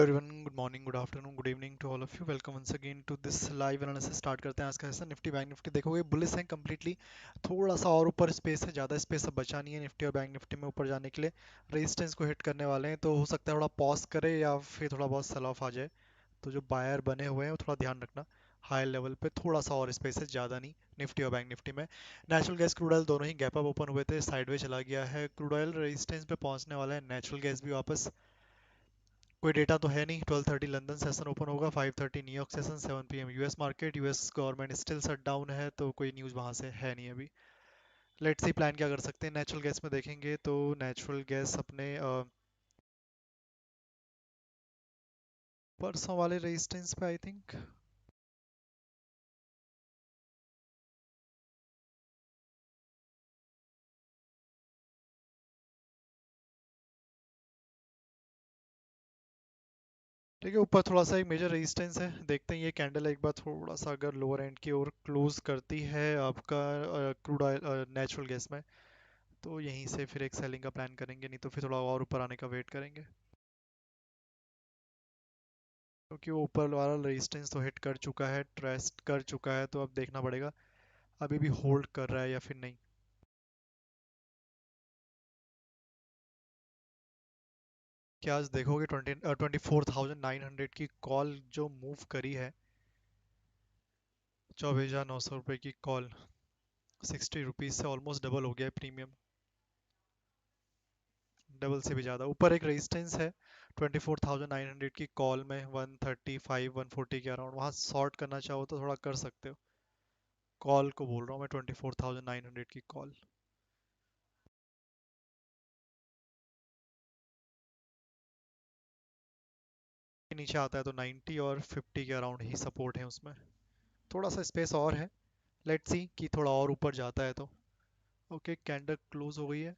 Hello everyone, good morning, good afternoon, good evening to all of you. Welcome once again to this live analysis. Start करते हैं आज का session. Nifty bank Nifty देखोगे bullish है completely. थोड़ा सा और ऊपर स्पेस है, ज़्यादा स्पेस अब बचा नहीं है निफ्टी और बैंक निफ्टी में ऊपर जाने के लिए। रेजिस्टेंस को हिट करने वाले हैं, तो हो सकता है थोड़ा पॉज करे या फिर थोड़ा बहुत सेल ऑफ आ जाए। तो जो बायर बने हुए हैं वो थोड़ा ध्यान रखना। हाई लेवल पे थोड़ा सा और स्पेस है, ज़्यादा नहीं, निफ्टी और बैंक निफ्टी में। नेचुरल गैस, क्रूड ऑयल दोनों ही गैप अप ओपन हुए थे, साइडवे चला गया है। क्रूड ऑयल रेजिस्टेंस पे पहुंचने वाला है, नेचुरल गैस भी वापस। कोई डेटा तो है नहीं। 12:30 लंदन सेशन ओपन होगा, 5:30 New York session, 7 PM US market. US government still shut down है, तो कोई न्यूज़ वहाँ से है नहीं अभी। लेट्स सी प्लान क्या कर सकते हैं। नेचुरल गैस में देखेंगे तो नेचुरल गैस अपने परसों वाले रेजिस्टेंस पे आई थिंक। ठीक है, ऊपर थोड़ा सा एक मेजर रेजिस्टेंस है, देखते हैं ये कैंडल एक बार थोड़ा सा अगर लोअर एंड की ओर क्लोज करती है आपका क्रूड ऑयल नेचुरल गैस में, तो यहीं से फिर एक सेलिंग का प्लान करेंगे, नहीं तो फिर थोड़ा और ऊपर आने का वेट करेंगे। क्योंकि वो ऊपर वाला रेजिस्टेंस तो हिट कर चुका है, ट्रेस्ट कर चुका है, तो अब देखना पड़ेगा अभी भी होल्ड कर रहा है या फिर नहीं। क्या आज देखोगे 24,900 की कॉल जो मूव करी है, 24,900 रुपये की कॉल, 60 रुपीज़ से ऑलमोस्ट डबल हो गया है प्रीमियम। डबल से भी ज़्यादा। ऊपर एक रेजिस्टेंस है 24,900 की कॉल में, 135 140 के अराउंड। वहाँ शॉर्ट करना चाहो तो थोड़ा कर सकते हो। कॉल को बोल रहा हूँ मैं, 24,900 की कॉल। नीचे आता है तो 90 और 50 के अराउंड ही सपोर्ट है उसमें। थोड़ा सा स्पेस और है, लेट्स सी कि थोड़ा और ऊपर जाता है तो। ओके, कैंडल क्लोज हो गई है।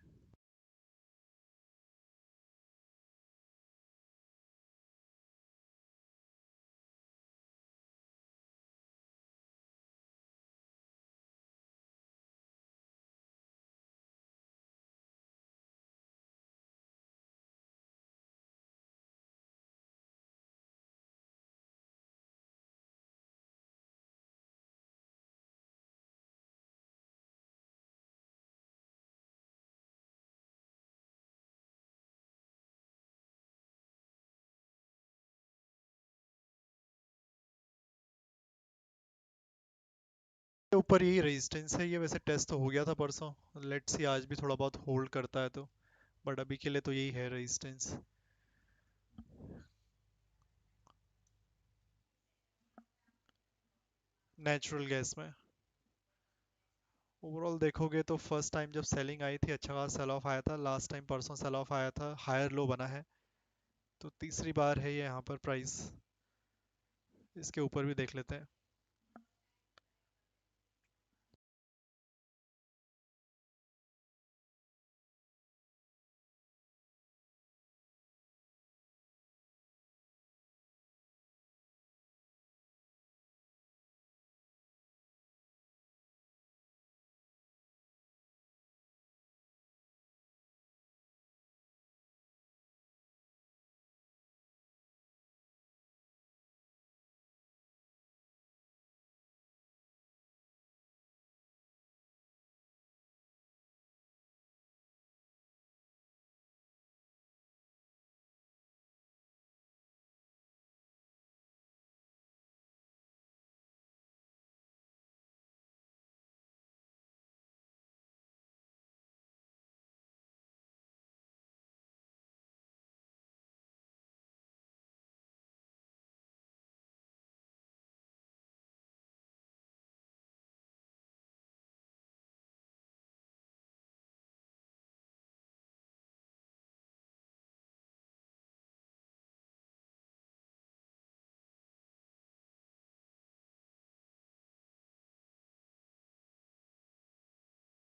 ऊपर यही रेजिस्टेंस है, ये वैसे टेस्ट तो हो गया था परसों। लेट्स सी आज भी थोड़ा बहुत होल्ड करता है तो। बट अभी के लिए तो यही है रेजिस्टेंस। नेचुरल गैस में ओवरऑल देखोगे तो फर्स्ट टाइम जब सेलिंग आई थी अच्छा खासा सेल ऑफ आया था, लास्ट टाइम परसों सेल ऑफ आया था, हायर लो बना है। तो तीसरी बार है ये यहाँ पर प्राइस। इसके ऊपर भी देख लेते हैं।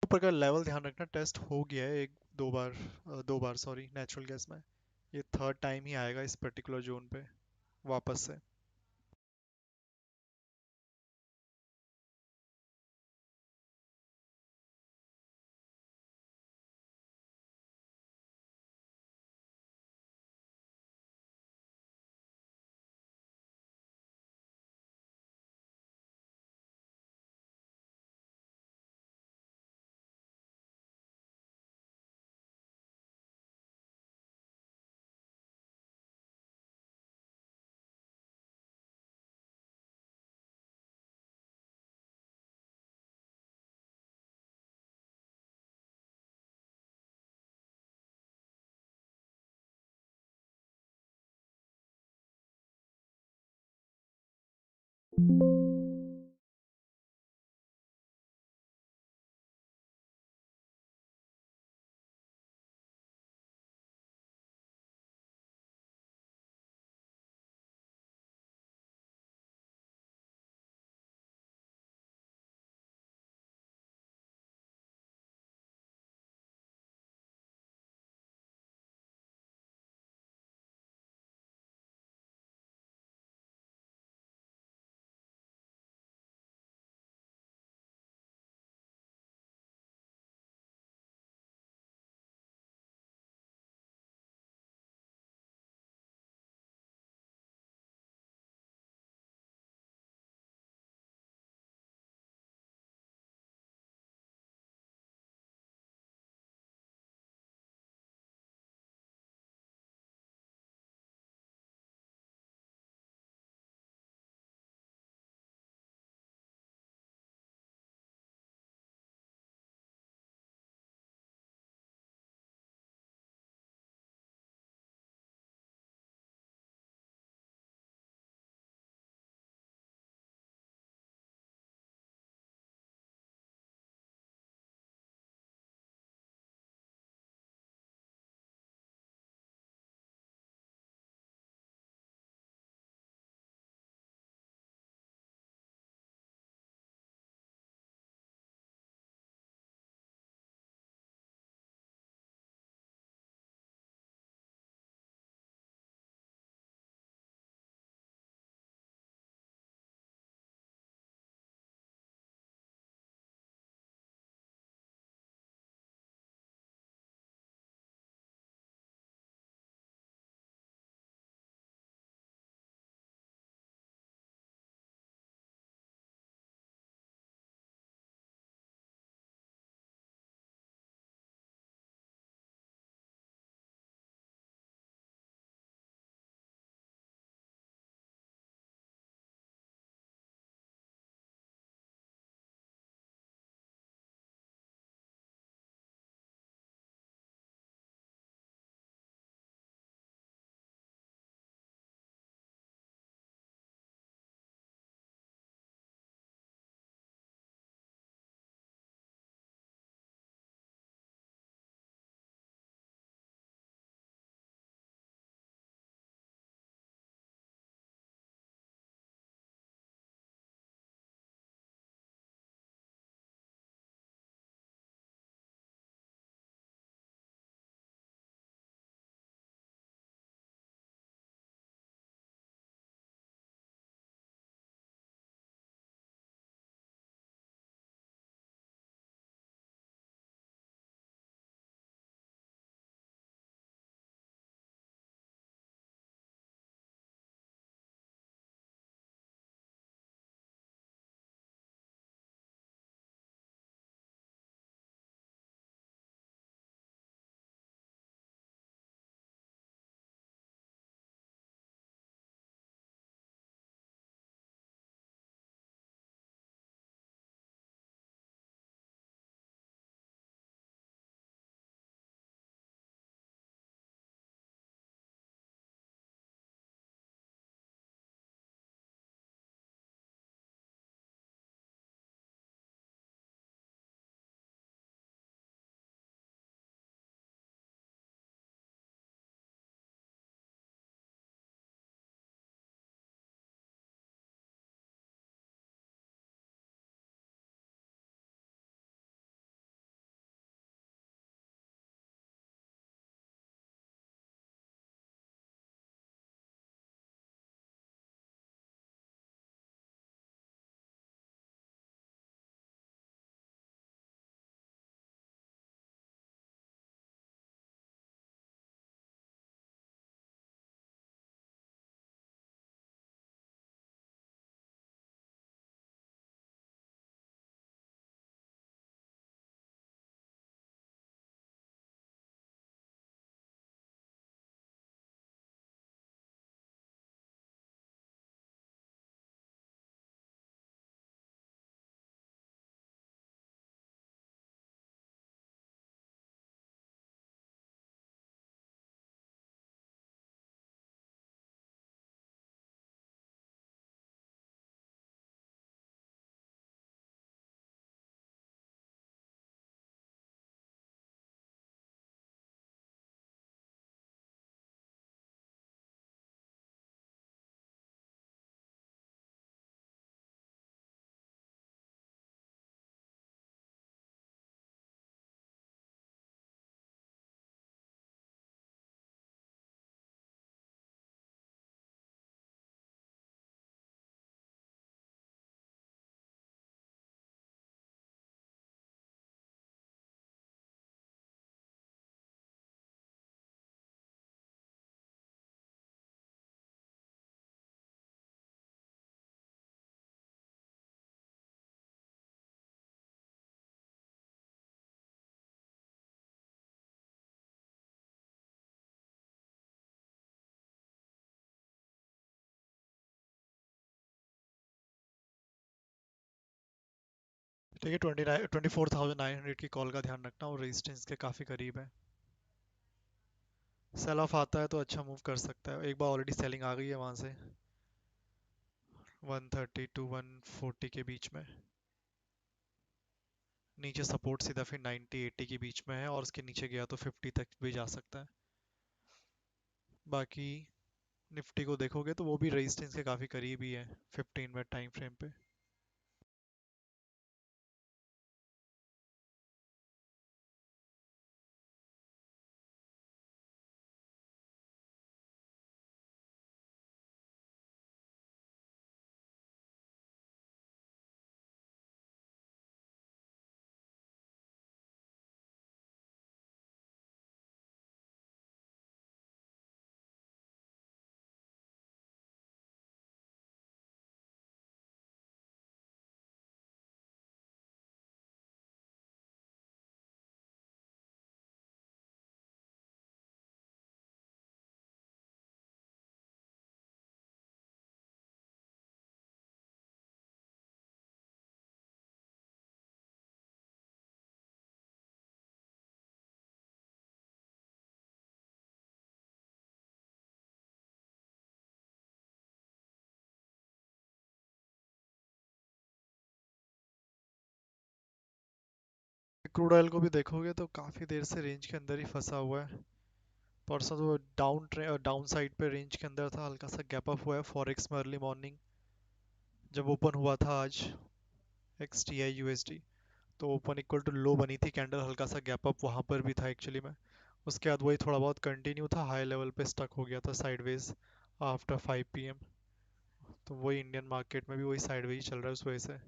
ऊपर का लेवल ध्यान रखना, टेस्ट हो गया है एक दो बार, दो बार सॉरी, नेचुरल गैस में। ये थर्ड टाइम ही आएगा इस पर्टिकुलर जोन पे वापस से। ठीक है, 24,900 की कॉल का ध्यान रखना और रेजिस्टेंस के काफ़ी करीब है। सेल ऑफ आता है तो अच्छा मूव कर सकता है, एक बार ऑलरेडी सेलिंग आ गई है वहाँ से 130 टू 140 के बीच में। नीचे सपोर्ट सीधा फिर 90 80 के बीच में है, और उसके नीचे गया तो 50 तक भी जा सकता है। बाकी निफ्टी को देखोगे तो वो भी रेजिस्टेंस के काफ़ी करीब ही है 15 मिनट टाइम फ्रेम पे। क्रूड ऑयल को भी देखोगे तो काफ़ी देर से रेंज के अंदर ही फंसा हुआ है। परसों तो डाउन साइड पे रेंज के अंदर था, हल्का सा गैप अप हुआ है फॉरेक्स में अर्ली मॉर्निंग जब ओपन हुआ था आज एक्स टी आई यूएसडी। तो ओपन इक्वल टू लो बनी थी कैंडल, हल्का सा गैप अप वहाँ पर भी था एक्चुअली में। उसके बाद वही थोड़ा बहुत कंटिन्यू था, हाई लेवल पे स्टक हो गया था साइडवेज आफ्टर 5 PM। तो वही इंडियन मार्केट में भी वही साइडवेज चल रहा है उस वजह से।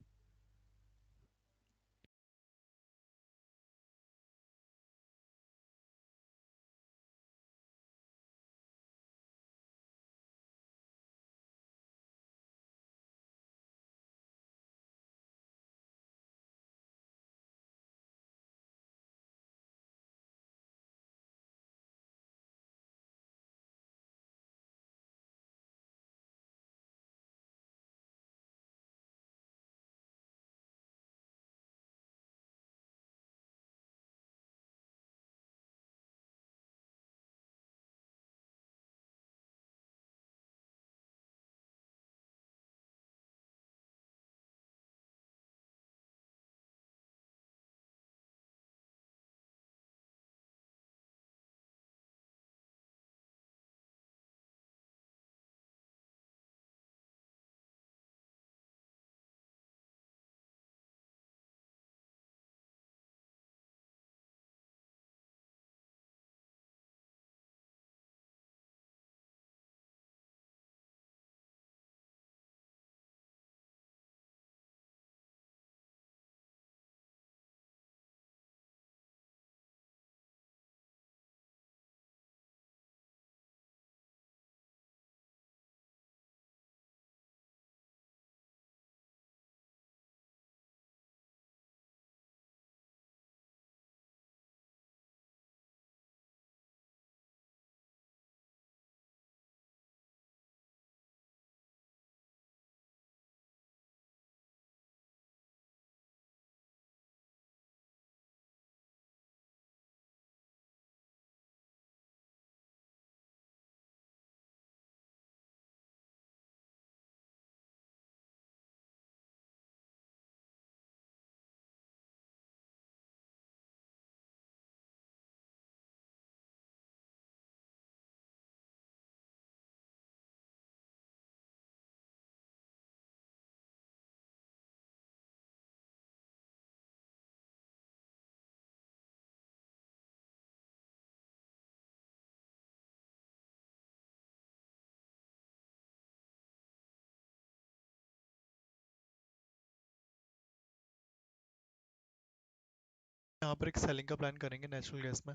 यहाँ पर एक सेलिंग का प्लान करेंगे नेचुरल गैस में।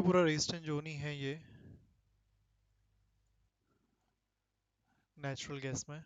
पूरा रेजिस्टेंस जोन ही है ये, नेचुरल गैस में।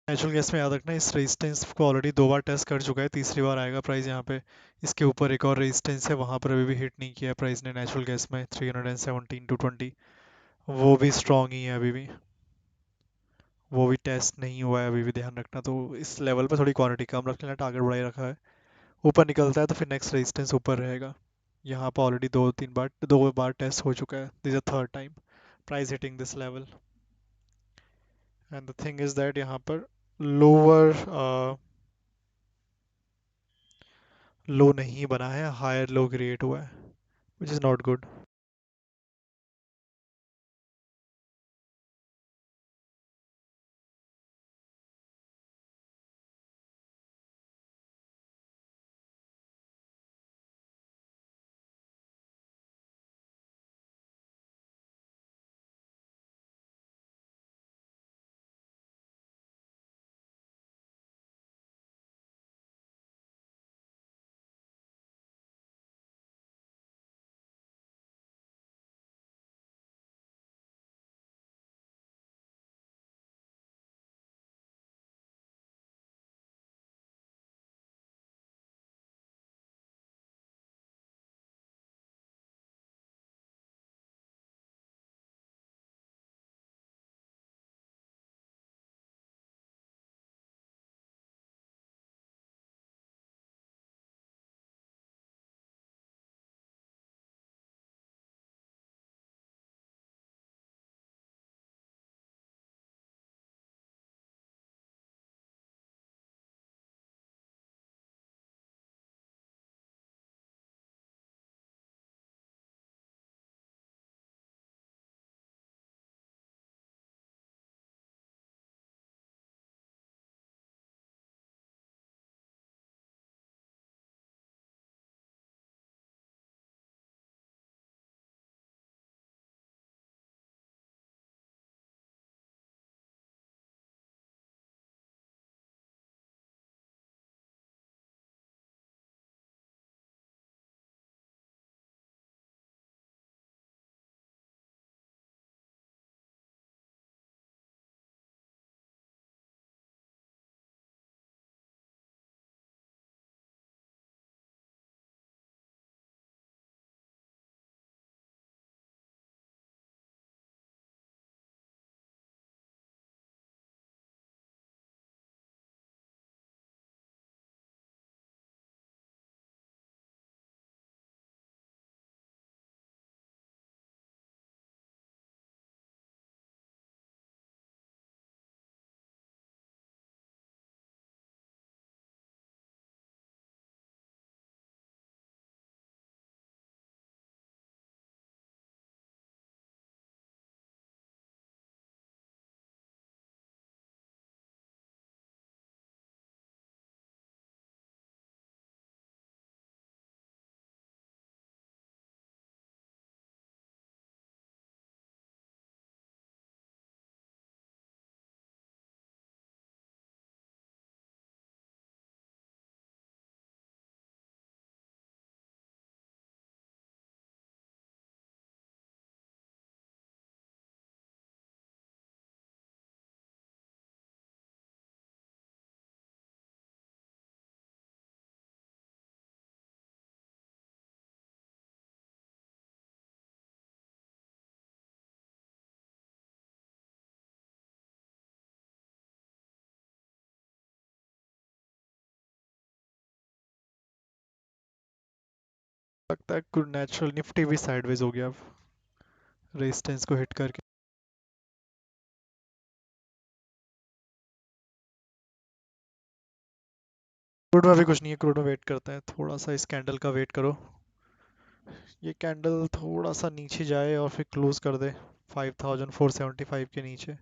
नेचुरल गैस में याद रखना इस रेजिस्टेंस को ऑलरेडी 2 बार टेस्ट कर चुका है, तीसरी बार आएगा प्राइस यहाँ पे। इसके ऊपर एक और रेजिस्टेंस है, वहाँ पर अभी भी हिट नहीं किया है प्राइस ने नेचुरल गैस में, 317 to 20। वो भी स्ट्रांग ही है अभी भी, वो भी टेस्ट नहीं हुआ है अभी भी, ध्यान रखना। तो इस लेवल पे थोड़ी क्वांटिटी कम रख लेना, टारगेट बढ़ाई रखा है। ऊपर निकलता है तो फिर नेक्स्ट रेजिस्टेंस ऊपर रहेगा। यहाँ पर ऑलरेडी 2 बार टेस्ट हो चुका है, this is third time price hitting this level. And the thing is that यहाँ पर लोअर लो नहीं बना है, हायर लो क्रिएट हुआ है, विच इज़ नॉट गुड। लगता है कुछ नेचुरल निफ्टी भी साइडवेज हो गया अब, रेजिस्टेंस को हिट करके। क्रूड में अभी कुछ नहीं है, क्रूड में वेट करते हैं, थोड़ा सा इस कैंडल का वेट करो। ये कैंडल थोड़ा सा नीचे जाए और फिर क्लोज कर दे 5475 के नीचे।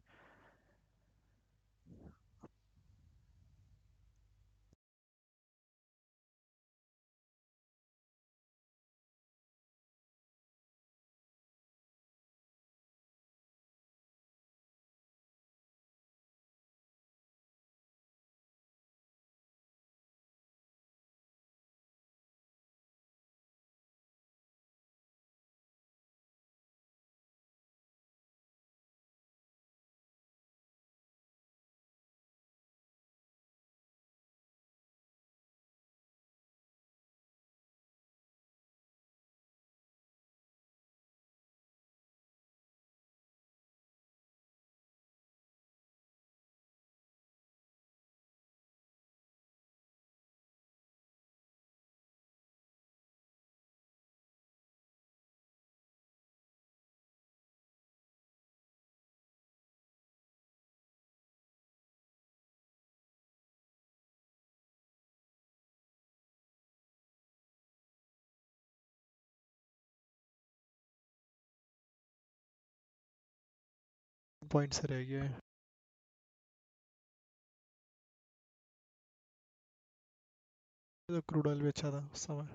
पॉइंट से रह गया है। तो क्रूड ऑयल भी अच्छा था उस समय।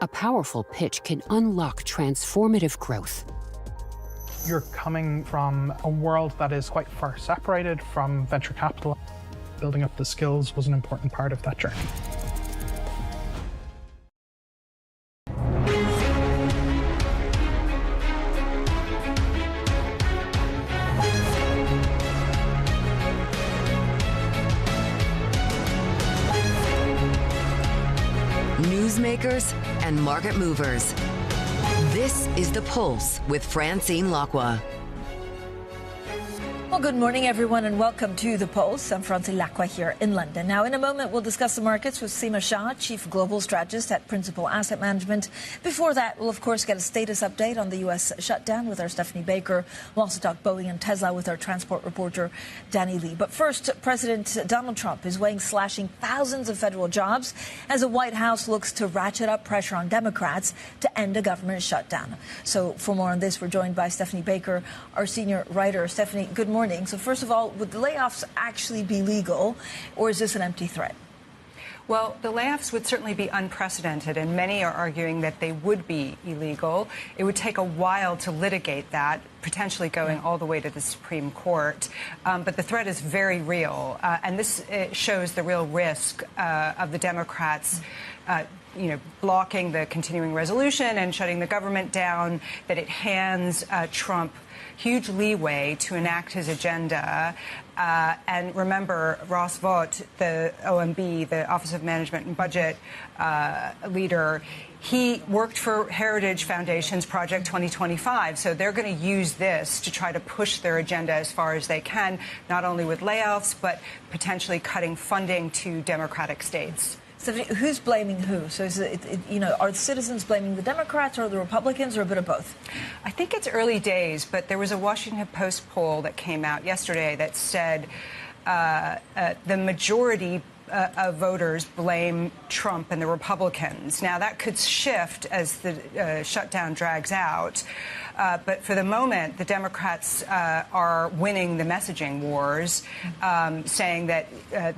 A powerful pitch can unlock transformative growth. You're coming from a world that is quite far separated from venture capital. Building up the skills was an important part of that journey. Newsmakers and market movers. This is The Pulse with Francine Lacqua. Well, good morning, everyone, and welcome to The Pulse. I'm Francine Lacqua here in London. Now, in a moment, we'll discuss the markets with Seema Shah, Chief Global Strategist at Principal Asset Management. Before that, we'll, of course, get a status update on the U.S. shutdown with our Stephanie Baker. We'll also talk Boeing and Tesla with our transport reporter, Danny Lee. But first, President Donald Trump is weighing slashing thousands of federal jobs as the White House looks to ratchet up pressure on Democrats to end a government shutdown. So for more on this, we're joined by Stephanie Baker, our senior writer. Stephanie, good morning. So first of all, would the layoffs actually be legal, or is this an empty threat? Well, the layoffs would certainly be unprecedented, and many are arguing that they would be illegal. It would take a while to litigate that, potentially going all the way to the Supreme Court. But the threat is very real, and this shows the real risk of the Democrats blocking the continuing resolution and shutting the government down, that it hands Trump huge leeway to enact his agenda. And remember, Ross Vought, the OMB, the Office of Management and Budget leader, he worked for Heritage Foundation's Project 2025. So they're going to use this to try to push their agenda as far as they can, not only with layoffs, but potentially cutting funding to Democratic states. So who's blaming who? So is are the citizens blaming the Democrats or the Republicans, or a bit of both? I think it's early days, but there was a Washington Post poll that came out yesterday that said the majority of voters blame Trump and the Republicans. Now, that could shift as the shutdown drags out. But for the moment, the Democrats are winning the messaging wars, saying that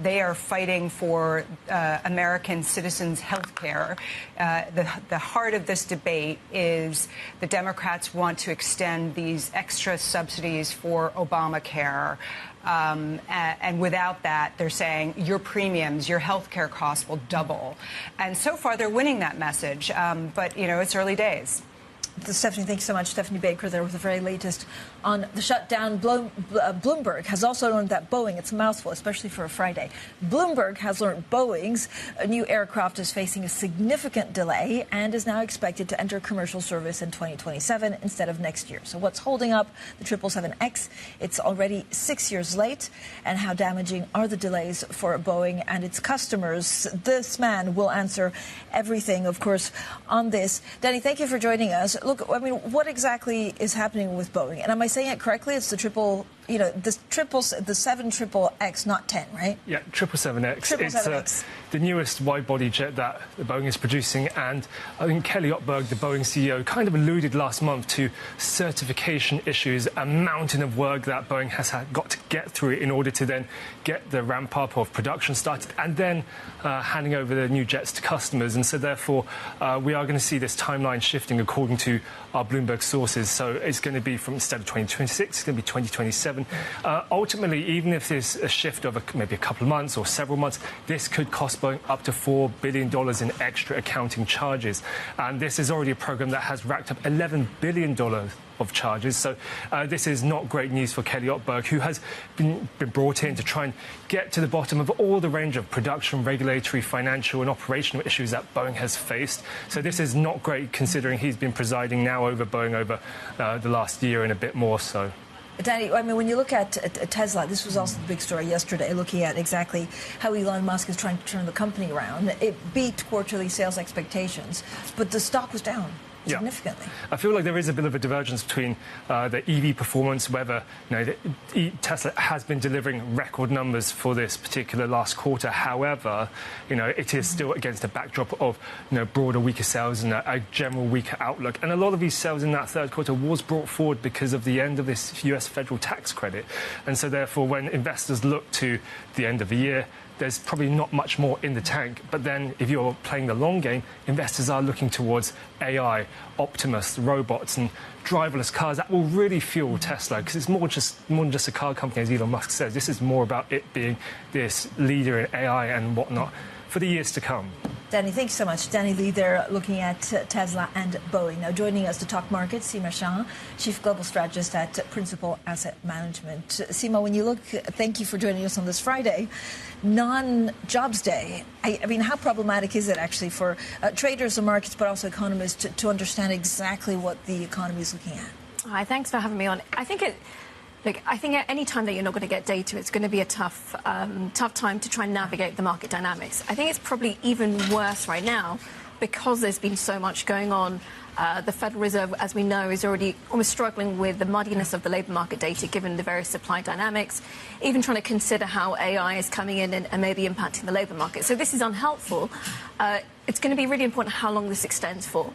they are fighting for American citizens' health care. The heart of this debate is the Democrats want to extend these extra subsidies for Obamacare. And without that, they're saying your premiums, your health care costs will double. And so far, they're winning that message. But, it's early days. Stephanie, thanks so much. Stephanie Baker there with the very latest on the shutdown. Bloomberg has also learned that Boeing, it's a mouthful, especially for a Friday. Bloomberg has learned Boeing's new aircraft is facing a significant delay and is now expected to enter commercial service in 2027 instead of next year. So what's holding up the 777X? It's already 6 years late. And how damaging are the delays for Boeing and its customers? This man will answer everything, of course, on this. Danny, thank you for joining us. Look, I mean, what exactly is happening with Boeing? And am I saying it correctly? It's the 777X, not 10, right? Yeah, 777X. It's the newest wide-body jet that Boeing is producing. And I think Kelly Ottberg, the Boeing CEO, kind of alluded last month to certification issues, a mountain of work that Boeing has got to get through in order to then get the ramp-up of production started and then handing over the new jets to customers. And so, therefore, we are going to see this timeline shifting according to our Bloomberg sources. So it's going to be from, instead of 2026, it's going to be 2027. Ultimately, even if there's a shift of maybe a couple of months or several months, this could cost Boeing up to $4 billion in extra accounting charges. And this is already a program that has racked up $11 billion of charges. So this is not great news for Kelly Ottberg, who has been brought in to try and get to the bottom of all the range of production, regulatory, financial and operational issues that Boeing has faced. So this is not great, considering he's been presiding now over Boeing over the last year and a bit more so. Danny, I mean, when you look at Tesla, this was also the big story yesterday, looking at exactly how Elon Musk is trying to turn the company around. It beat quarterly sales expectations, but the stock was down significantly. Yeah. I feel like there is a bit of a divergence between the EV performance, whether Tesla has been delivering record numbers for this particular last quarter. However, it is still against a backdrop of broader, weaker sales and a general weaker outlook. And a lot of these sales in that third quarter was brought forward because of the end of this US federal tax credit. And so, therefore, when investors look to the end of the year, there's probably not much more in the tank. But then if you're playing the long game, investors are looking towards AI, Optimus, robots and driverless cars. That will really fuel Tesla, because it's more than just a car company, as Elon Musk says. This is more about it being this leader in AI and whatnot for the years to come. Danny, thank you so much. Danny Lee there looking at Tesla and Boeing. Now joining us to talk markets, Seema Shah, Chief Global Strategist at Principal Asset Management. Seema, when you look, thank you for joining us on this Friday, non-jobs day. I mean, how problematic is it actually for traders and markets, but also economists to understand exactly what the economy is looking at? Hi, thanks for having me on. I think at any time that you're not going to get data, it's going to be a tough time to try and navigate the market dynamics. I think it's probably even worse right now because there's been so much going on. The Federal Reserve, as we know, is already almost struggling with the muddiness of the labour market data, given the various supply dynamics, even trying to consider how AI is coming in and maybe impacting the labour market. So this is unhelpful. It's going to be really important how long this extends for,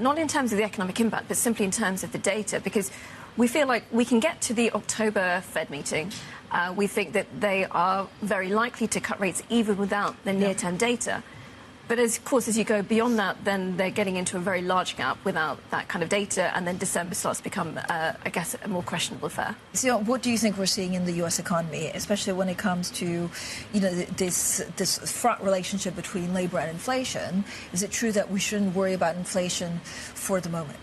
not in terms of the economic impact, but simply in terms of the data, because we feel like we can get to the October Fed meeting. We think that they are very likely to cut rates even without the near-term data. But of course, as you go beyond that, then they're getting into a very large gap without that kind of data, and then December starts to become, I guess, a more questionable affair. So what do you think we're seeing in the U.S. economy, especially when it comes to, this fraught relationship between labor and inflation? Is it true that we shouldn't worry about inflation for the moment?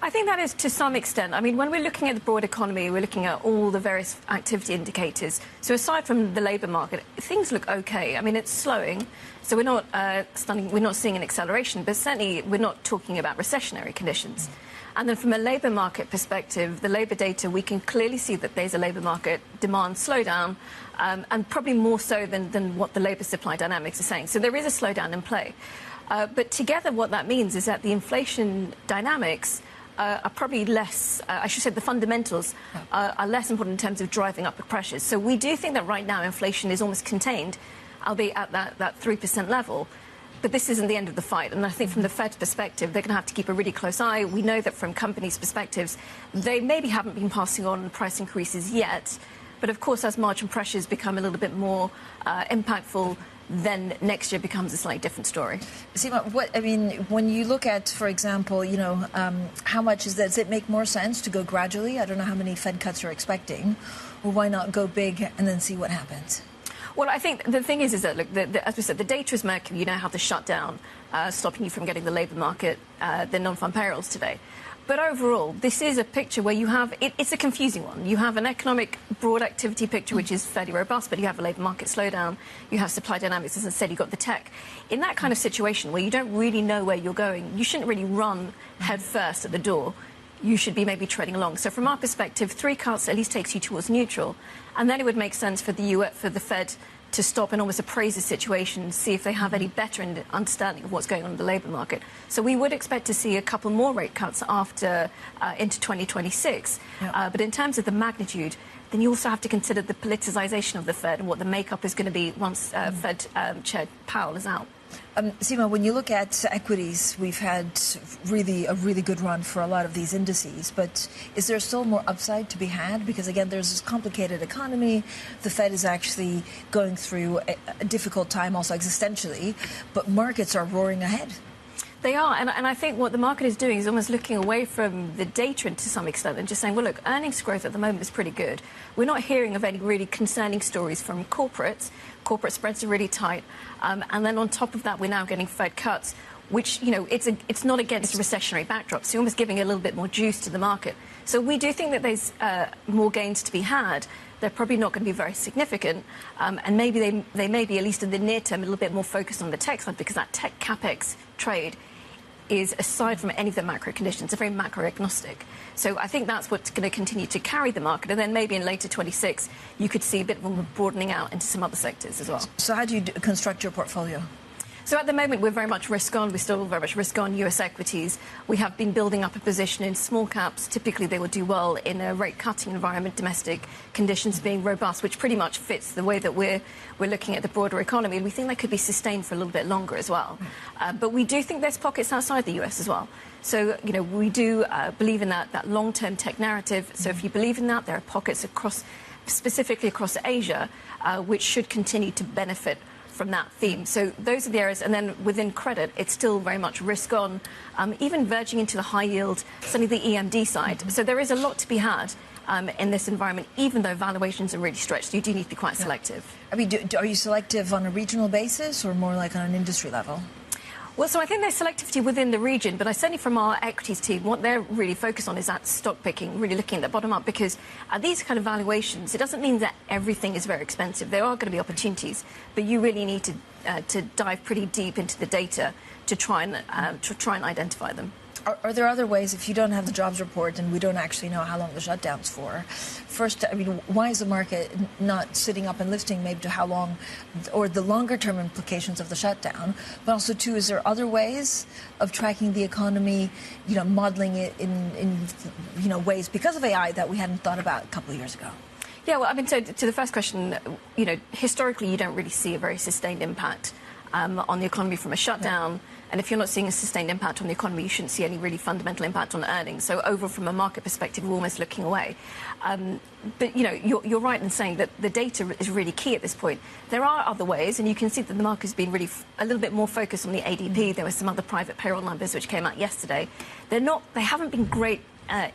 I think that is to some extent. I mean, when we're looking at the broad economy, we're looking at all the various activity indicators. So aside from the labour market, things look okay. I mean, it's slowing. So we're not we're not seeing an acceleration, but certainly we're not talking about recessionary conditions. And then from a labour market perspective, the labour data, we can clearly see that there's a labour market demand slowdown, and probably more so than what the labour supply dynamics are saying. So there is a slowdown in play. But together what that means is that the inflation dynamics are probably less, I should say the fundamentals are less important in terms of driving up the pressures. So we do think that right now inflation is almost contained, albeit at that 3% level. But this isn't the end of the fight. And I think from the Fed perspective, they're going to have to keep a really close eye. We know that from companies' perspectives, they maybe haven't been passing on price increases yet. But of course, as margin pressures become a little bit more impactful, then next year becomes a slightly different story. Seema, when you look at, for example, how much does it make more sense to go gradually? I don't know how many Fed cuts you're expecting, or why not go big and then see what happens? Well, I think the thing is that, look, as we said, the data is murky. You now have the shutdown stopping you from getting the labour market, the non-farm payrolls today. But overall, this is a picture where you have, it's a confusing one. You have an economic broad activity picture, which is fairly robust, but you have a labour market slowdown. You have supply dynamics, as I said, you've got the tech. In that kind of situation where you don't really know where you're going, you shouldn't really run head first at the door. You should be maybe treading along. So from our perspective, 3 cuts at least takes you towards neutral. And then it would make sense for the Fed to stop and almost appraise the situation, see if they have any better understanding of what's going on in the labour market. So we would expect to see a couple more rate cuts after into 2026. Yep. But in terms of the magnitude, then you also have to consider the politicisation of the Fed and what the makeup is going to be once Fed Chair Powell is out. Seema, when you look at equities, we've had a really good run for a lot of these indices, but is there still more upside to be had? Because again, there's this complicated economy. The Fed is actually going through a difficult time also existentially, but markets are roaring ahead. They are, and I think what the market is doing is almost looking away from the data to some extent and just saying, well, look, earnings growth at the moment is pretty good. We're not hearing of any really concerning stories from corporates. Corporate spreads are really tight. And then on top of that, we're now getting Fed cuts, which, it's not against a recessionary backdrop. So you're almost giving a little bit more juice to the market. So we do think that there's more gains to be had. They're probably not going to be very significant. And maybe they may be, at least in the near term, a little bit more focused on the tech side, because that tech capex trade is, aside from any of the macro conditions, a very macro agnostic. So I think that's what's going to continue to carry the market. And then maybe in later 26, you could see a bit more broadening out into some other sectors as well. So how do you construct your portfolio? So at the moment, we're very much risk on. We're still very much risk on US equities. We have been building up a position in small caps. Typically, they will do well in a rate cutting environment, domestic conditions being robust, which pretty much fits the way that we're looking at the broader economy. And we think that could be sustained for a little bit longer as well. But we do think there's pockets outside the US as well. So, we do believe in that long-term tech narrative. So if you believe in that, there are pockets across specifically across Asia, which should continue to benefit from that theme. So those are the areas. And then within credit, it's still very much risk on, even verging into the high yield, certainly the EMD side. So there is a lot to be had in this environment, even though valuations are really stretched. You do need to be quite selective. I mean, are you selective on a regional basis or more like on an industry level? Well, so I think there's selectivity within the region, but I certainly from our equities team, what they're really focused on is that stock picking, really looking at the bottom up, because at these kind of valuations, it doesn't mean that everything is very expensive. There are going to be opportunities, but you really need to dive pretty deep into the data to try and identify them. Are there other ways, if you don't have the jobs report and we don't actually know how long the shutdown's for? First, I mean, why is the market not sitting up and lifting maybe to how long, or the longer term implications of the shutdown? But also, too, is there other ways of tracking the economy, modeling it in ways because of AI that we hadn't thought about a couple of years ago? Yeah, well, I mean, so to the first question, historically, you don't really see a very sustained impact on the economy from a shutdown. Yeah. And if you're not seeing a sustained impact on the economy, you shouldn't see any really fundamental impact on earnings. So overall, from a market perspective, we're almost looking away. But, you're right in saying that the data is really key at this point. There are other ways, and you can see that the market has been really a little bit more focused on the ADP. There were some other private payroll numbers which came out yesterday. They haven't been great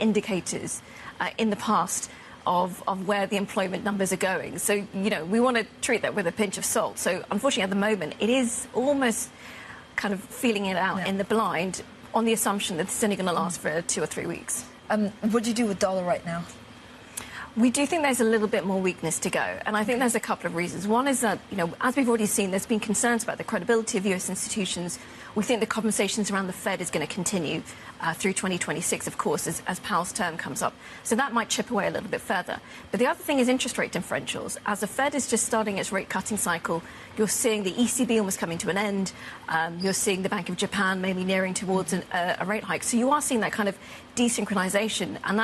indicators in the past of where the employment numbers are going. So, we want to treat that with a pinch of salt. So, unfortunately, at the moment, it is almost kind of feeling it out in the blind on the assumption that it's only going to last for 2 or 3 weeks. What do you do with dollar right now? We do think there's a little bit more weakness to go, and I think there's a couple of reasons. One is that, as we've already seen, there's been concerns about the credibility of US institutions. We think the conversations around the Fed is going to continue through 2026, of course, as Powell's term comes up. So that might chip away a little bit further. But the other thing is interest rate differentials. As the Fed is just starting its rate cutting cycle, you're seeing the ECB almost coming to an end. You're seeing the Bank of Japan maybe nearing towards a rate hike. So you are seeing that kind of desynchronization, and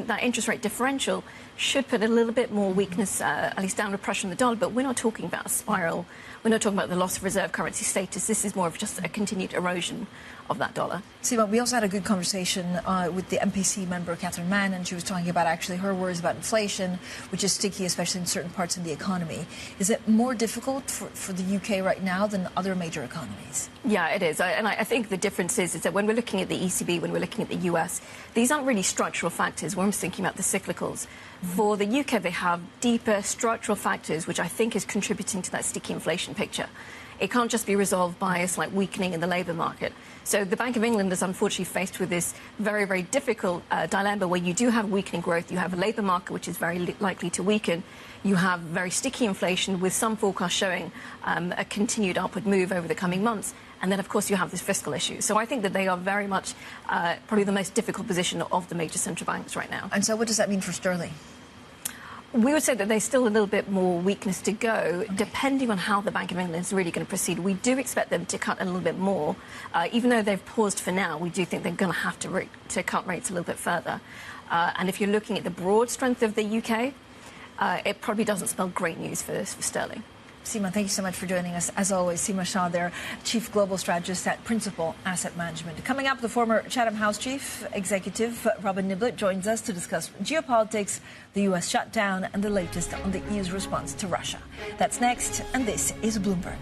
that interest rate differential should put a little bit more weakness, at least downward pressure on the dollar. But we're not talking about a spiral. We're not talking about the loss of reserve currency status. This is more of just a continued erosion of that dollar. Seema, we also had a good conversation with the MPC member, Catherine Mann, and she was talking about actually her worries about inflation, which is sticky, especially in certain parts of the economy. Is it more difficult for the UK right now than other major economies? Yeah, it is. And I think the difference is that when we're looking at the ECB, when we're looking at the US, these aren't really structural factors. We're thinking about the cyclicals. For the UK, they have deeper structural factors, which I think is contributing to that sticky inflation picture. It can't just be resolved by a slight weakening in the labour market. So the Bank of England is unfortunately faced with this very, very difficult dilemma where you do have weakening growth. You have a labour market which is very likely to weaken. You have very sticky inflation with some forecasts showing a continued upward move over the coming months. And then, of course, you have this fiscal issue. So I think that they are very much probably the most difficult position of the major central banks right now. And so what does that mean for sterling? We would say that there's still a little bit more weakness to go, depending on how the Bank of England is really going to proceed. We do expect them to cut a little bit more. Even though they've paused for now, we do think they're going to have to cut rates a little bit further. And if you're looking at the broad strength of the UK, it probably doesn't spell great news for sterling. Seema, thank you so much for joining us. As always, Seema Shah there, Chief Global Strategist at Principal Asset Management. Coming up, the former Chatham House Chief Executive, Robin Niblett, joins us to discuss geopolitics, the U.S. shutdown, and the latest on the EU's response to Russia. That's next, and this is Bloomberg.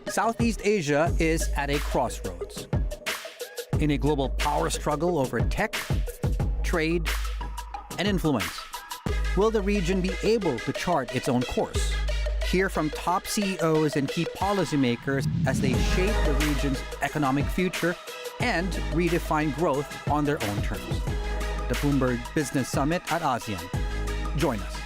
Southeast Asia is at a crossroads. In a global power struggle over tech, trade, and influence, Will the region be able to chart its own course? Hear from top CEOs and key policymakers as they shape the region's economic future and redefine growth on their own terms. The Bloomberg Business Summit at ASEAN. Join us.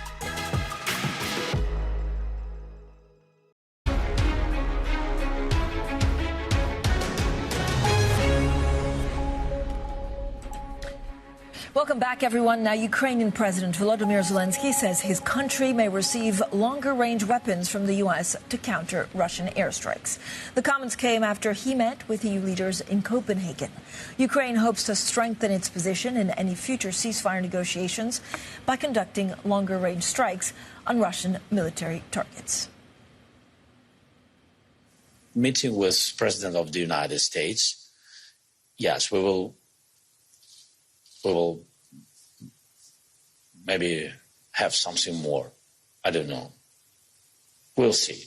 Welcome back, everyone. Now, Ukrainian President Volodymyr Zelensky says his country may receive longer-range weapons from the U.S. to counter Russian airstrikes. The comments came after he met with EU leaders in Copenhagen. Ukraine hopes to strengthen its position in any future ceasefire negotiations by conducting longer-range strikes on Russian military targets. Meeting with President of the United States, yes, we will maybe have something more. I don't know. We'll see.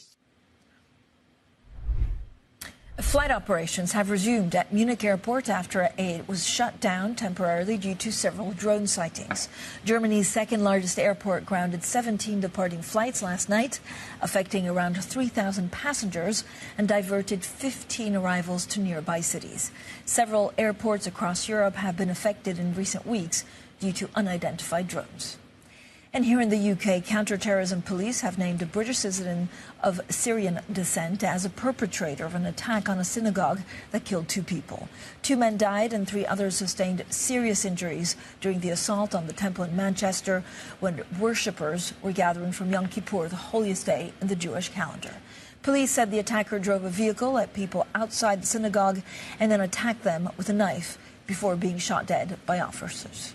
Flight operations have resumed at Munich airport after it was shut down temporarily due to several drone sightings. Germany's second largest airport grounded 17 departing flights last night, affecting around 3,000 passengers and diverted 15 arrivals to nearby cities. Several airports across Europe have been affected in recent weeks due to unidentified drones. And here in the UK, counter-terrorism police have named a British citizen of Syrian descent as a perpetrator of an attack on a synagogue that killed 2 people. 2 men died and 3 others sustained serious injuries during the assault on the temple in Manchester when worshippers were gathering from Yom Kippur, the holiest day in the Jewish calendar. Police said the attacker drove a vehicle at people outside the synagogue and then attacked them with a knife before being shot dead by officers.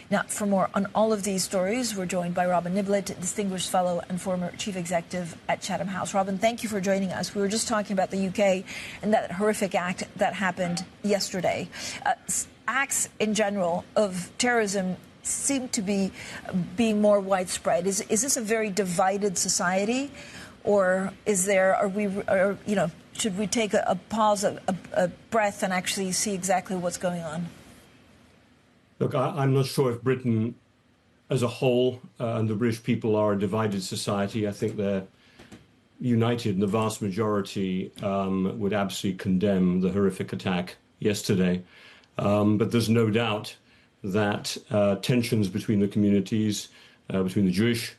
Now, for more on all of these stories, we're joined by Robin Niblett, Distinguished Fellow and former Chief Executive at Chatham House. Robin, thank you for joining us. We were just talking about the UK and that horrific act that happened yesterday. Acts in general of terrorism seem to be being more widespread. Is this a very divided society, or should we take a pause, a breath, and actually see exactly what's going on? Look, I'm not sure if Britain as a whole and the British people are a divided society. I think they're united, and the vast majority would absolutely condemn the horrific attack yesterday. But there's no doubt that tensions between the communities, between the Jewish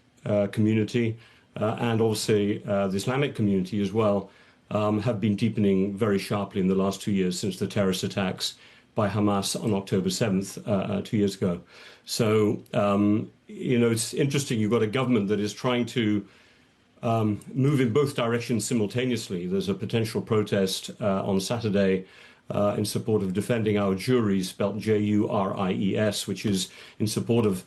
community and obviously the Islamic community as well, have been deepening very sharply in the last 2 years since the terrorist attacks by Hamas on October 7th, 2 years ago. So, it's interesting. You've got a government that is trying to move in both directions simultaneously. There's a potential protest on Saturday in support of defending our juries, spelt Juries, which is in support of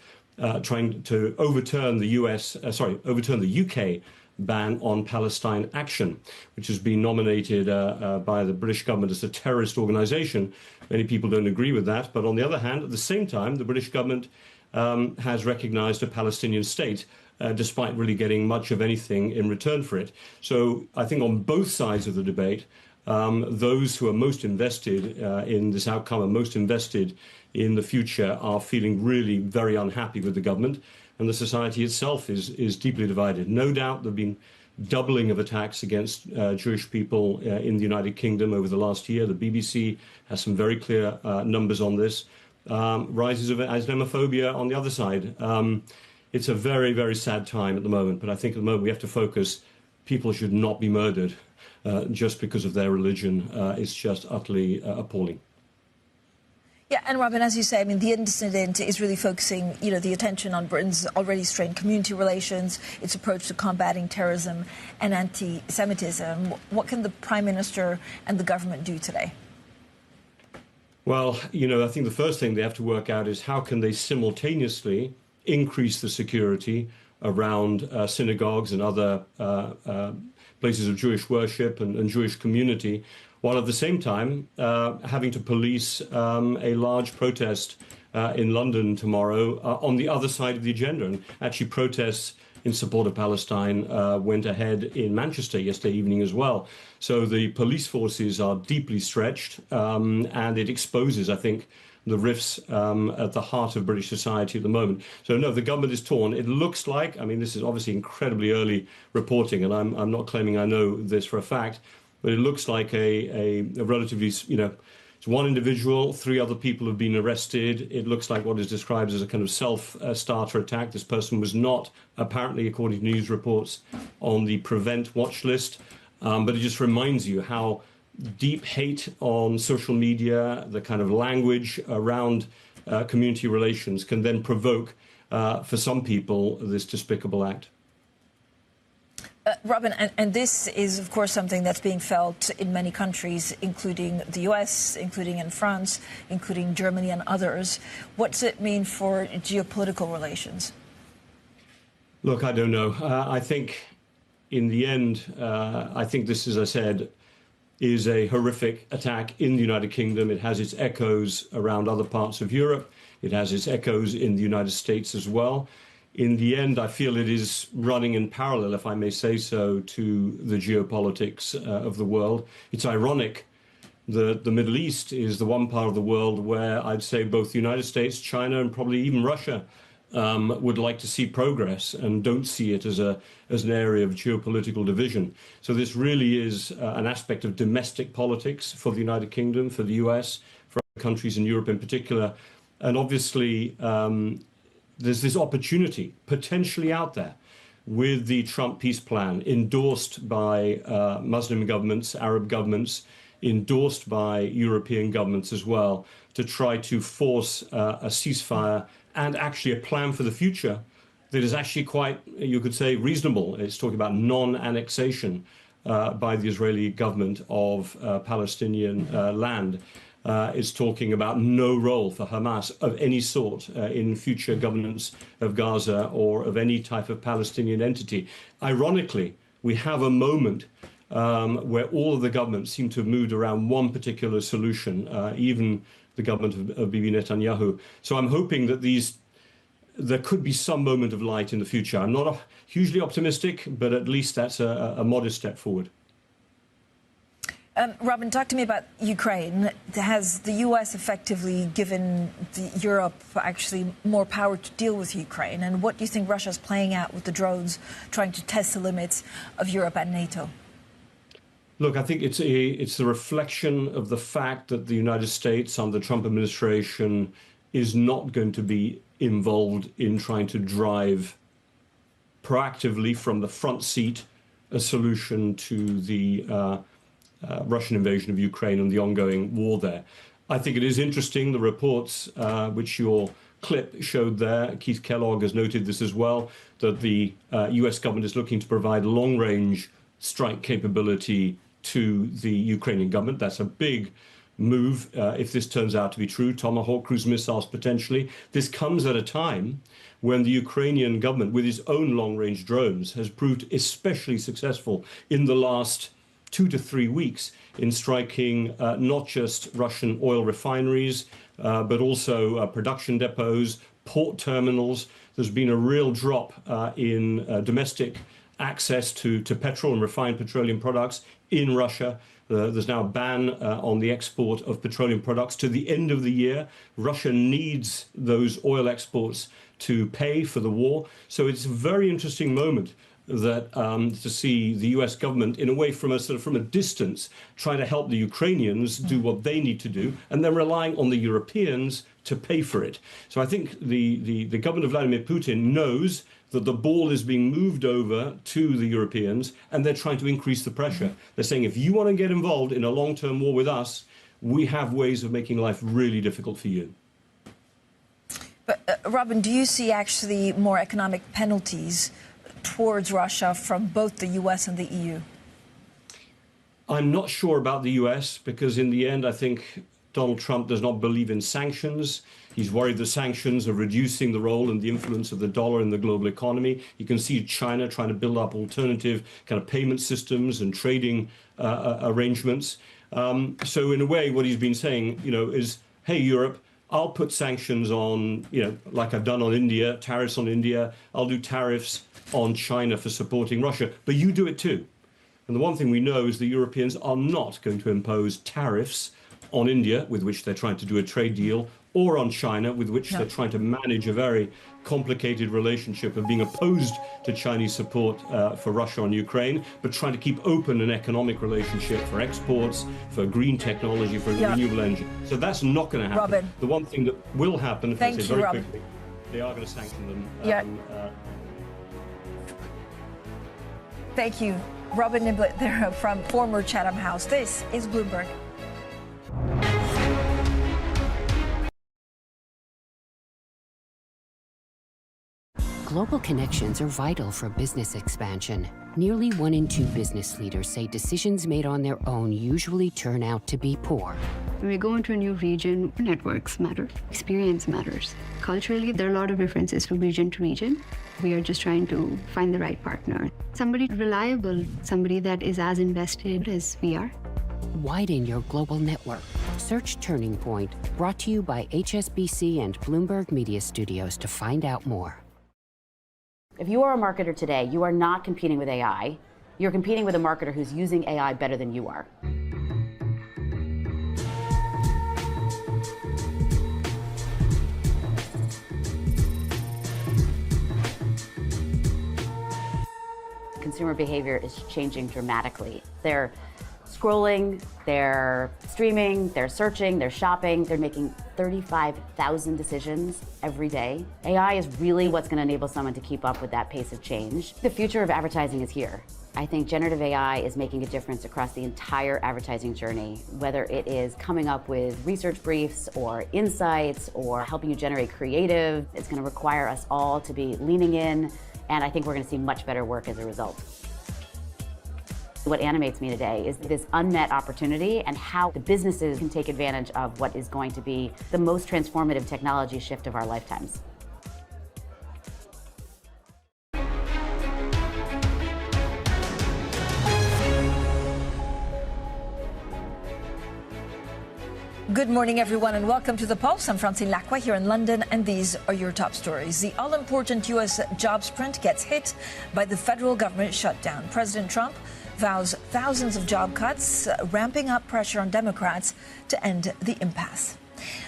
trying to overturn the UK ban on Palestine Action, which has been nominated by the British government as a terrorist organisation. Many people don't agree with that. But on the other hand, at the same time, the British government has recognised a Palestinian state, despite really getting much of anything in return for it. So I think on both sides of the debate, those who are most invested in this outcome and most invested in the future are feeling really very unhappy with the government. And the society itself is deeply divided. No doubt there have been doubling of attacks against Jewish people in the United Kingdom over the last year. The BBC has some very clear numbers on this. Rises of Islamophobia on the other side. It's a very, very sad time at the moment. But I think at the moment we have to focus. People should not be murdered just because of their religion. It's just utterly appalling. Yeah, and Robin, as you say, the incident is really focusing, the attention on Britain's already strained community relations, its approach to combating terrorism and anti-Semitism. What can the Prime Minister and the government do today? Well, I think the first thing they have to work out is how can they simultaneously increase the security around synagogues and other places of Jewish worship and Jewish community, while at the same time having to police a large protest in London tomorrow on the other side of the agenda. And actually protests in support of Palestine went ahead in Manchester yesterday evening as well. So the police forces are deeply stretched, and it exposes, I think, the rifts at the heart of British society at the moment. So no, the government is torn. It looks like, I mean, this is obviously incredibly early reporting, and I'm not claiming I know this for a fact, but it looks like a relatively, you know, it's one individual, 3 other people have been arrested. It looks like what is described as a kind of self-starter attack. This person was not, apparently, according to news reports, on the prevent watch list. But it just reminds you how deep hate on social media, the kind of language around community relations can then provoke, for some people, this despicable act. Robin, and this is, of course, something that's being felt in many countries, including the US, including in France, including Germany and others. What does it mean for geopolitical relations? Look, I don't know. I think in the end, I think this, as I said, is a horrific attack in the United Kingdom. It has its echoes around other parts of Europe. It has its echoes in the United States as well. In the end, I feel it is running in parallel, if I may say so, to the geopolitics of the world. It's ironic that the Middle East is the one part of the world where I'd say both the United States, China, and probably even Russia would like to see progress and don't see it as an area of geopolitical division. So this really is an aspect of domestic politics for the United Kingdom, for the US, for other countries in Europe in particular. And obviously, there's this opportunity potentially out there with the Trump peace plan endorsed by Muslim governments, Arab governments, endorsed by European governments as well, to try to force a ceasefire and actually a plan for the future that is actually quite, you could say, reasonable. It's talking about non-annexation by the Israeli government of Palestinian land. It's talking about no role for Hamas of any sort in future governance of Gaza or of any type of Palestinian entity. Ironically, we have a moment where all of the governments seem to have moved around one particular solution, even the government of Bibi Netanyahu. So I'm hoping that there could be some moment of light in the future. I'm not hugely optimistic, but at least that's a modest step forward. Robin, talk to me about Ukraine. Has the U.S. effectively given Europe actually more power to deal with Ukraine? And what do you think Russia's playing out with the drones, trying to test the limits of Europe and NATO? Look, I think it's the reflection of the fact that the United States under the Trump administration is not going to be involved in trying to drive proactively from the front seat a solution to the Russian invasion of Ukraine and the ongoing war there. I think it is interesting, the reports which your clip showed there, Keith Kellogg has noted this as well, that the US government is looking to provide long-range strike capability to the Ukrainian government. That's a big move if this turns out to be true. Tomahawk cruise missiles potentially. This comes at a time when the Ukrainian government, with its own long-range drones, has proved especially successful in the last 2 to 3 weeks in striking not just Russian oil refineries, but also production depots, port terminals. There's been a real drop in domestic access to petrol and refined petroleum products in Russia. There's now a ban on the export of petroleum products to the end of the year. Russia needs those oil exports to pay for the war. So it's a very interesting moment that to see the US government, in a way, from a distance, trying to help the Ukrainians do what they need to do, and then relying on the Europeans to pay for it. So I think the government of Vladimir Putin knows that the ball is being moved over to the Europeans, and they're trying to increase the pressure. They're saying, if you want to get involved in a long-term war with us, we have ways of making life really difficult for you. But, Robin, do you see actually more economic penalties towards Russia from both the US and the EU? I'm not sure about the US, because in the end, I think Donald Trump does not believe in sanctions. He's worried that sanctions are reducing the role and the influence of the dollar in the global economy. You can see China trying to build up alternative kind of payment systems and trading arrangements. So in a way, what he's been saying, is, hey, Europe, I'll put sanctions on, like I've done on India, tariffs on India. I'll do tariffs on China for supporting Russia, but you do it too. And the one thing we know is the Europeans are not going to impose tariffs on India, with which they're trying to do a trade deal, or on China, with which they're trying to manage a very complicated relationship of being opposed to Chinese support for Russia on Ukraine, but trying to keep open an economic relationship for exports, for green technology, for renewable energy. So that's not going to happen. Robin. The one thing that will happen, if I say very Robin. quickly, they are going to sanction them. Thank you. Robin Niblett there from former Chatham House. This is Bloomberg. Global connections are vital for business expansion. Nearly 1 in 2 business leaders say decisions made on their own usually turn out to be poor. When we go into a new region, networks matter, experience matters. Culturally, there are a lot of differences from region to region. We are just trying to find the right partner. Somebody reliable, somebody that is as invested as we are. Widen your global network. Search Turning Point, brought to you by HSBC and Bloomberg Media Studios to find out more. If you are a marketer today, you are not competing with AI. You're competing with a marketer who's using AI better than you are. Consumer behavior is changing dramatically. They're scrolling, they're streaming, they're searching, they're shopping, they're making 35,000 decisions every day. AI is really what's going to enable someone to keep up with that pace of change. The future of advertising is here. I think generative AI is making a difference across the entire advertising journey, whether it is coming up with research briefs or insights or helping you generate creative. It's going to require us all to be leaning in, and I think we're going to see much better work as a result. What animates me today is this unmet opportunity and how the businesses can take advantage of what is going to be the most transformative technology shift of our lifetimes. Good morning, everyone, and welcome to The Pulse. I'm Francine Lacqua here in London, and these are your top stories. The all-important U.S. jobs print gets hit by the federal government shutdown. President Trump vows thousands of job cuts, ramping up pressure on Democrats to end the impasse.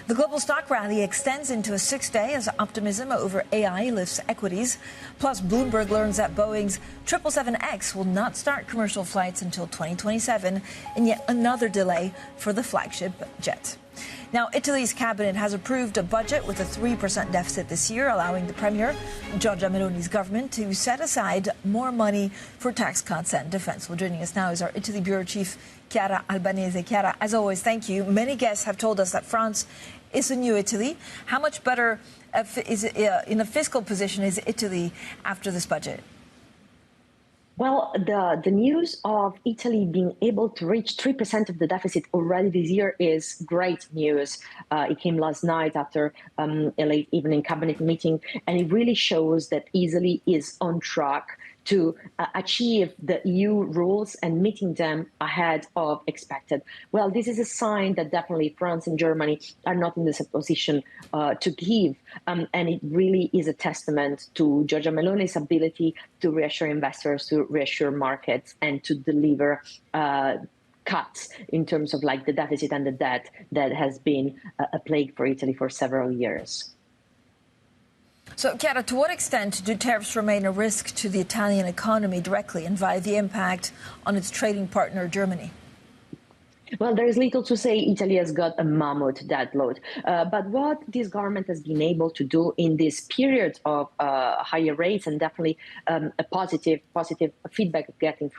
The global stock rally extends into a 6th day as optimism over AI lifts equities. Plus, Bloomberg learns that Boeing's 777X will not start commercial flights until 2027, in yet another delay for the flagship jet. Now, Italy's cabinet has approved a budget with a 3% deficit this year, allowing the Premier, Giorgia Meloni's government, to set aside more money for tax cuts and defense. Well, joining us now is our Italy Bureau Chief, Chiara Albanese. Chiara, as always, thank you. Many guests have told us that France is a new Italy. How much better is in a fiscal position is Italy after this budget? Well, the news of Italy being able to reach 3% of the deficit already this year is great news. It came last night after a late evening cabinet meeting, and it really shows that Italy is on track to achieve the EU rules and meeting them ahead of expected. Well, this is a sign that definitely France and Germany are not in the position to give, and it really is a testament to Giorgia Meloni's ability to reassure investors, to reassure markets, and to deliver cuts in terms of like the deficit and the debt that has been a plague for Italy for several years. So, Chiara, to what extent do tariffs remain a risk to the Italian economy directly and via the impact on its trading partner, Germany? Well, there is little to say. Italy has got a mammoth debt load. But what this government has been able to do in this period of higher rates and definitely a positive feedback getting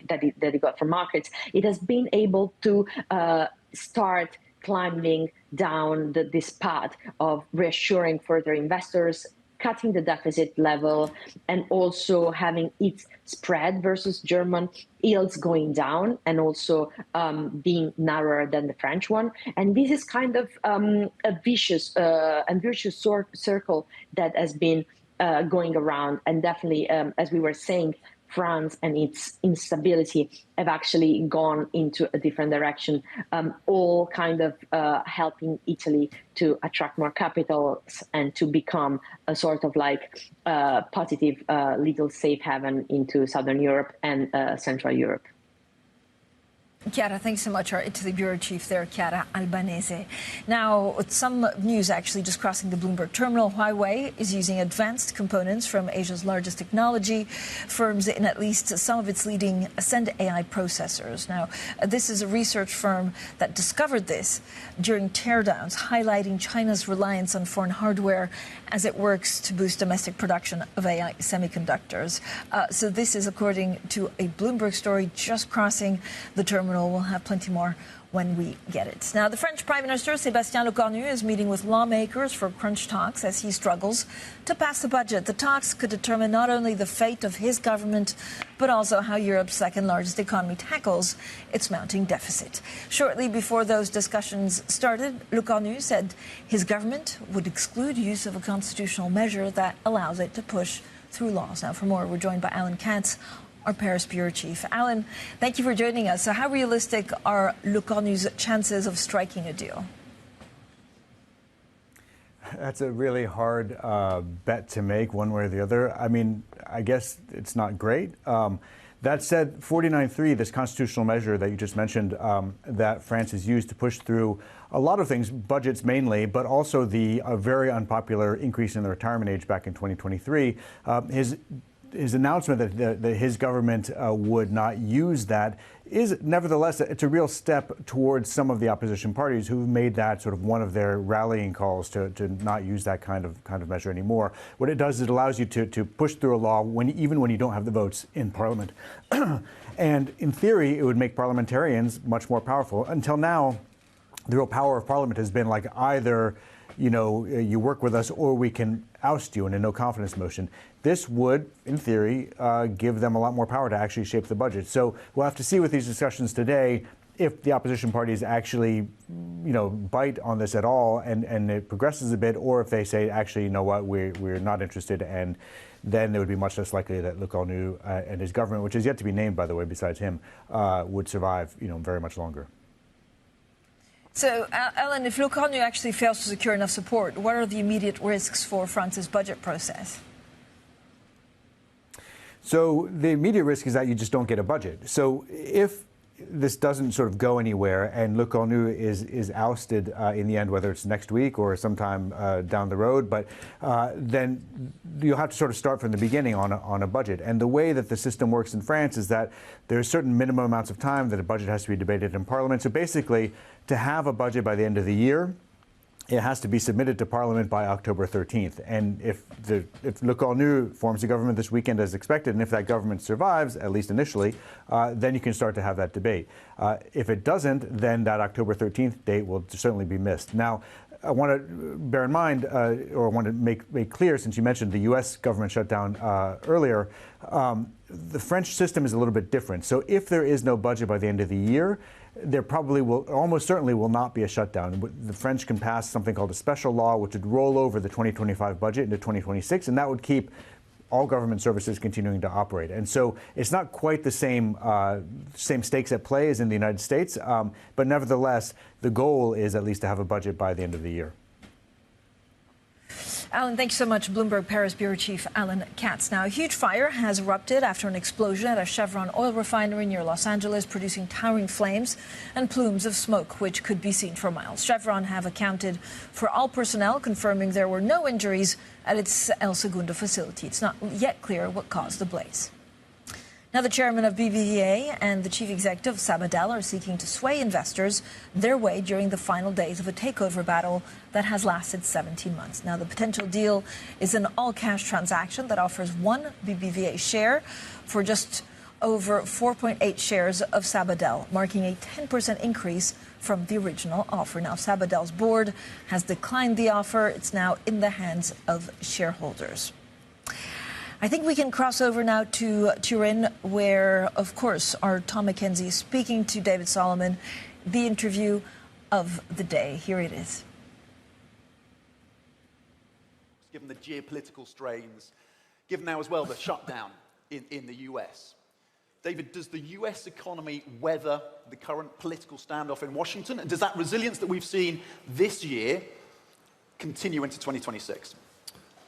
that it got from markets, it has been able to start climbing down this path of reassuring further investors, cutting the deficit level, and also having its spread versus German yields going down and also being narrower than the French one. And this is kind of a vicious circle that has been going around. And definitely, as we were saying, France and its instability have actually gone into a different direction, all kind of helping Italy to attract more capital and to become a sort of like positive legal safe haven into Southern Europe and Central Europe. Chiara, thanks so much. Our Italy Bureau Chief there, Chiara Albanese. Now, some news actually just crossing the Bloomberg terminal. Huawei is using advanced components from Asia's largest technology firms in at least some of its leading Ascend AI processors. Now, this is a research firm that discovered this during teardowns, highlighting China's reliance on foreign hardware as it works to boost domestic production of AI semiconductors. So this is according to a Bloomberg story just crossing the terminal. We'll have plenty more when we get it. Now, the French Prime Minister, Sébastien Lecornu, is meeting with lawmakers for crunch talks as he struggles to pass the budget. The talks could determine not only the fate of his government, but also how Europe's second largest economy tackles its mounting deficit. Shortly before those discussions started, Lecornu said his government would exclude use of a constitutional measure that allows it to push through laws. Now, for more, we're joined by Alan Katz, our Paris Bureau Chief. Alan, thank you for joining us. So how realistic are Lecornu's chances of striking a deal? That's a really hard bet to make one way or the other. I mean, I guess it's not great. That said, 49.3, this constitutional measure that you just mentioned that France has used to push through a lot of things, budgets mainly, but also the very unpopular increase in the retirement age back in 2023, his announcement that his government would not use that is nevertheless, it's a real step towards some of the opposition parties who've made that sort of one of their rallying calls to not use that kind of measure anymore. What it does is it allows you to push through a law even when you don't have the votes in Parliament. And in theory, it would make parliamentarians much more powerful. Until now, the real power of Parliament has been like either you work with us or we can oust you in a no confidence motion. This would, in theory, give them a lot more power to actually shape the budget. So we'll have to see with these discussions today if the opposition parties actually, bite on this at all and it progresses a bit, or if they say, actually, you know what, we're not interested, and then it would be much less likely that Lecornu and his government, which is yet to be named, by the way, besides him, would survive, very much longer. So, Alan, if Lecornu actually fails to secure enough support, what are the immediate risks for France's budget process? So the immediate risk is that you just don't get a budget. So if this doesn't sort of go anywhere and Lecornu is ousted in the end, whether it's next week or sometime down the road, but then you'll have to sort of start from the beginning on a budget. And the way that the system works in France is that there's certain minimum amounts of time that a budget has to be debated in Parliament. So basically, to have a budget by the end of the year, it has to be submitted to Parliament by October 13th. And if Lecornu forms a government this weekend as expected, and if that government survives, at least initially, then you can start to have that debate. If it doesn't, then that October 13th date will certainly be missed. Now, I want to bear in mind, or I want to make clear, since you mentioned the U.S. government shutdown earlier, the French system is a little bit different. So if there is no budget by the end of the year, there probably will, almost certainly will not be a shutdown. The French can pass something called a special law, which would roll over the 2025 budget into 2026, and that would keep all government services continuing to operate. And so it's not quite the same stakes at play as in the United States, but nevertheless, the goal is at least to have a budget by the end of the year. Alan, thank you so much. Bloomberg Paris Bureau Chief Alan Katz. Now, a huge fire has erupted after an explosion at a Chevron oil refinery near Los Angeles, producing towering flames and plumes of smoke, which could be seen for miles. Chevron have accounted for all personnel, confirming there were no injuries at its El Segundo facility. It's not yet clear what caused the blaze. Now, the chairman of BBVA and the chief executive of Sabadell are seeking to sway investors their way during the final days of a takeover battle that has lasted 17 months. Now, the potential deal is an all-cash transaction that offers one BBVA share for just over 4.8 shares of Sabadell, marking a 10% increase from the original offer. Now, Sabadell's board has declined the offer. It's now in the hands of shareholders. I think we can cross over now to Turin, where, of course, our Tom McKenzie is speaking to David Solomon, the interview of the day. Here it is. Given the geopolitical strains, given now as well the shutdown in the US. David, does the US economy weather the current political standoff in Washington? And does that resilience that we've seen this year continue into 2026?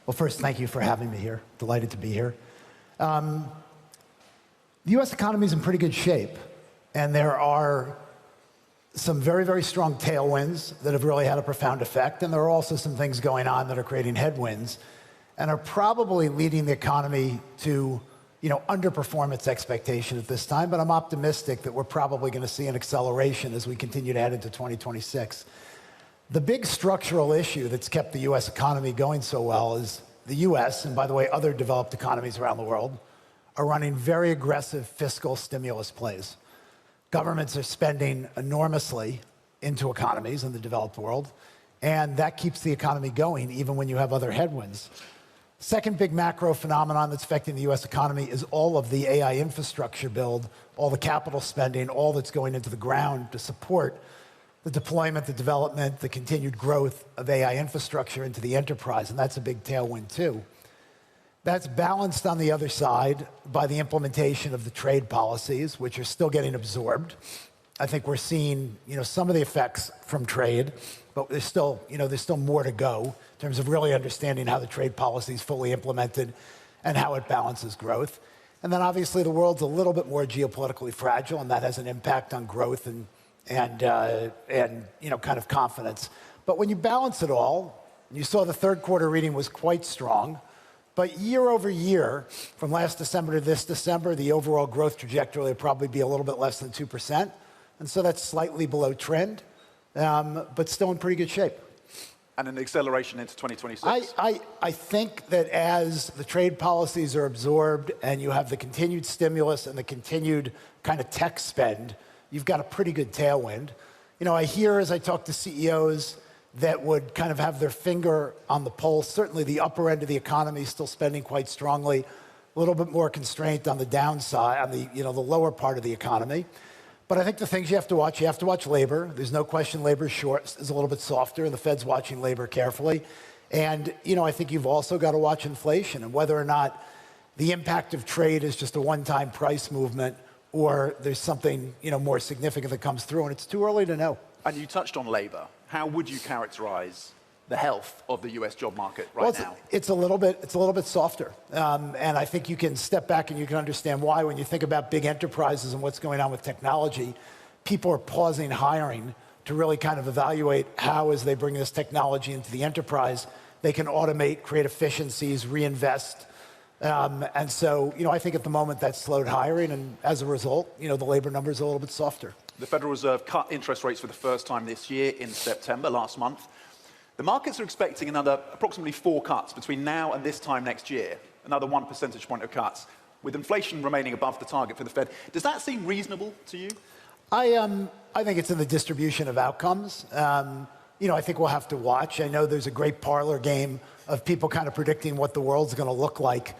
Well, first, thank you for having me here. Delighted to be here. The U.S. economy is in pretty good shape. And there are some very, very strong tailwinds that have really had a profound effect. And there are also some things going on that are creating headwinds and are probably leading the economy to underperform its expectation at this time. But I'm optimistic that we're probably going to see an acceleration as we continue to head into 2026. The big structural issue that's kept the U.S. economy going so well is the U.S., and by the way, other developed economies around the world, are running very aggressive fiscal stimulus plays. Governments are spending enormously into economies in the developed world, and that keeps the economy going even when you have other headwinds. Second big macro phenomenon that's affecting the U.S. economy is all of the AI infrastructure build, all the capital spending, all that's going into the ground to support the deployment, the development, the continued growth of AI infrastructure into the enterprise, and that's a big tailwind too. That's balanced on the other side by the implementation of the trade policies, which are still getting absorbed. I think we're seeing, some of the effects from trade, but there's still more to go in terms of really understanding how the trade policy is fully implemented and how it balances growth. And then obviously the world's a little bit more geopolitically fragile, and that has an impact on growth and kind of confidence. But when you balance it all, you saw the third quarter reading was quite strong. But year over year, from last December to this December, the overall growth trajectory will probably be a little bit less than 2%. And so that's slightly below trend, but still in pretty good shape. And an acceleration into 2026? I think that as the trade policies are absorbed and you have the continued stimulus and the continued kind of tech spend, you've got a pretty good tailwind. I hear as I talk to CEOs that would kind of have their finger on the pulse. Certainly the upper end of the economy is still spending quite strongly, a little bit more constraint on the downside, on the lower part of the economy. But I think the things you have to watch labor. There's no question labor is a little bit softer, and the Fed's watching labor carefully. And, I think you've also got to watch inflation and whether or not the impact of trade is just a one-time price movement or there's something, more significant that comes through, and it's too early to know. And you touched on labor. How would you characterize the health of the U.S. job market now? It's a little bit softer, and I think you can step back and you can understand why. When you think about big enterprises and what's going on with technology, people are pausing hiring to really kind of evaluate how, as they bring this technology into the enterprise, they can automate, create efficiencies, reinvest. And so, I think at the moment that's slowed hiring, and as a result, the labor numbers are a little bit softer. The Federal Reserve cut interest rates for the first time this year in September, last month. The markets are expecting another approximately 4 cuts between now and this time next year, another 1 percentage point of cuts, with inflation remaining above the target for the Fed. Does that seem reasonable to you? I think it's in the distribution of outcomes. I think we'll have to watch. I know there's a great parlor game of people kind of predicting what the world's going to look like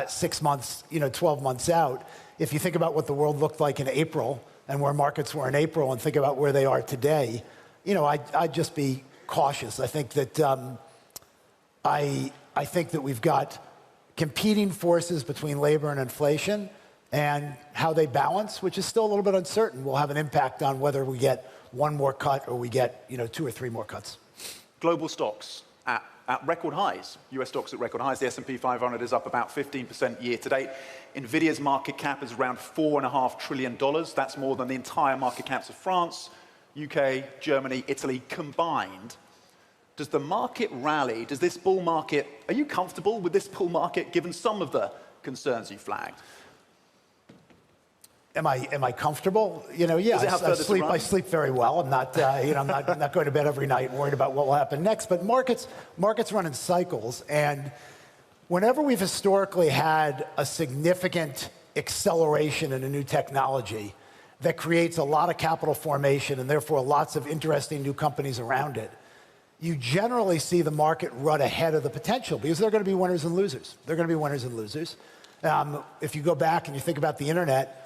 6 months, 12 months out. If you think about what the world looked like in April and where markets were in April and think about where they are today, I'd just be cautious. I think that I think that we've got competing forces between labor and inflation, and how they balance, which is still a little bit uncertain, will have an impact on whether we get one more cut or we get 2 or 3 more cuts. Global stocks at record highs. US stocks at record highs. The S&P 500 is up about 15% year to date. Nvidia's market cap is around $4.5 trillion. That's more than the entire market caps of France, UK, Germany, Italy combined. Does the market rally? Does this bull market, are you comfortable with this bull market given some of the concerns you flagged? Am I comfortable? I sleep very well. I'm not, I'm not going to bed every night worried about what will happen next. But markets run in cycles, and whenever we've historically had a significant acceleration in a new technology that creates a lot of capital formation and therefore lots of interesting new companies around it, you generally see the market run ahead of the potential because there are going to be winners and losers. There are going to be winners and losers. If you go back and you think about the internet,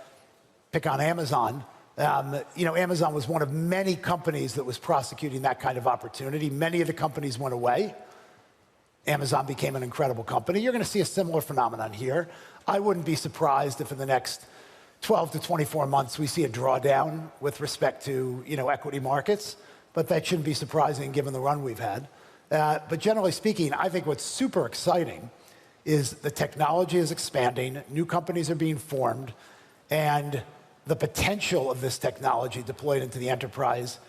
pick on Amazon. Amazon was one of many companies that was prosecuting that kind of opportunity. Many of the companies went away. Amazon became an incredible company. You're going to see a similar phenomenon here. I wouldn't be surprised if in the next 12 to 24 months we see a drawdown with respect to equity markets, but that shouldn't be surprising given the run we've had. But generally speaking, I think what's super exciting is the technology is expanding, new companies are being formed, and the potential of this technology deployed into the enterprise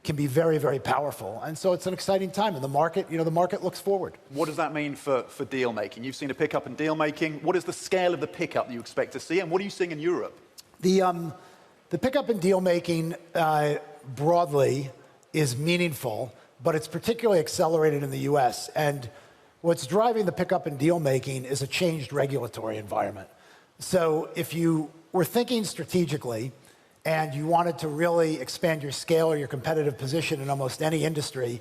can be very, very powerful. And so it's an exciting time. And the market, the market looks forward. What does that mean for deal making? You've seen a pickup in deal making. What is the scale of the pickup that you expect to see? And what are you seeing in Europe? The pickup in deal making broadly is meaningful, but it's particularly accelerated in the US. And what's driving the pickup in deal making is a changed regulatory environment. So if you were thinking strategically and you wanted to really expand your scale or your competitive position in almost any industry,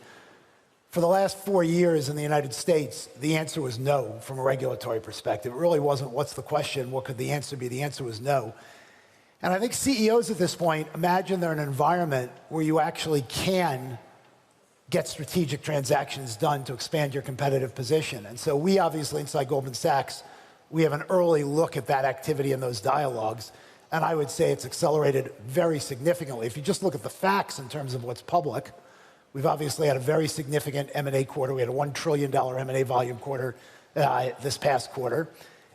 for the last 4 years in the United States, the answer was no from a regulatory perspective. It really wasn't what's the question, what could the answer be? The answer was no. And I think CEOs at this point imagine they're in an environment where you actually can get strategic transactions done to expand your competitive position. And so we obviously, inside Goldman Sachs, we have an early look at that activity and those dialogues. And I would say it's accelerated very significantly. If you just look at the facts in terms of what's public, we've obviously had a very significant M&A quarter. We had a $1 trillion M&A volume quarter this past quarter.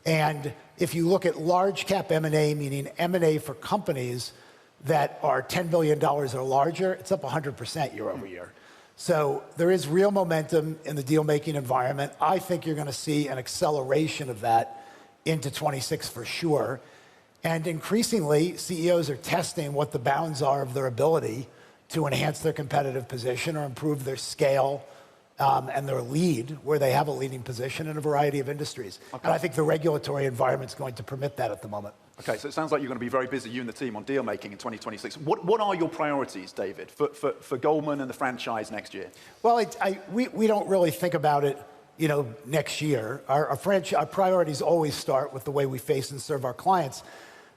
And if you look at large cap M&A, meaning M&A for companies that are $10 billion or larger, it's up 100% year over year. So there is real momentum in the deal-making environment. I think you're going to see an acceleration of that into 26 for sure. And increasingly, CEOs are testing what the bounds are of their ability to enhance their competitive position or improve their scale and their lead, where they have a leading position in a variety of industries. Okay. And I think the regulatory environment is going to permit that at the moment. Okay, so it sounds like you're going to be very busy, you and the team, on deal making in 2026. What are your priorities, David, for Goldman and the franchise next year? Well, we don't really think about it, next year. Our priorities always start with the way we face and serve our clients.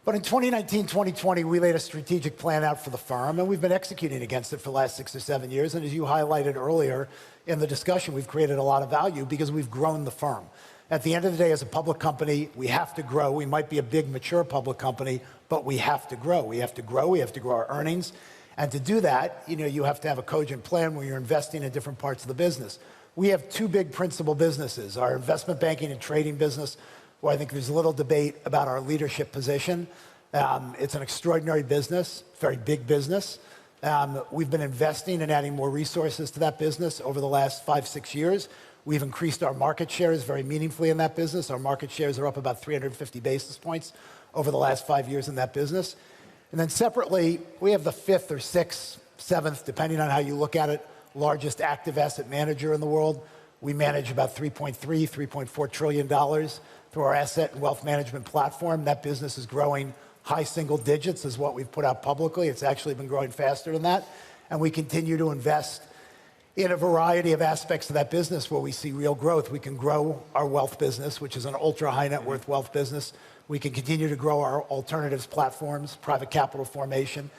But in 2019, 2020, we laid a strategic plan out for the firm, and we've been executing against it for the last 6 or 7 years. And as you highlighted earlier in the discussion, we've created a lot of value because we've grown the firm. At the end of the day, as a public company, we have to grow. We might be a big, mature public company, but we have to grow. We have to grow. We have to grow our earnings. And to do that, you have to have a cogent plan where you're investing in different parts of the business. We have two big principal businesses, our investment banking and trading business, where I think there's little debate about our leadership position. It's an extraordinary business, very big business. We've been investing and adding more resources to that business over the last 5-6 years. We've increased our market shares very meaningfully in that business. Our market shares are up about 350 basis points over the last 5 years in that business. And then separately, we have the 5th or 6th, 7th, depending on how you look at it, largest active asset manager in the world. We manage about $3.4 trillion through our asset and wealth management platform. That business is growing high single digits is what we've put out publicly. It's actually been growing faster than that. And we continue to invest in a variety of aspects of that business where we see real growth. We can grow our wealth business, which is an ultra high net worth wealth business. We can continue to grow our alternatives platforms, private capital formation.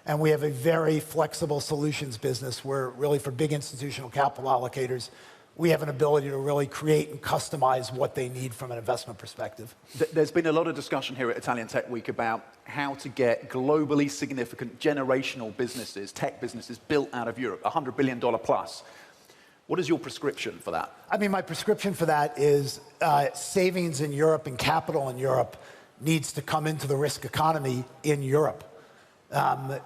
And we have a very flexible solutions business where really for big institutional capital allocators, we have an ability to really create and customize what they need from an investment perspective. There's been a lot of discussion here at Italian Tech Week about how to get globally significant generational businesses, tech businesses, built out of Europe, $100 billion plus. What is your prescription for that? I mean, my prescription for that is savings in Europe and capital in Europe needs to come into the risk economy in Europe.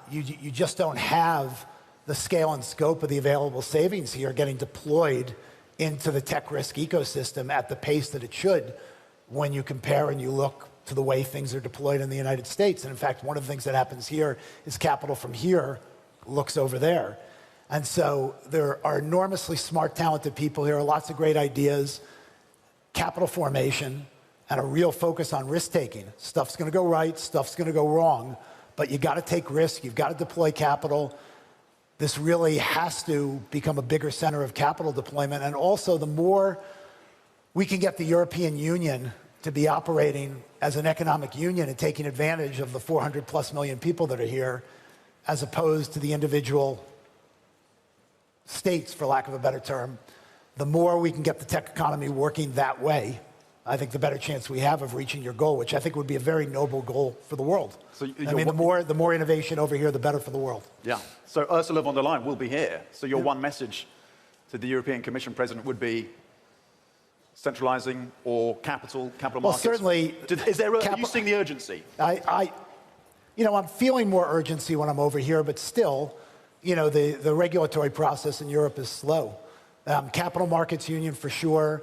You just don't have the scale and scope of the available savings here getting deployed into the tech risk ecosystem at the pace that it should when you compare and you look to the way things are deployed in the United States. And in fact, one of the things that happens here is capital from here looks over there. And so there are enormously smart, talented people here, lots of great ideas, capital formation, and a real focus on risk taking. Stuff's going to go right, stuff's going to go wrong, but you got to take risk, you've got to deploy capital. This really has to become a bigger center of capital deployment. And also, the more we can get the European Union to be operating as an economic union and taking advantage of the 400 plus million people that are here, as opposed to the individual states, for lack of a better term, the more we can get the tech economy working that way, I think the better chance we have of reaching your goal, which I think would be a very noble goal for the world. So I mean, the more innovation over here, the better for the world. Yeah. So Ursula von der Leyen will be here. So your one message to the European Commission President would be centralizing or capital markets? Well, certainly. Are you seeing the urgency? I'm feeling more urgency when I'm over here, but still, the regulatory process in Europe is slow. Capital Markets Union for sure,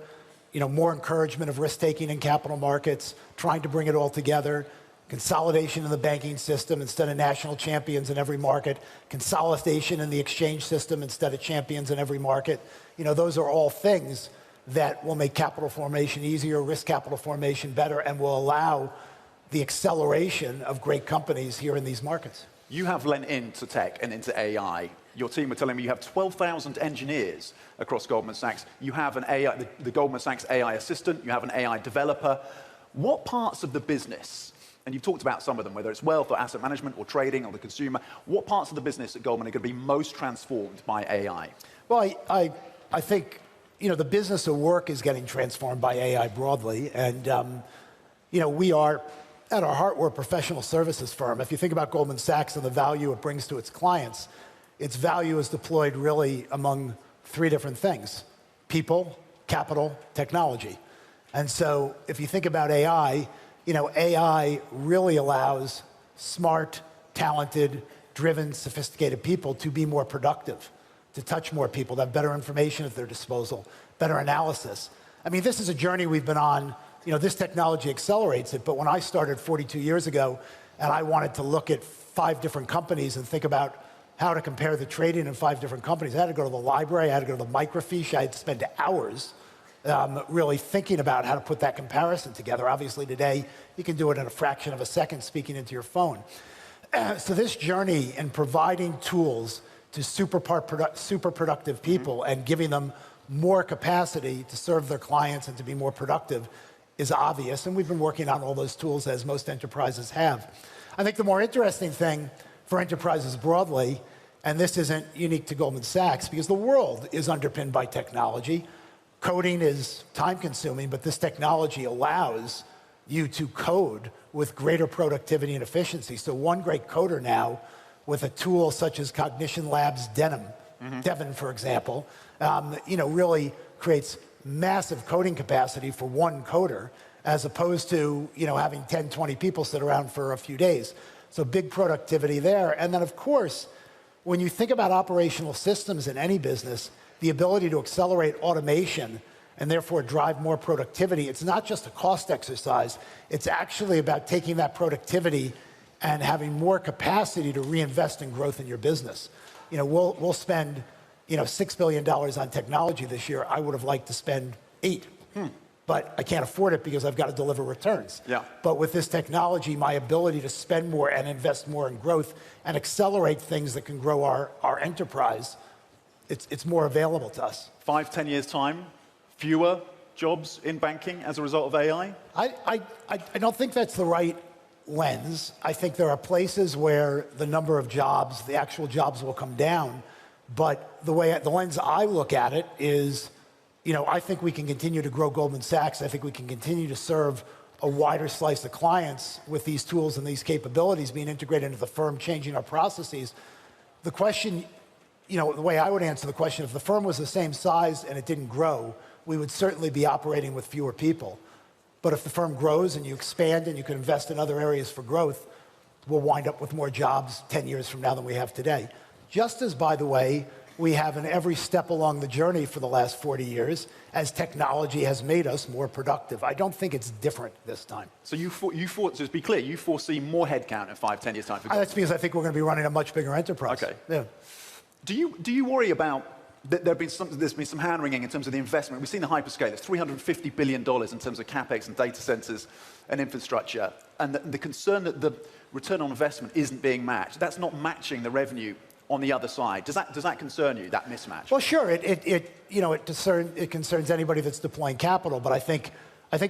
more encouragement of risk-taking in capital markets, trying to bring it all together, consolidation in the banking system instead of national champions in every market, consolidation in the exchange system instead of champions in every market. Those are all things that will make capital formation easier, risk capital formation better, and will allow the acceleration of great companies here in these markets. You have lent into tech and into AI. Your team were telling me you have 12,000 engineers across Goldman Sachs. You have an AI, the Goldman Sachs AI assistant. You have an AI developer. What parts of the business, and you've talked about some of them, whether it's wealth or asset management or trading or the consumer, what parts of the business at Goldman are going to be most transformed by AI? Well, I think, the business of work is getting transformed by AI broadly. And, we are, at our heart, we're a professional services firm. If you think about Goldman Sachs and the value it brings to its clients, its value is deployed really among three different things: people, capital, technology. And so if you think about AI, AI really allows smart, talented, driven, sophisticated people to be more productive, to touch more people, to have better information at their disposal, better analysis. I mean, this is a journey we've been on. This technology accelerates it, but when I started 42 years ago and I wanted to look at 5 different companies and think about how to compare the trading in 5 different companies, I had to go to the library, I had to go to the microfiche, I had to spend hours really thinking about how to put that comparison together. Obviously today, you can do it in a fraction of a second speaking into your phone. So this journey in providing tools to super productive people and giving them more capacity to serve their clients and to be more productive is obvious, and we've been working on all those tools as most enterprises have. I think the more interesting thing for enterprises broadly, and this isn't unique to Goldman Sachs, because the world is underpinned by technology. Coding is time-consuming, but this technology allows you to code with greater productivity and efficiency. So one great coder now, with a tool such as Cognition Labs Devon, for example, really creates massive coding capacity for one coder, as opposed to having 10, 20 people sit around for a few days. So big productivity there. And then, of course, when you think about operational systems in any business, the ability to accelerate automation and therefore drive more productivity, it's not just a cost exercise. It's actually about taking that productivity and having more capacity to reinvest in growth in your business. We'll spend $6 billion on technology this year. I would have liked to spend $8 billion. But I can't afford it because I've got to deliver returns. Yeah. But with this technology, my ability to spend more and invest more in growth and accelerate things that can grow our enterprise, it's more available to us. 5, 10 years' time, fewer jobs in banking as a result of AI? I don't think that's the right lens. I think there are places where the number of jobs, the actual jobs, will come down. But the lens I look at it is, I think we can continue to grow Goldman Sachs. I think we can continue to serve a wider slice of clients with these tools and these capabilities being integrated into the firm, changing our processes. The question, the way I would answer the question, if the firm was the same size and it didn't grow, we would certainly be operating with fewer people. But if the firm grows and you expand and you can invest in other areas for growth, we'll wind up with more jobs 10 years from now than we have today. Just as, by the way, we have in every step along the journey for the last 40 years, as technology has made us more productive. I don't think it's different this time. So just to be clear, you foresee more headcount in 5, 10 years' time? That's because I think we're going to be running a much bigger enterprise. Okay. Yeah. Do you worry about there's been some hand-wringing in terms of the investment? We've seen the hyperscalers, $350 billion in terms of capex and data centers and infrastructure, and the concern that the return on investment isn't being matched. That's not matching the revenue on the other side. Does that concern you, that mismatch? Well, sure. It concerns anybody that's deploying capital, but I think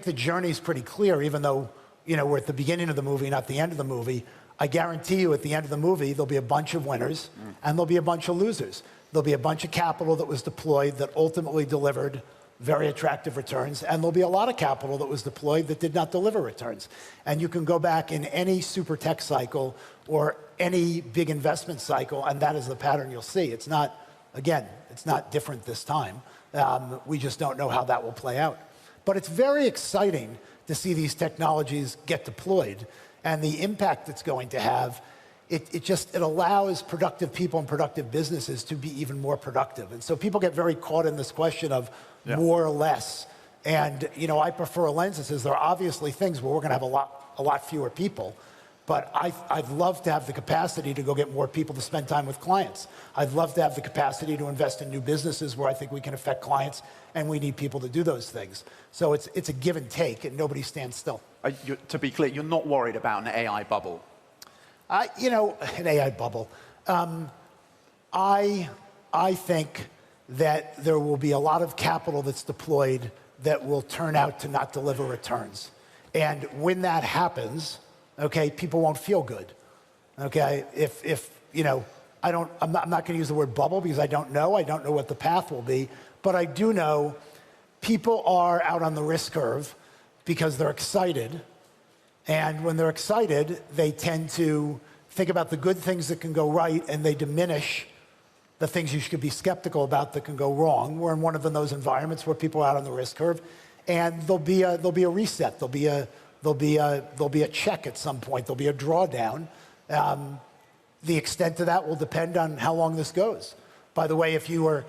the journey's pretty clear, even though we're at the beginning of the movie, not the end of the movie. I guarantee you at the end of the movie, there'll be a bunch of winners and there'll be a bunch of losers. There'll be a bunch of capital that was deployed that ultimately delivered very attractive returns, and there'll be a lot of capital that was deployed that did not deliver returns. And you can go back in any super tech cycle or any big investment cycle, and that is the pattern you'll see. It's not different this time. We just don't know how that will play out. But it's very exciting to see these technologies get deployed. and the impact it's going to have, it allows productive people and productive businesses to be even more productive. And so people get very caught in this question of more or less. And, you know, I prefer a lens that says there are obviously things where we're going to have a lot fewer people. But I'd love to have the capacity to go get more people to spend time with clients. I'd love to have the capacity to invest in new businesses where I think we can affect clients, and we need people to do those things. So it's a give and take, and nobody stands still. To be clear, you're not worried about an AI bubble? You know, an AI bubble. I think that there will be a lot of capital that's deployed that will turn out to not deliver returns. And when that happens, okay, people won't feel good. Okay, if you know, I'm not going to use the word bubble because I don't know what the path will be, but I do know people are out on the risk curve because they're excited. And when they're excited, they tend to think about the good things that can go right, and they diminish the things you should be skeptical about that can go wrong. We're in one of those environments where people are out on the risk curve, and there'll be a reset. There'll be a check at some point. There'll be a drawdown. The extent of that will depend on how long this goes. By the way, if we were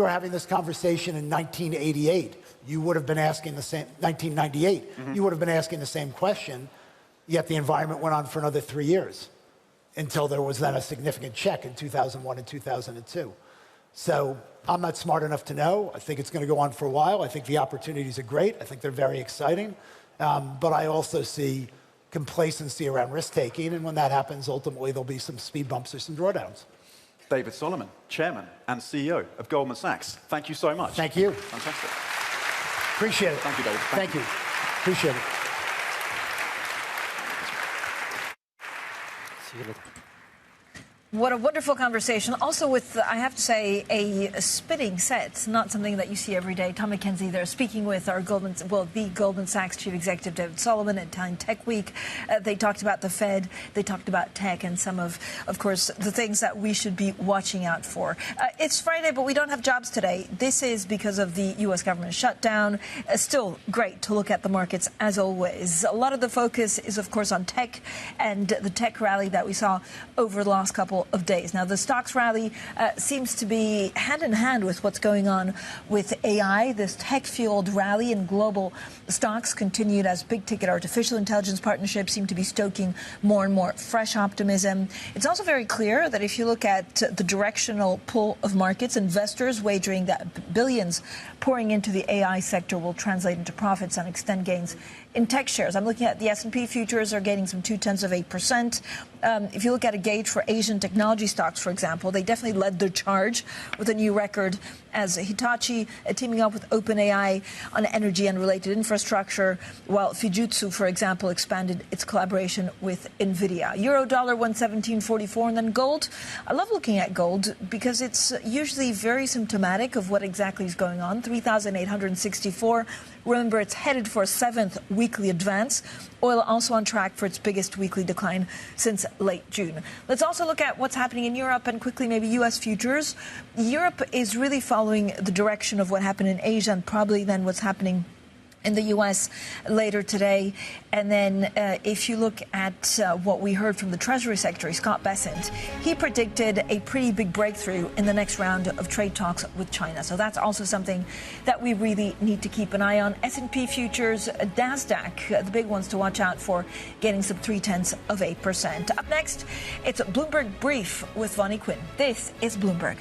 having this conversation in 1988, you would have been asking the same. 1998, you would have been asking the same question. Yet the environment went on for another 3 years until there was then a significant check in 2001 and 2002. So I'm not smart enough to know. I think it's going to go on for a while. I think the opportunities are great. I think they're very exciting. But I also see complacency around risk-taking, and when that happens, ultimately there'll be some speed bumps or some drawdowns. David Solomon, Chairman and CEO of Goldman Sachs. Thank you so much. Thank you. Fantastic. Appreciate it. Thank you, David. Thank you. Appreciate it. What a wonderful conversation. Also with, I have to say, a spinning set, not something that you see every day. Tom McKenzie there speaking with the Goldman Sachs Chief Executive David Solomon at Italian Tech Week. They talked about the Fed, they talked about tech, and some of course, the things that we should be watching out for. It's Friday, but we don't have jobs today. This is because of the U.S. government shutdown. Still great to look at the markets as always. A lot of the focus is, of course, on tech and the tech rally that we saw over the last couple of days. Now, the stocks rally seems to be hand in hand with what's going on with AI. This tech-fueled rally in global stocks continued as big-ticket artificial intelligence partnerships seem to be stoking more and more fresh optimism. It's also very clear that if you look at the directional pull of markets, investors wagering that billions pouring into the AI sector will translate into profits and extend gains in tech shares. I'm looking at the S&P futures are gaining some 0.2%. If you look at a gauge for Asian technology stocks, for example, they definitely led the charge with a new record as Hitachi teaming up with OpenAI on energy and related infrastructure, while Fujitsu, for example, expanded its collaboration with NVIDIA. Euro dollar 117.44, and then gold. I love looking at gold because it's usually very symptomatic of what exactly is going on. 3,864. Remember, it's headed for a 7th weekly advance. Oil also on track for its biggest weekly decline since late June. Let's also look at what's happening in Europe and quickly maybe U.S. futures. Europe is really following the direction of what happened in Asia and probably then what's happening in the U.S. later today. And then if you look at what we heard from the Treasury Secretary, Scott Bessent, he predicted a pretty big breakthrough in the next round of trade talks with China. So that's also something that we really need to keep an eye on. S&P futures, NASDAQ, the big ones to watch out for, getting some 0.3%. Up next, it's a Bloomberg Brief with Vonnie Quinn. This is Bloomberg.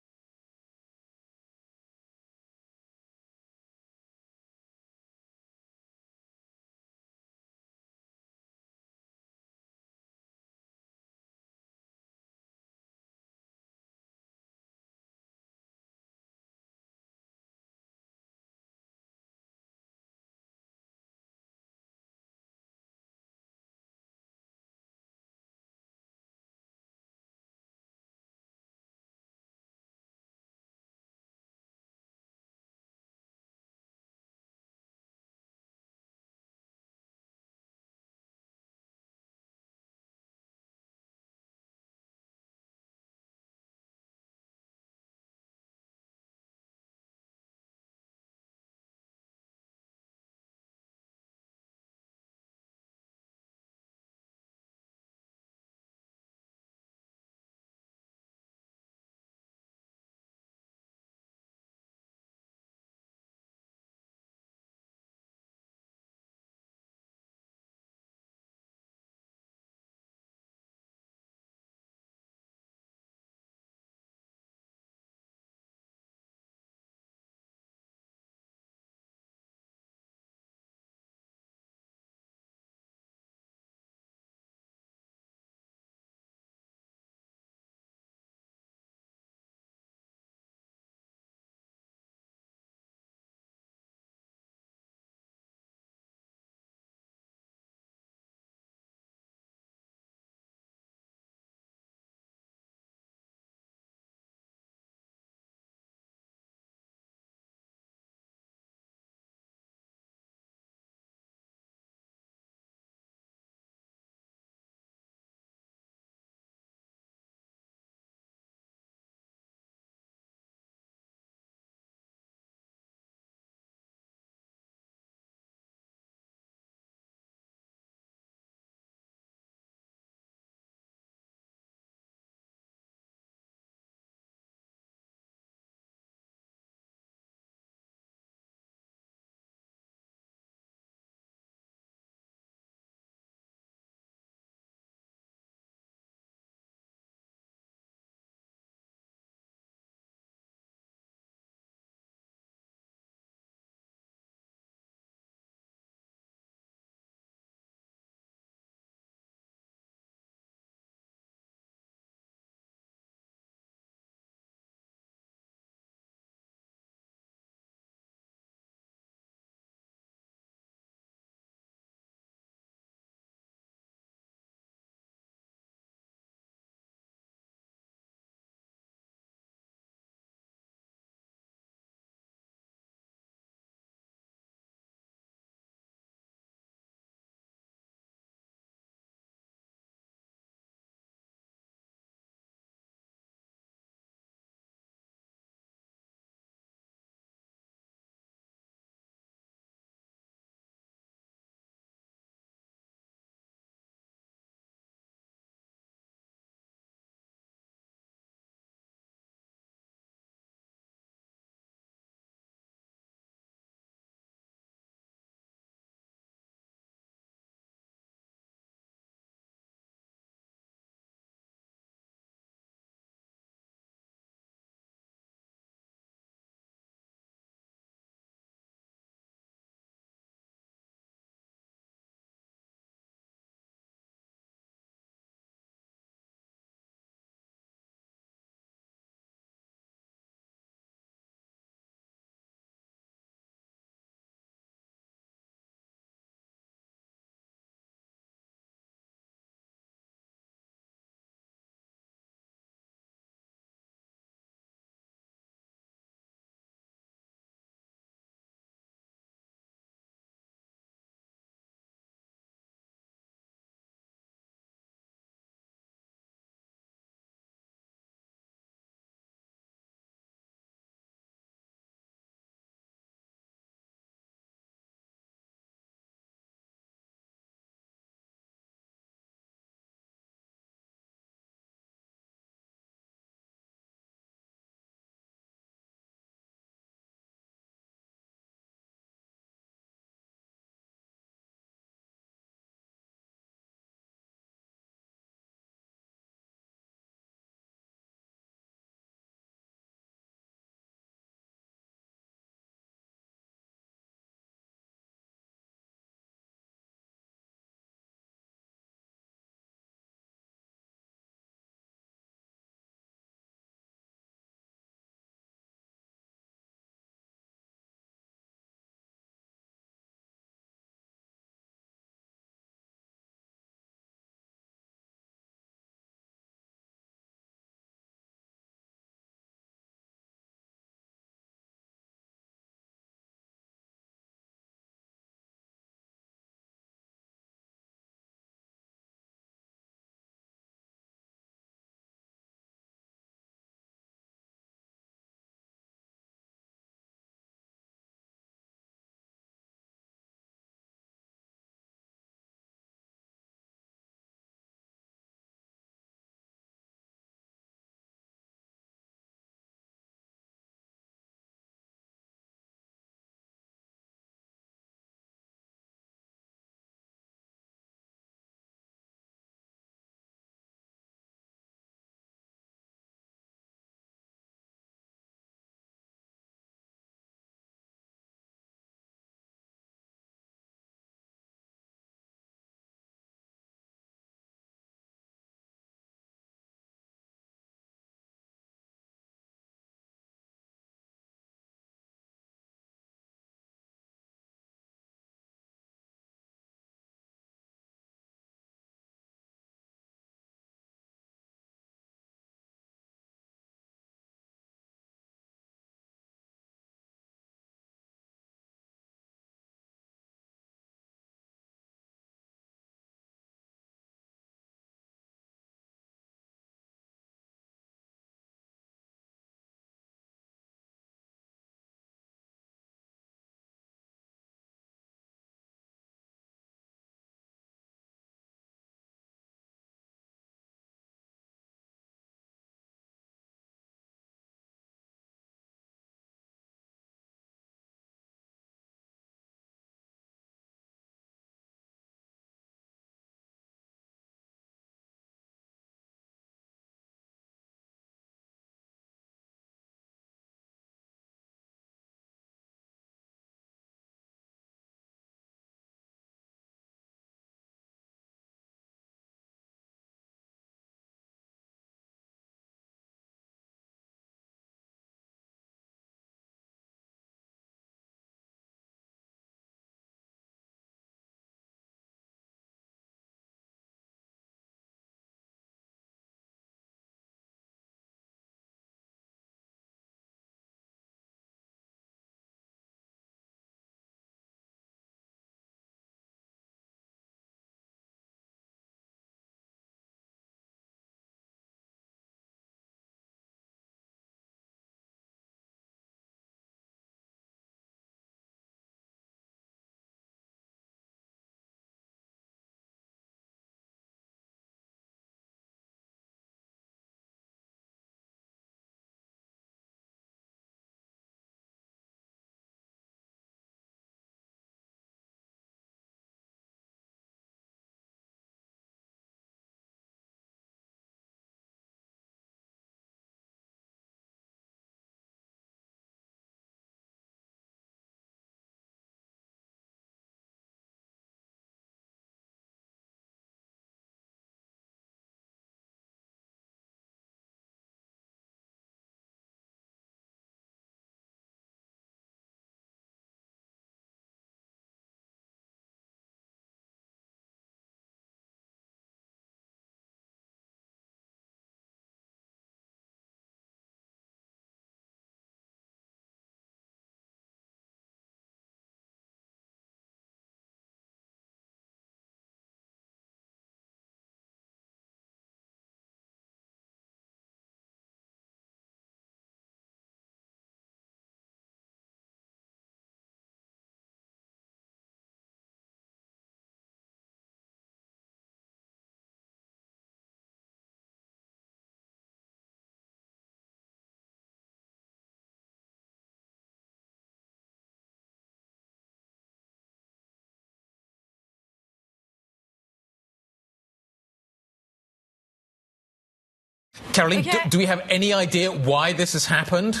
Caroline, do we have any idea why this has happened?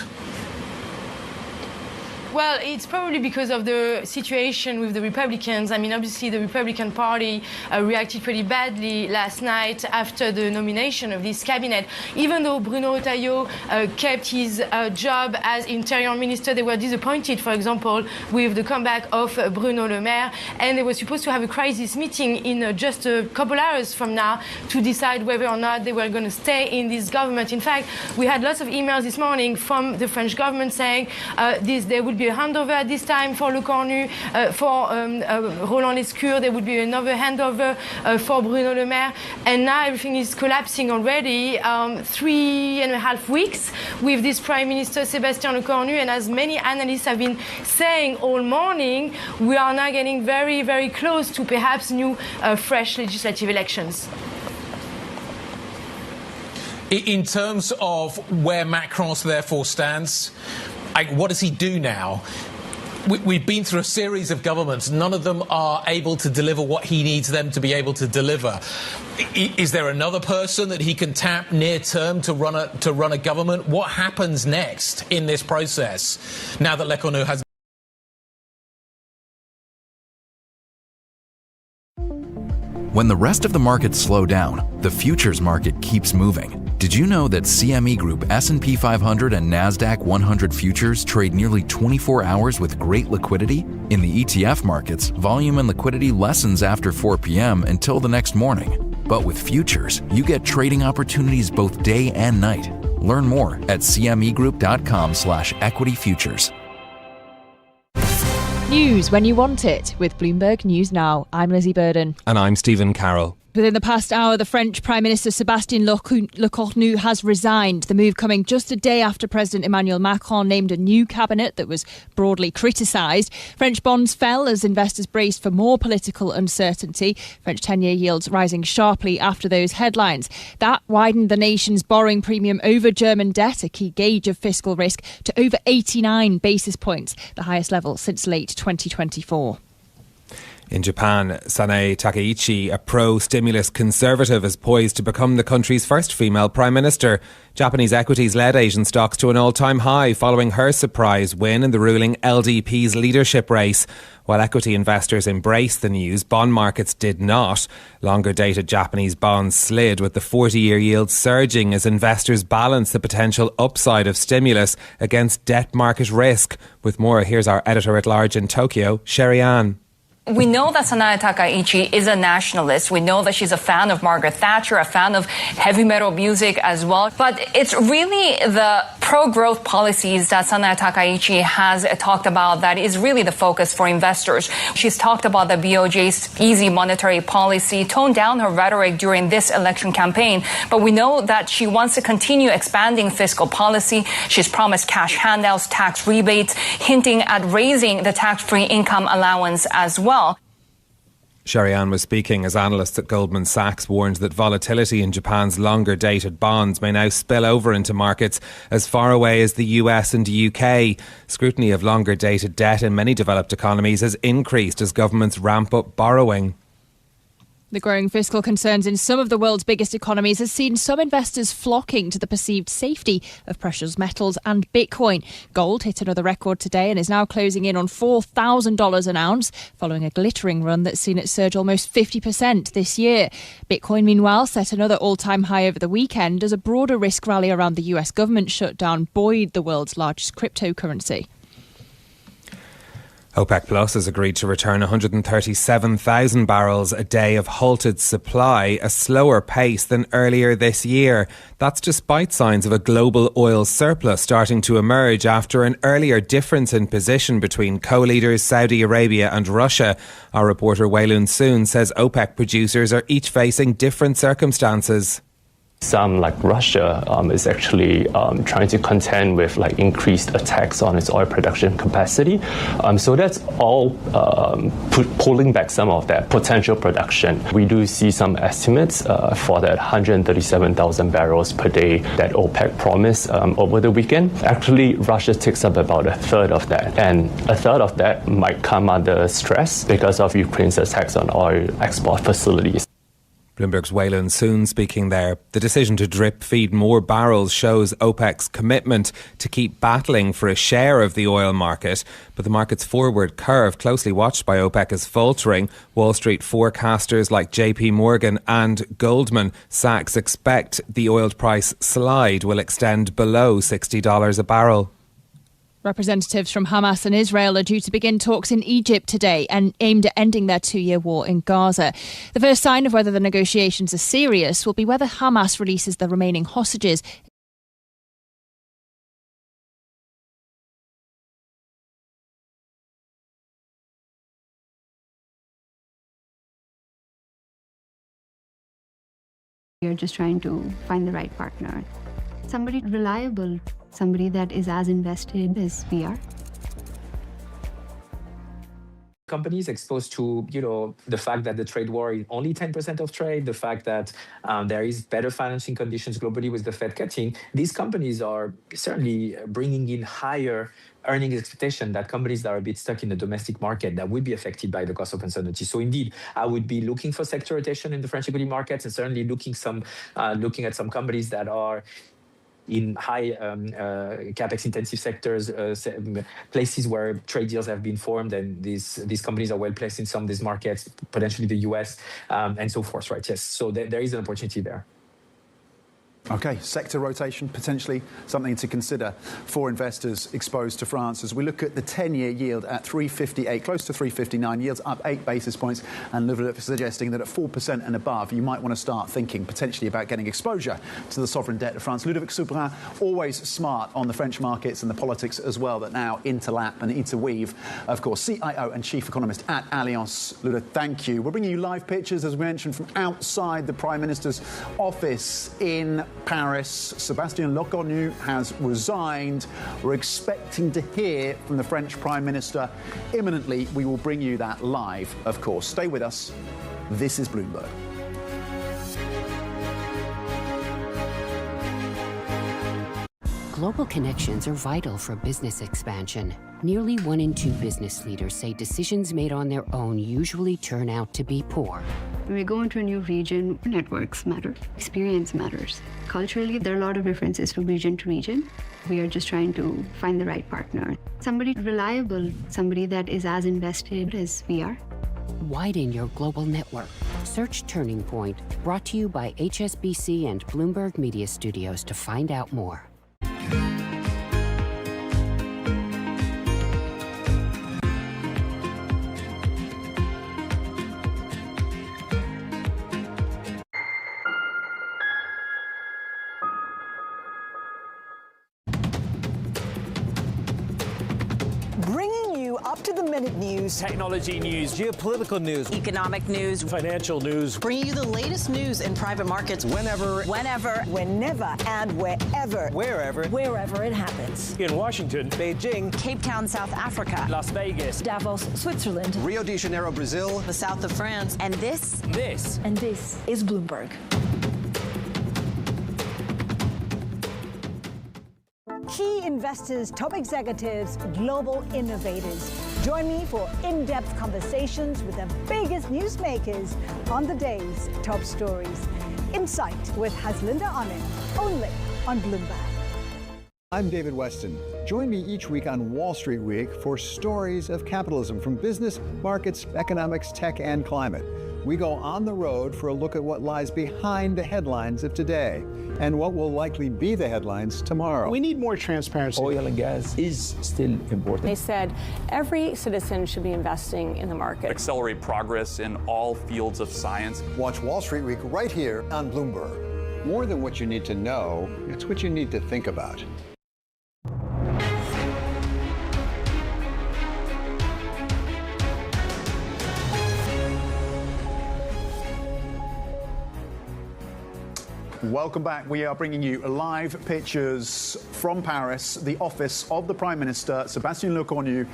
Well, it's probably because of the situation with the Republicans. I mean, obviously, the Republican Party reacted pretty badly last night after the nomination of this cabinet. Even though Bruno Retailleau kept his job as Interior Minister, they were disappointed, for example, with the comeback of Bruno Le Maire. And they were supposed to have a crisis meeting in just a couple hours from now to decide whether or not they were going to stay in this government. In fact, we had lots of emails this morning from the French government saying there would be a handover at this time for Le Cornu, for Roland Lescure. There would be another handover for Bruno Le Maire. And now everything is collapsing already. 3.5 weeks with this Prime Minister, Sébastien Le Cornu. And as many analysts have been saying all morning, we are now getting very, very close to perhaps new fresh legislative elections. In terms of where Macron therefore stands, what does he do now? We've been through a series of governments. None of them are able to deliver what he needs them to be able to deliver. Is there another person that he can tap near term to run a government? What happens next in this process now that Le Cornu has... When the rest of the markets slow down, the futures market keeps moving. Did you know that CME Group S&P 500 and NASDAQ 100 futures trade nearly 24 hours with great liquidity? In the ETF markets, volume and liquidity lessens after 4 p.m. until the next morning. But with futures, you get trading opportunities both day and night. Learn more at cmegroup.com/equity-futures. News when you want it with Bloomberg News Now. I'm Lizzie Burden. And I'm Stephen Carroll. Within the past hour, the French Prime Minister Sébastien Lecornu has resigned. The move coming just a day after President Emmanuel Macron named a new cabinet that was broadly criticised. French bonds fell as investors braced for more political uncertainty. French 10-year yields rising sharply after those headlines. That widened the nation's borrowing premium over German debt, a key gauge of fiscal risk, to over 89 basis points, the highest level since late 2024. In Japan, Sanae Takaichi, a pro-stimulus conservative, is poised to become the country's first female prime minister. Japanese equities led Asian stocks to an all-time high following her surprise win in the ruling LDP's leadership race. While equity investors embraced the news, bond markets did not. Longer-dated Japanese bonds slid, with the 40-year yield surging as investors balance the potential upside of stimulus against debt market risk. With more, here's our editor-at-large in Tokyo, Sherry Ann. We know that Sanae Takaichi is a nationalist. We know that she's a fan of Margaret Thatcher, a fan of heavy metal music as well. But it's really the pro-growth policies that Sanae Takaichi has talked about that is really the focus for investors. She's talked about the BOJ's easy monetary policy, toned down her rhetoric during this election campaign. But we know that she wants to continue expanding fiscal policy. She's promised cash handouts, tax rebates, hinting at raising the tax-free income allowance as well. Sherry Ann was speaking as analysts at Goldman Sachs warned that volatility in Japan's longer-dated bonds may now spill over into markets as far away as the US and UK. Scrutiny of longer-dated debt in many developed economies has increased as governments ramp up borrowing. The growing fiscal concerns in some of the world's biggest economies has seen some investors flocking to the perceived safety of precious metals and Bitcoin. Gold hit another record today and is now closing in on $4,000 an ounce, following a glittering run that's seen it surge almost 50% this year. Bitcoin, meanwhile, set another all-time high over the weekend as a broader risk rally around the US government shutdown buoyed the world's largest cryptocurrency. OPEC Plus has agreed to return 137,000 barrels a day of halted supply, a slower pace than earlier this year. That's despite signs of a global oil surplus starting to emerge after an earlier difference in position between co-leaders Saudi Arabia and Russia. Our reporter Waylun Soon says OPEC producers are each facing different circumstances. Some, like Russia, is actually trying to contend with increased attacks on its oil production capacity. So that's all pulling back some of that potential production. We do see some estimates for that 137,000 barrels per day that OPEC promised over the weekend. Actually, Russia takes up about a third of that, and a third of that might come under stress because of Ukraine's attacks on oil export facilities. Bloomberg's Waylon Soon speaking there. The decision to drip feed more barrels shows OPEC's commitment to keep battling for a share of the oil market. But the market's forward curve, closely watched by OPEC, is faltering. Wall Street forecasters like JP Morgan and Goldman Sachs expect the oil price slide will extend below $60 a barrel. Representatives from Hamas and Israel are due to begin talks in Egypt today and aimed at ending their 2-year war in Gaza. The first sign of whether the negotiations are serious will be whether Hamas releases the remaining hostages. We are just trying to find the right partner. Somebody reliable, somebody that is as invested as we are. Companies exposed to, the fact that the trade war is only 10% of trade, the fact that there is better financing conditions globally with the Fed cutting, these companies are certainly bringing in higher earnings expectation that companies that are a bit stuck in the domestic market that would be affected by the cost of uncertainty. So indeed, I would be looking for sector rotation in the French equity markets, and certainly looking at some companies that are in high capex intensive sectors, places where trade deals have been formed, and these companies are well placed in some of these markets, potentially the US, and so forth, right? Yes, so there is an opportunity there. Okay, sector rotation, potentially something to consider for investors exposed to France. As we look at the 10-year yield at 3.58, close to 3.59, yields up 8 basis points, and Ludovic suggesting that at 4% and above, you might want to start thinking potentially about getting exposure to the sovereign debt of France. Ludovic Soubrain, always smart on the French markets and the politics as well that now interlap and interweave. Of course, CIO and Chief Economist at Allianz. Ludovic, thank you. We're bringing you live pictures, as we mentioned, from outside the Prime Minister's office in Paris. Sébastien Lecornu has resigned. We're expecting to hear from the French Prime Minister imminently. We will bring you that live, of course. Stay with us. This is Bloomberg. Global connections are vital for business expansion. Nearly 1 in 2 business leaders say decisions made on their own usually turn out to be poor. When we go into a new region, networks matter, experience matters. Culturally, there are a lot of differences from region to region. We are just trying to find the right partner. Somebody reliable, somebody that is as invested as we are. Widen your global network. Search Turning Point, brought to you by HSBC and Bloomberg Media Studios to find out more. Bringing you up-to-the-minute news, technology news, geopolitical news, economic news, financial news. Bringing you the latest news in private markets whenever, and wherever it happens. In Washington, Beijing, Cape Town, South Africa, Las Vegas, Davos, Switzerland, Rio de Janeiro, Brazil, the south of France, and this is Bloomberg. Key investors, top executives, global innovators. Join me for in-depth conversations with the biggest newsmakers on the day's top stories. Insight with Haslinda Onen, only on Bloomberg. I'm David Weston. Join me each week on Wall Street Week for stories of capitalism from business, markets, economics, tech, and climate. We go on the road for a look at what lies behind the headlines of today and what will likely be the headlines tomorrow. We need more transparency. Oil and gas is still important. They said every citizen should be investing in the market. Accelerate progress in all fields of science. Watch Wall Street Week right here on Bloomberg. More than what you need to know, it's what you need to think about. Welcome back. We are bringing you live pictures from Paris. The office of the Prime Minister, Sébastien Lecornu,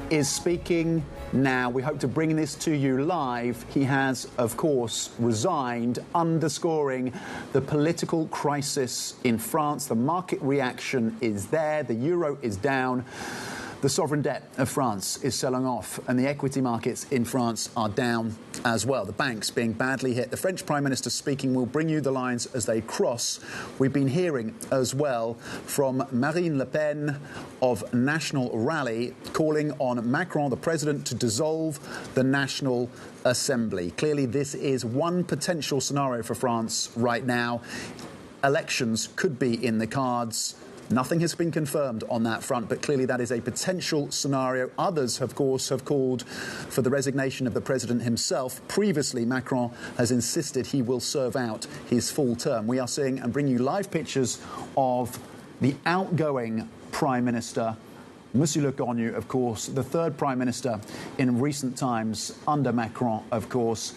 is speaking now. We hope to bring this to you live. He has, of course, resigned, underscoring the political crisis in France. The market reaction is there. The euro is down. The sovereign debt of France is selling off, and the equity markets in France are down as well. The banks being badly hit. The French Prime Minister speaking. Will bring you the lines as they cross. We've been hearing as well from Marine Le Pen of National Rally calling on Macron, the president, to dissolve the National Assembly. Clearly, this is one potential scenario for France right now. Elections could be in the cards. Nothing has been confirmed on that front, but clearly that is a potential scenario. Others, of course, have called for the resignation of the president himself. Previously, Macron has insisted he will serve out his full term. We are seeing and bring you live pictures of the outgoing Prime Minister, Monsieur Le Cornu, of course, the third Prime Minister in recent times under Macron, of course.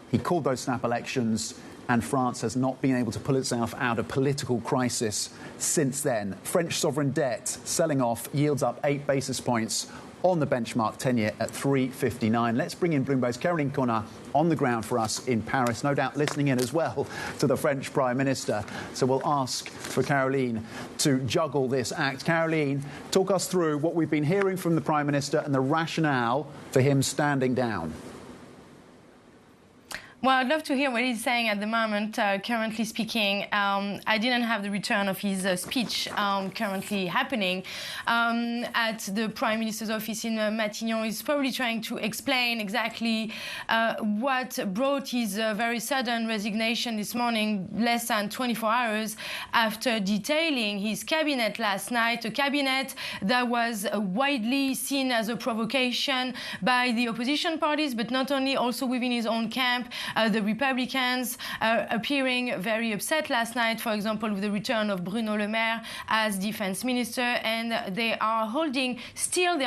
He called those snap elections, and France has not been able to pull itself out of political crisis since then. French sovereign debt selling off, yields up 8 basis points on the benchmark 10-year at 3.59. Let's bring in Bloomberg's Caroline Connard on the ground for us in Paris, no doubt listening in as well to the French Prime Minister. So we'll ask for Caroline to juggle this act. Caroline, talk us through what we've been hearing from the Prime Minister and the rationale for him standing down. Well, I'd love to hear what he's saying at the moment, currently speaking. I didn't have the return of his speech currently happening at the Prime Minister's office in Matignon. He's probably trying to explain exactly what brought his very sudden resignation this morning, less than 24 hours after detailing his cabinet last night, a cabinet that was widely seen as a provocation by the opposition parties, but not only, also within his own camp. The Republicans appearing very upset last night, for example, with the return of Bruno Le Maire as defense minister, and they are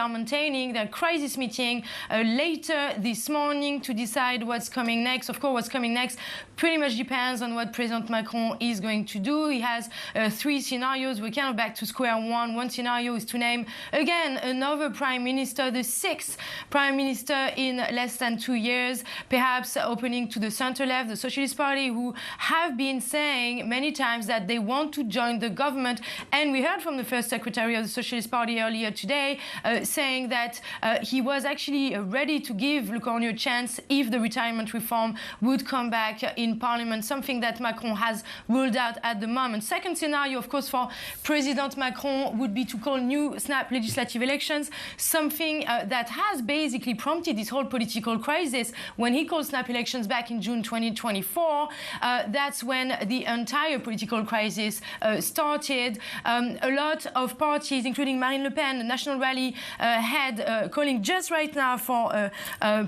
maintaining their crisis meeting later this morning to decide what's coming next. Of course, what's coming next pretty much depends on what President Macron is going to do. He has 3 scenarios. We're kind of back to square one. One scenario is to name, again, another prime minister, the 6th prime minister in less than 2 years, perhaps opening to the center-left, the Socialist Party, who have been saying many times that they want to join the government. And we heard from the first secretary of the Socialist Party earlier today saying that he was actually ready to give Le Cornu a chance if the retirement reform would come back in Parliament, something that Macron has ruled out at the moment. Second scenario, of course, for President Macron would be to call new snap legislative elections, something that has basically prompted this whole political crisis. When he called snap elections back in June 2024, that's when the entire political crisis started. A lot of parties, including Marine Le Pen, the National Rally head, calling just right now for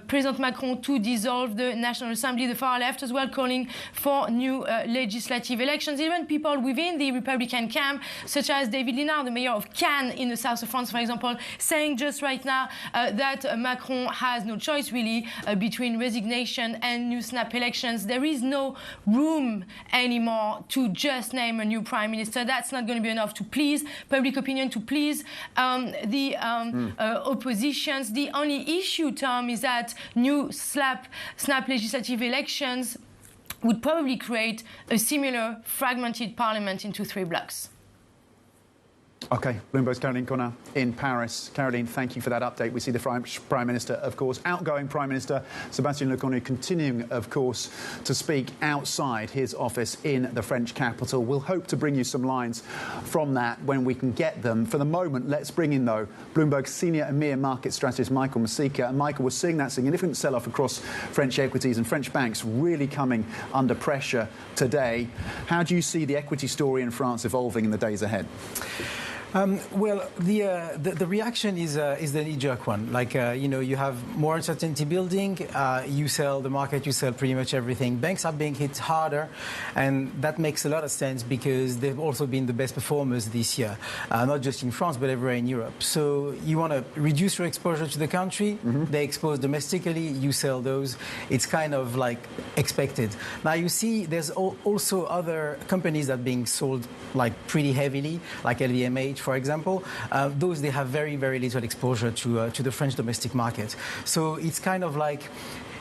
President Macron to dissolve the National Assembly. The far left as well calling for new legislative elections. Even people within the Republican camp, such as David Linard, the mayor of Cannes in the south of France, for example, saying just right now that Macron has no choice really between resignation and new snap elections. There is no room anymore to just name a new prime minister. That's not going to be enough to please public opinion, to please the oppositions. The only issue, Tom, is that new snap legislative elections would probably create a similar fragmented parliament into 3 blocks. OK, Bloomberg's Caroline Connard in Paris. Caroline, thank you for that update. We see the French Prime Minister, of course, outgoing Prime Minister Sébastien Lecornu, continuing, of course, to speak outside his office in the French capital. We'll hope to bring you some lines from that when we can get them. For the moment, let's bring in, though, Bloomberg's senior EMEA market strategist, Michael Masika. And Michael, we're seeing that significant sell-off across French equities and French banks really coming under pressure today. How do you see the equity story in France evolving in the days ahead? Well, the reaction is the knee-jerk one. Like, you have more uncertainty building. You sell the market, you sell pretty much everything. Banks are being hit harder, and that makes a lot of sense because they've also been the best performers this year, not just in France, but everywhere in Europe. So you want to reduce your exposure to the country. They expose domestically, you sell those. It's kind of like expected. Now, you see there's also other companies that are being sold like pretty heavily, like LVMH, for example, those they have very, very little exposure to the French domestic market. So it's kind of like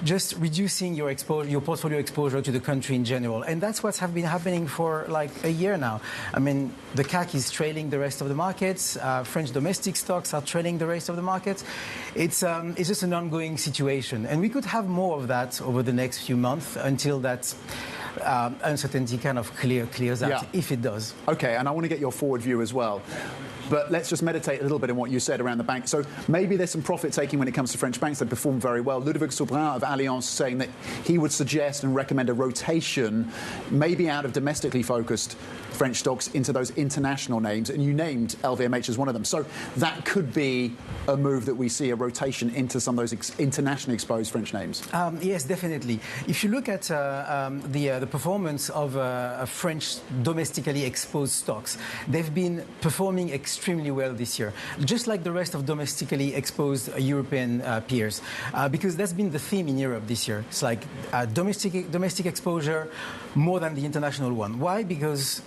just reducing your portfolio exposure to the country in general. And that's what's been happening for like a year now. I mean, the CAC is trailing the rest of the markets. French domestic stocks are trailing the rest of the markets. It's just an ongoing situation. And we could have more of that over the next few months until that uncertainty kind of clears out, if it does. Okay, and I want to get your forward view as well. But let's just meditate a little bit on what you said around the bank. So maybe there's some profit-taking when it comes to French banks. They perform very well. Ludovic Soubrin of Allianz saying that he would suggest and recommend a rotation, maybe out of domestically focused French stocks into those international names. And you named LVMH as one of them. So that could be a move that we see, a rotation into some of those internationally exposed French names. Yes, definitely. If you look at the performance of French domestically exposed stocks, they've been performing extremely well this year, just like the rest of domestically exposed European peers, because that's been the theme in Europe this year. It's like domestic exposure more than the international one. Why? Because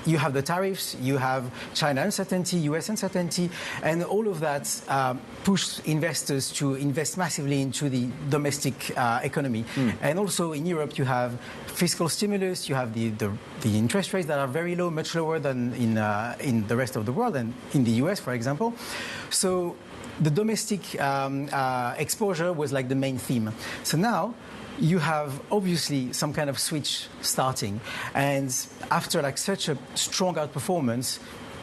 you have the tariffs, you have China uncertainty, US uncertainty, and all of that pushed investors to invest massively into the domestic economy. And also in Europe, you have fiscal stimulus, you have the interest rates that are very low, much lower than in the rest of the world and in the US, for example. So the domestic exposure was like the main theme. So now you have obviously some kind of switch starting, and after like such a strong outperformance,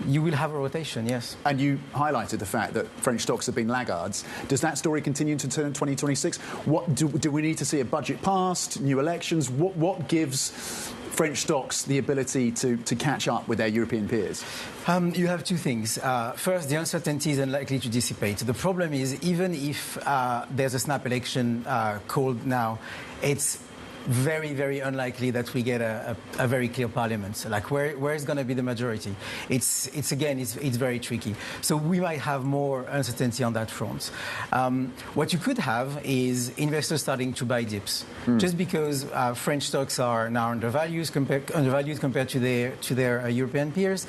you will have a rotation, yes. And you highlighted the fact that French stocks have been laggards. Does that story continue to turn in 2026? What do we need to see a budget passed, new elections? What gives French stocks the ability to catch up with their European peers? You have two things. First, the uncertainty is unlikely to dissipate. The problem is, even if there's a snap election called now, it's very, very unlikely that we get a very clear parliament. Like where is going to be the majority? It's very tricky. So we might have more uncertainty on that front. What you could have is investors starting to buy dips, just because French stocks are now undervalued compared to their European peers.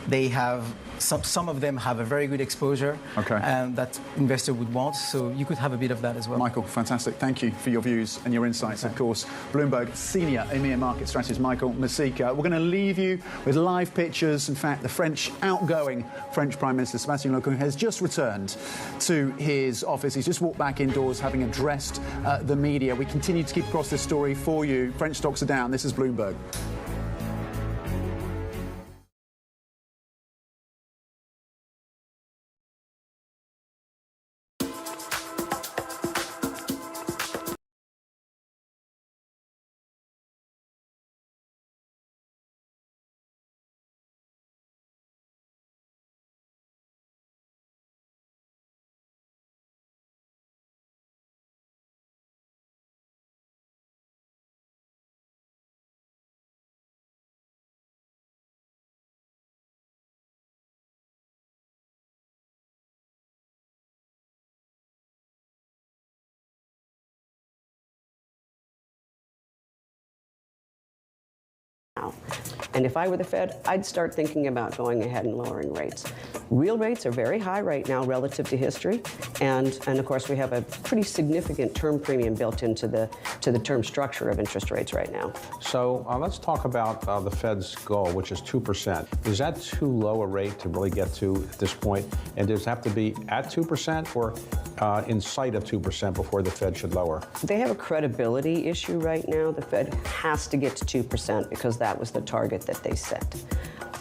They have some of them have a very good exposure, and that investor would want. So you could have a bit of that as well. Michael, fantastic. Thank you for your views and your insights. Of course, Bloomberg Senior EMEA Market Strategist Michael Masika. We're going to leave you with live pictures. In fact, the outgoing French Prime Minister Sébastien Lecornu has just returned to his office. He's just walked back indoors, having addressed the media. We continue to keep across this story for you. French stocks are down. This is Bloomberg. And if I were the Fed, I'd start thinking about going ahead and lowering rates. Real rates are very high right now relative to history, and of course we have a pretty significant term premium built into the term structure of interest rates right now. So let's talk about the Fed's goal, which is 2%. Is that too low a rate to really get to at this point? And does it have to be at 2% or in sight of 2% before the Fed should lower? They have a credibility issue right now. The Fed has to get to 2% because that was the target that they set.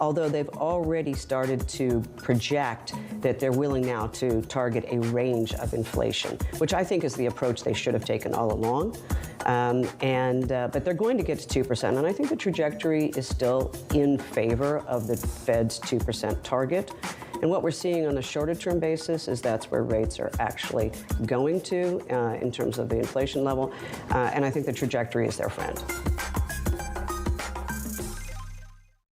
Although they've already started to project that they're willing now to target a range of inflation, which I think is the approach they should have taken all along. But they're going to get to 2%, and I think the trajectory is still in favor of the Fed's 2% target. And what we're seeing on a shorter-term basis is that's where rates are actually going to in terms of the inflation level, and I think the trajectory is their friend.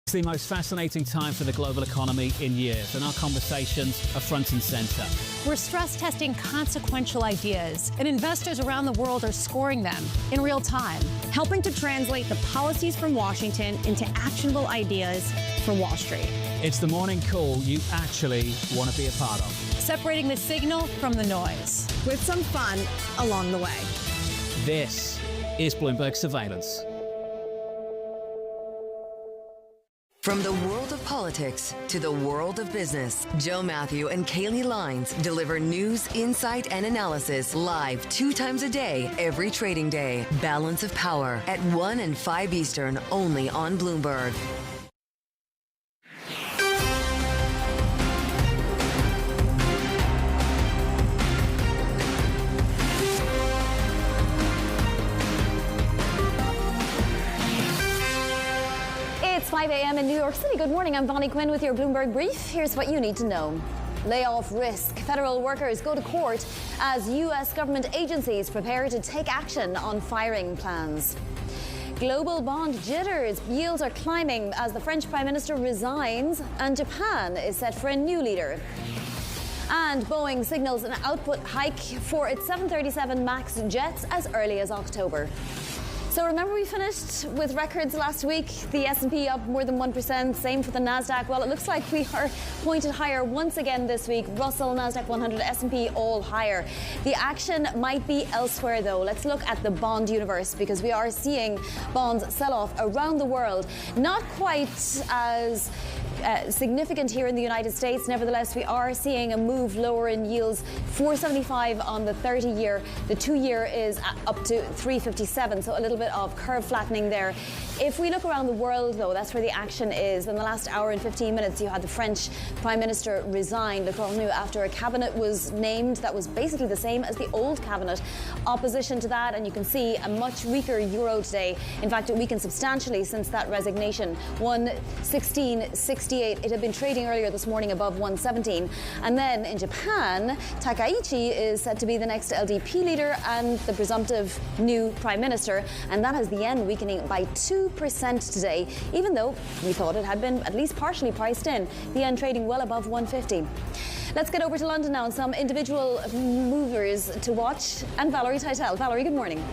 It's the most fascinating time for the global economy in years, and our conversations are front and center. We're stress testing consequential ideas, and investors around the world are scoring them in real time, helping to translate the policies from Washington into actionable ideas for Wall Street. It's the morning call you actually want to be a part of. Separating the signal from the noise, with some fun along the way. This is Bloomberg Surveillance. From the world of politics to the world of business, Joe Matthew and Kaylee Lines deliver news, insight, and analysis live 2 times a day, every trading day. Balance of Power at 1 and 5 Eastern, only on Bloomberg. It's 5 a.m. in New York City. Good morning. I'm Bonnie Quinn with your Bloomberg Brief. Here's what you need to know. Layoff risk. Federal workers go to court as U.S. government agencies prepare to take action on firing plans. Global bond jitters. Yields are climbing as the French Prime Minister resigns, and Japan is set for a new leader. And Boeing signals an output hike for its 737 MAX jets as early as October. So remember, we finished with records last week. The S&P up more than 1%. Same for the Nasdaq. Well, it looks like we are pointed higher once again this week. Russell, Nasdaq 100, S&P all higher. The action might be elsewhere, though. Let's look at the bond universe, because we are seeing bonds sell off around the world. Not quite as significant here in the United States. Nevertheless, we are seeing a move lower in yields. 4.75 on the 30-year. The 2-year is up to 3.57, so a little bit of curve flattening there. If we look around the world, though, that's where the action is. In the last hour and 15 minutes, you had the French Prime Minister resign, Le Cornu, after a cabinet was named that was basically the same as the old cabinet. Opposition to that, and you can see a much weaker euro today. In fact, it weakened substantially since that resignation. 116.68. It had been trading earlier this morning above 117. And then in Japan, Takaichi is said to be the next LDP leader and the presumptive new Prime Minister. And that has the yen weakening by 2% today, even though we thought it had been at least partially priced in. The yen trading well above 150. Let's get over to London now. Some individual movers to watch. And Valerie Teitel. Valerie, good morning.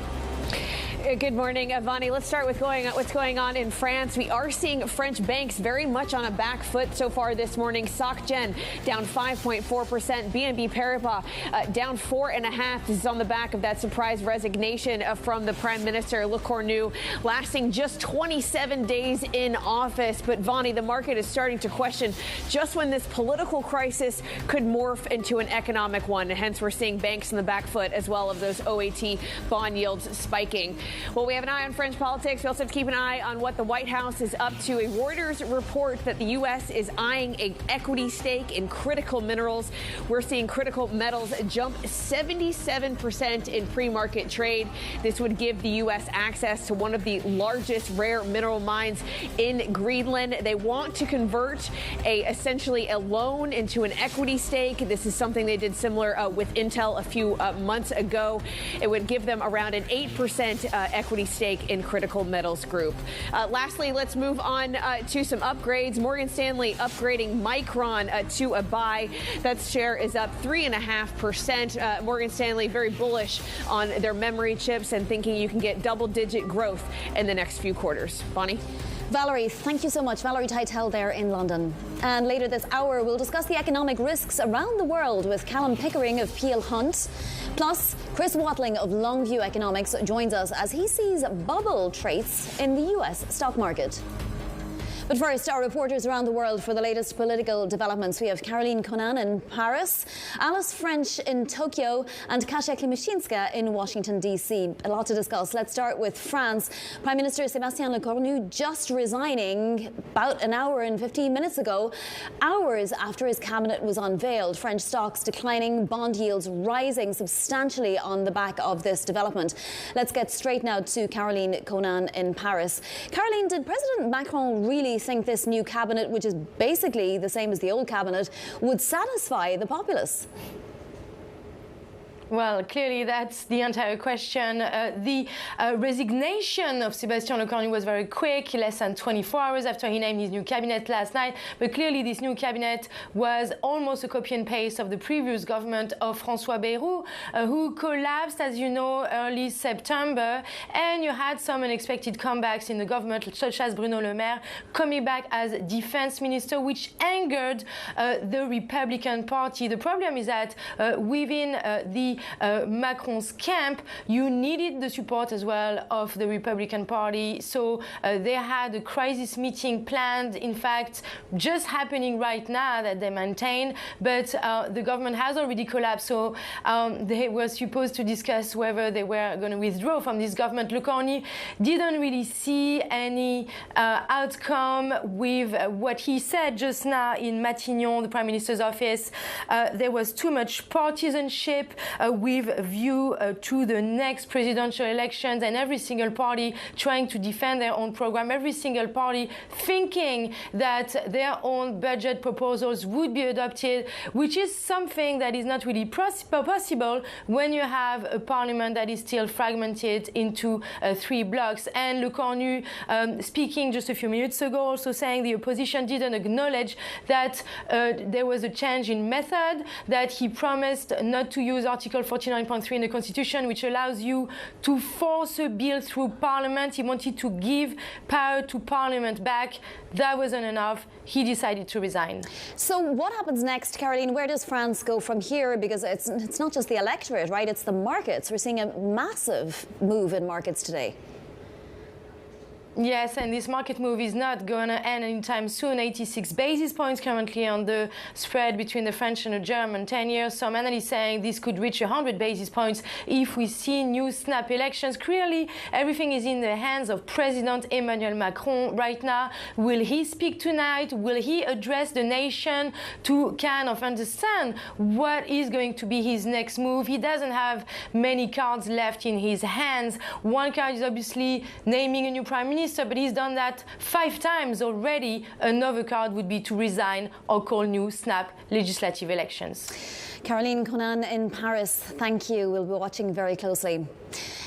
Good morning, Bonnie. Let's start with what's going on in France. We are seeing French banks very much on a back foot so far this morning. SocGen down 5.4%. BNP Paribas down 4.5%. This is on the back of that surprise resignation from the Prime Minister, Le Cornu, lasting just 27 days in office. But Bonnie, the market is starting to question just when this political crisis could morph into an economic one. And hence, we're seeing banks on the back foot as well of those OAT bond yields spiking. Well, we have an eye on French politics. We also have to keep an eye on what the White House is up to. A Reuters report that the U.S. is eyeing an equity stake in critical minerals. We're seeing critical metals jump 77% in pre-market trade. This would give the U.S. access to one of the largest rare mineral mines in Greenland. They want to convert essentially a loan into an equity stake. This is something they did similar with Intel a few months ago. It would give them around an 8% equity stake in critical metals group. Lastly, let's move on to some upgrades. Morgan Stanley upgrading Micron to a buy. That share is up 3.5%. Morgan Stanley very bullish on their memory chips and thinking you can get double-digit growth in the next few quarters. Bonnie? Valerie, thank you so much. Valerie Teitel there in London. And later this hour, we'll discuss the economic risks around the world with Callum Pickering of Peel Hunt. Plus, Chris Watling of Longview Economics joins us as he sees bubble traits in the U.S. stock market. But first, our reporters around the world for the latest political developments. We have Caroline Conan in Paris, Alice French in Tokyo, and Kasia Klimaszinska in Washington, D.C. A lot to discuss. Let's start with France. Prime Minister Sébastien Lecornu just resigning about an hour and 15 minutes ago, hours after his cabinet was unveiled. French stocks declining, bond yields rising substantially on the back of this development. Let's get straight now to Caroline Conan in Paris. Caroline, did President Macron really think this new cabinet, which is basically the same as the old cabinet, would satisfy the populace? Well, clearly that's the entire question. The resignation of Sébastien Lecornu was very quick, less than 24 hours after he named his new cabinet last night. But clearly this new cabinet was almost a copy and paste of the previous government of François Bayrou, who collapsed, as you know, early September. And you had some unexpected comebacks in the government, such as Bruno Le Maire coming back as defense minister, which angered the Republican Party. The problem is that within the Macron's camp, you needed the support as well of the Republican Party. So they had a crisis meeting planned, in fact, just happening right now that they maintain. But the government has already collapsed. So they were supposed to discuss whether they were going to withdraw from this government. Lecornu didn't really see any outcome with what he said just now in Matignon, the Prime Minister's office. There was too much partisanship with view to the next presidential elections, and every single party trying to defend their own program, every single party thinking that their own budget proposals would be adopted, which is something that is not really possible when you have a parliament that is still fragmented into 3 blocks. And Lecornu, speaking just a few minutes ago, also saying the opposition didn't acknowledge that there was a change in method, that he promised not to use Article 49.3 in the Constitution, which allows you to force a bill through Parliament. He wanted to give power to Parliament back. That wasn't enough. He decided to resign. So what happens next, Caroline? Where does France go from here? Because it's not just the electorate, right? It's the markets. We're seeing a massive move in markets today. Yes, and this market move is not going to end anytime soon. 86 basis points currently on the spread between the French and the German 10-year. Some analysts saying this could reach 100 basis points if we see new snap elections. Clearly, everything is in the hands of President Emmanuel Macron right now. Will he speak tonight? Will he address the nation to kind of understand what is going to be his next move? He doesn't have many cards left in his hands. One card is obviously naming a new prime minister, but he's done that 5 times already. Another card would be to resign or call new snap legislative elections. Caroline Conan in Paris, thank you. We'll be watching very closely.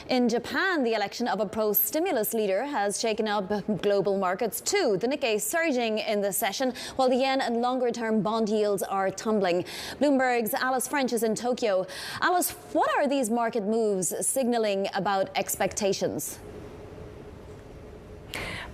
In Japan, the election of a pro-stimulus leader has shaken up global markets too. The Nikkei surging in the session, while the yen and longer-term bond yields are tumbling. Bloomberg's Alice French is in Tokyo. Alice, what are these market moves signaling about expectations?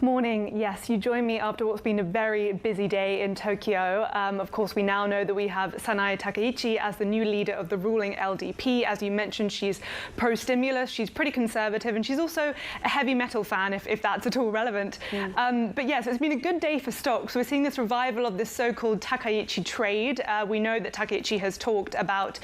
Morning. Yes, you join me after what's been a very busy day in Tokyo. Of course, we now know that we have Sanae Takaichi as the new leader of the ruling LDP. As you mentioned, she's pro-stimulus, she's pretty conservative, and she's also a heavy metal fan, if that's at all relevant. But yes, it's been a good day for stocks. We're seeing this revival of this so-called Takaichi trade. We know that Takaichi has talked about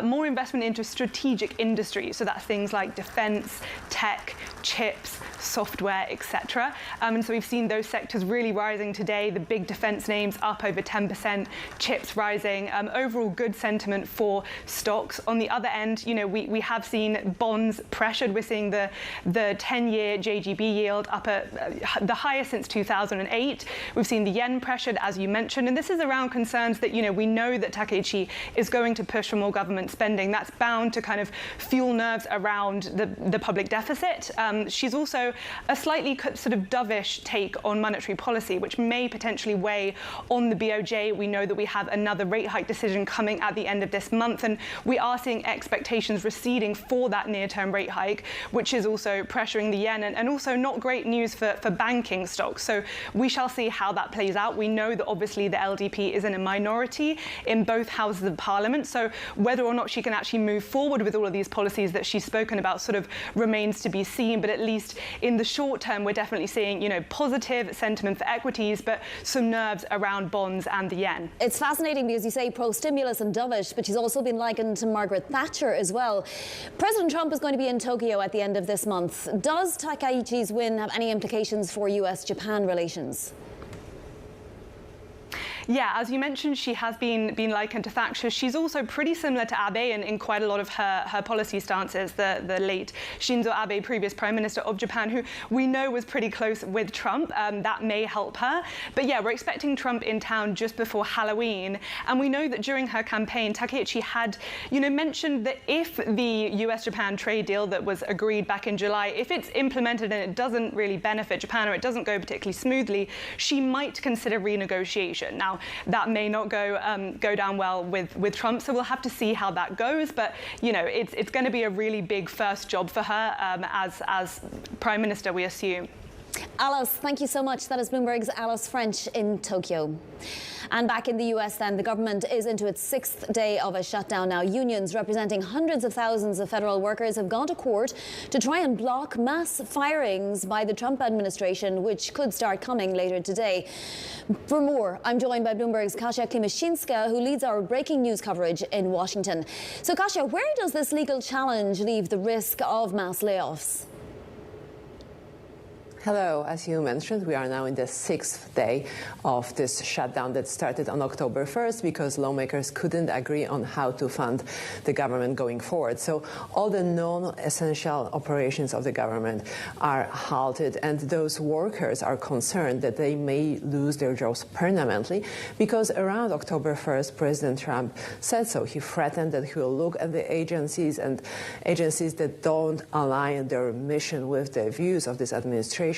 more investment into strategic industries. So that's things like defense, tech, chips, software, etc. And so we've seen those sectors really rising today. The big defense names up over 10%, chips rising. Overall good sentiment for stocks. On the other end, you know, we have seen bonds pressured. We're seeing the 10-year JGB yield up at the highest since 2008. We've seen the yen pressured, as you mentioned, and this is around concerns that, you know, we know that Takaichi is going to push for more government spending. That's bound to kind of fuel nerves around the public deficit. She's also a slightly sort of dovish take on monetary policy, which may potentially weigh on the BOJ. We know that we have another rate hike decision coming at the end of this month, and we are seeing expectations receding for that near-term rate hike, which is also pressuring the yen, and also not great news for banking stocks. So we shall see how that plays out. We know that obviously the LDP is in a minority in both houses of parliament, so whether or not she can actually move forward with all of these policies that she's spoken about sort of remains to be seen. But at least in the short term, we're definitely seeing, you know, positive sentiment for equities, but some nerves around bonds and the yen. It's fascinating because you say pro-stimulus and dovish, but she's also been likened to Margaret Thatcher as well. President Trump is going to be in Tokyo at the end of this month. Does Takaichi's win have any implications for US-Japan relations? Yeah, as you mentioned, she has been likened to Thatcher. She's also pretty similar to Abe in quite a lot of her policy stances. The late Shinzo Abe, previous Prime Minister of Japan, who we know was pretty close with Trump. That may help her. But yeah, we're expecting Trump in town just before Halloween. And we know that during her campaign, Takaichi had, mentioned that if the US-Japan trade deal that was agreed back in July, if it's implemented and it doesn't really benefit Japan or it doesn't go particularly smoothly, she might consider renegotiation. Now, that may not go down well with Trump, so we'll have to see how that goes. But it's going to be a really big first job for her as Prime Minister, we assume. Alice, thank you so much. That is Bloomberg's Alice French in Tokyo. And back in the US then, the government is into its 6th day of a shutdown now. Unions representing hundreds of thousands of federal workers have gone to court to try and block mass firings by the Trump administration, which could start coming later today. For more, I'm joined by Bloomberg's Kasia Klimaszinska, who leads our breaking news coverage in Washington. So Kasia, where does this legal challenge leave the risk of mass layoffs? Hello. As you mentioned, we are now in the 6th day of this shutdown that started on October 1st because lawmakers couldn't agree on how to fund the government going forward. So all the non-essential operations of the government are halted, and those workers are concerned that they may lose their jobs permanently because around October 1st, President Trump said so. He threatened that he will look at the agencies that don't align their mission with the views of this administration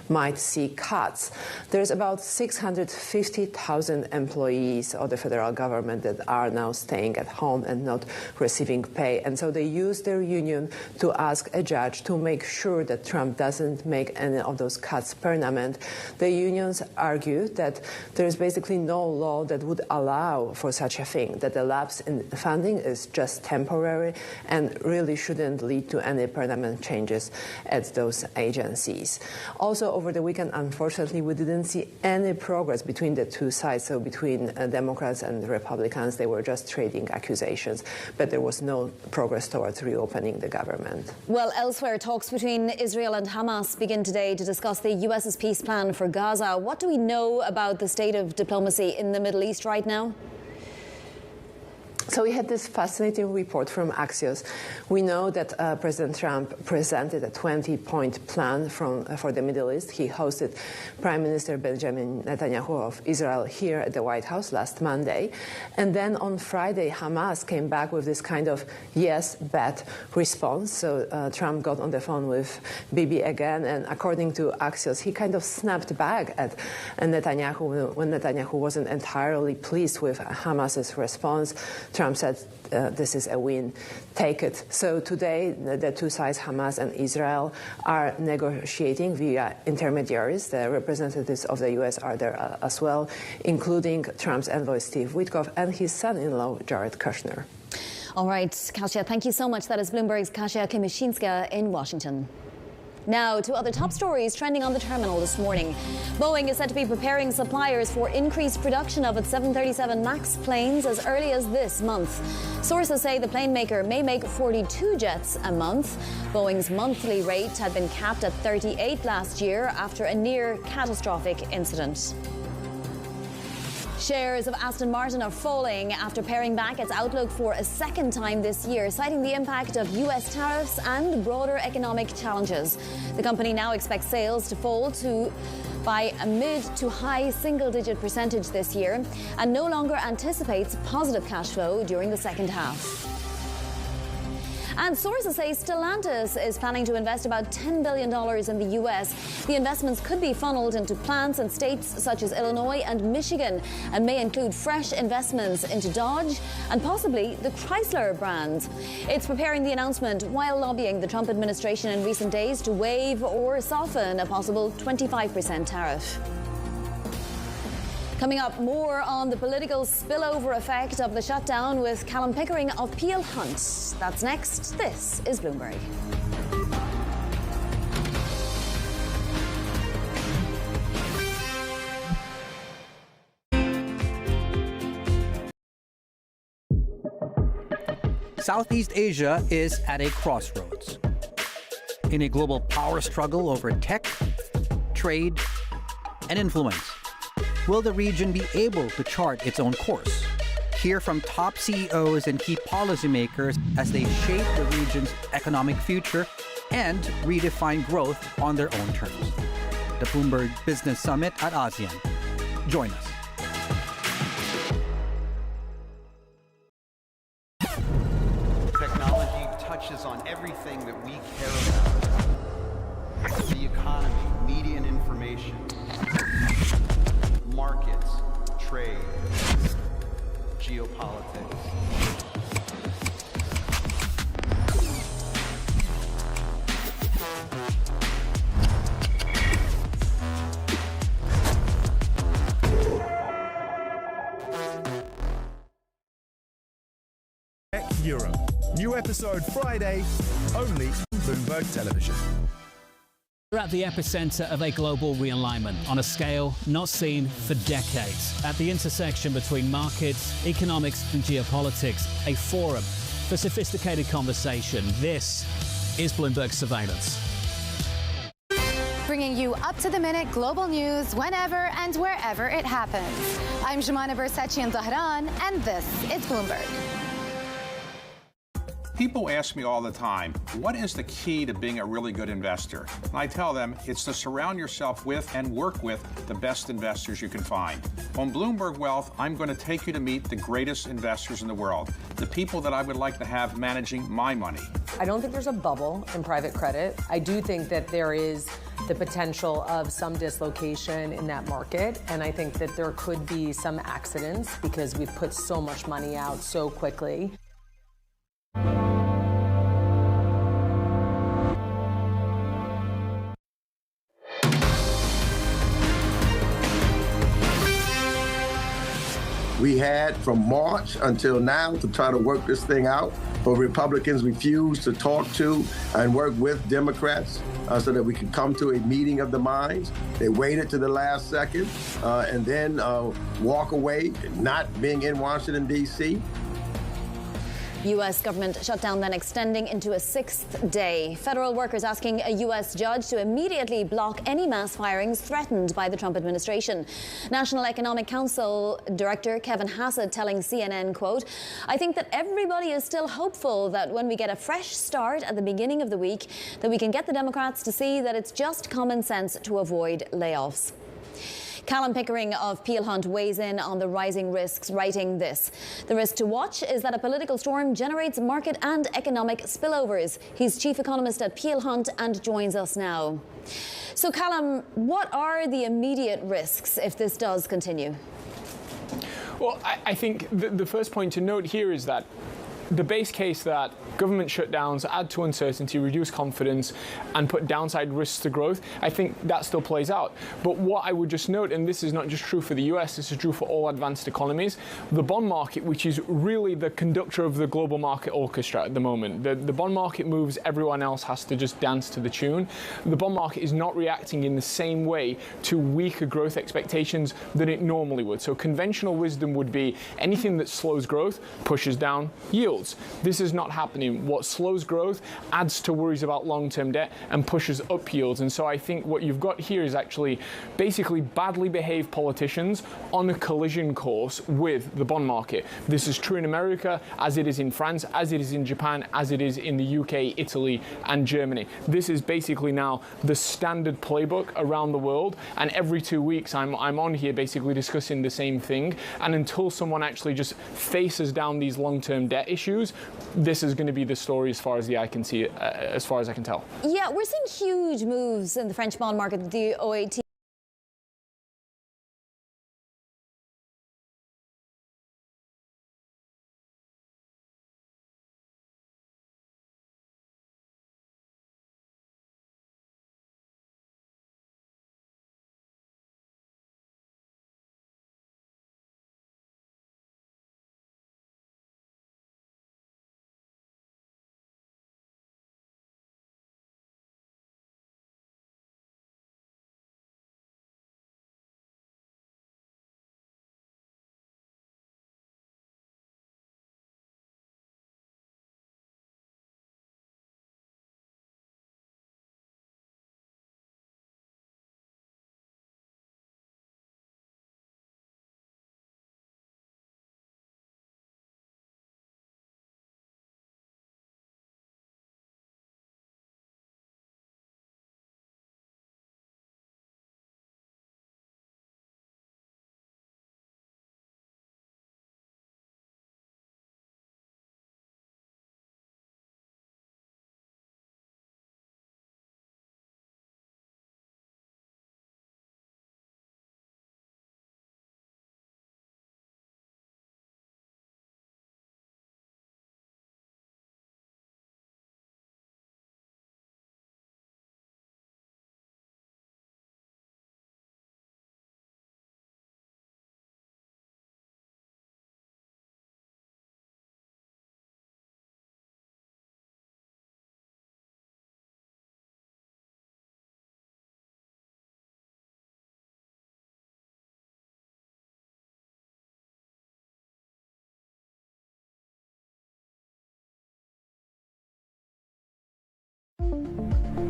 might see cuts. There's about 650,000 employees of the federal government that are now staying at home and not receiving pay. And so they use their union to ask a judge to make sure that Trump doesn't make any of those cuts permanent. The unions argue that there's basically no law that would allow for such a thing, that the lapse in funding is just temporary and really shouldn't lead to any permanent changes at those agencies. Also, over the weekend, unfortunately, we didn't see any progress between the two sides. So between Democrats and Republicans, they were just trading accusations, but there was no progress towards reopening the government. Well, elsewhere, talks between Israel and Hamas begin today to discuss the US's peace plan for Gaza. What do we know about the state of diplomacy in the Middle East right now? So we had this fascinating report from Axios. We know that President Trump presented a 20-point plan for the Middle East. He hosted Prime Minister Benjamin Netanyahu of Israel here at the White House last Monday. And then on Friday, Hamas came back with this kind of yes, but response. So Trump got on the phone with Bibi again. And according to Axios, he kind of snapped back at Netanyahu when Netanyahu wasn't entirely pleased with Hamas's response. Trump said, this is a win, take it. So today, the two sides, Hamas and Israel, are negotiating via intermediaries. The representatives of the U.S. are there as well, including Trump's envoy, Steve Witkoff, and his son-in-law, Jared Kushner. All right, Kasia, thank you so much. That is Bloomberg's Kasia Klimaszinska in Washington. Now to other top stories trending on the terminal this morning. Boeing is said to be preparing suppliers for increased production of its 737 MAX planes as early as this month. Sources say the plane maker may make 42 jets a month. Boeing's monthly rate had been capped at 38 last year after a near catastrophic incident. Shares of Aston Martin are falling after paring back its outlook for a second time this year, citing the impact of US tariffs and broader economic challenges. The company now expects sales to fall by a mid to high single-digit percentage this year and no longer anticipates positive cash flow during the second half. And sources say Stellantis is planning to invest about $10 billion in the U.S. The investments could be funneled into plants in states such as Illinois and Michigan and may include fresh investments into Dodge and possibly the Chrysler brand. It's preparing the announcement while lobbying the Trump administration in recent days to waive or soften a possible 25% tariff. Coming up, more on the political spillover effect of the shutdown with Callum Pickering of Peel Hunt. That's next. This is Bloomberg. Southeast Asia is at a crossroads. In a global power struggle over tech, trade, and influence. Will the region be able to chart its own course? Hear from top CEOs and key policymakers as they shape the region's economic future and redefine growth on their own terms. The Bloomberg Business Summit at ASEAN. Join us. Technology touches on everything that we care about. The economy, media and information, markets, trade, geopolitics. Europe. New episode Friday, only on Bloomberg Television. We're at the epicenter of a global realignment on a scale not seen for decades. At the intersection between markets, economics and geopolitics, a forum for sophisticated conversation. This is Bloomberg Surveillance. Bringing you up-to-the-minute global news whenever and wherever it happens. I'm Jumana Bersachi Zahran, and this is Bloomberg. People ask me all the time, what is the key to being a really good investor? And I tell them it's to surround yourself with and work with the best investors you can find. On Bloomberg Wealth, I'm going to take you to meet the greatest investors in the world, the people that I would like to have managing my money. I don't think there's a bubble in private credit. I do think that there is the potential of some dislocation in that market, and I think that there could be some accidents because we've put so much money out so quickly. We had from March until now to try to work this thing out, but Republicans refused to talk to and work with Democrats so that we could come to a meeting of the minds. They waited to the last second and then walk away, not being in Washington, D.C. U.S. government shutdown then extending into a sixth day. Federal workers asking a U.S. judge to immediately block any mass firings threatened by the Trump administration. National Economic Council Director Kevin Hassett telling CNN, quote, "I think that everybody is still hopeful that when we get a fresh start at the beginning of the week, that we can get the Democrats to see that it's just common sense to avoid layoffs." Callum Pickering of Peel Hunt weighs in on the rising risks, writing this: "The risk to watch is that a political storm generates market and economic spillovers." He's chief economist at Peel Hunt and joins us now. So, Callum, what are the immediate risks if this does continue? Well, I think the first point to note here is that the base case that government shutdowns add to uncertainty, reduce confidence, and put downside risks to growth, I think that still plays out. But what I would just note, and this is not just true for the US, this is true for all advanced economies, the bond market, which is really the conductor of the global market orchestra at the moment. The bond market moves, everyone else has to just dance to the tune. The bond market is not reacting in the same way to weaker growth expectations than it normally would. So conventional wisdom would be anything that slows growth pushes down yields. This is not happening. What slows growth adds to worries about long-term debt and pushes up yields. And so I think what you've got here is actually basically badly behaved politicians on a collision course with the bond market. This is true in America, as it is in France, as it is in Japan, as it is in the UK, Italy, and Germany. This is basically now the standard playbook around the world. And every 2 weeks, I'm on here basically discussing the same thing. And until someone actually just faces down these long-term debt issues, this is going to be the story as far as the eye can see, as far as I can tell. Yeah, we're seeing huge moves in the French bond market, the OAT.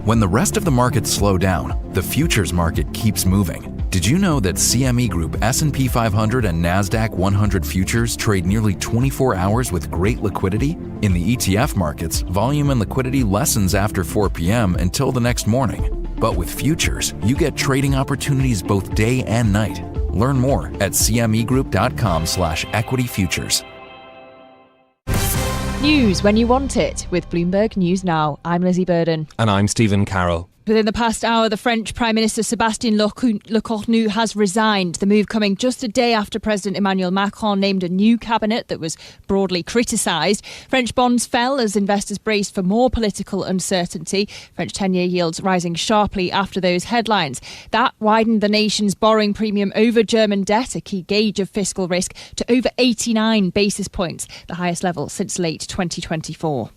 When the rest of the markets slow down, the futures market keeps moving. Did you know that CME Group S&P 500 and NASDAQ 100 futures trade nearly 24 hours with great liquidity? In the ETF markets, volume and liquidity lessens after 4 p.m. until the next morning. But with futures, you get trading opportunities both day and night. Learn more at cmegroup.com/equity-futures. News when you want it with Bloomberg News Now. I'm Lizzie Burden. And I'm Stephen Carroll. Within the past hour, the French Prime Minister Sébastien Lecornu has resigned. The move coming just a day after President Emmanuel Macron named a new cabinet that was broadly criticised. French bonds fell as investors braced for more political uncertainty. French 10-year yields rising sharply after those headlines. That widened the nation's borrowing premium over German debt, a key gauge of fiscal risk, to over 89 basis points, the highest level since late 2024.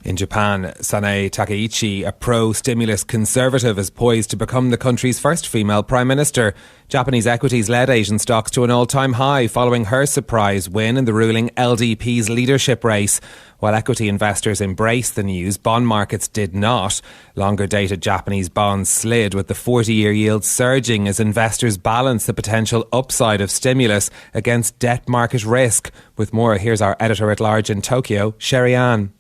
In Japan, Sanae Takaichi, a pro-stimulus conservative, is poised to become the country's first female prime minister. Japanese equities led Asian stocks to an all-time high following her surprise win in the ruling LDP's leadership race. While equity investors embraced the news, bond markets did not. Longer-dated Japanese bonds slid, with the 40-year yield surging as investors balance the potential upside of stimulus against debt market risk. With more, here's our editor-at-large in Tokyo, Sherry Ann.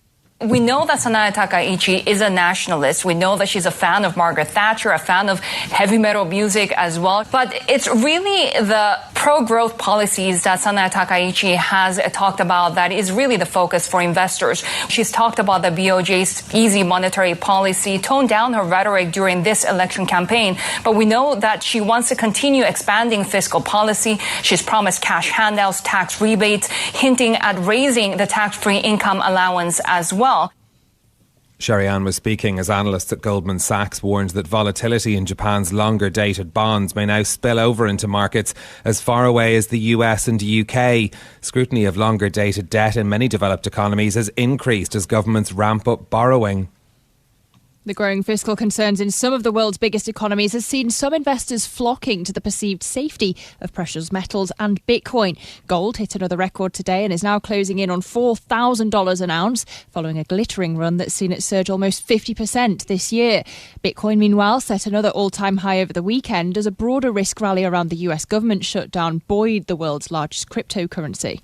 We know that Sanae Takaichi is a nationalist. We know that she's a fan of Margaret Thatcher, a fan of heavy metal music as well. But it's really the pro-growth policies that Sanae Takaichi has talked about that is really the focus for investors. She's talked about the BOJ's easy monetary policy, toned down her rhetoric during this election campaign. But we know that she wants to continue expanding fiscal policy. She's promised cash handouts, tax rebates, hinting at raising the tax-free income allowance as well. Sherry Ann was speaking as analysts at Goldman Sachs warned that volatility in Japan's longer-dated bonds may now spill over into markets as far away as the US and UK. Scrutiny of longer-dated debt in many developed economies has increased as governments ramp up borrowing. The growing fiscal concerns in some of the world's biggest economies has seen some investors flocking to the perceived safety of precious metals and Bitcoin. Gold hit another record today and is now closing in on $4,000 an ounce, following a glittering run that's seen it surge almost 50% this year. Bitcoin, meanwhile, set another all-time high over the weekend as a broader risk rally around the US government shutdown buoyed the world's largest cryptocurrency.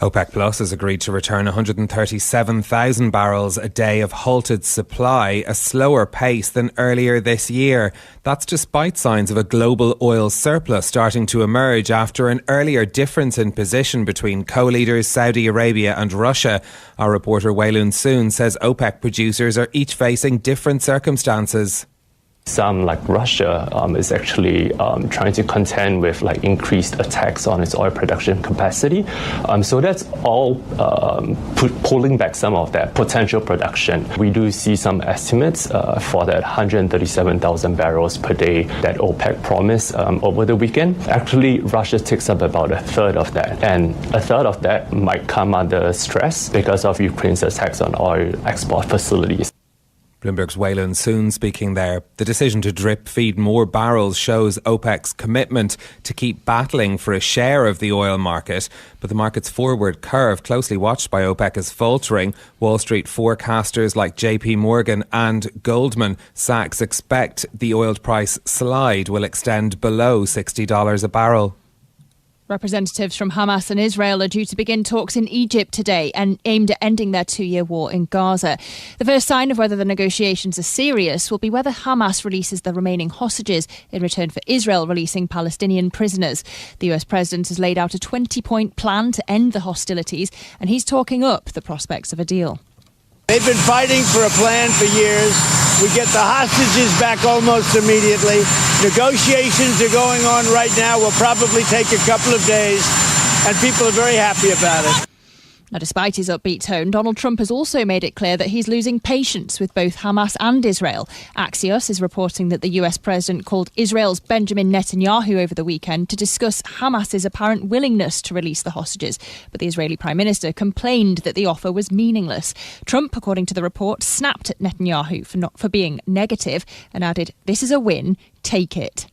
OPEC Plus has agreed to return 137,000 barrels a day of halted supply, a slower pace than earlier this year. That's despite signs of a global oil surplus starting to emerge after an earlier difference in position between co-leaders Saudi Arabia and Russia. Our reporter Waylun Soon says OPEC producers are each facing different circumstances. Some, like Russia, is actually trying to contend with increased attacks on its oil production capacity. So that's all pulling back some of that potential production. We do see some estimates for that 137,000 barrels per day that OPEC promised over the weekend. Actually, Russia takes up about a third of that. And a third of that might come under stress because of Ukraine's attacks on oil export facilities. Bloomberg's Waylun Soon speaking there. The decision to drip feed more barrels shows OPEC's commitment to keep battling for a share of the oil market. But the market's forward curve, closely watched by OPEC, is faltering. Wall Street forecasters like JP Morgan and Goldman Sachs expect the oil price slide will extend below $60 a barrel. Representatives from Hamas and Israel are due to begin talks in Egypt today and aimed at ending their 2-year war in Gaza. The first sign of whether the negotiations are serious will be whether Hamas releases the remaining hostages in return for Israel releasing Palestinian prisoners. The US president has laid out a 20-point plan to end the hostilities, and he's talking up the prospects of a deal. They've been fighting for a plan for years. We get the hostages back almost immediately. Negotiations are going on right now. Will probably take a couple of days, and people are very happy about it. Now, despite his upbeat tone, Donald Trump has also made it clear that he's losing patience with both Hamas and Israel. Axios is reporting that the US president called Israel's Benjamin Netanyahu over the weekend to discuss Hamas's apparent willingness to release the hostages. But the Israeli Prime Minister complained that the offer was meaningless. Trump, according to the report, snapped at Netanyahu for being negative and added, "This is a win, take it."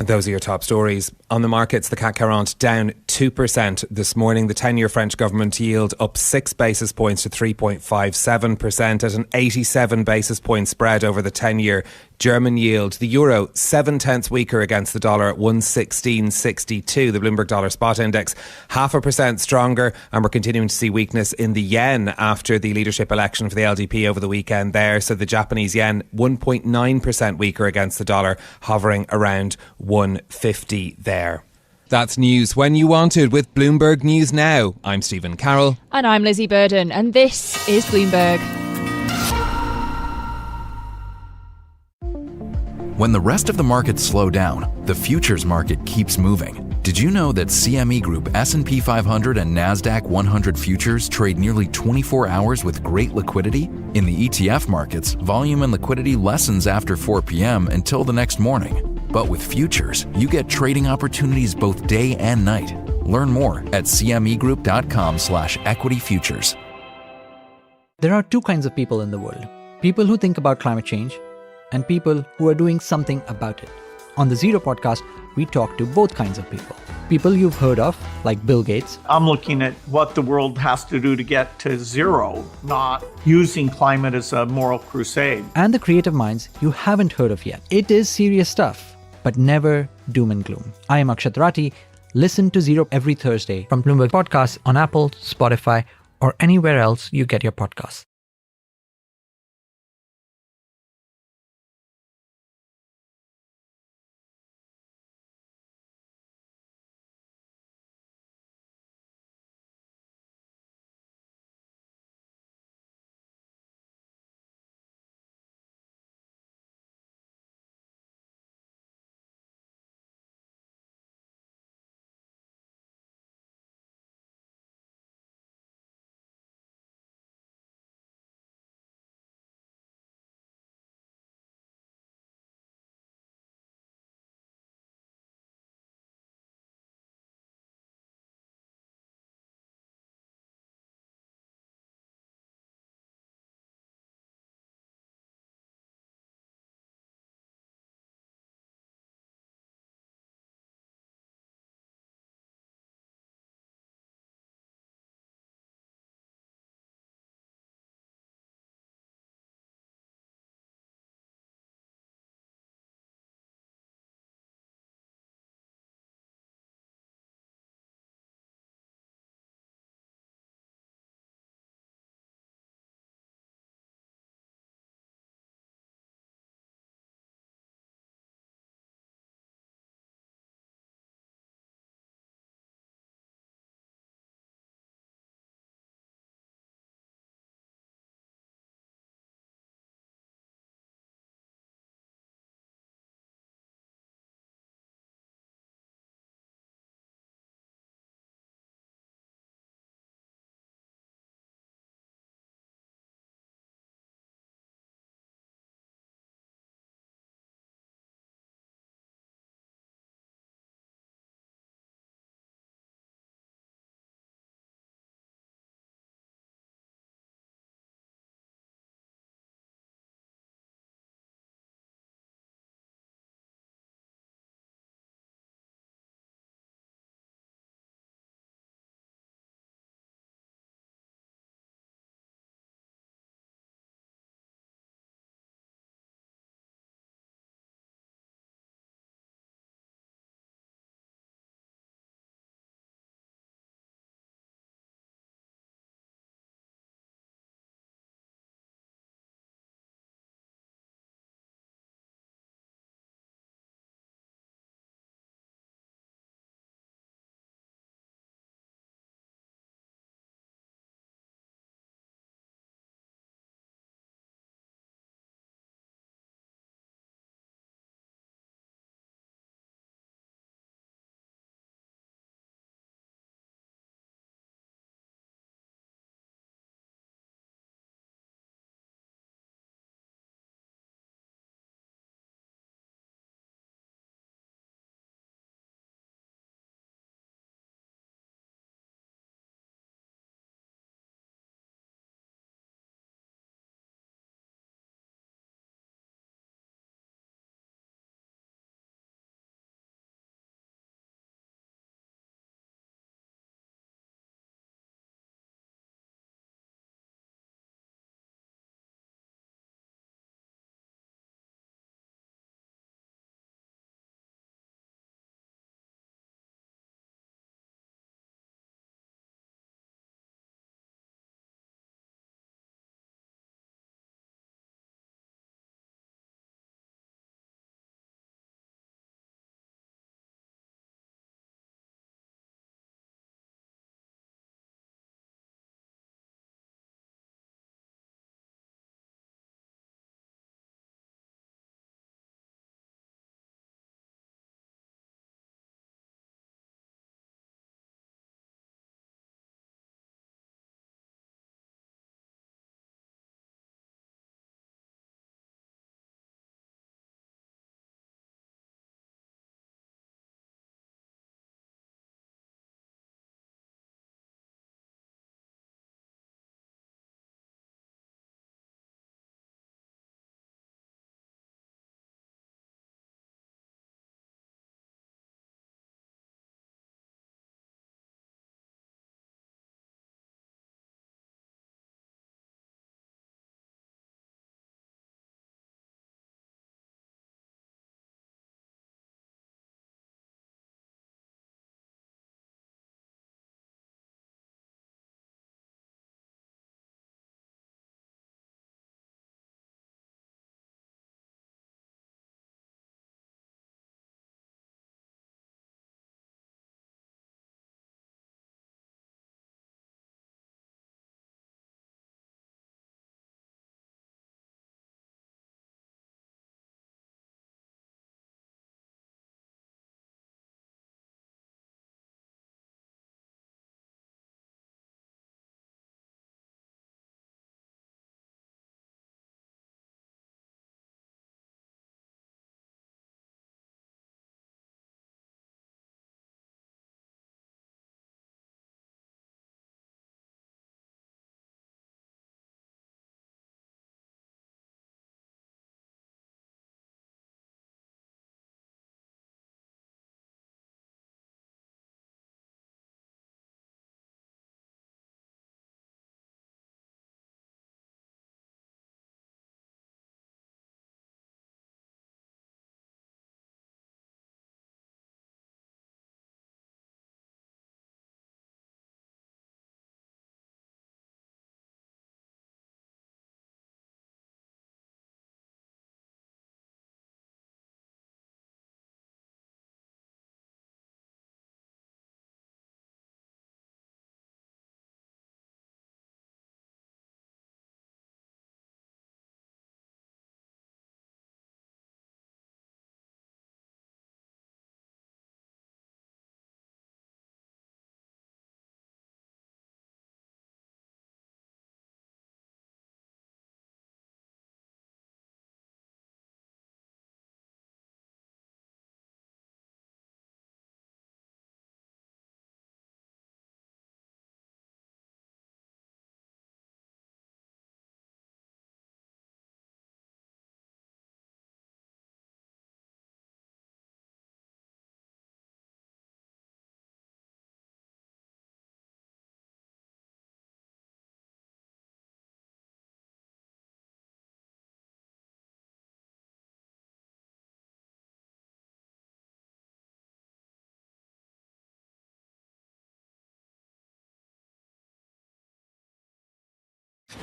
And those are your top stories. On the markets, the CAC 40 down 2% this morning. The 10-year French government yield up 6 basis points to 3.57% at an 87 basis point spread over the 10-year German yield. The euro 7/10 weaker against the dollar at 116.62. The Bloomberg Dollar Spot Index 0.5% stronger, and we're continuing to see weakness in the yen after the leadership election for the LDP over the weekend there. So the Japanese yen 1.9% weaker against the dollar, hovering around 150 there. That's news when you want it with Bloomberg News Now. I'm Stephen Carroll. And I'm Lizzie Burden, and this is Bloomberg. When the rest of the markets slow down, the futures market keeps moving. Did you know that CME Group S&P 500 and NASDAQ 100 futures trade nearly 24 hours with great liquidity? In the ETF markets, volume and liquidity lessens after 4 p.m. until the next morning. But with futures, you get trading opportunities both day and night. Learn more at cmegroup.com/equity futures. There are two kinds of people in the world. People who think about climate change and people who are doing something about it. On the Zero podcast, we talk to both kinds of people. People you've heard of, like Bill Gates. I'm looking at what the world has to do to get to zero, not using climate as a moral crusade. And the creative minds you haven't heard of yet. It is serious stuff, but never doom and gloom. I am Akshat Rati. Listen to Zero every Thursday from Bloomberg Podcasts on Apple, Spotify, or anywhere else you get your podcasts.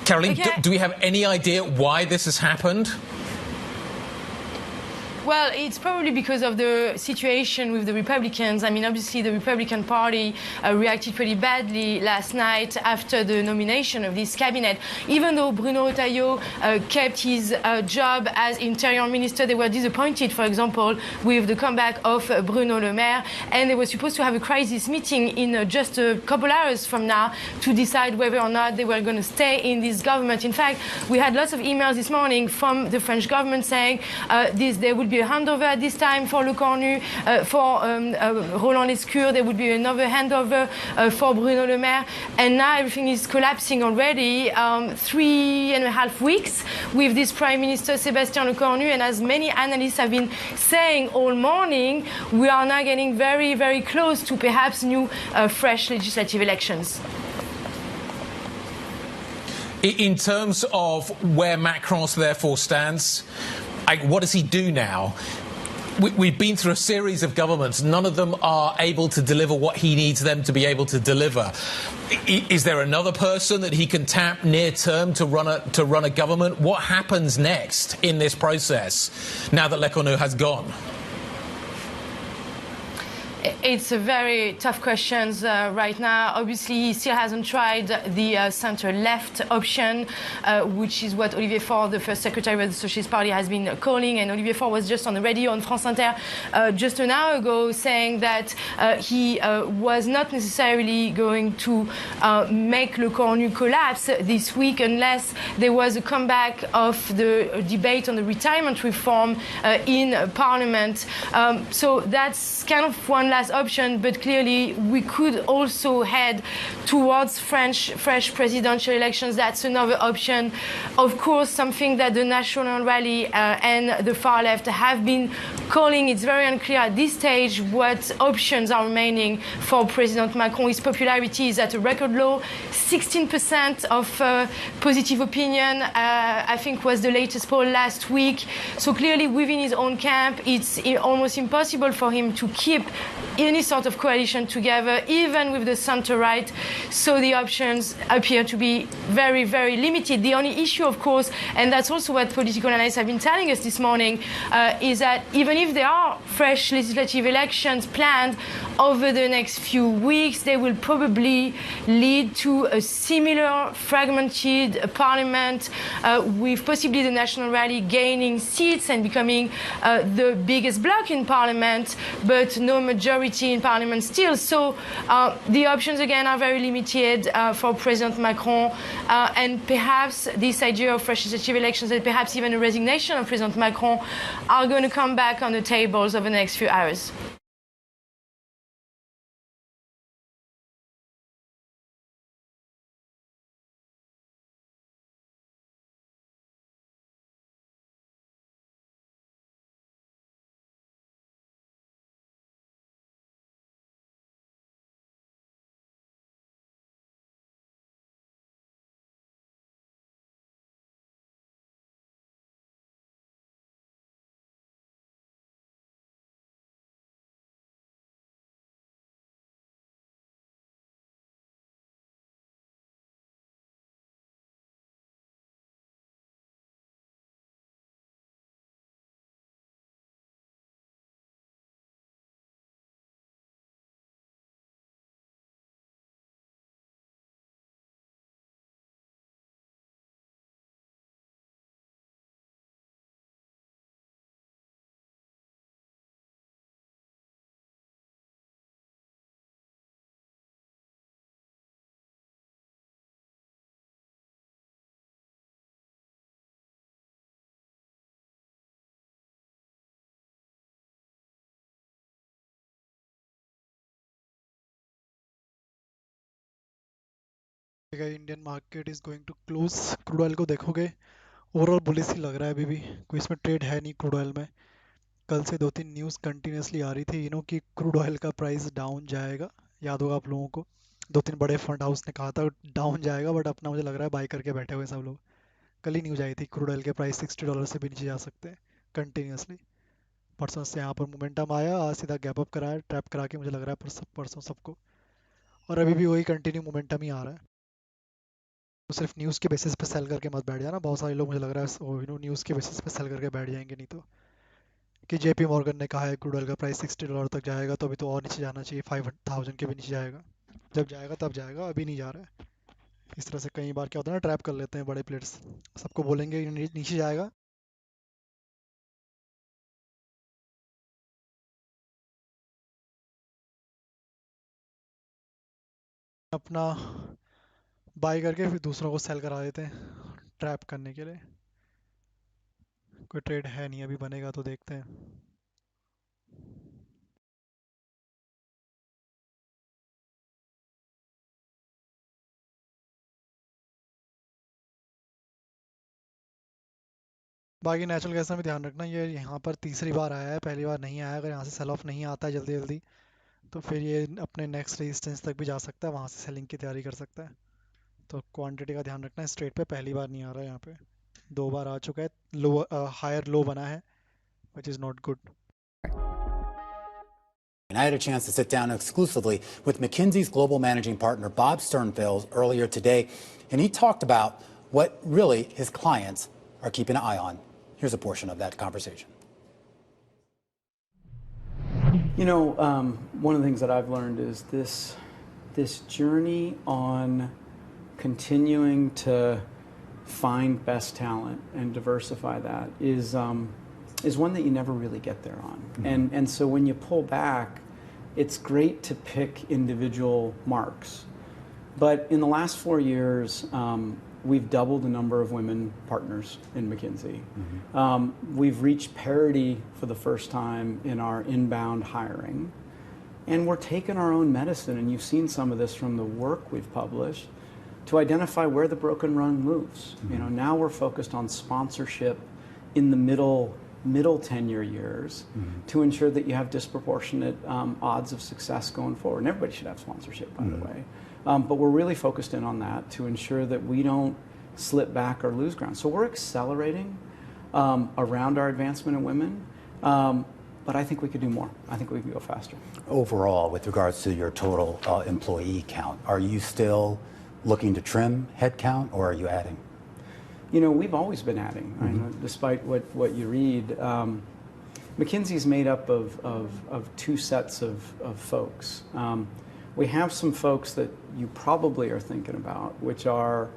Caroline, Okay. do we have any idea why this has happened? Well, it's probably because of the situation with the Republicans. I mean, obviously, the Republican Party reacted pretty badly last night after the nomination of this cabinet. Even though Bruno Retailleau kept his job as Interior Minister, they were disappointed, for example, with the comeback of Bruno Le Maire. And they were supposed to have a crisis meeting in just a couple hours from now to decide whether or not they were going to stay in this government. In fact, we had lots of emails this morning from the French government saying there would be a handover at this time for Le Cornu, for Roland Lescure. There would be another handover for Bruno Le Maire. And now everything is collapsing already. 3.5 weeks with this Prime Minister, Sébastien Le Cornu. And as many analysts have been saying all morning, we are now getting very, very close to perhaps new fresh legislative elections. In terms of where Macron therefore stands, what does he do now? We've been through a series of governments. None of them are able to deliver what he needs them to be able to deliver. Is there another person that he can tap near term to run a government? What happens next in this process now that Le Cornu has gone? It's a very tough question right now. Obviously, he still hasn't tried the centre-left option, which is what Olivier Faure, the first secretary of the Socialist Party, has been calling. And Olivier Faure was just on the radio on France Inter just an hour ago saying that he was not necessarily going to make Le Cornu collapse this week unless there was a comeback of the debate on the retirement reform in Parliament. So that's kind of one last option, but clearly we could also head towards fresh presidential elections. That's another option. Of course, something that the National Rally and the far left have been calling. It's very unclear at this stage what options are remaining for President Macron. His popularity is at a record low. 16% of positive opinion, I think, was the latest poll last week. So clearly within his own camp, it's almost impossible for him to keep any sort of coalition together, even with the center-right. So the options appear to be very, very limited. The only issue, of course, and that's also what political analysts have been telling us this morning, is that even if there are fresh legislative elections planned over the next few weeks, they will probably lead to a similar fragmented parliament, with possibly the National Rally gaining seats and becoming the biggest bloc in parliament, but no majority in parliament still. So the options again are very limited for President Macron, and perhaps this idea of fresh legislative elections and perhaps even a resignation of President Macron are going to come back on the tables over the next few hours. Indian market is going to close crude oil को देखोगे overall bullish ही लग रहा है अभी भी कोई इसमें trade है नहीं क्रूड ऑयल में कल से दो तीन न्यूज़ कंटिन्यूसली आ रही थी कि क्रूड ऑयल का प्राइस डाउन जाएगा याद होगा आप लोगों को दो तीन बड़े फंड हाउस ने कहा था डाउन जाएगा बट अपना मुझे लग रहा है बाई करके बैठे हुए सब लोग कल ही न्यूज़ आई थी क्रूड ऑयल के प्राइस $60 से भी नीचे जा सकते हैं कंटिन्यूसली परसों से यहाँ पर मोमेंटम आया आज सीधा गैप अप कराया ट्रैप करा के मुझे लग रहा है परसों सबको और अभी भी वही कंटिन्यू मोमेंटम ही आ रहा है तो सिर्फ न्यूज़ के बेसिस पे सेल करके मत बैठ जाना। बहुत सारे लोग मुझे लग रहा है न्यूज़ के बेसिस पे सेल करके बैठ जाएंगे, नहीं तो कि जेपी मॉर्गन ने कहा है क्रूड ऑयल का प्राइस $60 तक जाएगा, तो अभी तो और नीचे जाना चाहिए, 5,000 के भी नीचे जाएगा। जब जाएगा तब जाएगा, अभी नहीं जा रहा है। इस तरह से कई बार क्या होता है ना, ट्रैप कर लेते हैं बड़े प्लेयर्स, सबको बोलेंगे नीचे जाएगा, अपना बाई करके फिर दूसरों को सेल करा देते हैं ट्रैप करने के लिए। कोई ट्रेड है नहीं, अभी बनेगा तो देखते हैं। बाकी नेचुरल गैस में भी ध्यान रखना, ये यहाँ पर तीसरी बार आया है, पहली बार नहीं आया। अगर यहाँ से सेल ऑफ नहीं आता है जल्दी जल्दी, तो फिर ये अपने नेक्स्ट रेजिस्टेंस तक भी जा सकता है, वहाँ से सेलिंग की तैयारी कर सकता है। तो क्वांटिटी का ध्यान रखना है। स्ट्रेट पे पहली बार नहीं आ रहा है, यहाँ पे 2 बार आ चुका है, लो हायर लो बना है, which is not good. And I had a chance to sit down exclusively with McKinsey's global managing partner, Bob Sternfeld, earlier today, and he talked about what really his clients are keeping an eye on. Here's a portion of that conversation. You know, one of the things that I've learned is this journey on continuing to find best talent and diversify that is one that you never really get there on. Mhm. And so when you pull back, it's great to pick individual marks. But in the last 4 years, we've doubled the number of women partners in McKinsey. We've reached parity for the first time in our inbound hiring. And we're taking our own medicine, and you've seen some of this from the work we've published, to identify where the broken rung moves. You know, now we're focused on sponsorship in the middle tenure years to ensure that you have disproportionate odds of success going forward. And everybody should have sponsorship, by the way. But we're really focused in on that to ensure that we don't slip back or lose ground. So we're accelerating around our advancement in women, but I think we could do more. I think we could go faster. Overall, with regards to your total employee count, are you still looking to trim headcount, or are you adding? You know, we've always been adding, right? Despite what you read. McKinsey's made up of two sets of folks. We have some folks that you probably are thinking about, which are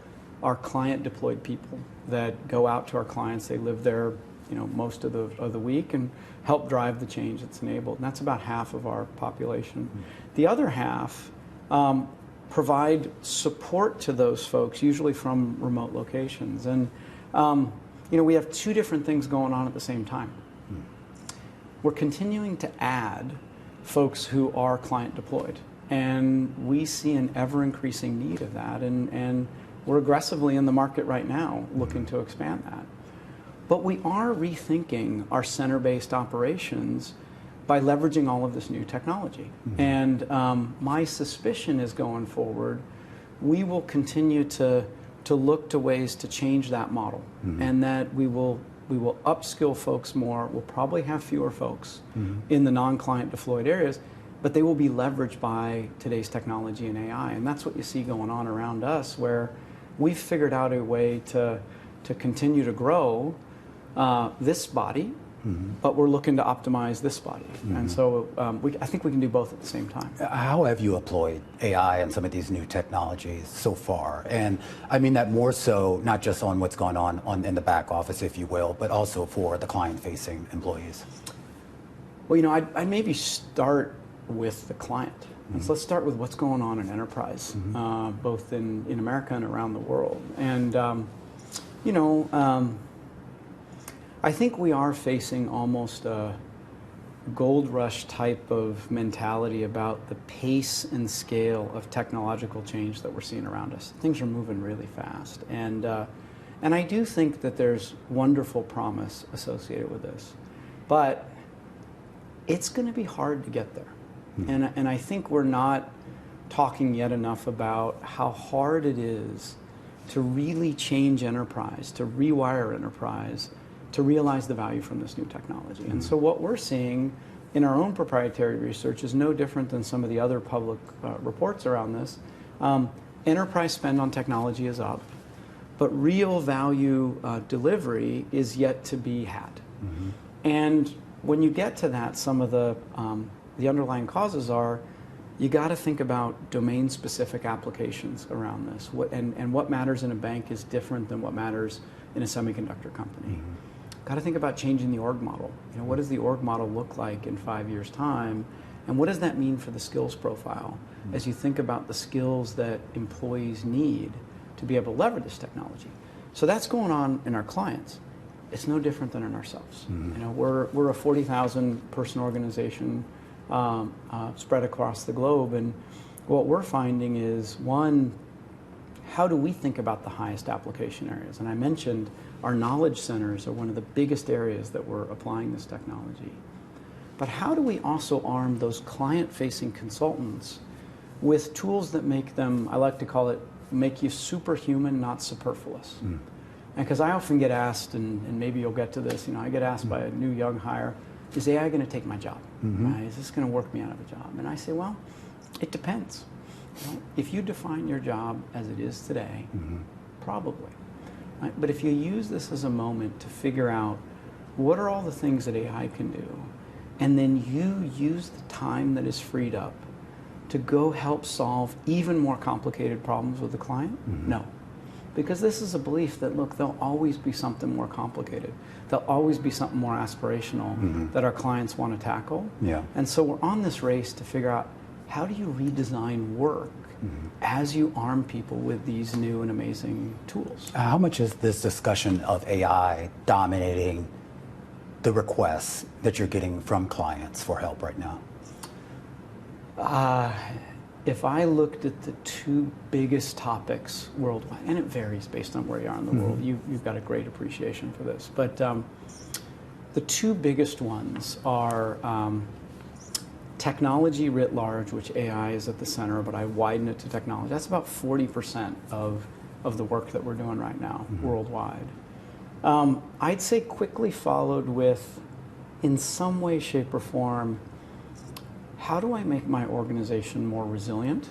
our client deployed people that go out to our clients. They live there, you know, most of the week and help drive the change that's enabled. And that's about half of our population. The other half provide support to those folks, usually from remote locations. And, you know, we have two different things going on at the same time. We're continuing to add folks who are client deployed. And we see an ever-increasing need of that. And we're aggressively in the market right now looking to expand that. But we are rethinking our center-based operations by leveraging all of this new technology. And my suspicion is going forward, we will continue to look to ways to change that model, and that we will upskill folks more. We'll probably have fewer folks in the non-client deployed areas, but they will be leveraged by today's technology and AI. And that's what you see going on around us, where we've figured out a way to continue to grow this body, but we're looking to optimize this body. And so I think we can do both at the same time. How have you employed AI and some of these new technologies so far? And I mean that more so not just on what's going on in the back office, if you will, but also for the client-facing employees. Well, you know, I'd maybe start with the client. So let's start with what's going on in enterprise, both in America and around the world. And, you know, I think we are facing almost a gold rush type of mentality about the pace and scale of technological change that we're seeing around us. Things are moving really fast. And I do think that there's wonderful promise associated with this. But it's going to be hard to get there. And I think we're not talking yet enough about how hard it is to really change enterprise, to rewire enterprise, to realize the value from this new technology. And so what we're seeing in our own proprietary research is no different than some of the other public reports around this. Enterprise spend on technology is up. but real value delivery is yet to be had. And when you get to that, some of the underlying causes are, you got to think about domain-specific applications around this. And what matters in a bank is different than what matters in a semiconductor company. Got to think about changing the org model. What does the org model look like in 5 years' time? And what does that mean for the skills profile as you think about the skills that employees need to be able to leverage this technology? So that's going on in our clients. It's no different than in ourselves. We're a 40,000 person organization spread across the globe, and what we're finding is, one, how do we think about the highest application areas? And I mentioned our knowledge centers are one of the biggest areas that we're applying this technology. But how do we also arm those client-facing consultants with tools that make them, I like to call it, make you superhuman, not superfluous? And because I often get asked, and maybe you'll get to this, I get asked by a new young hire, is AI going to take my job? Right? Is this going to work me out of a job? And I say, well, it depends. If you define your job as it is today, probably. Right? But if you use this as a moment to figure out what are all the things that AI can do, and then you use the time that is freed up to go help solve even more complicated problems with the client? No. Because this is a belief that, look, there'll always be something more complicated. There'll always be something more aspirational that our clients want to tackle. And so we're on this race to figure out, how do you redesign work as you arm people with these new and amazing tools? How much is this discussion of AI dominating the requests that you're getting from clients for help right now? If I looked at the two biggest topics worldwide, and it varies based on where you are in the world, you've got a great appreciation for this, but the two biggest ones are technology writ large, which AI is at the center, but I widen it to technology. That's about 40% of the work that we're doing right now worldwide. I'd say quickly followed with, in some way, shape, or form, how do I make my organization more resilient,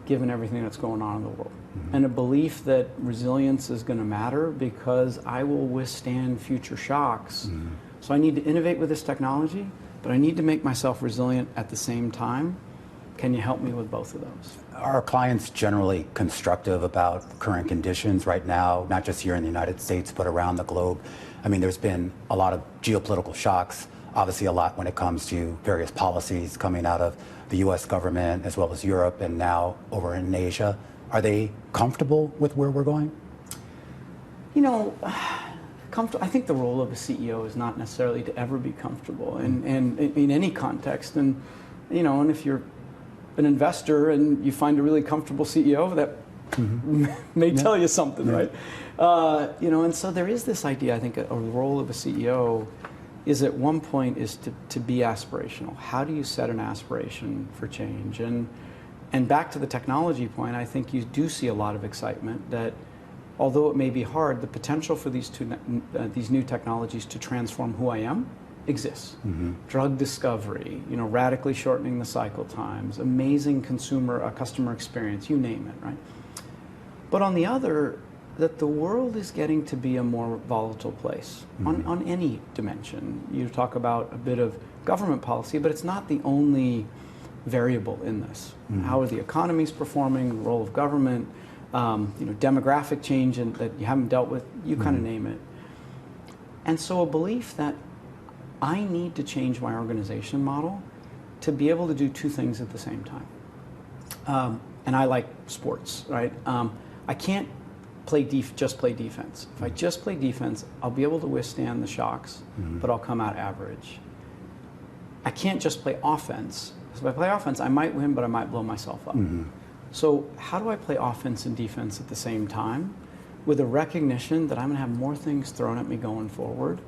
given everything that's going on in the world? And a belief that resilience is going to matter because I will withstand future shocks. So I need to innovate with this technology, but I need to make myself resilient at the same time. Can you help me with both of those? Are clients generally constructive about current conditions right now, not just here in the United States, but around the globe? I mean, there's been a lot of geopolitical shocks, obviously a lot when it comes to various policies coming out of the US government as well as Europe and now over in Asia. Are they comfortable with where we're going? I think the role of a CEO is not necessarily to ever be comfortable and in any context. And if you're an investor and you find a really comfortable CEO, that may tell you something, right? And so there is this idea, I think, a role of a CEO is at one point is to be aspirational. How do you set an aspiration for change? And back to the technology point, I think you do see a lot of excitement that, although it may be hard, the potential for these new technologies to transform who I am exists. Drug discovery, radically shortening the cycle times, amazing customer experience, you name it, right? But on the other, that the world is getting to be a more volatile place on any dimension. You talk about a bit of government policy, but it's not the only variable in this. How are the economies performing, the role of government, demographic change that you haven't dealt with, you kind of name it. And so a belief that I need to change my organization model to be able to do two things at the same time. And I like sports, right? I can't just play defense. If I just play defense, I'll be able to withstand the shocks, but I'll come out average. I can't just play offense. If I play offense, I might win, but I might blow myself up. So how do I play offense and defense at the same time with a recognition that I'm going to have more things thrown at me going forward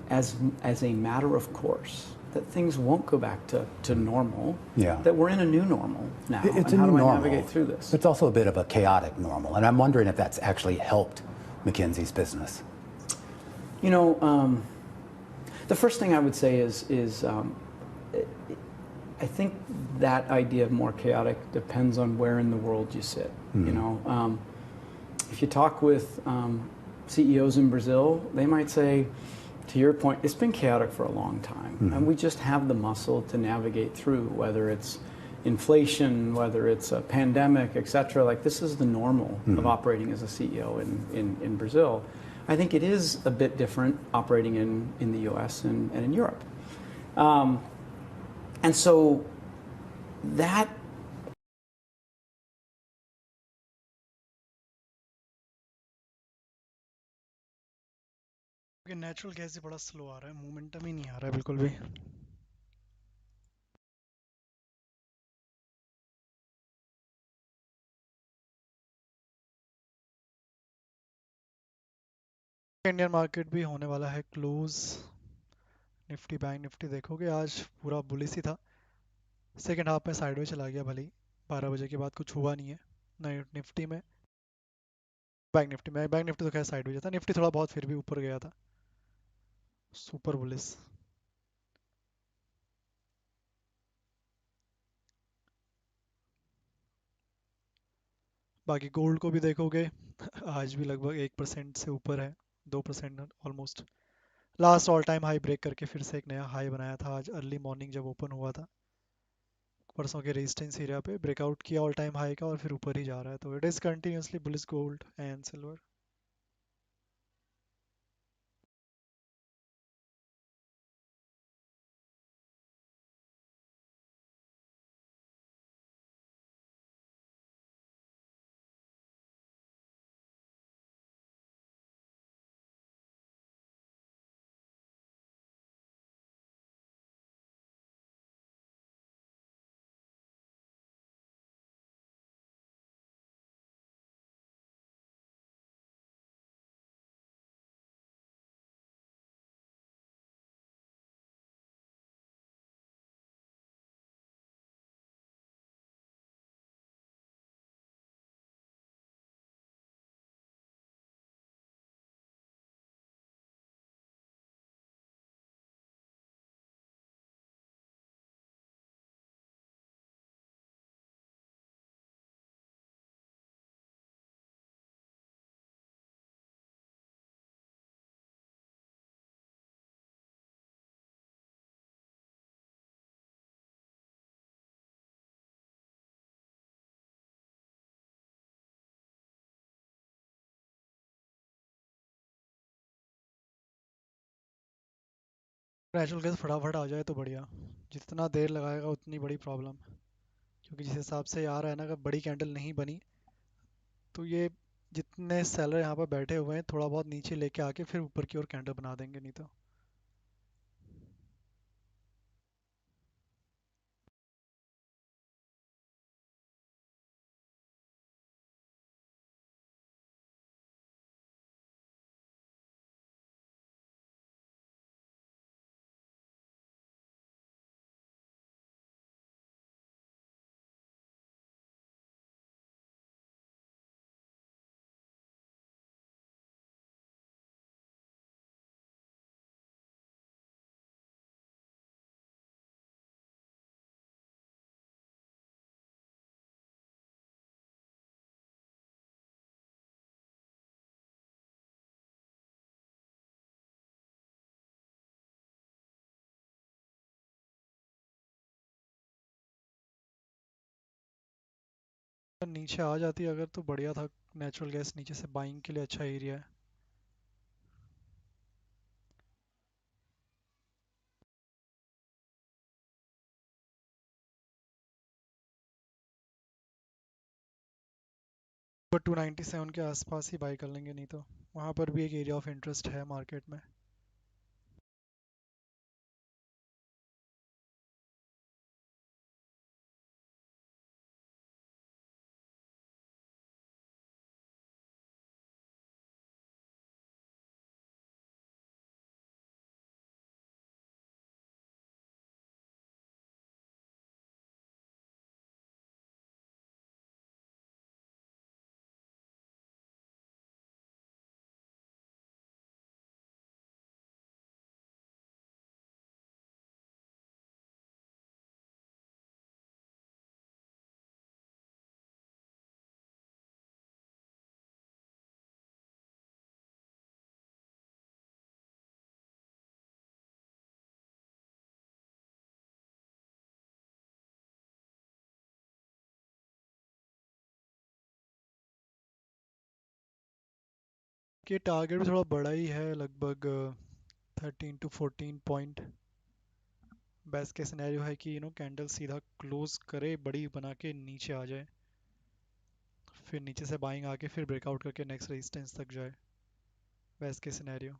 as a matter of course, that things won't go back to normal, that we're in a new normal now. It's and a how new do I normal. navigate through this? It's also a bit of a chaotic normal, and I'm wondering if that's actually helped McKinsey's business. The first thing I would say is I think that idea of more chaotic depends on where in the world you sit. if you talk with CEOs in Brazil, they might say, to your point, it's been chaotic for a long time. And we just have the muscle to navigate through, whether it's inflation, whether it's a pandemic, et cetera. Like, this is the normal of operating as a CEO in Brazil. I think it is a bit different operating in the US and in Europe. And so that natural gas ही बड़ा slow आ रहा है, momentum ही नहीं आ रहा है बिल्कुल भी। Indian market भी होने वाला है क्लोज। निफ्टी बैंक निफ्टी देखोगे आज पूरा बुलिश ही था, सेकेंड हाफ में साइडवे चला गया, भले ही 12 बजे के बाद कुछ हुआ नहीं है नहीं निफ्टी में। बैंक निफ्टी तो खैर साइडवे था, निफ्टी थोड़ा बहुत फिर भी ऊपर गया था, सुपर बुलिश। बाकी गोल्ड को भी देखोगे आज भी लगभग 1% से ऊपर है, 2% almost. Last all time high break करके फिर से एक नया हाई बनाया था आज अर्ली मॉर्निंग जब ओपन हुआ था। परसों के रेजिस्टेंस एरिया पे ब्रेकआउट किया ऑल टाइम हाई का और फिर ऊपर ही जा रहा है, तो it is continuously bullish gold and silver. Natural gas फटाफट आ जाए तो बढ़िया, जितना देर लगाएगा उतनी बड़ी प्रॉब्लम, क्योंकि जिस हिसाब से आ रहा है ना, अगर बड़ी कैंडल नहीं बनी तो ये जितने सेलर यहाँ पर बैठे हुए हैं थोड़ा बहुत नीचे लेके आके फिर ऊपर की ओर कैंडल बना देंगे, नहीं तो। नीचे आ जाती अगर तो बढ़िया था, नेचुरल गैस नीचे से बाइंग के लिए अच्छा एरिया है। पर 297 के आसपास ही बाई कर लेंगे, नहीं तो वहाँ पर भी एक एरिया ऑफ इंटरेस्ट है मार्केट में। कि टारगेट भी थोड़ा बड़ा ही है, लगभग 13 to 14 पॉइंट। बेस्ट के सिनेरियो है कि कैंडल सीधा क्लोज करे बड़ी बना के नीचे आ जाए, फिर नीचे से बाइंग आके फिर ब्रेकआउट करके नेक्स्ट रेजिस्टेंस तक जाए। बेस्ट के सिनेरियो।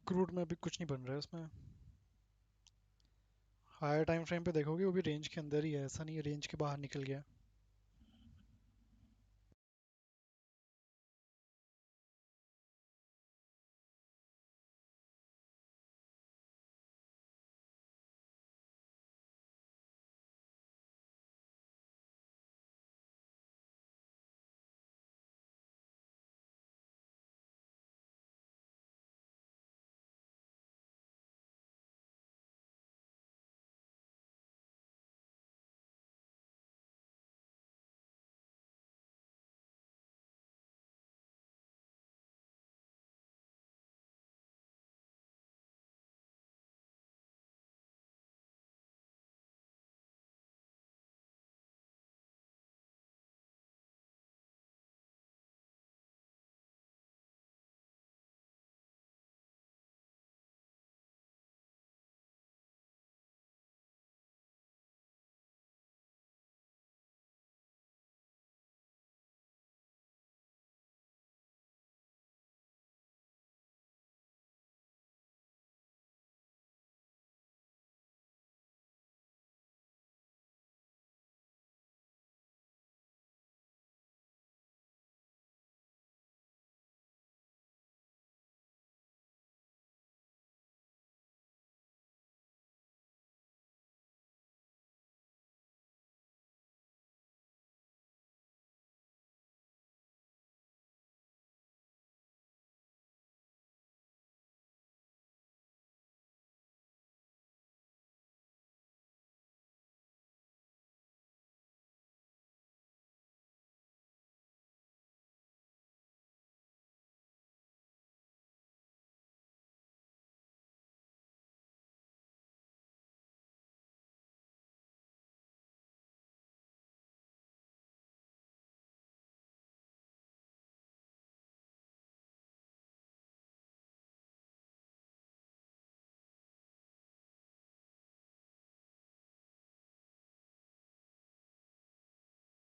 क्रूड में अभी कुछ नहीं बन रहा है उसमें। हायर टाइम फ्रेम पे देखोगे वो भी रेंज के अंदर ही है, ऐसा नहीं है रेंज के बाहर निकल गया।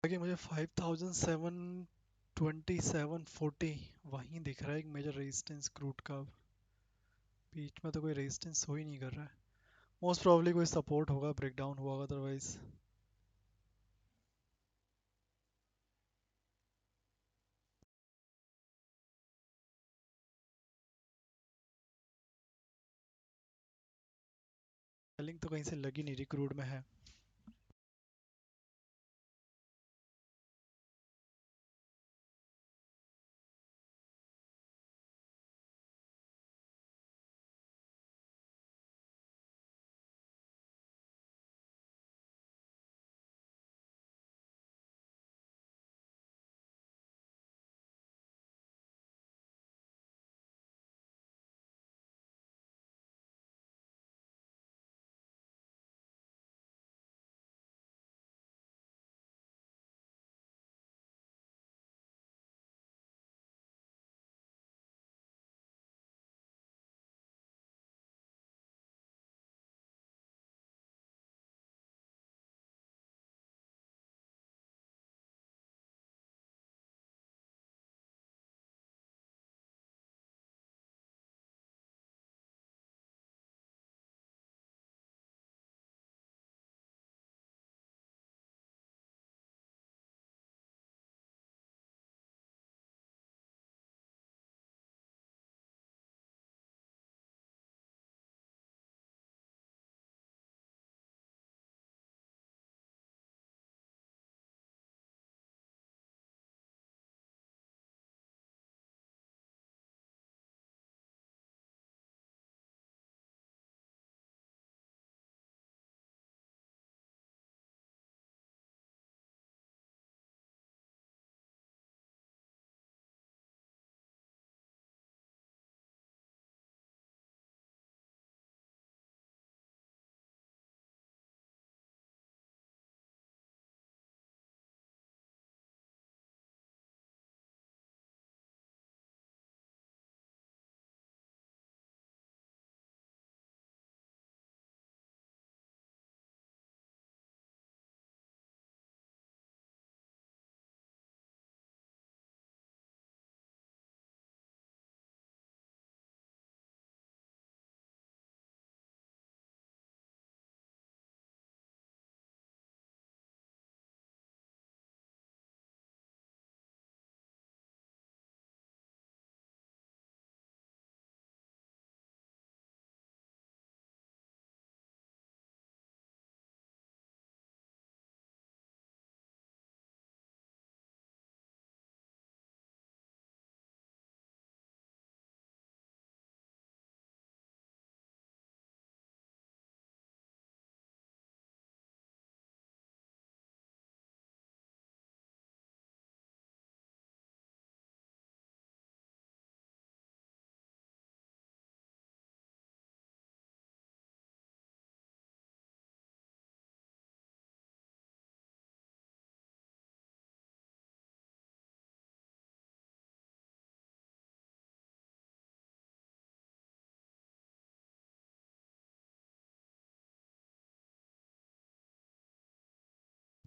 आगे मुझे 572740 वहीं दिख रहा है एक मेजर रेजिस्टेंस क्रूड का। बीच में तो कोई रेजिस्टेंस हो ही नहीं कर रहा है। मोस्ट प्रोबेबली कोई सपोर्ट होगा, ब्रेकडाउन हुआ होगा, अदरवाइज सेलिंग तो कहीं से लगी नहीं रही, क्रूड में है।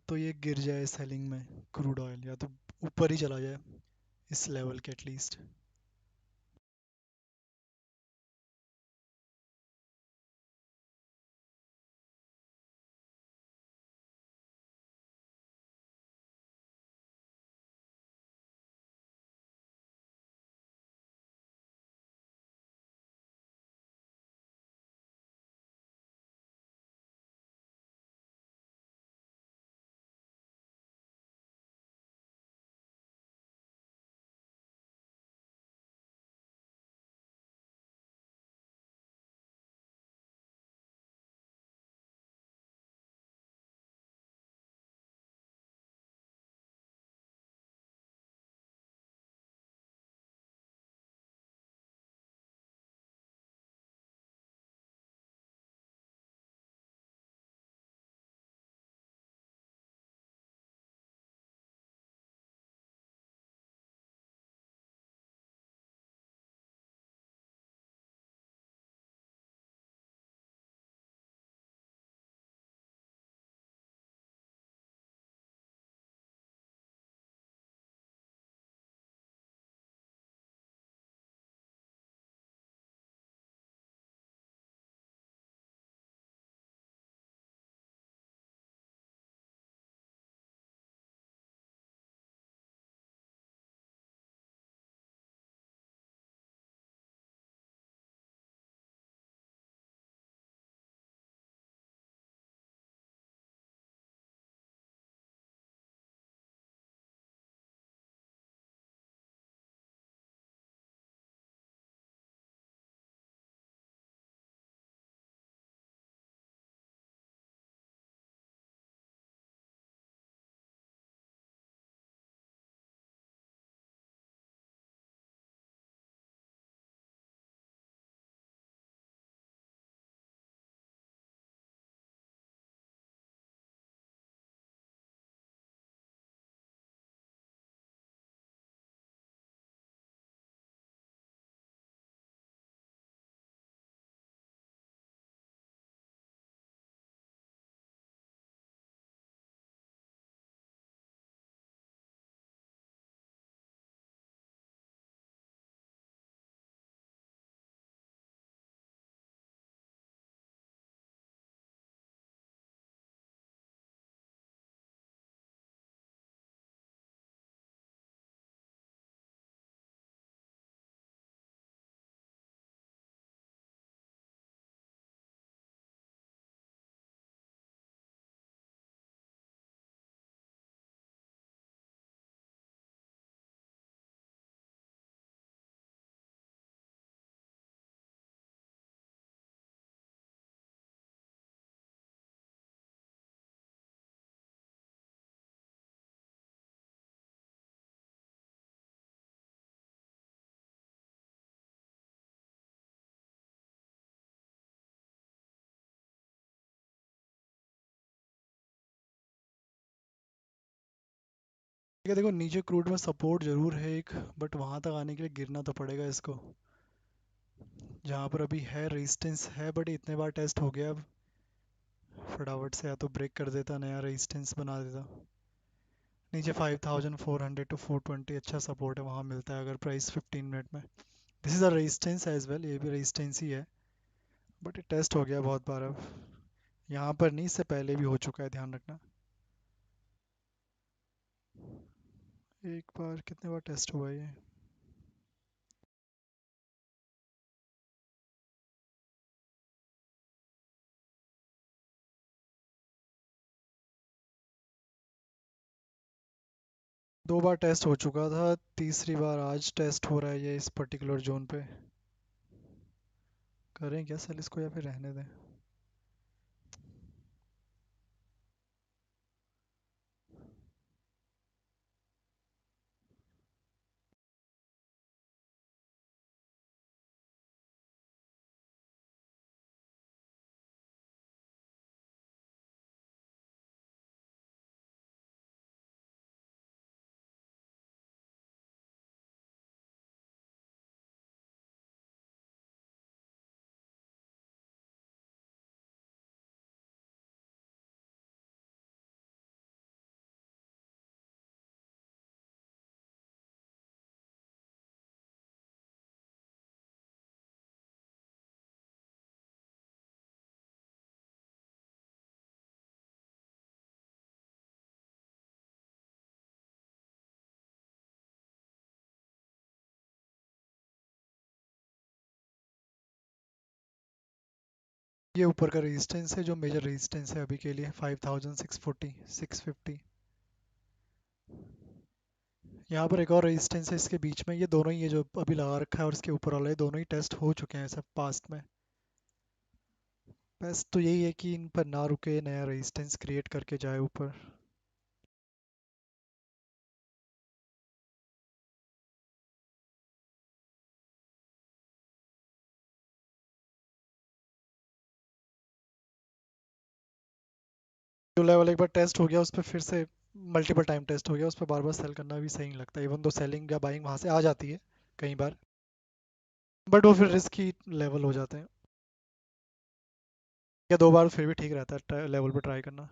तो ये गिर जाए सेलिंग में क्रूड ऑयल, या तो ऊपर ही चला जाए इस लेवल के एटलीस्ट। ठीक है, देखो नीचे क्रूड में सपोर्ट जरूर है एक, बट वहां तक आने के लिए गिरना तो पड़ेगा इसको। जहाँ पर अभी है रेजिस्टेंस है, बट इतने बार टेस्ट हो गया, अब फटाफट से या तो ब्रेक कर देता, नया रेजिस्टेंस बना देता। नीचे 5400 टू 420 अच्छा सपोर्ट है, वहाँ मिलता है अगर प्राइस 15 मिनट में। This is a resistance as well, ये भी रेजिस्टेंस ही है, बट ये टेस्ट हो गया बहुत बार अब। यहाँ पर नहीं, इससे पहले भी हो चुका है, ध्यान रखना। एक बार कितने बार टेस्ट हुआ ये? दो बार टेस्ट हो चुका था, तीसरी बार आज टेस्ट हो रहा है ये इस पर्टिकुलर जोन पे। करें क्या सेल इसको या फिर रहने दें? ये ऊपर का रेजिस्टेंस है जो मेजर रेजिस्टेंस है अभी के लिए, 5640 650। यहाँ पर एक और रेजिस्टेंस है इसके बीच में, ये दोनों ही ये जो अभी लगा रखा है और इसके ऊपर वाला, ये दोनों ही टेस्ट हो चुके हैं सब पास्ट में। बस तो यही है कि इन पर ना रुके, नया रेजिस्टेंस क्रिएट करके जाए ऊपर। जो लेवल एक बार टेस्ट हो गया उस पर फिर से मल्टीपल टाइम टेस्ट हो गया, उस पर बार बार सेल करना भी सही नहीं लगता, इवन दो सेलिंग या बाइंग वहां से आ जाती है कई बार, बट वो फिर रिस्क ही लेवल हो जाते हैं। या दो बार फिर भी ठीक रहता है लेवल पे ट्राई करना।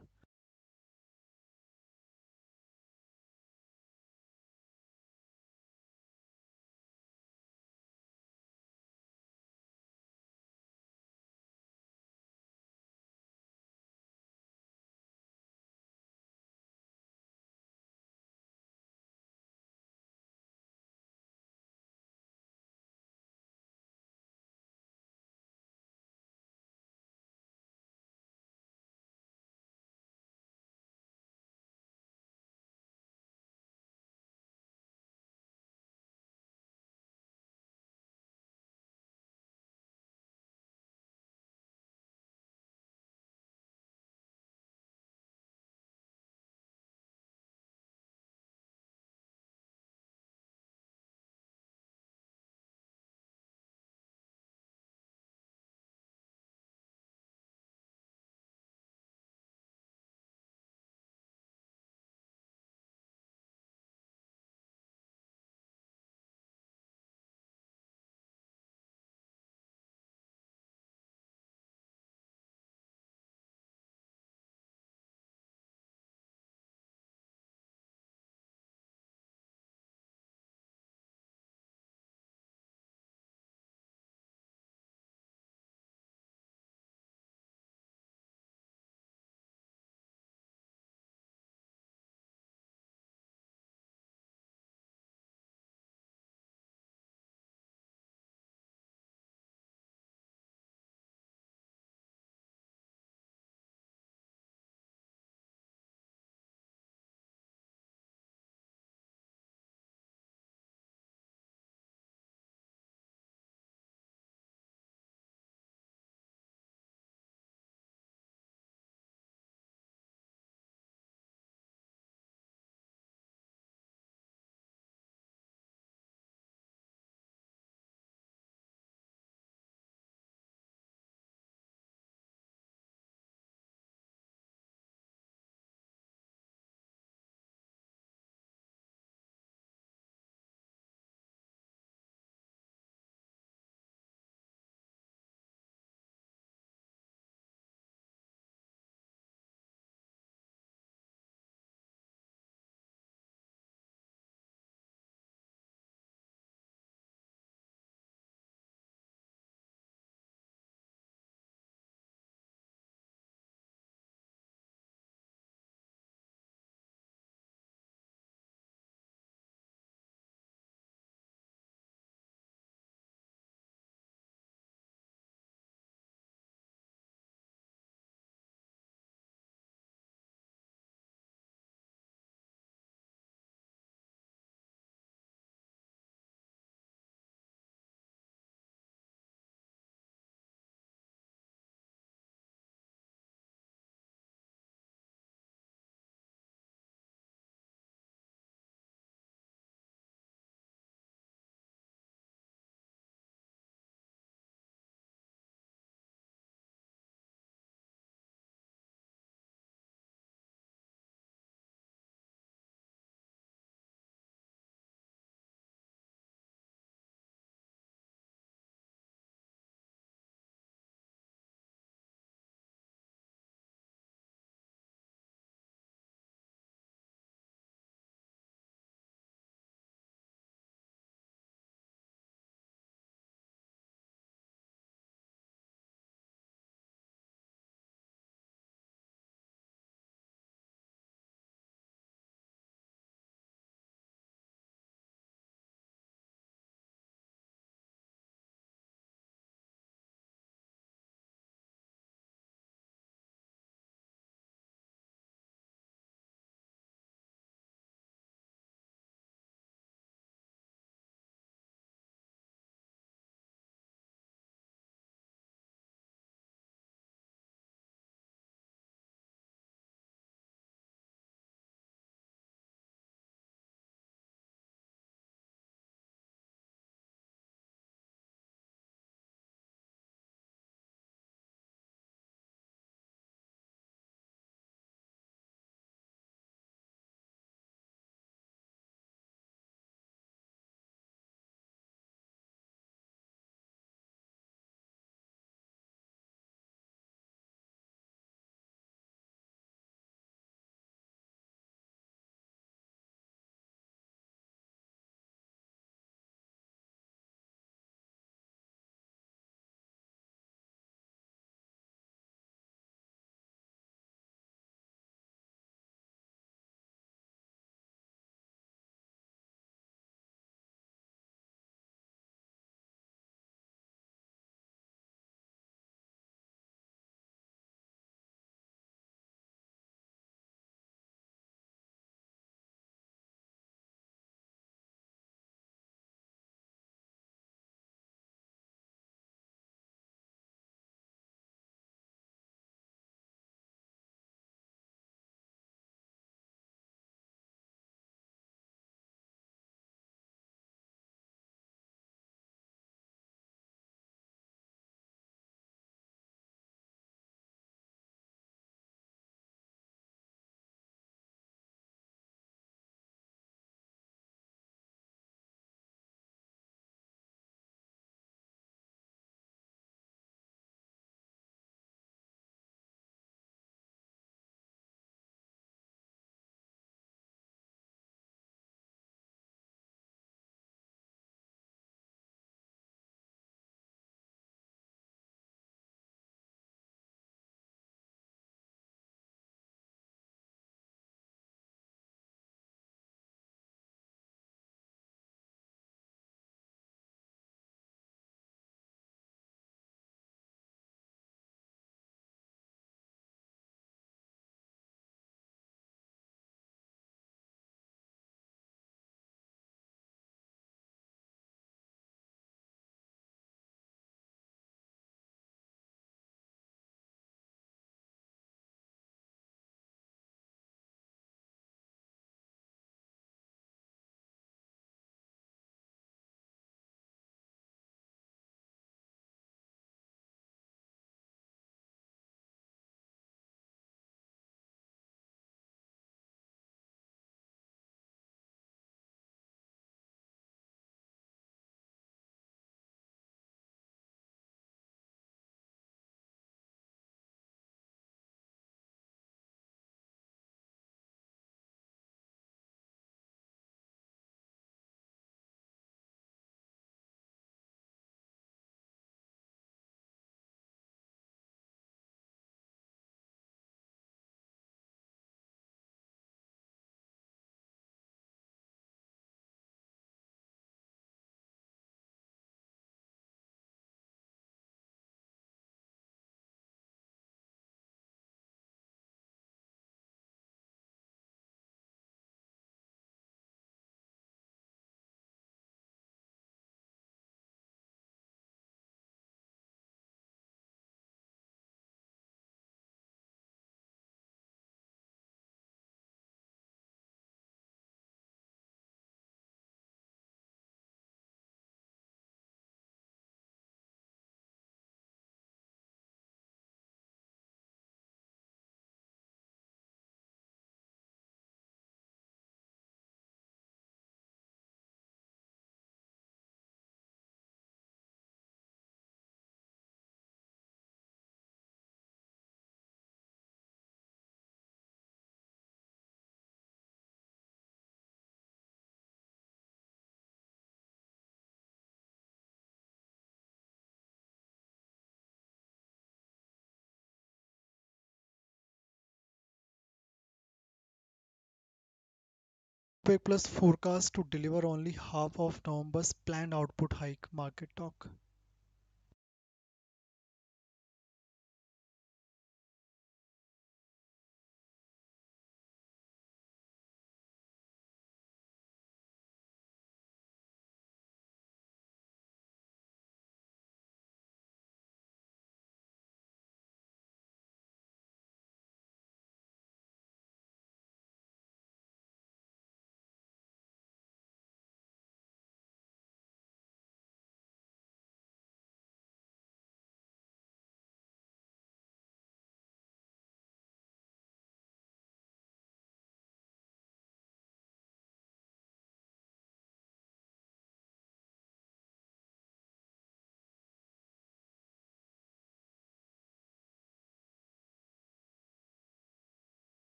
OPEC Plus forecast to deliver only half of November's planned output hike, market talk.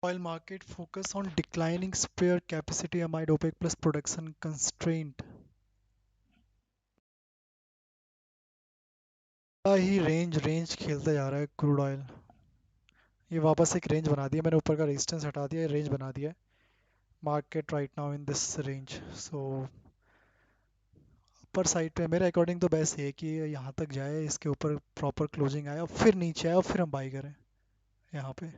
Oil market focus on declining spare capacity amid OPEC Plus production constraint. He range खेलता जा रहा है क्रूड ऑयल। ये वापस एक range बना दिया मैंने, ऊपर का रेजिस्टेंस हटा दिया, रेंज बना दिया है market right now in this range. So upper side पे मेरे अकॉर्डिंग तो बेस्ट है कि यहाँ तक जाए, इसके ऊपर प्रॉपर क्लोजिंग आए और फिर नीचे आए और फिर हम बाई करें यहाँ पे।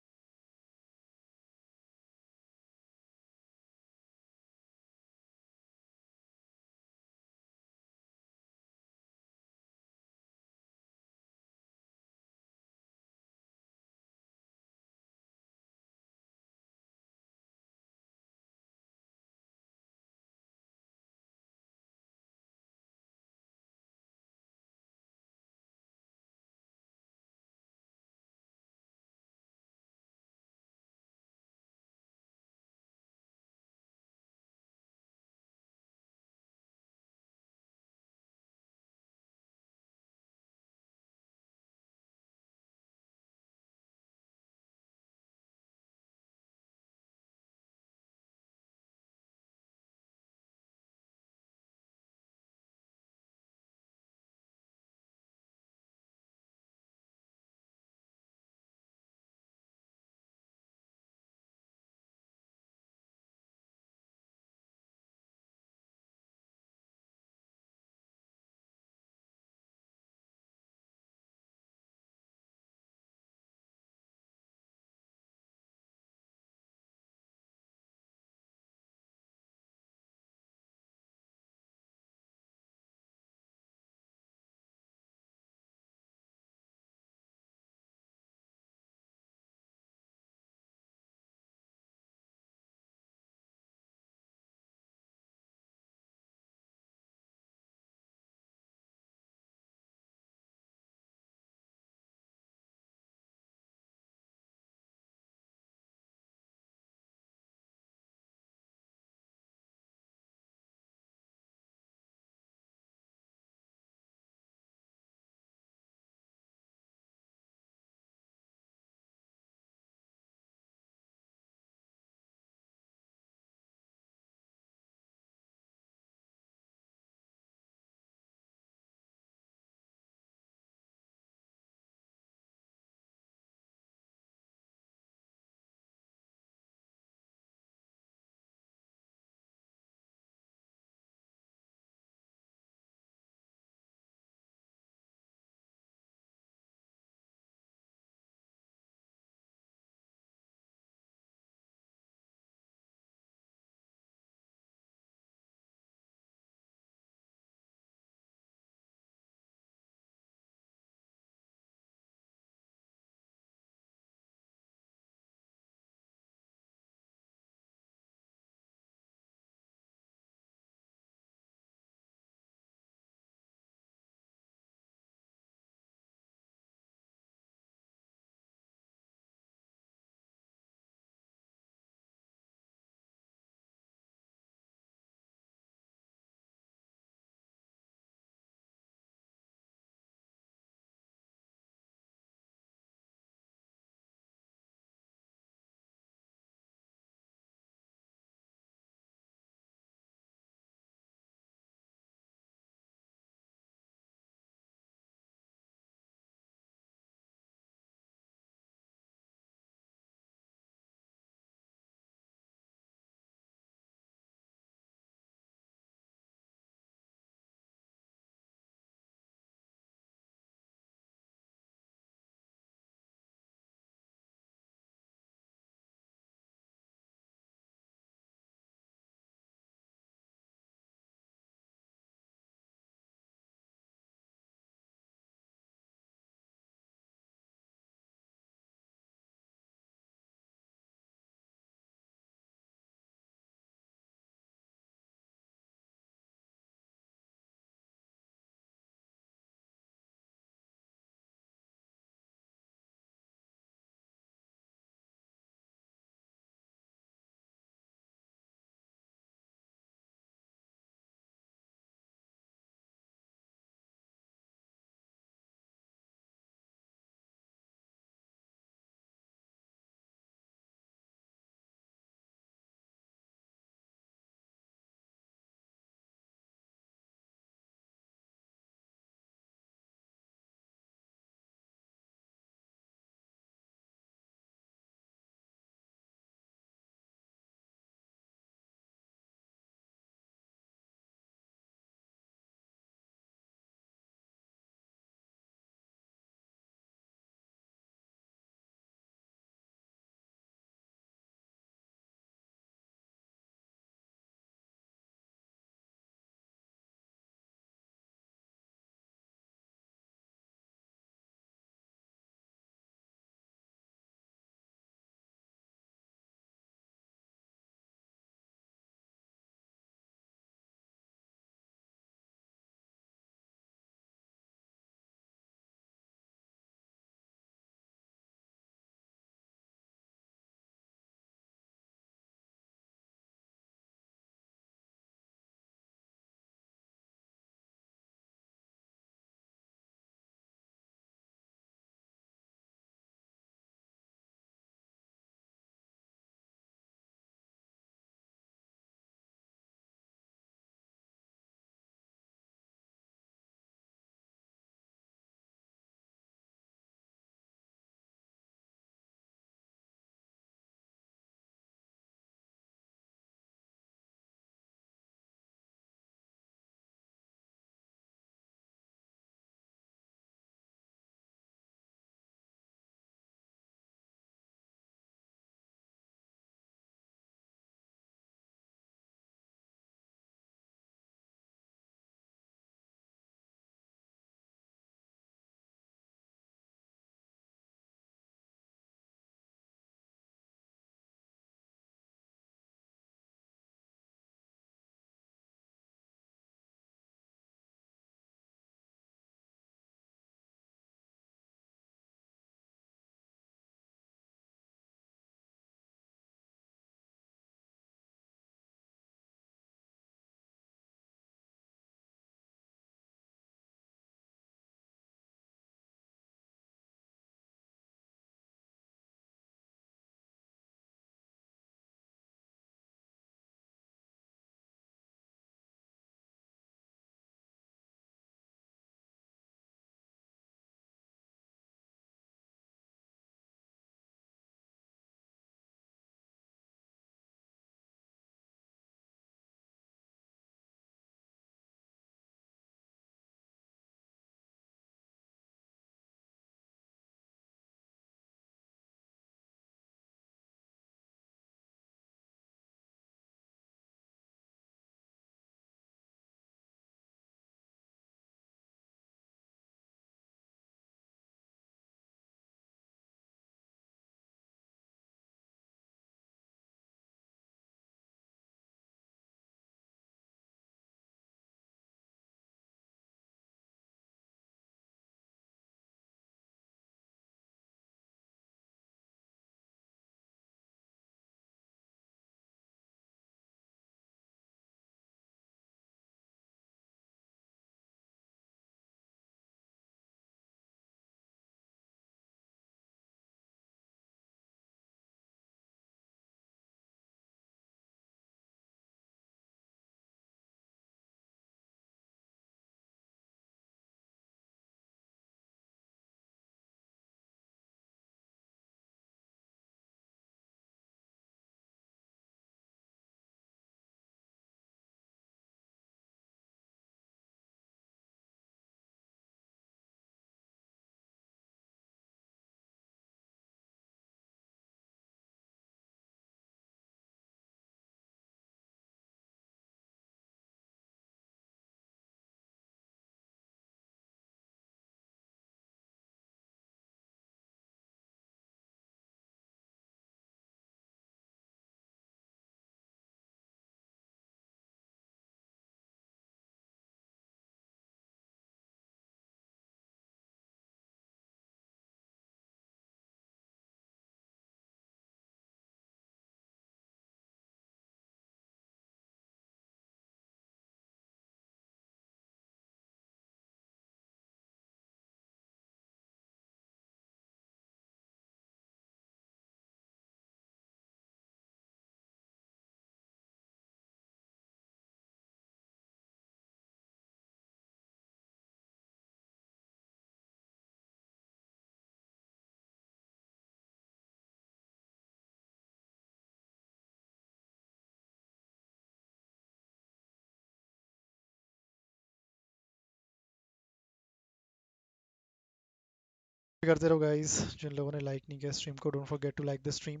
भी करते रहो guys. जिन लोगों ने like नहीं किया stream को, don't forget to like the stream.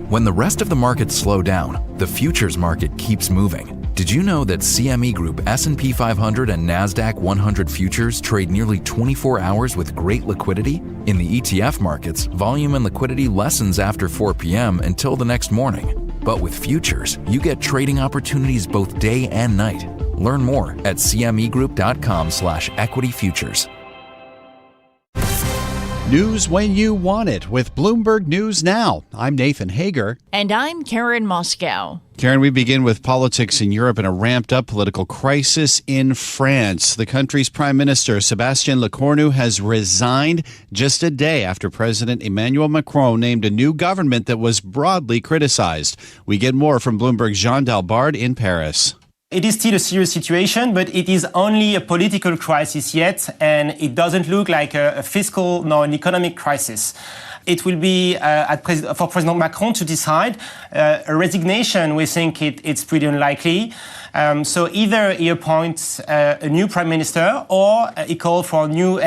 When the rest of the markets slow down, the futures market keeps moving. Did you know that CME Group S&P 500 and NASDAQ 100 futures trade nearly 24 hours with great liquidity? In the ETF markets, volume and liquidity lessens after 4 p.m. until the next morning. But with futures, you get trading opportunities both day and night. Learn more at cmegroup.com/equity-futures. News when you want it with Bloomberg News Now. I'm Nathan Hager. And I'm Karen Moscow. Karen, we begin with politics in Europe and a ramped-up political crisis in France. The country's Prime Minister, Sébastien Lecornu, has resigned just a day after President Emmanuel Macron named a new government that was broadly criticized. We get more from Bloomberg's Jean Dalbard in Paris. It is still a serious situation, but it is only a political crisis yet, and it doesn't look like a fiscal nor an economic crisis. It will be for President Macron to decide. A resignation, we think it's pretty unlikely. So either he appoints a new prime minister or he calls for a new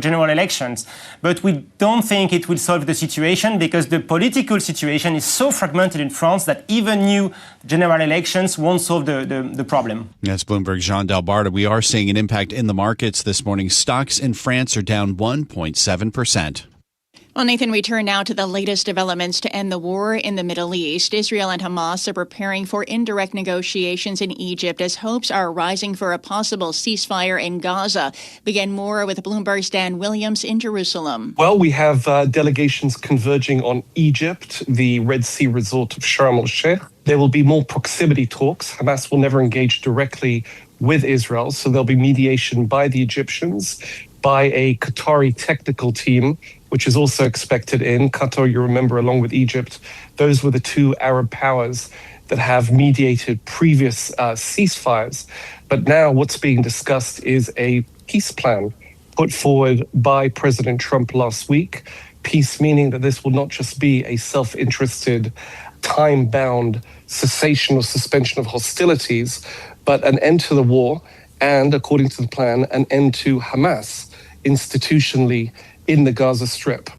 general elections. But we don't think it will solve the situation because the political situation is so fragmented in France that even new general elections won't solve the problem. That's Bloomberg's Jean Dalbard. We are seeing an impact in the markets this morning. Stocks in France are down 1.7%. Well, Nathan, we turn now to the latest developments to end the war in the Middle East. Israel and Hamas are preparing for indirect negotiations in Egypt as hopes are rising for a possible ceasefire in Gaza. Begin more with Bloomberg's Dan Williams in Jerusalem. Well, we have delegations converging on Egypt, the Red Sea resort of Sharm el-Sheikh. There will be more proximity talks. Hamas will never engage directly with Israel, so there'll be mediation by the Egyptians, by a Qatari technical team, which is also expected in Qatar. You remember, along with Egypt, those were the two Arab powers that have mediated previous ceasefires. But now what's being discussed is a peace plan put forward by President Trump last week. Peace meaning that this will not just be a self-interested, time-bound cessation or suspension of hostilities, but an end to the war and, according to the plan, an end to Hamas institutionally in the Gaza Strip.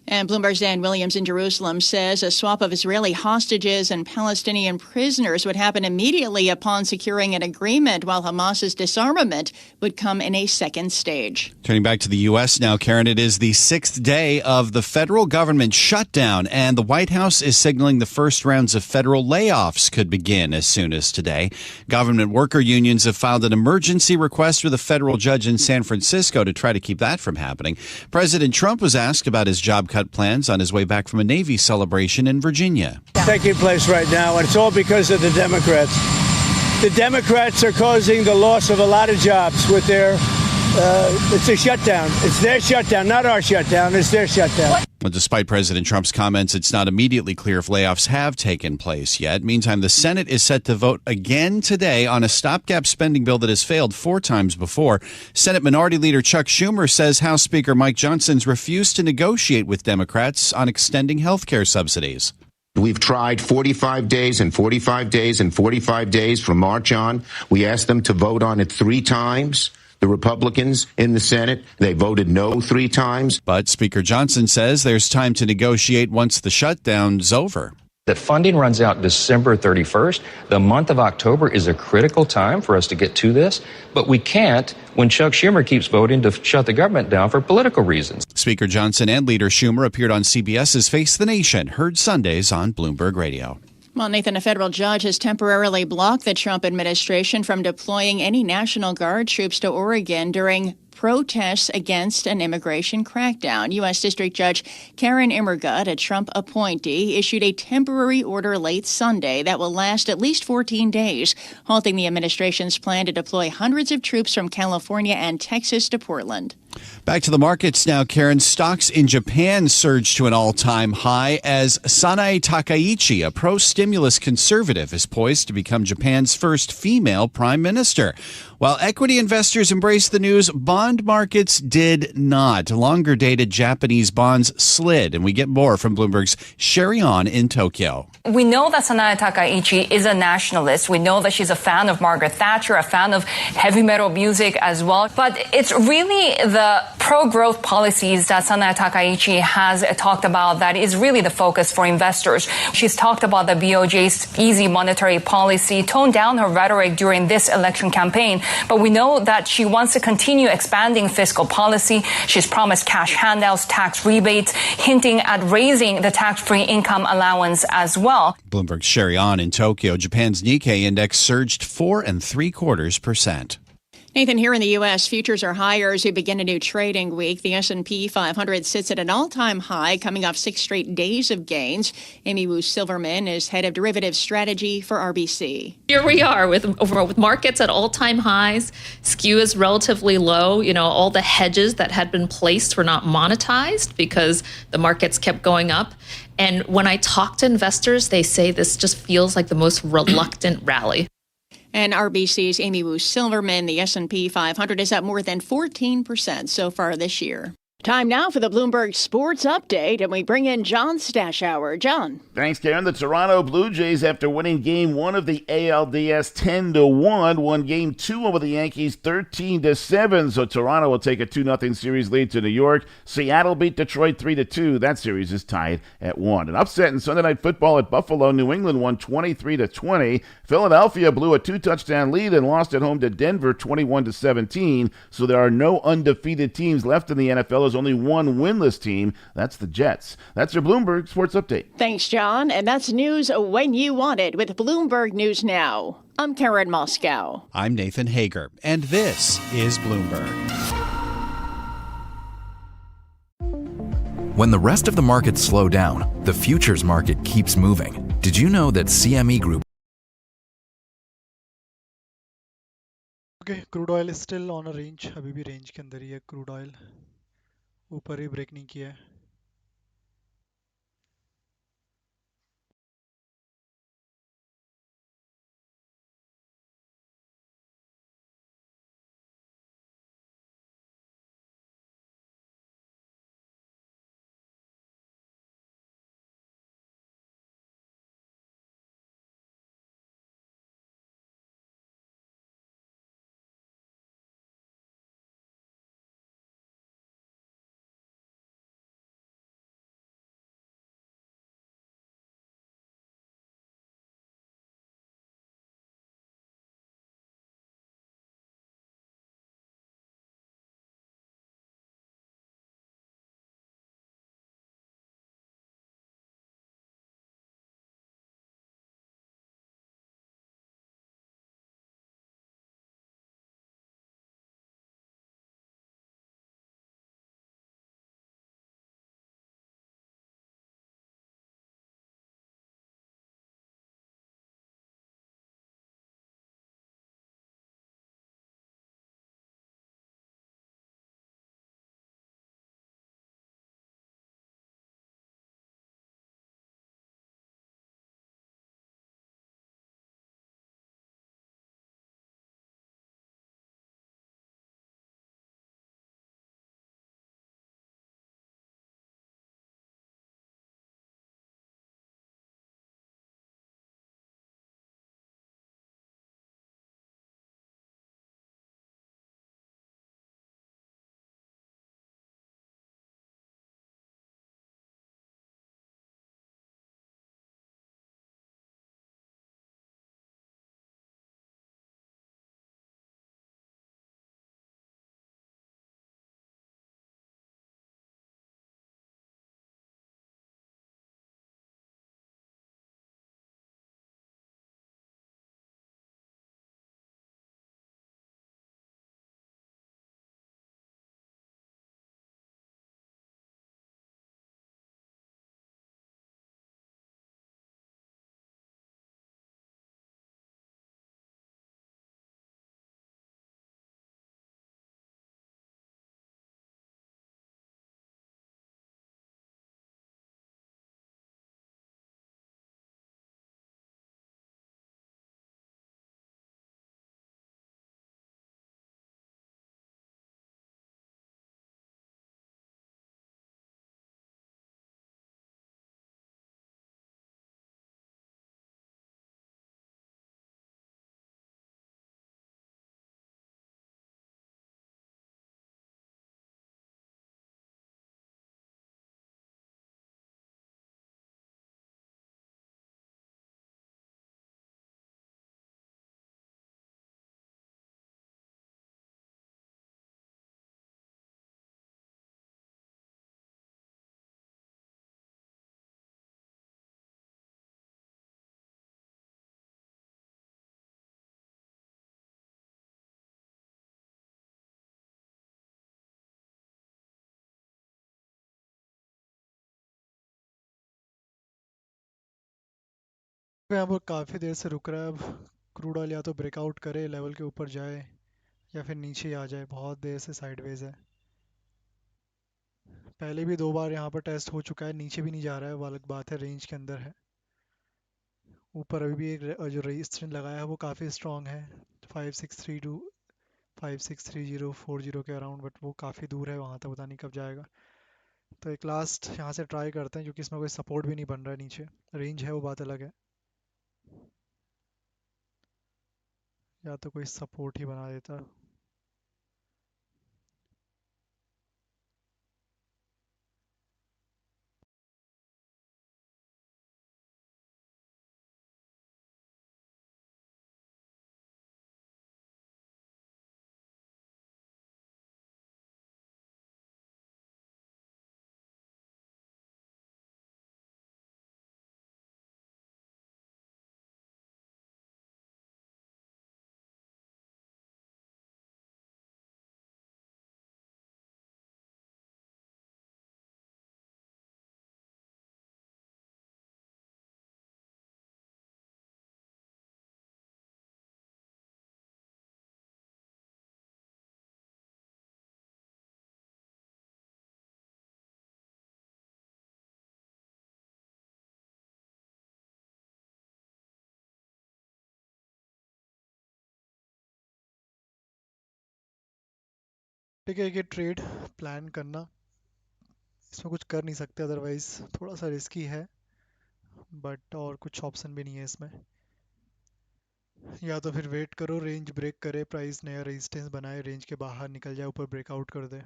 And Bloomberg's Dan Williams in Jerusalem says a swap of Israeli hostages and Palestinian prisoners would happen immediately upon securing an agreement, while Hamas's disarmament would come in a second stage. Turning back to the U.S. now, Karen, it is the 6th day of the federal government shutdown, and the White House is signaling the first rounds of federal layoffs could begin as soon as today. Government worker unions have filed an emergency request with a federal judge in San Francisco to try to keep that from happening. President Trump was asked about his job cut plans on his way back from a Navy celebration in Virginia. Taking place right now, and it's all because of the Democrats. The Democrats are causing the loss of a lot of jobs with their, it's a shutdown. It's their shutdown, not our shutdown. It's their shutdown. Well, despite President Trump's comments, it's not immediately clear if layoffs have taken place yet. Meantime, the Senate is set to vote again today on a stopgap spending bill that has failed 4 times before. Senate Minority Leader Chuck Schumer says House Speaker Mike Johnson's refused to negotiate with Democrats on extending health care subsidies. We've tried 45 days and 45 days and 45 days from March on. We asked them to vote on it 3 times. The Republicans in the Senate, they voted no 3 times. But Speaker Johnson says there's time to negotiate once the shutdown's over. The funding runs out December 31st. The month of October is a critical time for us to get to this, but we can't when Chuck Schumer keeps voting to shut the government down for political reasons. Speaker Johnson and Leader Schumer appeared on CBS's Face the Nation, heard Sundays on Bloomberg Radio. Well, Nathan, a federal judge has temporarily blocked the Trump administration from deploying any National Guard troops to Oregon during protests against an immigration crackdown. U.S. District Judge Karen Immergut, a Trump appointee, issued a temporary order late Sunday that will last at least 14 days, halting the administration's plan to deploy hundreds of troops from California and Texas to Portland. Back to the markets now, Karen. Stocks in Japan surged to an all-time high as Sanae Takaichi, a pro-stimulus conservative, is poised to become Japan's first female prime minister. While equity investors embraced the news, bond markets did not. Longer-dated Japanese bonds slid, and we get more from Bloomberg's Sherry On in Tokyo. We know that Sanae Takaichi is a nationalist. We know that she's a fan of Margaret Thatcher, a fan of heavy metal music as well. But it's really the the pro-growth policies that Sanai Takaichi has talked about that is really the focus for investors. She's talked about the BOJ's easy monetary policy, toned down her rhetoric during this election campaign, but we know that she wants to continue expanding fiscal policy. She's promised cash handouts, tax rebates, hinting at raising the tax-free income allowance as well. Bloomberg's Sherry On in Tokyo. Japan's Nikkei index surged 4.75%. Nathan, here in the U.S., futures are higher as we begin a new trading week. The S&P 500 sits at an all-time high, coming off 6 straight days of gains. Amy Wu Silverman is head of derivatives strategy for RBC. Here we are with markets at all-time highs. Skew is relatively low. You know, all the hedges that had been placed were not monetized because the markets kept going up. And when I talk to investors, they say this just feels like the most reluctant rally. And RBC's Amy Wu Silverman, the S&P 500 is up more than 14% so far this year. Time now for the Bloomberg Sports Update, and we bring in John Stashower. John. Thanks, Karen. The Toronto Blue Jays, after winning Game 1 of the ALDS 10-1, won Game 2 over the Yankees 13-7. So Toronto will take a 2-0 series lead to New York. Seattle beat Detroit 3-2. That series is tied at 1. An upset in Sunday Night Football at Buffalo. New England won 23-20. Philadelphia blew a 2-touchdown lead and lost at home to Denver 21-17. So there are no undefeated teams left in the NFL. There's only one winless team. That's the Jets. That's your Bloomberg Sports Update. Thanks, John. And that's news when you want it with Bloomberg News Now. I'm Karen Moscow. I'm Nathan Hager, and this is Bloomberg. When the rest of the markets slow down, the futures market keeps moving. Did you know that CME Group Okay, crude oil is still on a range. अभी भी range के अंदर ही है crude oil. ऊपर ही break नहीं किया है. यहाँ पर काफ़ी देर से रुक रहा है। अब क्रूड ऑयल या तो ब्रेकआउट करे, लेवल के ऊपर जाए, या फिर नीचे ही आ जाए। बहुत देर से साइडवेज है। पहले भी 2 बार यहाँ पर टेस्ट हो चुका है, नीचे भी नहीं जा रहा है, वो अलग बात है, रेंज के अंदर है। ऊपर अभी भी एक जो रेजिस्टेंस लगाया है वो काफ़ी स्ट्रांग है, 5632 563040 के अराउंड, बट वो काफ़ी दूर है, वहाँ तक पता नहीं कब जाएगा। तो एक लास्ट यहाँ से ट्राई करते हैं, क्योंकि इसमें कोई सपोर्ट भी नहीं बन रहा है नीचे। रेंज है वो बात अलग है, या तो कोई सपोर्ट ही बना देता। ठीक है, ये ट्रेड प्लान करना, इसमें कुछ कर नहीं सकते, अदरवाइज थोड़ा सा रिस्की है, बट और कुछ ऑप्शन भी नहीं है इसमें। या तो फिर वेट करो, रेंज ब्रेक करे, प्राइस नया रेजिस्टेंस बनाए, रेंज के बाहर निकल जाए, ऊपर ब्रेकआउट कर दे।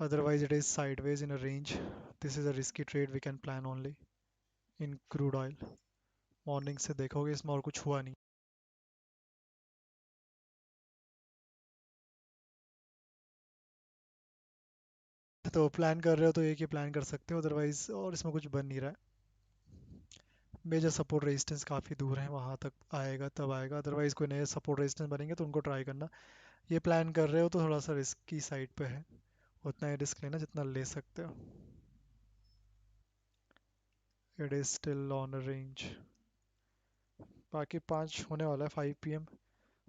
Otherwise it is sideways in a range. This is a risky trade we can plan only in crude oil. Morning से देखोगे इसमें और कुछ हुआ नहीं। तो प्लान कर रहे हो तो एक ही प्लान कर सकते हो, अदरवाइज और इसमें कुछ बन नहीं रहा है। मेजर सपोर्ट रेजिस्टेंस काफ़ी दूर है, वहाँ तक आएगा तब आएगा, अदरवाइज कोई नए सपोर्ट रेजिस्टेंस बनेंगे तो उनको ट्राई करना। ये प्लान कर रहे हो तो थोड़ा सा रिस्क की साइड पे है, उतना ही रिस्क लेना जितना ले सकते हो। It is still on range. बाकी 5 होने वाला है, 5 PM,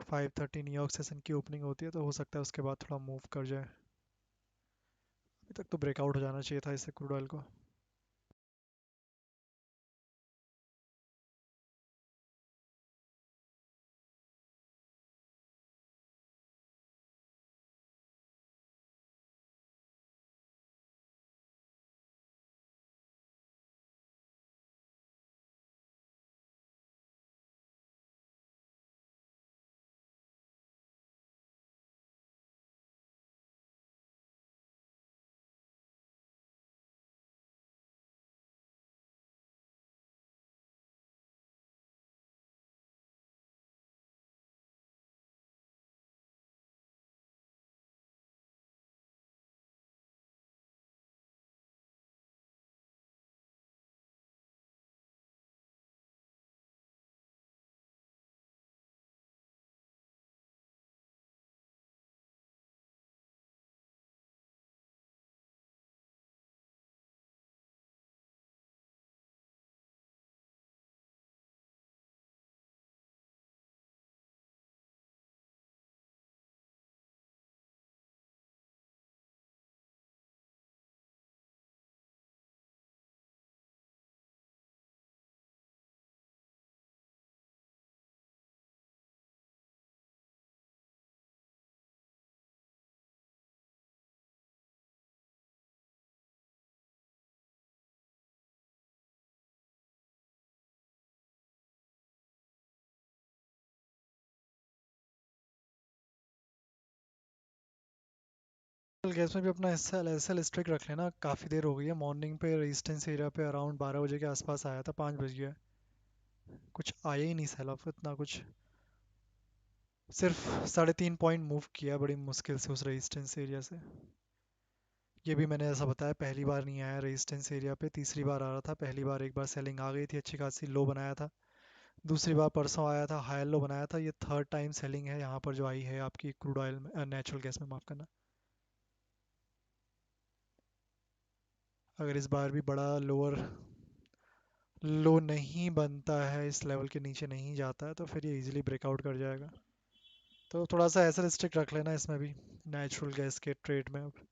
5:30 न्यूयॉर्क सेशन की ओपनिंग होती है, तो हो सकता है उसके बाद थोड़ा मूव कर जाए। अभी तक तो ब्रेकआउट हो जाना चाहिए था इससे क्रूड ऑयल को। गैस में भी अपना एस एल स्ट्रिक रख लेना, काफ़ी देर हो गई है। मॉर्निंग पे रेजिस्टेंस एरिया पे अराउंड 12 बजे के आसपास आया था, 5 बज गया, कुछ आया ही नहीं सेल ऑफ इतना कुछ। सिर्फ 3.5 पॉइंट मूव किया बड़ी मुश्किल से उस रेजिस्टेंस एरिया से। ये भी मैंने ऐसा बताया, पहली बार नहीं आया रेजिस्टेंस एरिया पे, तीसरी बार आ रहा था। पहली बार एक बार सेलिंग आ गई थी, अच्छी खासी लो बनाया था। दूसरी बार परसों आया था, हाई लो बनाया था। ये थर्ड टाइम सेलिंग है यहाँ पर जो आई है आपकी क्रूड ऑयल में, नेचुरल गैस में, माफ़ करना। अगर इस बार भी बड़ा लोअर लो नहीं बनता है, इस लेवल के नीचे नहीं जाता है, तो फिर ये इजीली ब्रेकआउट कर जाएगा। तो थोड़ा सा ऐसा रिस्ट्रिक्ट रख लेना इसमें भी, नेचुरल गैस के ट्रेड में अब।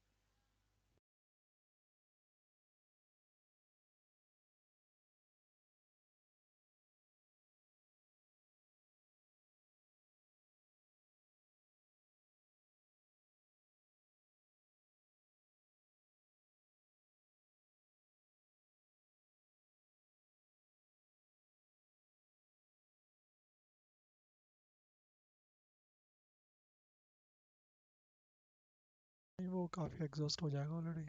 वो काफ़ी एग्जॉस्ट हो जाएगा ऑलरेडी।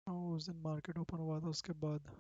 उस दिन मार्केट ओपन हुआ था उसके बाद।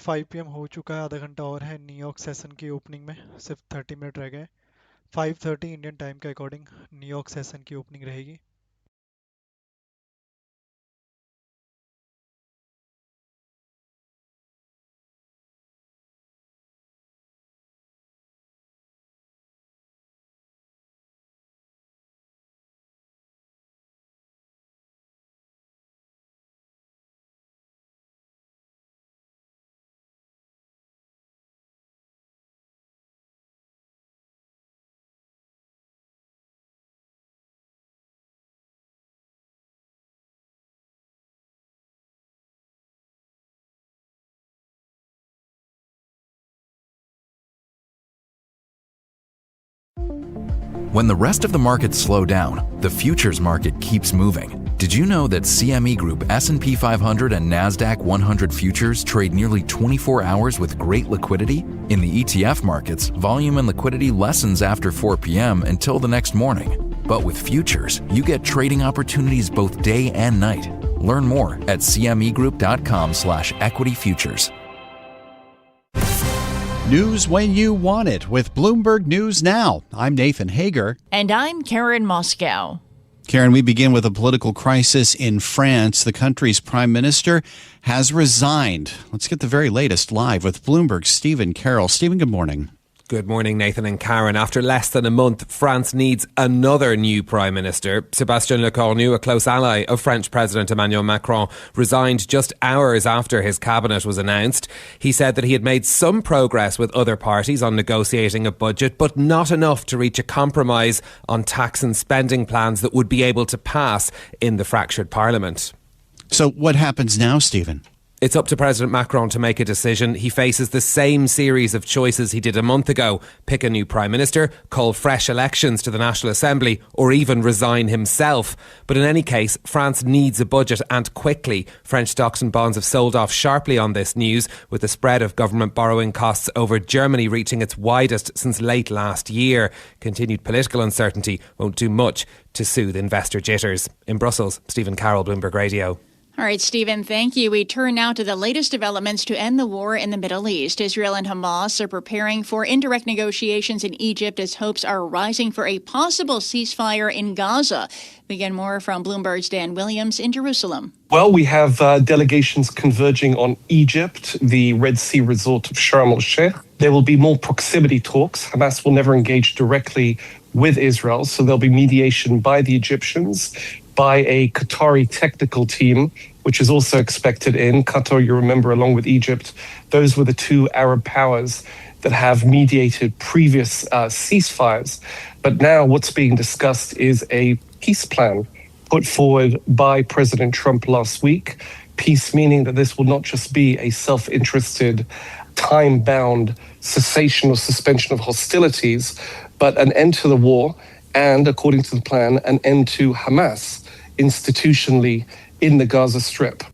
5 PM हो चुका है, आधा घंटा और है न्यूयॉर्क सेशन की ओपनिंग में, सिर्फ 30 मिनट रह गए। 5:30 इंडियन टाइम के अकॉर्डिंग न्यूयॉर्क सेशन की ओपनिंग रहेगी। When the rest of the markets slow down, the futures market keeps moving. Did you know that CME Group S&P 500 and NASDAQ 100 futures trade nearly 24 hours with great liquidity? In the ETF markets, volume and liquidity lessens after 4 p.m. until the next morning. But with futures, you get trading opportunities both day and night. Learn more at cmegroup.com/equity-futures. News when you want it with Bloomberg News Now. I'm Nathan Hager. And I'm Karen Moscow. Karen, we begin with a political crisis in France. The country's prime minister has resigned. Let's get the very latest live with Bloomberg's Stephen Carroll. Stephen, good morning. Good morning, Nathan and Karen. After less than a month, France needs another new Prime Minister. Sébastien Lecornu, a close ally of French President Emmanuel Macron, resigned just hours after his cabinet was announced. He said that he had made some progress with other parties on negotiating a budget, but not enough to reach a compromise on tax and spending plans that would be able to pass in the fractured parliament. So what happens now, Stephen? It's up to President Macron to make a decision. He faces the same series of choices he did a month ago. Pick a new Prime Minister, call fresh elections to the National Assembly, or even resign himself. But in any case, France needs a budget, and quickly. French stocks and bonds have sold off sharply on this news, with the spread of government borrowing costs over Germany reaching its widest since late last year. Continued political uncertainty won't do much to soothe investor jitters. In Brussels, Stephen Carroll, Bloomberg Radio. All right, Stephen, thank you. We turn now to the latest developments to end the war in the Middle East. Israel and Hamas are preparing for indirect negotiations in Egypt as hopes are rising for a possible ceasefire in Gaza. We get more from Bloomberg's Dan Williams in Jerusalem. Well, we have delegations converging on Egypt, the Red Sea resort of Sharm el-Sheikh. There will be more proximity talks. Hamas will never engage directly with Israel, so there'll be mediation by the Egyptians, by a Qatari technical team, which is also expected in Qatar. You remember, along with Egypt, those were the two Arab powers that have mediated previous ceasefires. But now what's being discussed is a peace plan put forward by President Trump last week. Peace meaning that this will not just be a self-interested, time-bound cessation or suspension of hostilities, but an end to the war and, according to the plan, an end to Hamas institutionally in the Gaza Strip.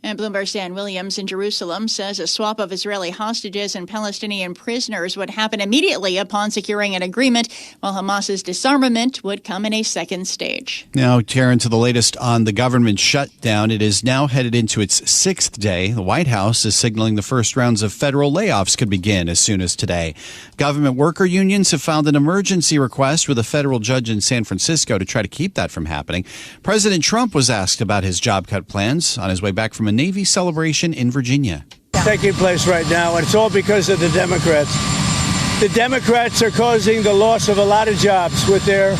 And Bloomberg's Dan Williams in Jerusalem says a swap of Israeli hostages and Palestinian prisoners would happen immediately upon securing an agreement, while Hamas's disarmament would come in a second stage. Now, Karen, to the latest on the government shutdown. It is now headed into its 6th day. The White House is signaling the first rounds of federal layoffs could begin as soon as today. Government worker unions have filed an emergency request with a federal judge in San Francisco to try to keep that from happening. President Trump was asked about his job cut plans on his way back from a Navy celebration in Virginia. Taking place right now, and it's all because of the Democrats. The Democrats are causing the loss of a lot of jobs with their,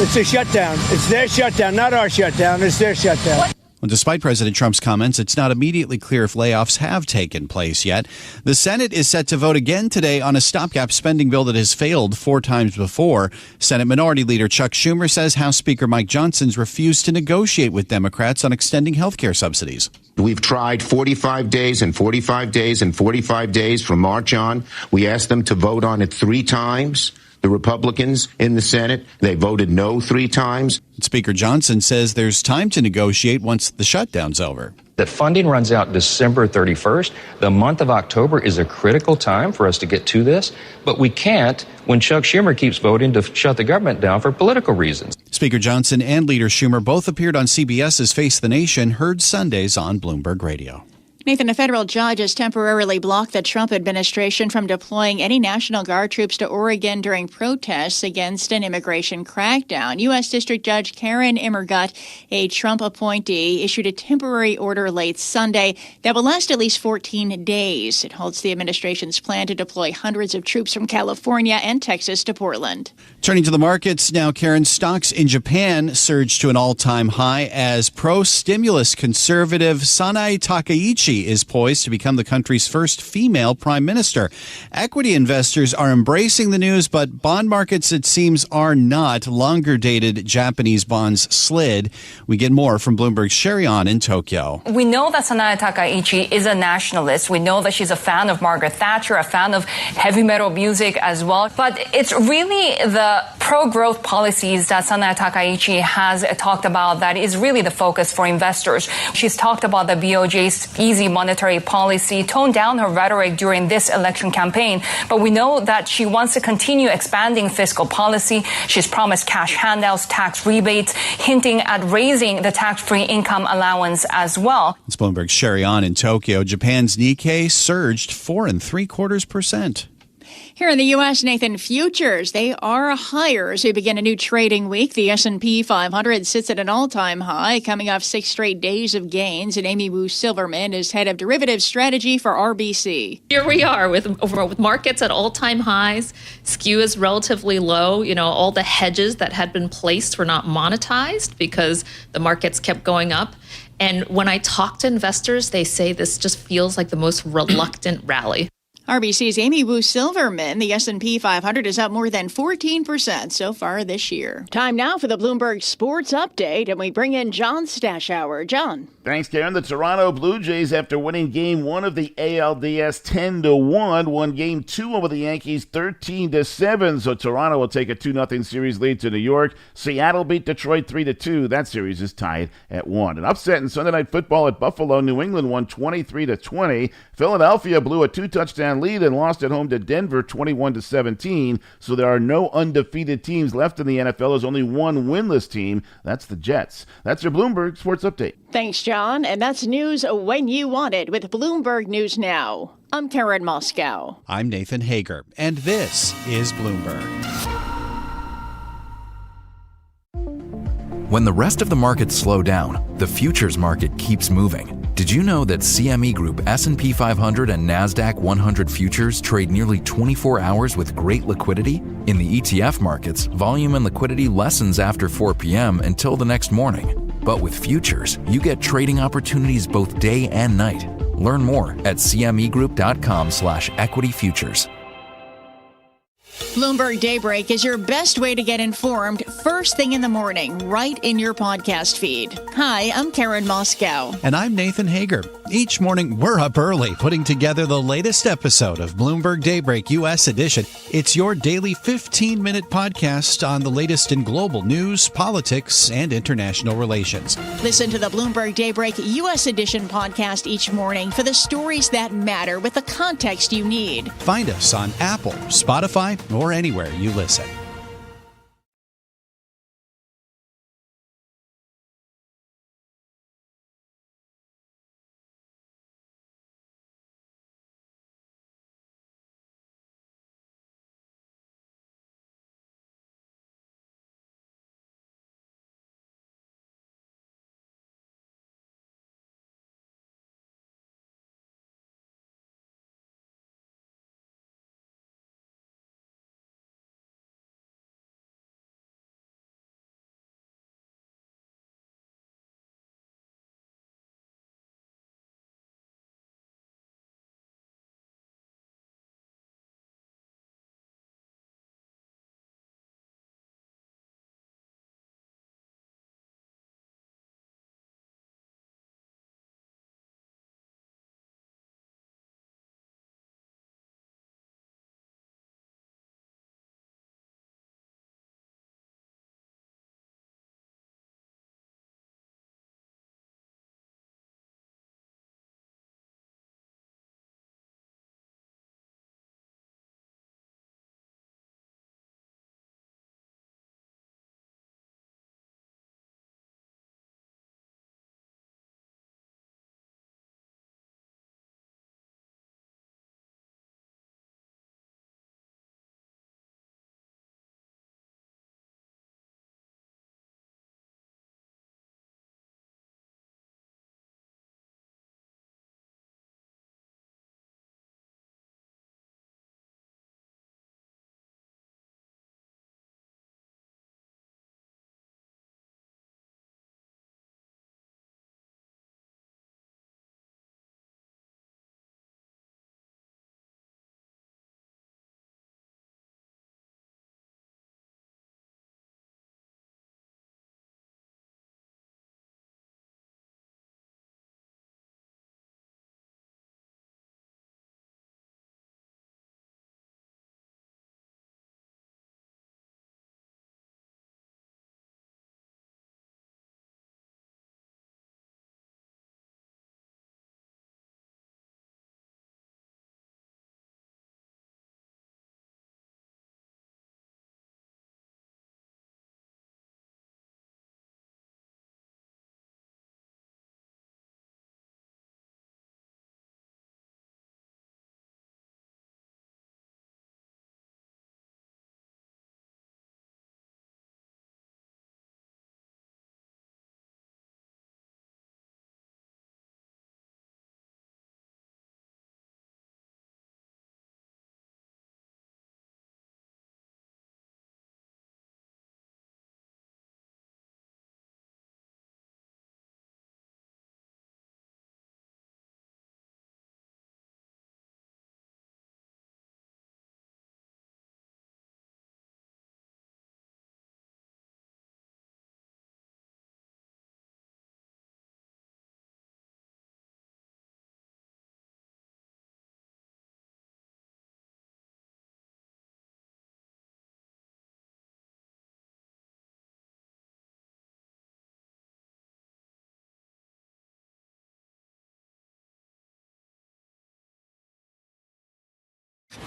it's a shutdown. It's their shutdown, not our shutdown. It's their shutdown. Well, despite President Trump's comments, it's not immediately clear if layoffs have taken place yet. The Senate is set to vote again today on a stopgap spending bill that has failed 4 times before. Senate Minority Leader Chuck Schumer says House Speaker Mike Johnson's refused to negotiate with Democrats on extending health care subsidies. We've tried 45 days and 45 days and 45 days from March on. We asked them to vote on it 3 times. The Republicans in the Senate, they voted no 3 times. Speaker Johnson says there's time to negotiate once the shutdown's over. That funding runs out December 31st. The month of October is a critical time for us to get to this, but we can't when Chuck Schumer keeps voting to shut the government down for political reasons. Speaker Johnson and Leader Schumer both appeared on CBS's Face the Nation, heard Sundays on Bloomberg Radio. Nathan, a federal judge has temporarily blocked the Trump administration from deploying any National Guard troops to Oregon during protests against an immigration crackdown. U.S. District Judge Karen Immergut, a Trump appointee, issued a temporary order late Sunday that will last at least 14 days. It halts the administration's plan to deploy hundreds of troops from California and Texas to Portland. Turning to the markets now, Karen, stocks in Japan surged to an all-time high as pro-stimulus conservative Sanae Takaichi is poised to become the country's first female prime minister. Equity investors are embracing the news, but bond markets, it seems, are not. Longer-dated Japanese bonds slid. We get more from Bloomberg's Sherry On in Tokyo. We know that Sanae Takaichi is a nationalist. We know that she's a fan of Margaret Thatcher, a fan of heavy metal music as well. But it's really the pro-growth policies that Sanae Takaichi has talked about that is really the focus for investors. She's talked about the BOJ's easy monetary policy, toned down her rhetoric during this election campaign. But we know that she wants to continue expanding fiscal policy. She's promised cash handouts, tax rebates, hinting at raising the tax-free income allowance as well. It's Bloomberg's Sherry On in Tokyo. Japan's Nikkei surged 4.75%. Here in the U.S., Nathan, futures, they are higher as we begin a new trading week. The S&P 500 sits at an all-time high, coming off 6 straight days of gains. And Amy Wu Silverman is head of derivatives strategy for RBC. Here we are with markets at all-time highs. Skew is relatively low. You know, all the hedges that had been placed were not monetized because the markets kept going up. And when I talk to investors, they say this just feels like the most reluctant rally. RBC's Amy Wu Silverman. The S&P 500 is up more than 14% so far this year. Time now for the Bloomberg Sports Update, and we bring in John Stashower. John. Thanks, Karen. The Toronto Blue Jays, after winning Game 1 of the ALDS 10-1, won Game 2 over the Yankees 13-7. So Toronto will take a 2-0 series lead to New York. Seattle beat Detroit 3-2. That series is tied at 1. An upset in Sunday Night Football at Buffalo. New England won 23-20. Philadelphia blew a 2-touchdown lead and lost at home to Denver 21-17. So there are no undefeated teams left in the NFL. There's only one winless team. That's the Jets. That's your Bloomberg Sports Update. Thanks, John. And that's news when you want it with Bloomberg News Now. I'm Karen Moscow. I'm Nathan Hager, and this is Bloomberg. When the rest of the markets slow down, the futures market keeps moving. Did you know that CME Group S&P 500 and NASDAQ 100 futures trade nearly 24 hours with great liquidity? In the ETF markets, volume and liquidity lessens after 4 p.m. until the next morning. But with futures, you get trading opportunities both day and night. Learn more at cmegroup.com/equity futures. Bloomberg Daybreak is your best way to get informed first thing in the morning, right in your podcast feed. Hi, I'm Karen Moscow. And I'm Nathan Hager. Each morning, we're up early putting together the latest episode of Bloomberg Daybreak U.S. Edition. It's your daily 15-minute podcast on the latest in global news, politics, and international relations. Listen to the Bloomberg Daybreak U.S. Edition podcast each morning for the stories that matter with the context you need. Find us on Apple, Spotify, or anywhere you listen.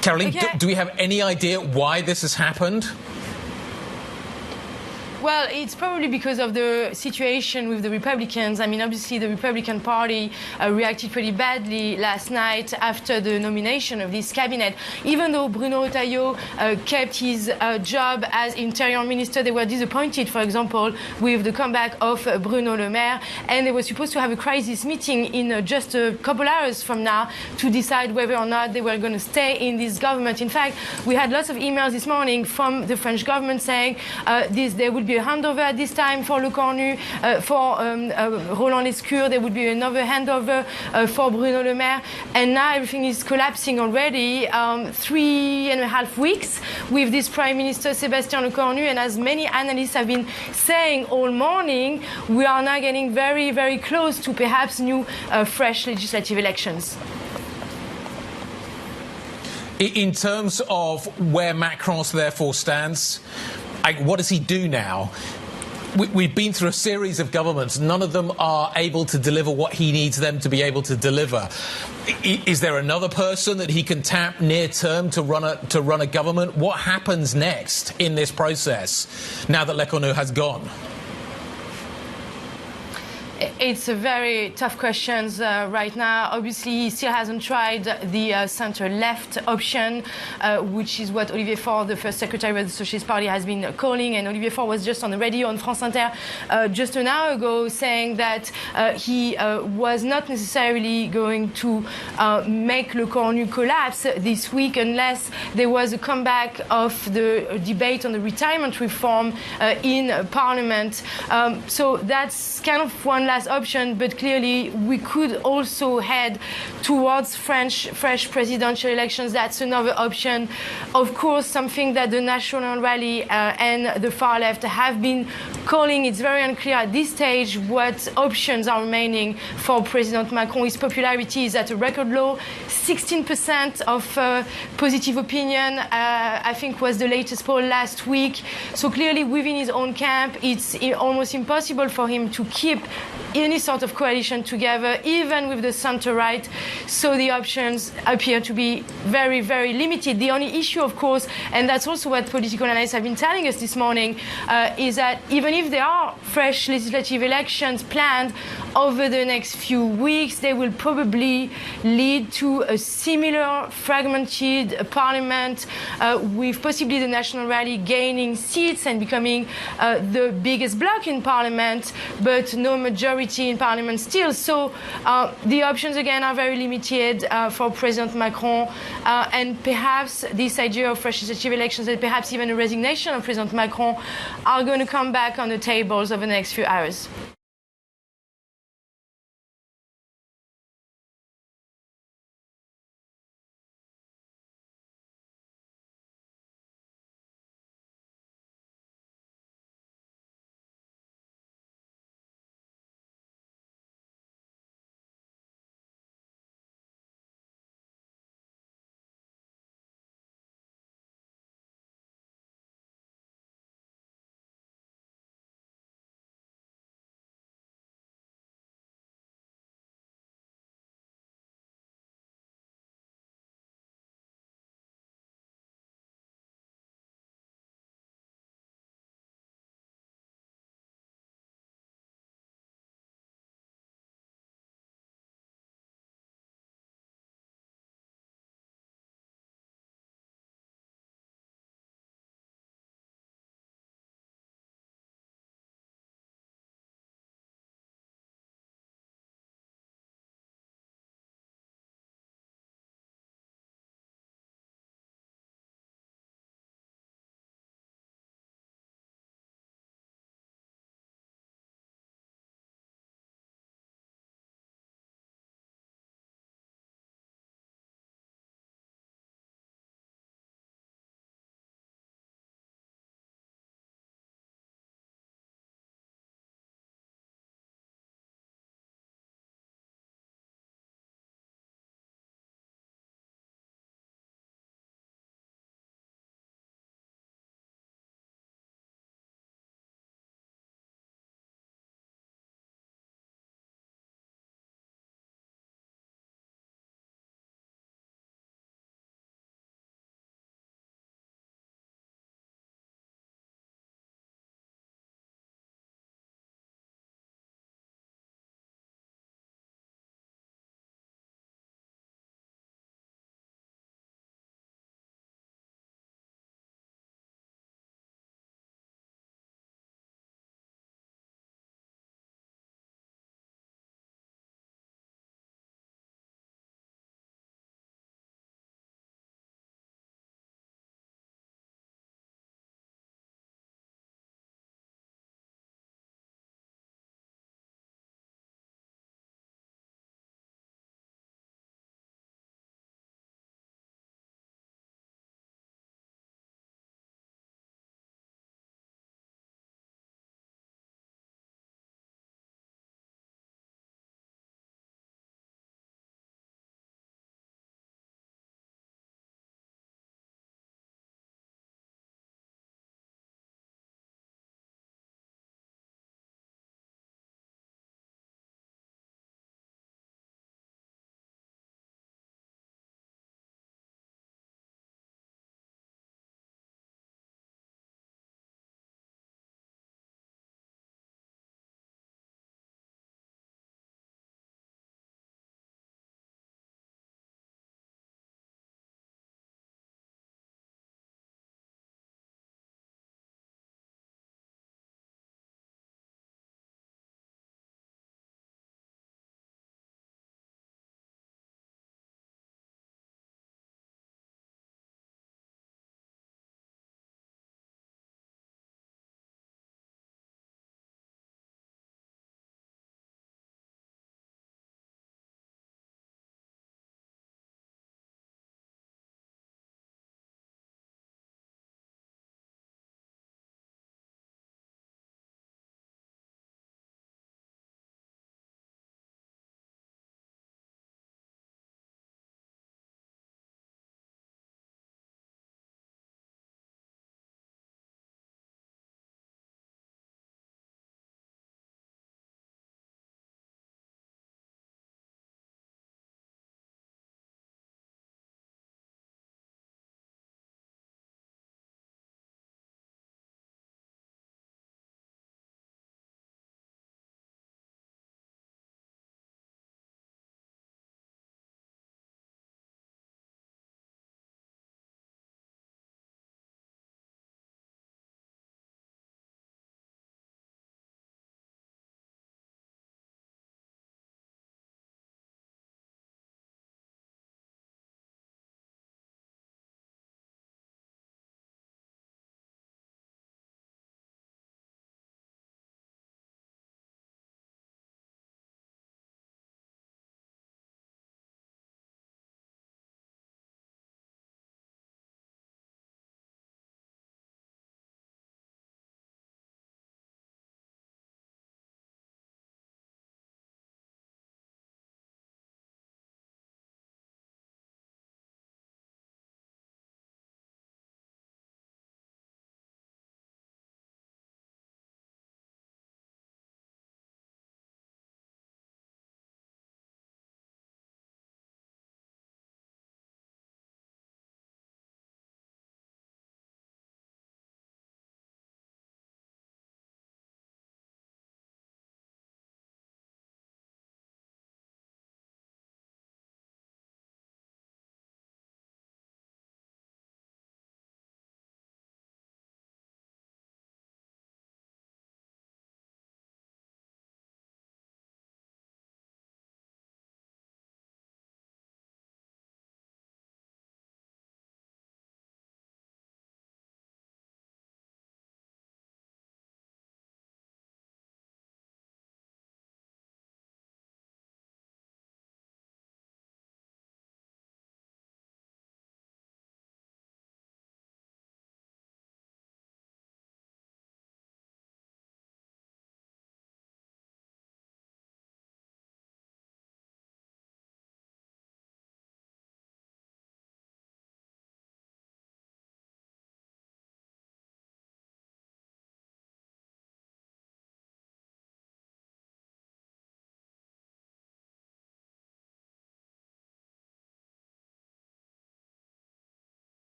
Caroline, Okay. do we have any idea why this has happened? Well, it's probably because of the situation with the Republicans. I mean, obviously, the Republican Party reacted pretty badly last night after the nomination of this cabinet. Even though Bruno Retailleau kept his job as Interior Minister, they were disappointed, for example, with the comeback of Bruno Le Maire. And they were supposed to have a crisis meeting in just a couple hours from now to decide whether or not they were going to stay in this government. In fact, we had lots of emails this morning from the French government saying there would be a handover at this time for Le Cornu, for Roland Lescure. There would be another handover for Bruno Le Maire. And now everything is collapsing already. 3.5 weeks with this Prime Minister, Sébastien Le Cornu. And as many analysts have been saying all morning, we are now getting very, very close to perhaps new fresh legislative elections. In terms of where Macron therefore stands, what does he do now? We've been through a series of governments. None of them are able to deliver what he needs them to be able to deliver. Is there another person that he can tap near term to run a government? What happens next in this process now that Le Cornu has gone? It's a very tough question right now. Obviously, he still hasn't tried the center-left option, which is what Olivier Faure, the first secretary of the Socialist Party, has been calling. And Olivier Faure was just on the radio on France Inter just an hour ago saying that he was not necessarily going to make Le Cornu collapse this week unless there was a comeback of the debate on the retirement reform in Parliament. So that's kind of one last option, but clearly we could also head towards fresh presidential elections. That's another option. Of course, something that the National Rally and the far left have been calling. It's very unclear at this stage what options are remaining for President Macron. His popularity is at a record low. 16% of positive opinion, I think, was the latest poll last week. So clearly within his own camp, it's almost impossible for him to keep any sort of coalition together, even with the center-right. So the options appear to be very, very limited. The only issue, of course, and that's also what political analysts have been telling us this morning, is that even if there are fresh legislative elections planned over the next few weeks, they will probably lead to a similar fragmented parliament, with possibly the National Rally gaining seats and becoming the biggest bloc in parliament, but no majority in parliament still. So the options again are very limited for President Macron, and perhaps this idea of fresh legislative elections and perhaps even a resignation of President Macron are going to come back on the tables over the next few hours.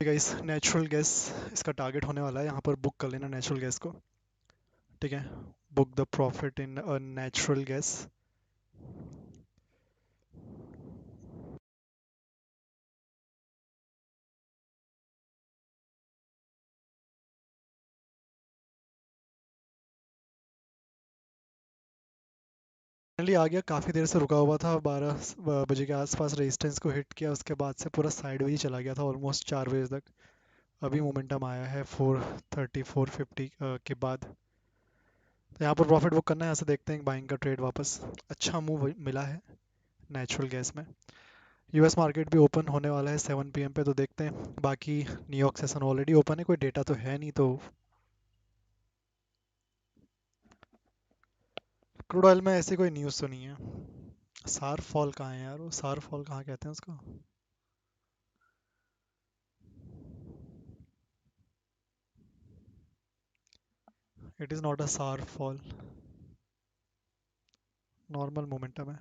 Guys natural gas इसका target होने वाला है, यहाँ पर book कर लेना natural gas को, ठीक है। Book the profit in a natural gas. Finally आ गया, काफ़ी देर से रुका हुआ था, 12 बजे के आसपास रेजिस्टेंस को हिट किया, उसके बाद से पूरा साइडवेज ही चला गया था ऑलमोस्ट 4 बजे तक। अभी मोमेंटम आया है 430 450 के बाद, तो यहाँ पर प्रॉफिट बुक करना है। यहाँ से देखते हैं बाइंग का ट्रेड वापस, अच्छा मूव मिला है नेचुरल गैस में। यूएस मार्केट भी ओपन होने वाला है 7 PM पे, तो देखते हैं। बाकी न्यूयॉर्क सेशन ऑलरेडी ओपन है, कोई डेटा तो है नहीं, तो क्रूड ऑयल में ऐसी कोई न्यूज़ तो नहीं है। सार फॉल कहाँ है यार, वो सार फॉल कहाँ कहते हैं उसको? इट इज़ नॉट अ सार फॉल, नॉर्मल मोमेंटम है,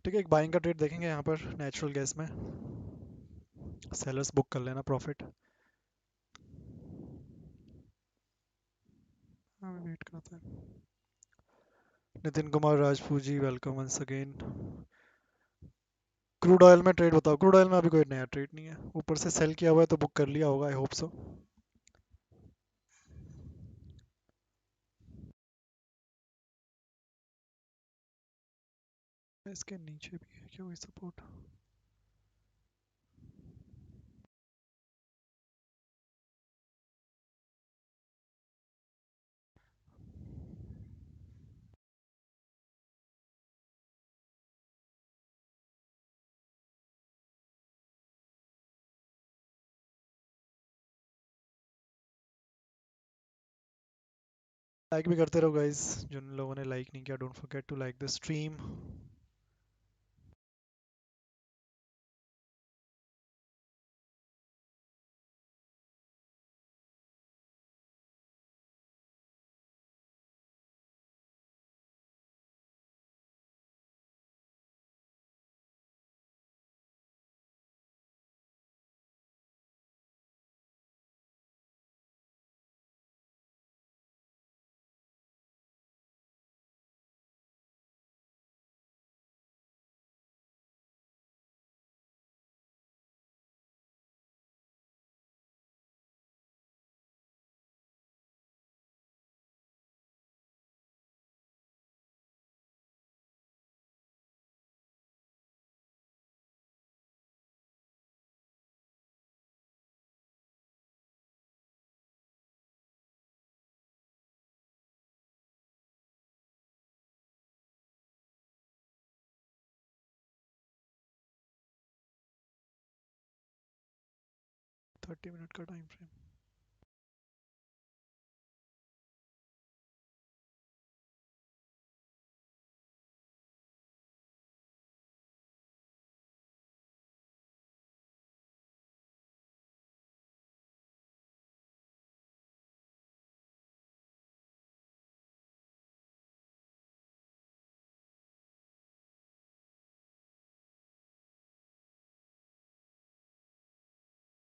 ठीक है। एक बाइंग का ट्रेड देखेंगे यहाँ पर नेचुरल गैस में, सेलर्स बुक कर लेना प्रॉफिट। वेट करते हैं। Nitin Kumar Rajput ji, welcome once again. Crude oil में ट्रेड बताओ। क्रूड ऑयल में अभी कोई नया ट्रेड नहीं है, ऊपर से सेल किया हुआ है तो बुक कर लिया होगा, आई होप सो। इसके नीचे भी है क्या कोई सपोर्ट? लाइक भी करते रहो गाइस, जिन लोगों ने लाइक नहीं किया, don't forget to like the stream. Thirty minute का टाइम फ्रेम।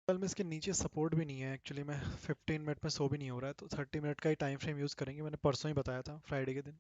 कल में इसके नीचे सपोर्ट भी नहीं है एक्चुअली में, 15 मिनट में सो भी नहीं हो रहा है, तो 30 मिनट का ही टाइम फ्रेम यूज़ करेंगे। मैंने परसों ही बताया था, फ्राइडे के दिन।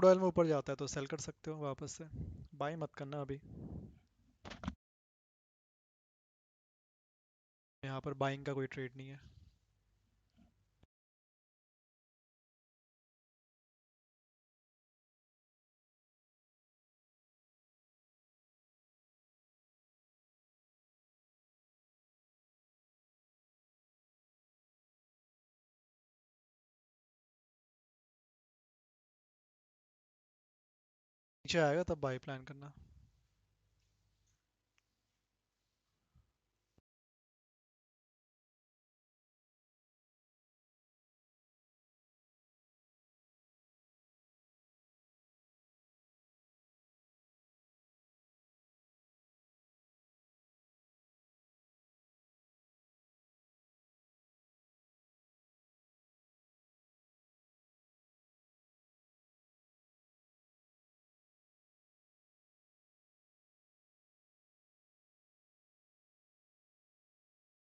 क्रूड ऑयल में ऊपर जाता है तो सेल कर सकते हो वापस से, बाय मत करना अभी। यहाँ पर बाइंग का कोई ट्रेड नहीं है। नीचे आएगा तब बाय प्लान करना।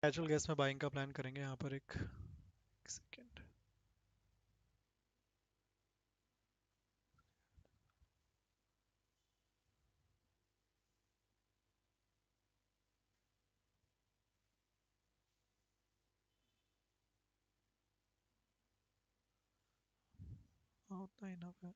नेचुरल गैस में बाइंग का प्लान करेंगे यहाँ पर एक सेकेंड। हाँ उतना इनफ है।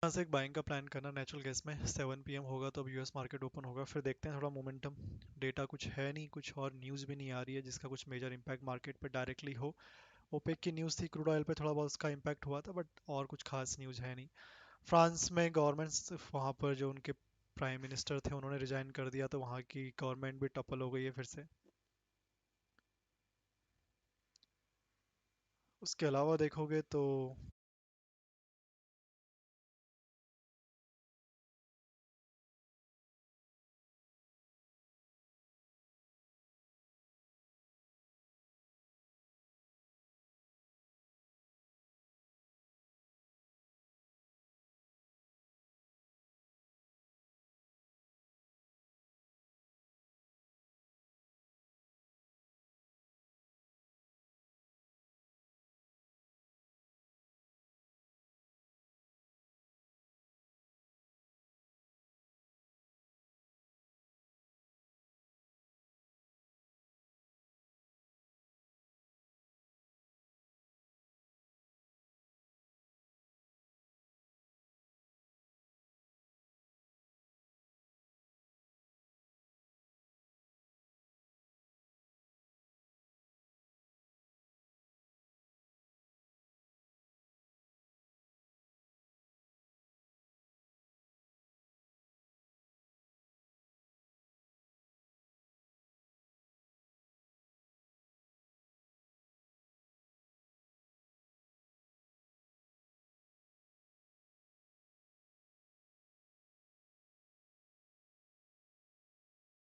यहाँ से एक बाइंग का प्लान करना नेचुरल गैस में 7 PM होगा तो अब यूएस मार्केट ओपन होगा, फिर देखते हैं थोड़ा मोमेंटम। डेटा कुछ है नहीं, कुछ और न्यूज़ भी नहीं आ रही है जिसका कुछ मेजर इम्पैक्ट मार्केट पे डायरेक्टली हो। ओपेक की न्यूज़ थी, क्रूड ऑयल पे थोड़ा बहुत उसका इम्पैक्ट हुआ था, बट और कुछ खास न्यूज़ है नहीं। फ्रांस में गवर्नमेंट, वहाँ पर जो उनके प्राइम मिनिस्टर थे उन्होंने रिजाइन कर दिया, तो वहाँ की गवर्नमेंट भी टपल हो गई है फिर से। उसके अलावा देखोगे तो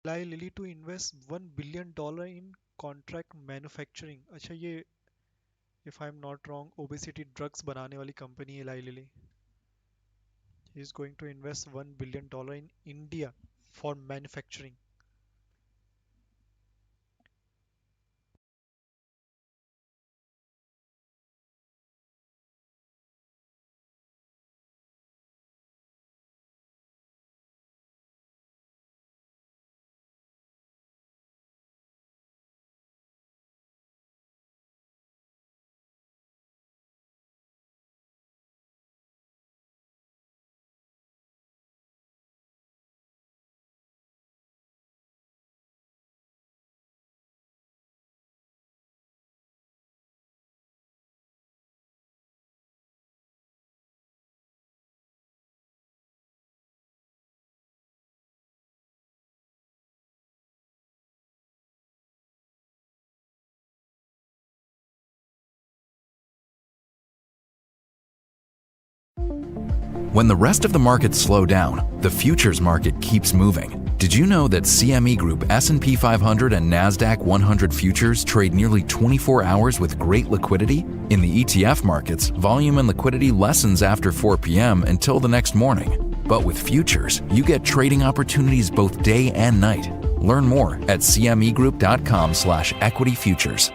Eli Lilly to invest $1 billion in contract manufacturing। अच्छा ये, if I'm not wrong, obesity drugs बनाने वाली कंपनी है Eli Lilly। He is going to invest $1 billion in India for manufacturing। When the rest of the markets slow down, the futures market keeps moving. Did you know that CME Group S&P 500 and NASDAQ 100 futures trade nearly 24 hours with great liquidity? In the ETF markets, volume and liquidity lessens after 4 p.m. until the next morning. But with futures, you get trading opportunities both day and night. Learn more at cmegroup.com/equityfutures.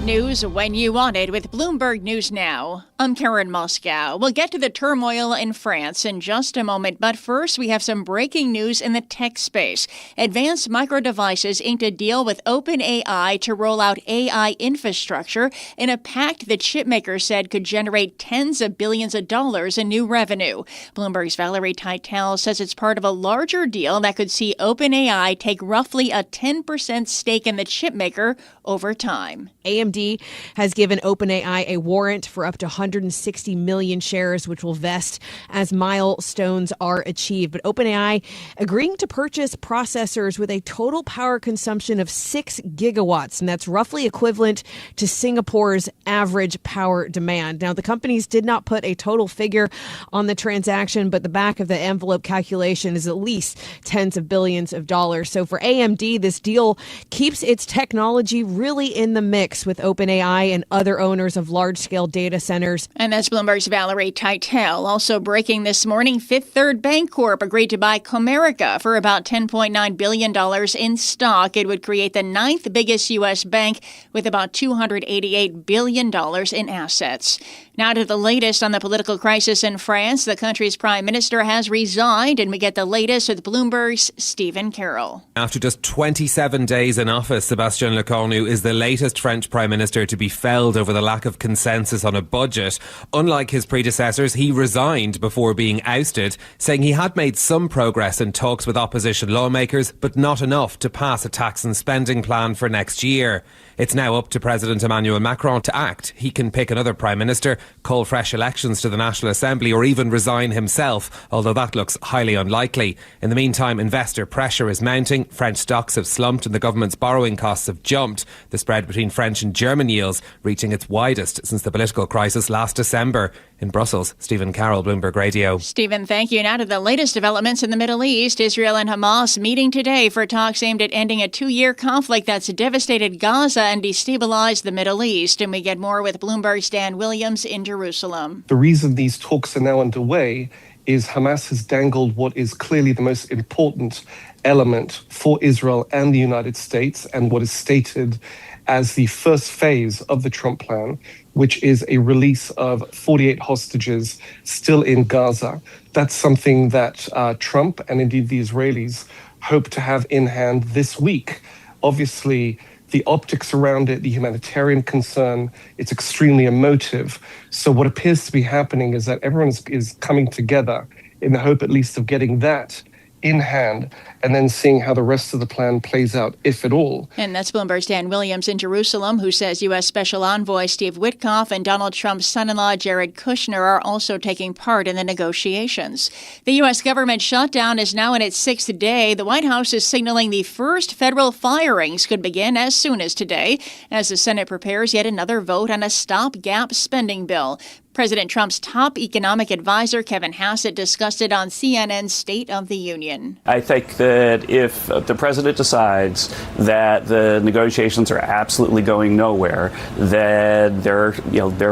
News when you want it with Bloomberg News Now. I'm Karen Moscow. We'll get to the turmoil in France in just a moment, but first we have some breaking news in the tech space. Advanced Micro Devices inked a deal with OpenAI to roll out AI infrastructure in a pact that chipmakers said could generate tens of billions of dollars in new revenue. Bloomberg's Valerie Teitel says it's part of a larger deal that could see OpenAI take roughly a 10% stake in the chipmaker over time. AMD has given OpenAI a warrant for up to 160 million shares, which will vest as milestones are achieved. But OpenAI agreeing to purchase processors with a total power consumption of 6 gigawatts, and that's roughly equivalent to Singapore's average power demand. Now, the companies did not put a total figure on the transaction, but the back of the envelope calculation is at least tens of billions of dollars. So for AMD, this deal keeps its technology really in the mix with OpenAI and other owners of large-scale data centers. And that's Bloomberg's Valerie Teitel. Also breaking this morning, Fifth Third Bancorp agreed to buy Comerica for about $10.9 billion in stock. It would create the 9th biggest U.S. bank with about $288 billion in assets. Now to the latest on the political crisis in France. The country's prime minister has resigned, and we get the latest with Bloomberg's Stephen Carroll. After just 27 days in office, Sébastien Lecornu is the latest French prime minister to be felled over the lack of consensus on a budget. Unlike his predecessors, he resigned before being ousted, saying he had made some progress in talks with opposition lawmakers, but not enough to pass a tax and spending plan for next year. It's now up to President Emmanuel Macron to act. He can pick another prime minister, call fresh elections to the National Assembly, or even resign himself, although that looks highly unlikely. In the meantime, investor pressure is mounting. French stocks have slumped and the government's borrowing costs have jumped. The spread between French and German yields reaching its widest since the political crisis last December. In Brussels, Stephen Carroll, Bloomberg Radio. Stephen, thank you. Now to the latest developments in the Middle East. Israel and Hamas meeting today for talks aimed at ending a 2-year conflict that's devastated Gaza and destabilized the Middle East. And we get more with Bloomberg's Dan Williams in Jerusalem. The reason these talks are now underway is Hamas has dangled what is clearly the most important element for Israel and the United States, and what is stated as the first phase of the Trump plan, which is a release of 48 hostages still in Gaza. That's something that Trump and indeed the Israelis hope to have in hand this week. Obviously, the optics around it, the humanitarian concern, it's extremely emotive. So what appears to be happening is that everyone is coming together in the hope at least of getting that in hand, and then seeing how the rest of the plan plays out, if at all. And that's Bloomberg's Dan Williams in Jerusalem, who says U.S. Special Envoy Steve Witkoff and Donald Trump's son-in-law Jared Kushner are also taking part in the negotiations. The U.S. government shutdown is now in its 6th day. The White House is signaling the first federal firings could begin as soon as today, as the Senate prepares yet another vote on a stopgap spending bill. President Trump's top economic advisor, Kevin Hassett, discussed it on CNN's State of the Union. I think that if the president decides that the negotiations are absolutely going nowhere, then there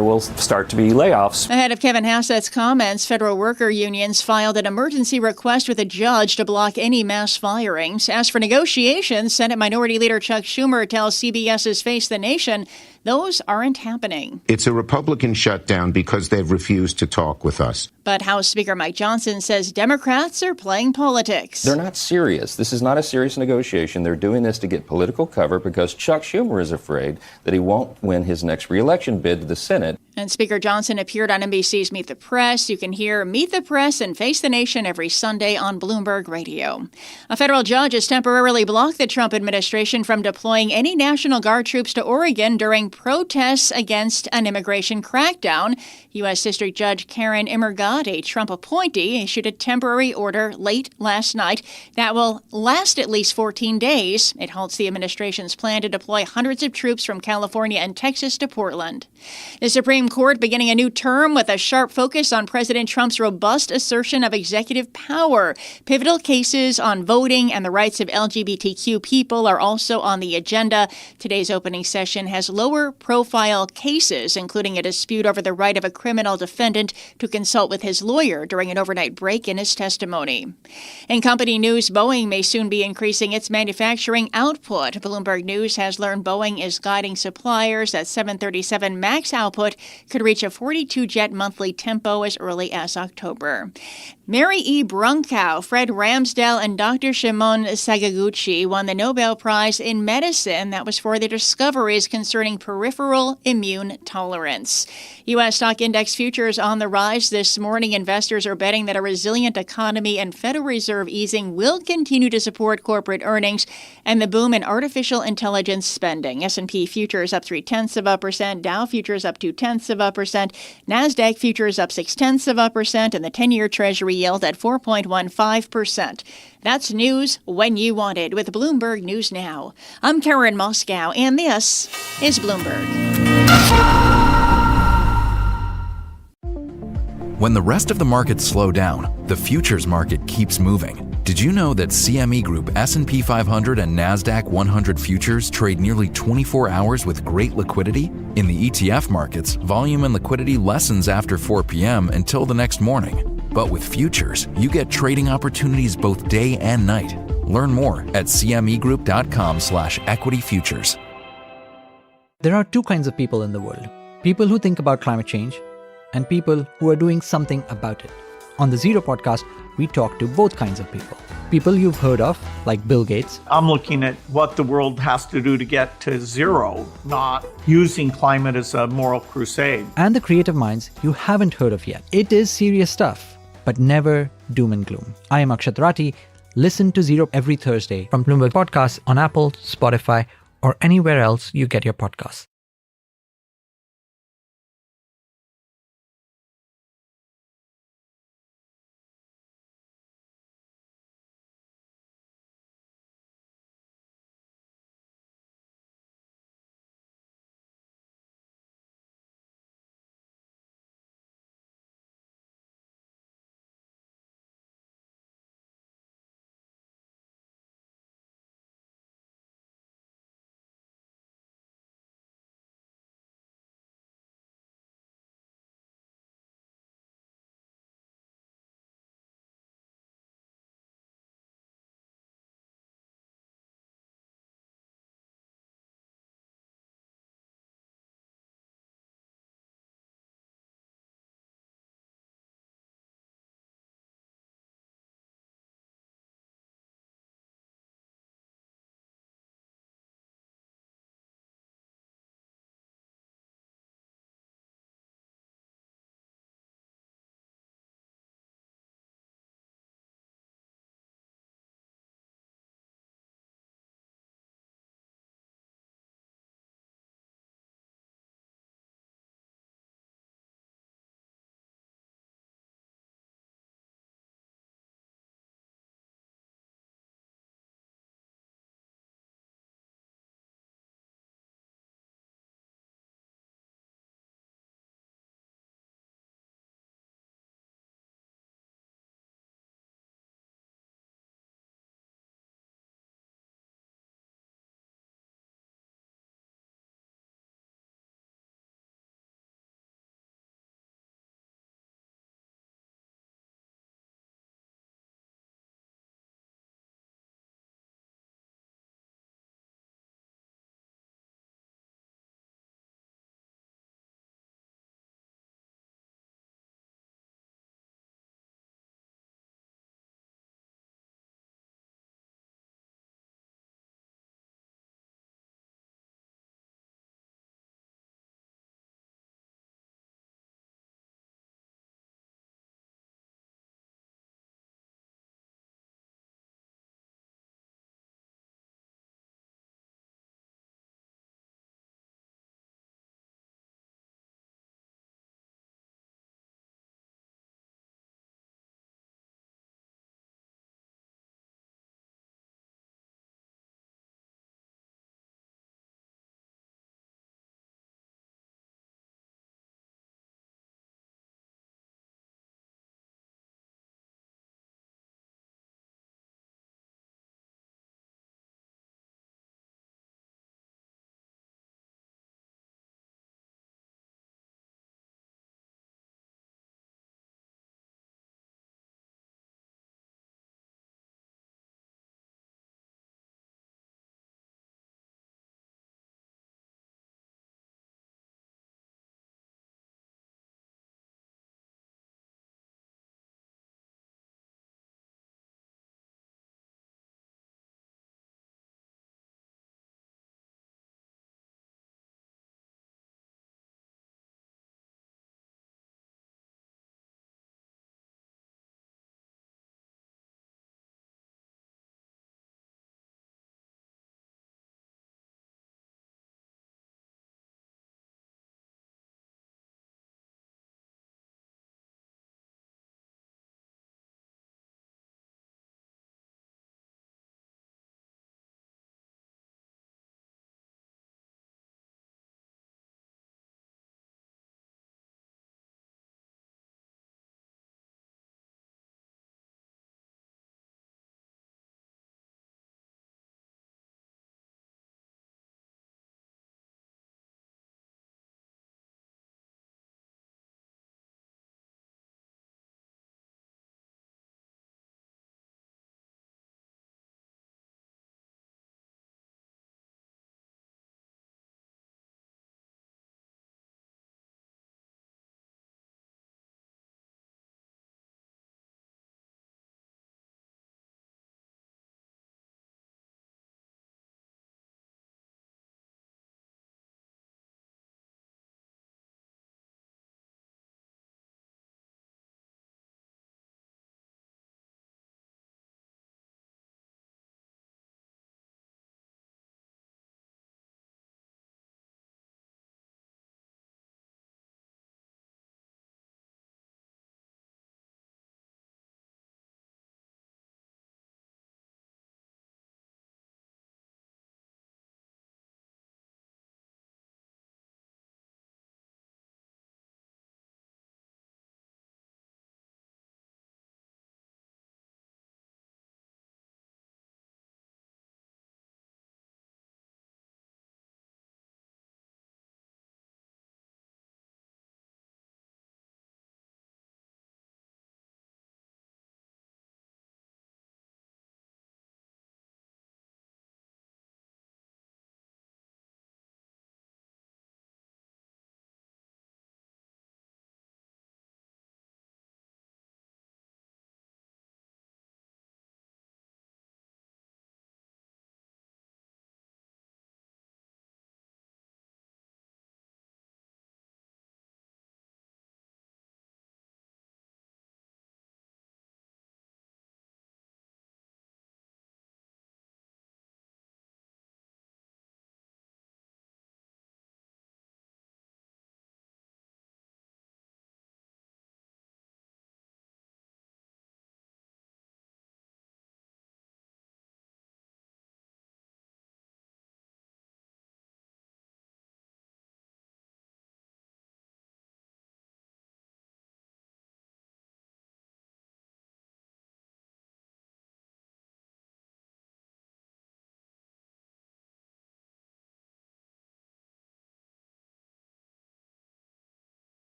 will start to be layoffs. Ahead of Kevin Hassett's comments, federal worker unions filed an emergency request with a judge to block any mass firings. As for negotiations, Senate Minority Leader Chuck Schumer tells CBS's Face the Nation those aren't happening. It's a Republican shutdown because they've refused to talk with us. But House Speaker Mike Johnson says Democrats are playing politics. They're not serious. This is not a serious negotiation. They're doing this to get political cover because Chuck Schumer is afraid that he won't win his next re-election bid to the Senate. And Speaker Johnson appeared on NBC's Meet the Press. You can hear Meet the Press and Face the Nation every Sunday on Bloomberg Radio. A federal judge has temporarily blocked the Trump administration from deploying any National Guard troops to Oregon during protests against an immigration crackdown. U.S. District Judge Karen Immergott, a Trump appointee, issued a temporary order late last night that will last at least 14 days. It halts the administration's plan to deploy hundreds of troops from California and Texas to Portland. The Supreme Court beginning a new term with a sharp focus on President Trump's robust assertion of executive power. Pivotal cases on voting and the rights of LGBTQ people are also on the agenda. Today's opening session has lower-profile cases, including a dispute over the right of a criminal defendant to consult with his lawyer during an overnight break in his testimony. In company news, Boeing may soon be increasing its manufacturing output. Bloomberg News has learned Boeing is guiding suppliers that 737 MAX output could reach a 42-jet monthly tempo as early as October. Mary E. Brunkow, Fred Ramsdell, and Dr. Shimon Sakaguchi won the Nobel Prize in Medicine. That was for their discoveries concerning peripheral immune tolerance. U.S. stock index futures on the rise this morning. Investors are betting that a resilient economy and Federal Reserve easing will continue to support corporate earnings and the boom in artificial intelligence spending. S&P futures up 0.3%, Dow futures up 0.2%, NASDAQ futures up 0.6%, and the 10-year Treasury yield at 4.15%. That's news when you want it with Bloomberg News Now. I'm Karen Moscow, and this is Bloomberg. When the rest of the markets slow down, the futures market keeps moving. Did you know that CME Group S&P 500 and NASDAQ 100 futures trade nearly 24 hours with great liquidity? In the ETF markets, volume and liquidity lessens after 4 p.m. until the next morning. But with futures, you get trading opportunities both day and night. Learn more at cmegroup.com/equity futures. There are two kinds of people in the world. People who think about climate change and people who are doing something about it. On the Zero podcast, we talk to both kinds of people. People you've heard of, like Bill Gates. I'm looking at what the world has to do to get to zero, not using climate as a moral crusade. And the creative minds you haven't heard of yet. It is serious stuff, but never doom and gloom. I am Akshat Rati. Listen to Zero every Thursday from Bloomberg Podcasts on Apple, Spotify, or anywhere else you get your podcasts.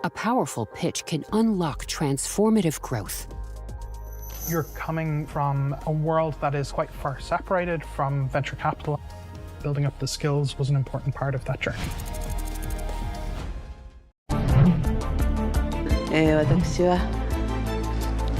A powerful pitch can unlock transformative growth. You're coming from a world that is quite far separated from venture capital. Building up the skills was an important part of that journey. 私は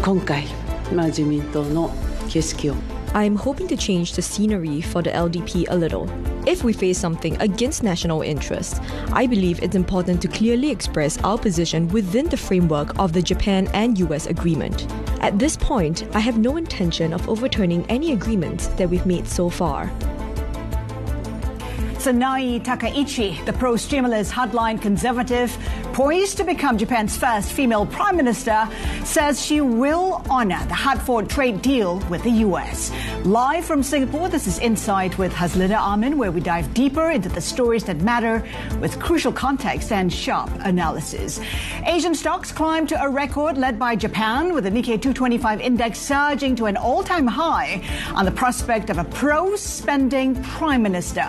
今回、自民党の景色を I'm hoping to change the scenery for the LDP a little. If we face something against national interest, I believe it's important to clearly express our position within the framework of the Japan and US agreement. At this point, I have no intention of overturning any agreements that we've made so far. Sanae Takaichi, the pro-stimulus hardline conservative, poised to become Japan's first female prime minister, says she will honor the hard-fought trade deal with the U.S. Live from Singapore, this is Insight with Haslina Amin, where we dive deeper into the stories that matter with crucial context and sharp analysis. Asian stocks climbed to a record led by Japan, with the Nikkei 225 index surging to an all-time high on the prospect of a pro-spending prime minister.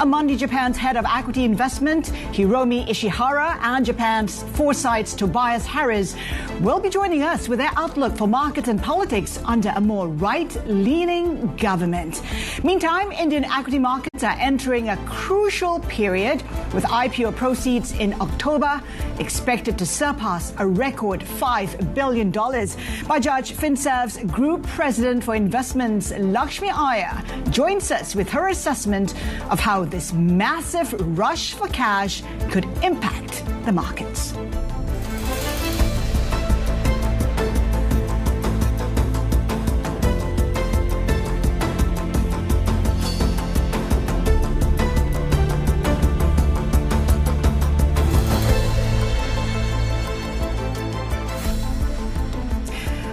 Monday, Japan's head of equity investment, Hiromi Ishihara, and Japan's Foresight's Tobias Harris will be joining us with their outlook for markets and politics under a more right-leaning government. Meantime, Indian equity markets are entering a crucial period, with IPO proceeds in October expected to surpass a record $5 billion. Bajaj Finserv's Group President for Investments, Lakshmi Iyer, joins us with her assessment of how this massive rush for cash could impact the markets.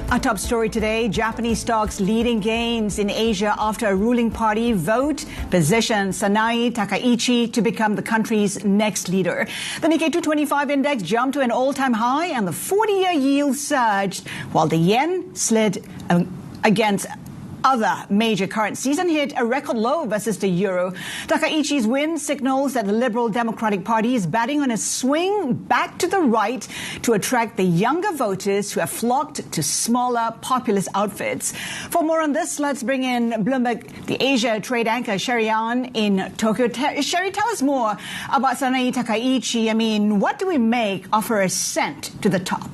Our top story today, Japanese stocks leading gains in Asia after a ruling party vote positions Sanae Takaichi to become the country's next leader. The Nikkei 225 index jumped to an all-time high and the 40-year yield surged while the yen slid against other major currencies and hit a record low versus the euro. Takaichi's win signals that the Liberal Democratic Party is betting on a swing back to the right to attract the younger voters who have flocked to smaller populist outfits. For more on this, let's bring in Bloomberg, the Asia trade anchor, Sherry Yan in Tokyo. Sherry, tell us more about Sanae Takaichi. I mean, what do we make of her ascent to the top?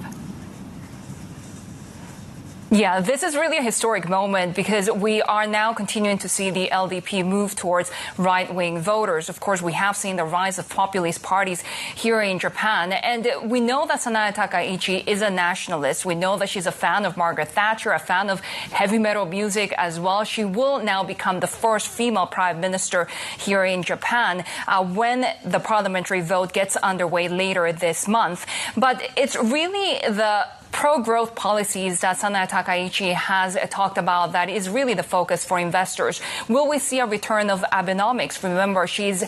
Yeah, this is really a historic moment because we are now continuing to see the LDP move towards right-wing voters. Of course, we have seen the rise of populist parties here in Japan. And we know that Sanae Takaichi is a nationalist. We know that she's a fan of Margaret Thatcher, a fan of heavy metal music as well. She will now become the first female prime minister here in Japan when the parliamentary vote gets underway later this month. But it's really the pro-growth policies that Sanae Takaichi has talked about that is really the focus for investors. Will we see a return of Abenomics? Remember, she's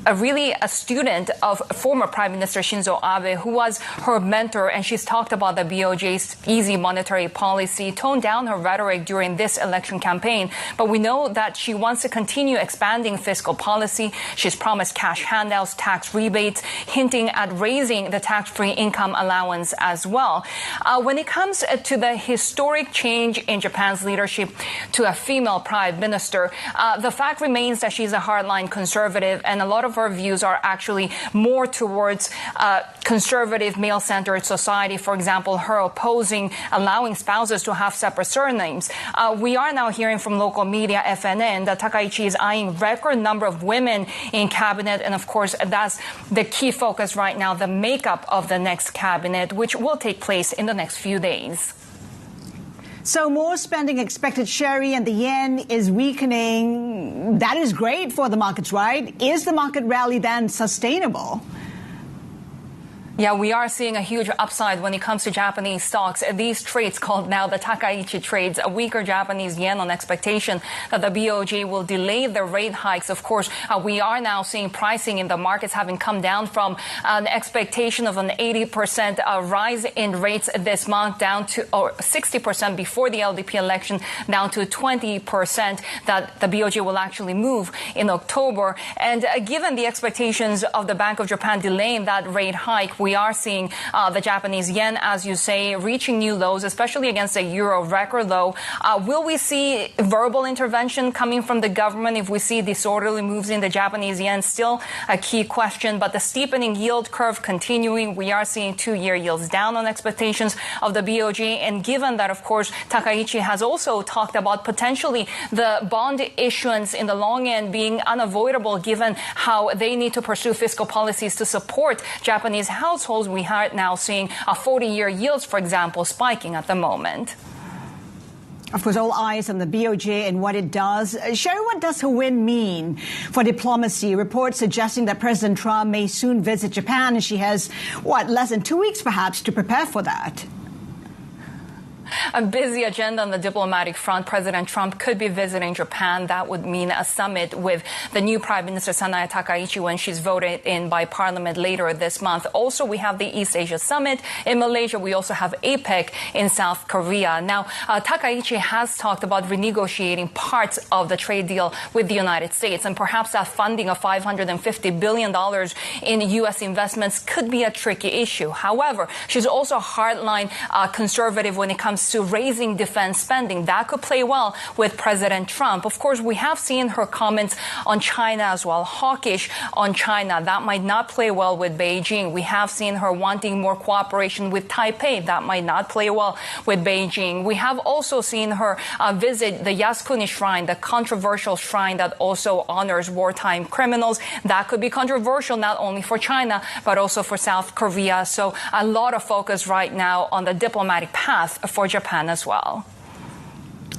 a student of former Prime Minister Shinzo Abe, who was her mentor, and she's talked about the BOJ's easy monetary policy, toned down her rhetoric during this election campaign. But we know that she wants to continue expanding fiscal policy. She's promised cash handouts, tax rebates, hinting at raising the tax-free income allowance as well. When it comes to the historic change in Japan's leadership to a female prime minister, the fact remains that she's a hardline conservative, and a lot of her views are actually more towards conservative male-centered society. For example, her opposing allowing spouses to have separate surnames. We are now hearing from local media, FNN, that Takaichi is eyeing record number of women in cabinet. And of course, that's the key focus right now, the makeup of the next cabinet, which will take place in the next few days. So more spending expected, Sherry, and the yen is weakening. That is great for the markets, right? Is the market rally then sustainable? Yeah, we are seeing a huge upside when it comes to Japanese stocks. These trades, called now the Takaichi trades, a weaker Japanese yen on expectation that the BOJ will delay the rate hikes. Of course, we are now seeing pricing in the markets having come down from an expectation of an 80% rise in rates this month down to, or 60% before the LDP election, down to 20% that the BOJ will actually move in October. And given the expectations of the Bank of Japan delaying that rate hike, we We are seeing the Japanese yen, as you say, reaching new lows, especially against a euro record low. Will we see verbal intervention coming from the government if we see disorderly moves in the Japanese yen? Still a key question, but the steepening yield curve continuing. We are seeing 2-year yields down on expectations of the BOJ. And given that, of course, Takaichi has also talked about potentially the bond issuance in the long end being unavoidable given how they need to pursue fiscal policies to support Japanese households. We are now seeing 40-year yields, for example, spiking at the moment. Of course, all eyes on the BOJ and what it does. Sherry, what does her win mean for diplomacy? Reports suggesting that President Trump may soon visit Japan, and she has, less than 2 weeks perhaps to prepare for that. A busy agenda on the diplomatic front. President Trump could be visiting Japan. That would mean a summit with the new Prime Minister Sanae Takaichi when she's voted in by Parliament later this month. Also, we have the East Asia Summit in Malaysia. We also have APEC in South Korea. Now, Takaichi has talked about renegotiating parts of the trade deal with the United States, and perhaps that funding of $550 billion in U.S. investments could be a tricky issue. However, she's also hardline conservative when it comes to raising defense spending. That could play well with President Trump. Of course, we have seen her comments on China as well, hawkish on China. That might not play well with Beijing. We have seen her wanting more cooperation with Taipei. That might not play well with Beijing. We have also seen her visit the Yasukuni Shrine, the controversial shrine that also honors wartime criminals. That could be controversial not only for China, but also for South Korea. So a lot of focus right now on the diplomatic path for Japan as well.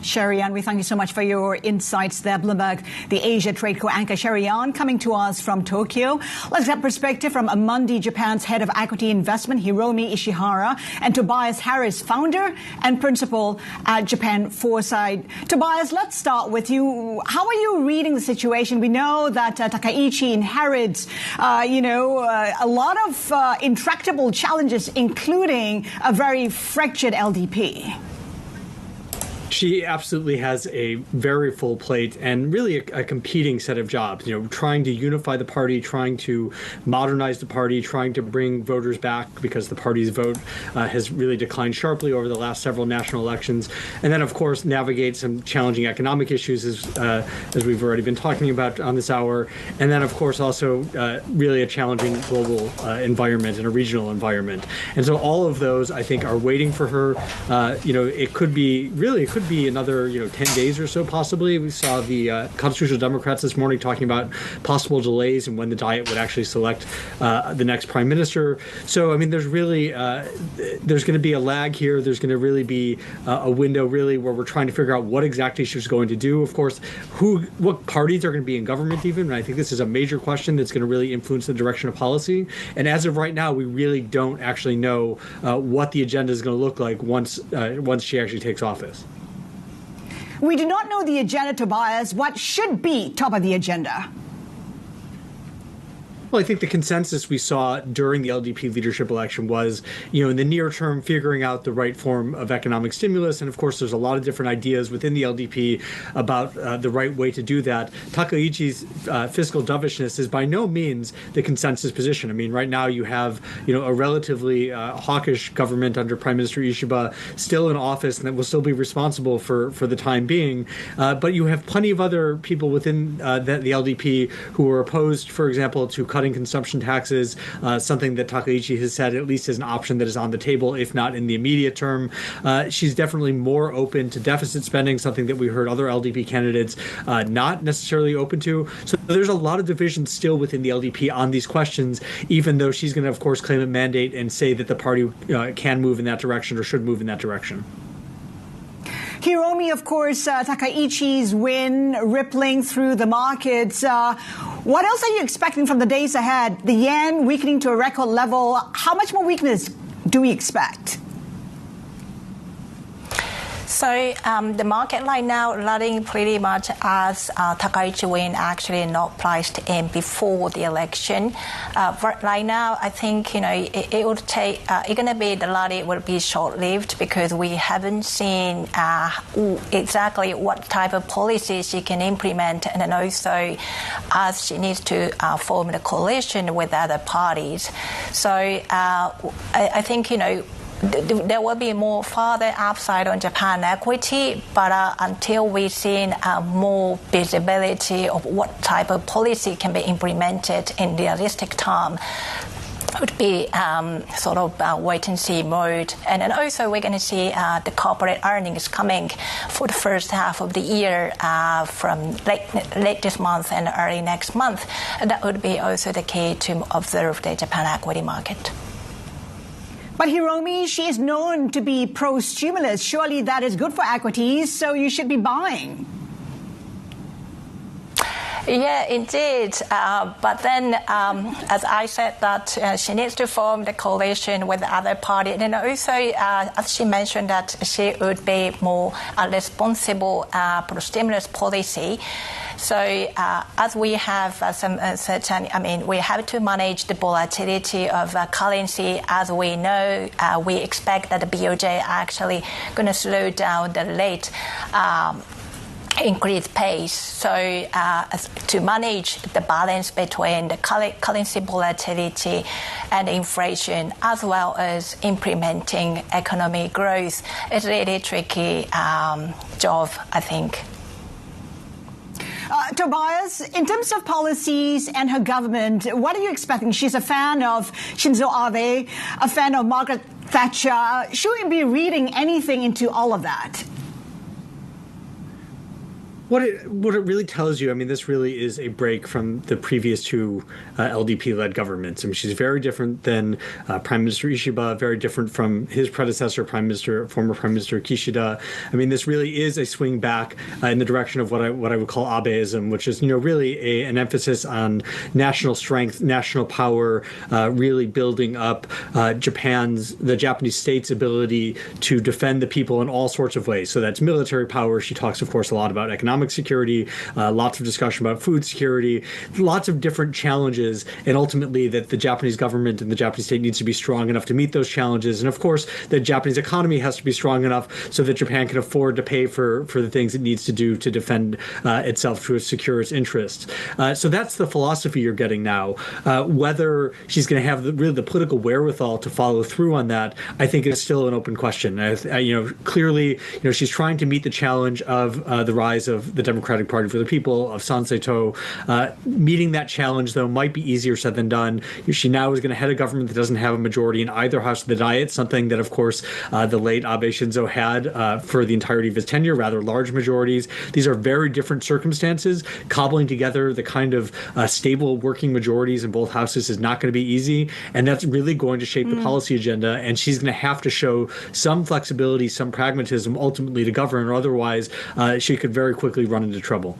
Sherry Ann, we thank you so much for your insights there. Bloomberg, the Asia Trade Co-anchor Sherry Ann, coming to us from Tokyo. Let's get perspective from Amundi Japan's head of equity investment, Hiromi Ishihara, and Tobias Harris, founder and principal at Japan Foresight. Tobias, let's start with you. How are you reading the situation? We know that Takaichi inherits, a lot of intractable challenges, including a very fractured LDP. She absolutely has a very full plate and really a competing set of jobs, trying to unify the party, trying to modernize the party, trying to bring voters back because the party's vote has really declined sharply over the last several national elections. And then, of course, navigate some challenging economic issues as we've already been talking about on this hour. And then, of course, also really a challenging global environment and a regional environment. And so all of those, I think, are waiting for her. It could be another 10 days or so possibly. We saw the Constitutional Democrats this morning talking about possible delays and when the Diet would actually select the next prime minister. So there's really there's going to be a lag here. There's going to really be a window really where we're trying to figure out what exactly she's going to do. Of course, what parties are going to be in government even. And I think this is a major question that's going to really influence the direction of policy. And as of right now, we really don't actually know what the agenda is going to look like once she actually takes office. We do not know the agenda, Tobias. What should be top of the agenda? Well, I think the consensus we saw during the LDP leadership election was, in the near term, figuring out the right form of economic stimulus. And of course, there's a lot of different ideas within the LDP about the right way to do that. Takaichi's fiscal dovishness is by no means the consensus position. Right now you have, a relatively hawkish government under Prime Minister Ishiba still in office and that will still be responsible for the time being. But you have plenty of other people within the LDP who are opposed, for example, to cutting consumption taxes, something that Takaichi has said at least is an option that is on the table, if not in the immediate term. She's definitely more open to deficit spending, something that we heard other LDP candidates not necessarily open to. So there's a lot of division still within the LDP on these questions, even though she's going to, of course, claim a mandate and say that the party can move in that direction or should move in that direction. Hiromi, of course, Takaichi's win rippling through the markets. What else are you expecting from the days ahead? The yen weakening to a record level. How much more weakness do we expect? So the market right now running pretty much as Takaichi win actually not priced in before the election. But right now, I think it would take. It's gonna be the rally will be short-lived because we haven't seen exactly what type of policies she can implement, and then also as she needs to form the coalition with other parties. So I think there will be more further upside on Japan equity, but until we've seen more visibility of what type of policy can be implemented in realistic term, it would be sort of wait-and-see mode. And then also we're going to see the corporate earnings coming for the first half of the year from late this month and early next month. And that would be also the key to observe the Japan equity market. But Hiromi, she is known to be pro-stimulus. Surely that is good for equities, so you should be buying. Yeah, indeed. But then, as I said, that she needs to form the coalition with the other party. And also, as she mentioned, that she would be more responsible pro-stimulus policy. So as we have some certain, we have to manage the volatility of currency. As we know, we expect that the BOJ actually going to slow down the rate increase pace. So to manage the balance between the currency volatility and inflation, as well as implementing economic growth, is really tricky job, I think. Tobias, in terms of policies and her government, what are you expecting? She's a fan of Shinzo Abe, a fan of Margaret Thatcher. Should we be reading anything into all of that? What it really tells you, this really is a break from the previous two LDP-led governments. She's very different than Prime Minister Ishiba, very different from his predecessor, former Prime Minister Kishida. This really is a swing back in the direction of what I would call Abeism, which is really an emphasis on national strength, national power, really building up the Japanese state's ability to defend the people in all sorts of ways. So that's military power. She talks, of course, a lot about economic security, lots of discussion about food security, lots of different challenges, and ultimately that the Japanese government and the Japanese state needs to be strong enough to meet those challenges. And of course, the Japanese economy has to be strong enough so that Japan can afford to pay for the things it needs to do to defend itself, to secure its interests. So that's the philosophy you're getting now. Whether she's going to have the political wherewithal to follow through on that, I think is still an open question. Clearly, she's trying to meet the challenge of the rise of the Democratic Party for the People, of Sanseito. Meeting that challenge, though, might be easier said than done. She now is going to head a government that doesn't have a majority in either house of the Diet, something that, of course, the late Abe Shinzo had for the entirety of his tenure, rather large majorities. These are very different circumstances. Cobbling together the kind of stable working majorities in both houses is not going to be easy, and that's really going to shape the policy agenda, and she's going to have to show some flexibility, some pragmatism ultimately to govern, or otherwise she could very quickly run into trouble.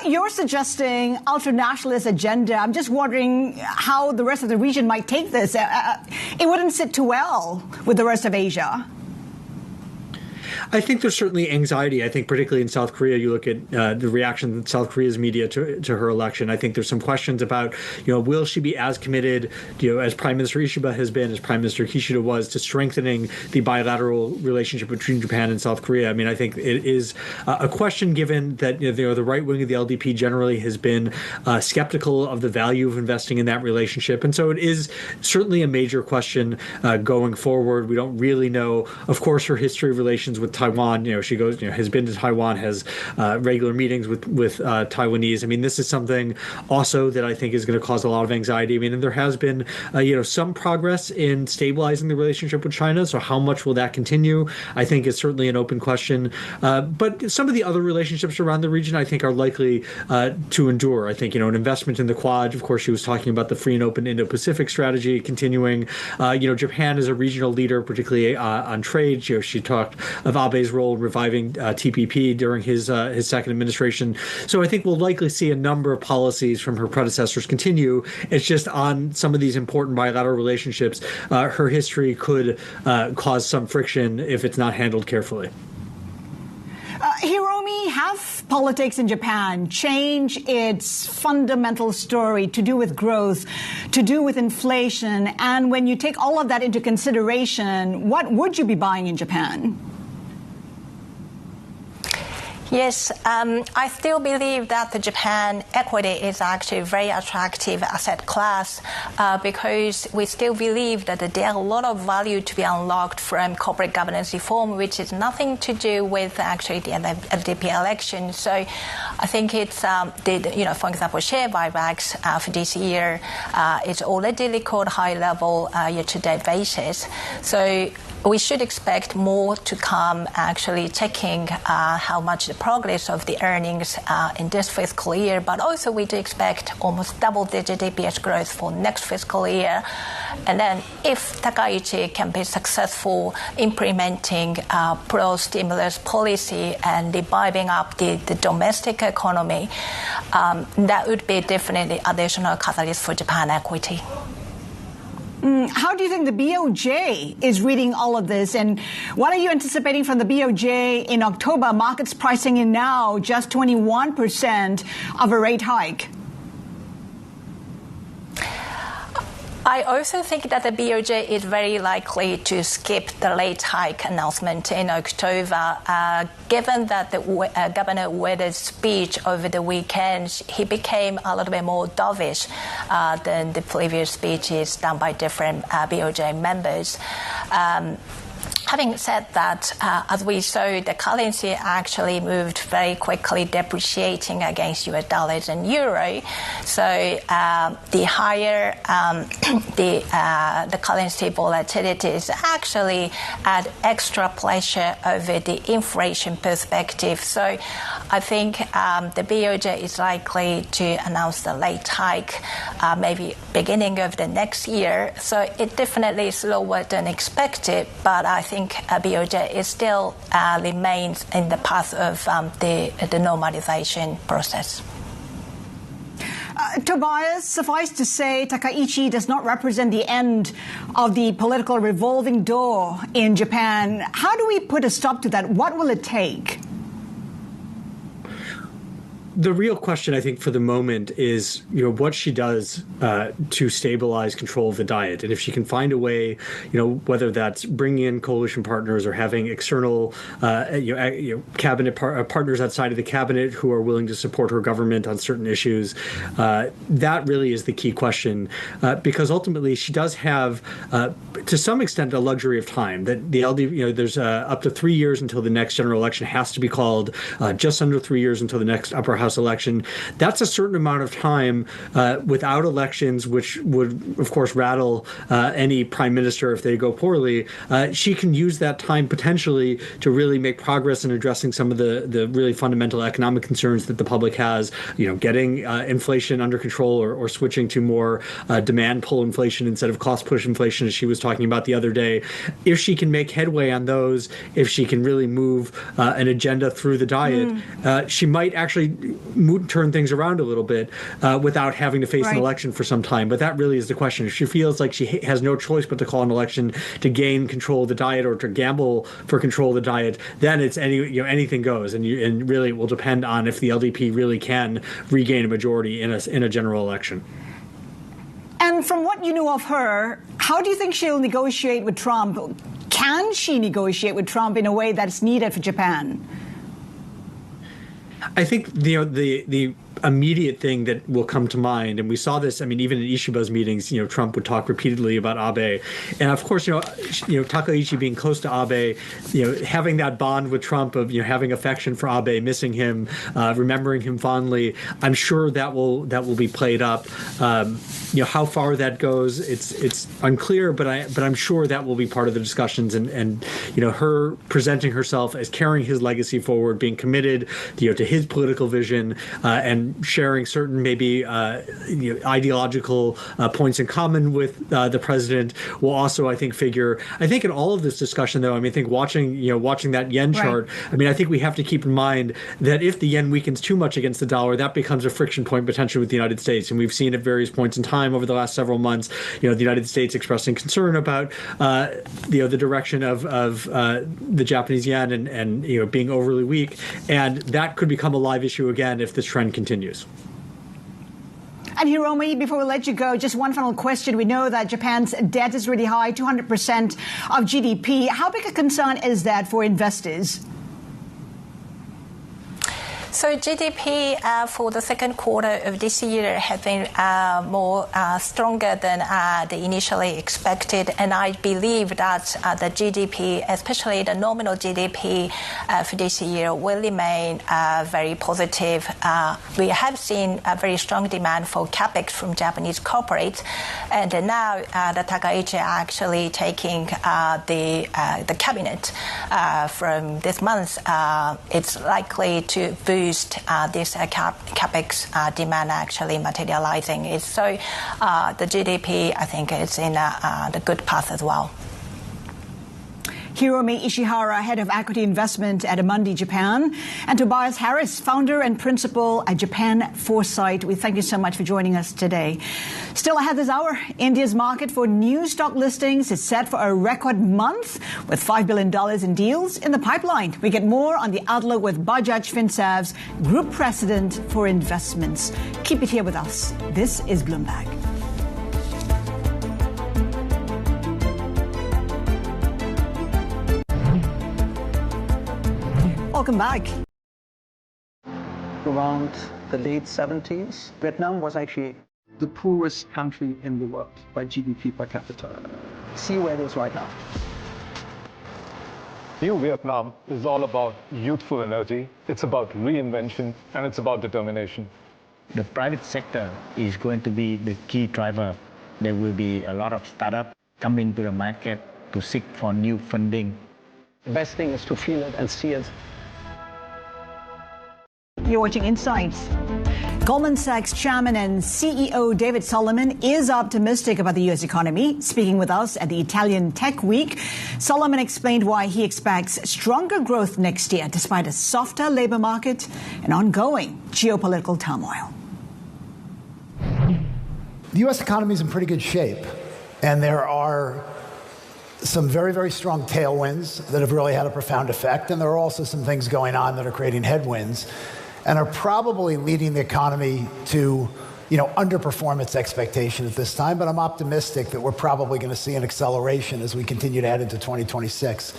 You're suggesting ultra-nationalist agenda. I'm just wondering how the rest of the region might take this. It wouldn't sit too well with the rest of Asia. I think there's certainly anxiety. I think particularly in South Korea, you look at the reaction of South Korea's media to her election. I think there's some questions about, will she be as committed, as Prime Minister Ishiba has been, as Prime Minister Kishida was, to strengthening the bilateral relationship between Japan and South Korea. I think it is a question given that the right wing of the LDP generally has been skeptical of the value of investing in that relationship. And so it is certainly a major question going forward. We don't really know, of course, her history of relations with Taiwan. She goes, has been to Taiwan, has regular meetings with Taiwanese. This is something also that I think is going to cause a lot of anxiety. And there has been, some progress in stabilizing the relationship with China. So how much will that continue? I think is certainly an open question. But some of the other relationships around the region, I think, are likely to endure. I think, an investment in the Quad. Of course, she was talking about the free and open Indo-Pacific strategy continuing. Japan is a regional leader, particularly on trade. She talked of Abe's role in reviving TPP during his second administration. So I think we'll likely see a number of policies from her predecessors continue. It's just on some of these important bilateral relationships, her history could cause some friction if it's not handled carefully. Hiromi, have politics in Japan change its fundamental story to do with growth, to do with inflation? And when you take all of that into consideration, what would you be buying in Japan? Yes, I still believe that the Japan equity is actually a very attractive asset class because we still believe that there are a lot of value to be unlocked from corporate governance reform, which is nothing to do with actually the LDP election. So I think it's, for example, share buybacks for this year, it's already record high level year-to-date basis. So we should expect more to come, actually checking how much the progress of the earnings in this fiscal year, but also we do expect almost double-digit EPS growth for next fiscal year. And then if Takaichi can be successful implementing pro-stimulus policy and reviving up the domestic economy, that would be definitely additional catalyst for Japan equity. How do you think the BOJ is reading all of this? And what are you anticipating from the BOJ in October? Markets pricing in now just 21% of a rate hike. I also think that the BOJ is very likely to skip the rate hike announcement in October, given that the Governor Ueda's speech over the weekend, he became a little bit more dovish than the previous speeches done by different BOJ members. Having said that, as we saw, the currency actually moved very quickly, depreciating against US dollars and euro. So the higher the currency volatilities actually add extra pressure over the inflation perspective. So I think the BOJ is likely to announce the rate hike maybe beginning of the next year. So it definitely is slower than expected, but I think BOJ is still remains in the path of the normalization process. Tobias, suffice to say, Takaichi does not represent the end of the political revolving door in Japan. How do we put a stop to that? What will it take? The real question, I think, for the moment is, what she does to stabilize control of the Diet. And if she can find a way, whether that's bringing in coalition partners or having external, cabinet partners outside of the cabinet who are willing to support her government on certain issues, that really is the key question. Because ultimately, she does have, to some extent, a luxury of time. That the LD, there's up to 3 years until the next general election has to be called, just under 3 years until the next upper house election. That's a certain amount of time without elections, which would, of course, rattle any prime minister if they go poorly. She can use that time potentially to really make progress in addressing some of the really fundamental economic concerns that the public has, getting inflation under control or switching to more demand pull inflation instead of cost push inflation, as she was talking about the other day. If she can make headway on those, if she can really move an agenda through the Diet, she might actually turn things around a little bit without having to face an election for some time. But that really is the question. If she feels like she has no choice but to call an election to gain control of the Diet or to gamble for control of the Diet, then it's anything goes. And really it will depend on if the LDP really can regain a majority in a general election. And from what you know of her, how do you think she'll negotiate with Trump? Can she negotiate with Trump in a way that's needed for Japan? I think the immediate thing that will come to mind, and we saw this, even in Ishiba's meetings, Trump would talk repeatedly about Abe. And of course, Takaichi being close to Abe, having that bond with Trump of, having affection for Abe, missing him, remembering him fondly, I'm sure that will be played up. How far that goes, it's unclear, but I'm sure that will be part of the discussions and her presenting herself as carrying his legacy forward, being committed, to his political vision, and and sharing certain maybe ideological points in common with the president will also, I think, figure. I think in all of this discussion, though, I mean, I think watching that yen chart, I mean, I think we have to keep in mind that if the yen weakens too much against the dollar, that becomes a friction point potentially with the United States. And we've seen at various points in time over the last several months, the United States expressing concern about the direction of the Japanese yen and being overly weak, and that could become a live issue again if this trend continues. And Hiromi, before we let you go, just one final question. We know that Japan's debt is really high, 200% of GDP. How big a concern is that for investors? So GDP for the second quarter of this year has been more stronger than they initially expected, and I believe that the GDP, especially the nominal GDP for this year, will remain very positive. We have seen a very strong demand for capex from Japanese corporates, and now the Takaichi actually taking the cabinet from this month. It's likely to boost this capex demand actually materializing. So the GDP, I think, is in the good path as well. Hiromi Ishihara, head of equity investment at Amundi Japan, and Tobias Harris, founder and principal at Japan Foresight. We thank you so much for joining us today. Still ahead this hour, India's market for new stock listings is set for a record month with $5 billion in deals in the pipeline. We get more on the outlook with Bajaj Finsav's Group President for Investments. Keep it here with us. This is Bloomberg. Welcome back. Around the late 70s, Vietnam was actually the poorest country in the world by GDP per capita. See where it is right now. New Vietnam is all about youthful energy, it's about reinvention, and it's about determination. The private sector is going to be the key driver. There will be a lot of startups coming to the market to seek for new funding. The best thing is to feel it and see it. You're watching Insights. Goldman Sachs chairman and CEO David Solomon is optimistic about the U.S. economy. Speaking with us at the Italian Tech Week, Solomon explained why he expects stronger growth next year despite a softer labor market and ongoing geopolitical turmoil. The U.S. economy is in pretty good shape, and there are some very, very strong tailwinds that have really had a profound effect, and there are also some things going on that are creating headwinds and are probably leading the economy to, underperform its expectation at this time. But I'm optimistic that we're probably going to see an acceleration as we continue to head into 2026.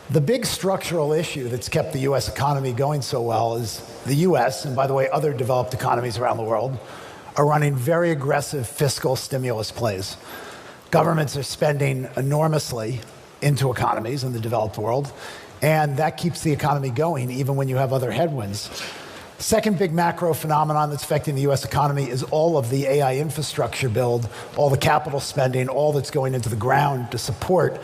The big structural issue that's kept the U.S. economy going so well is the U.S., and by the way, other developed economies around the world, are running very aggressive fiscal stimulus plays. Governments are spending enormously into economies in the developed world, and that keeps the economy going even when you have other headwinds. Second big macro phenomenon that's affecting the U.S. economy is all of the AI infrastructure build, all the capital spending, all that's going into the ground to support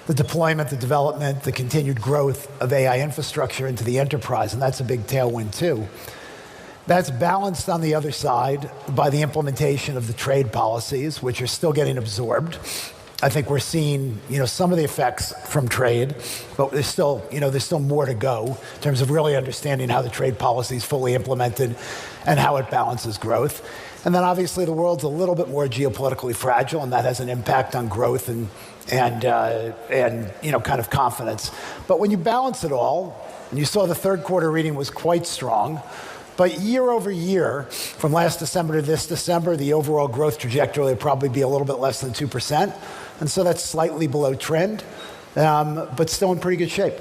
the deployment, the development, the continued growth of AI infrastructure into the enterprise, and that's a big tailwind too. That's balanced on the other side by the implementation of the trade policies, which are still getting absorbed. I think we're seeing, some of the effects from trade, but there's still more to go in terms of really understanding how the trade policy is fully implemented and how it balances growth. And then obviously the world's a little bit more geopolitically fragile, and that has an impact on growth and kind of confidence. But when you balance it all, and you saw the third quarter reading was quite strong, but year over year, from last December to this December, the overall growth trajectory will probably be a little bit less than 2%. And so that's slightly below trend, but still in pretty good shape.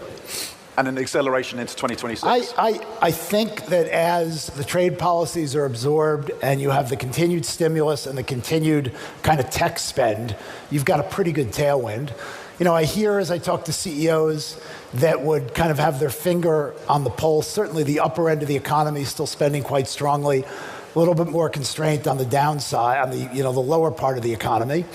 And an acceleration into 2026? I think that as the trade policies are absorbed and you have the continued stimulus and the continued kind of tech spend, you've got a pretty good tailwind. I hear as I talk to CEOs that would kind of have their finger on the pulse. Certainly the upper end of the economy is still spending quite strongly, a little bit more constraint on the downside, on the lower part of the economy.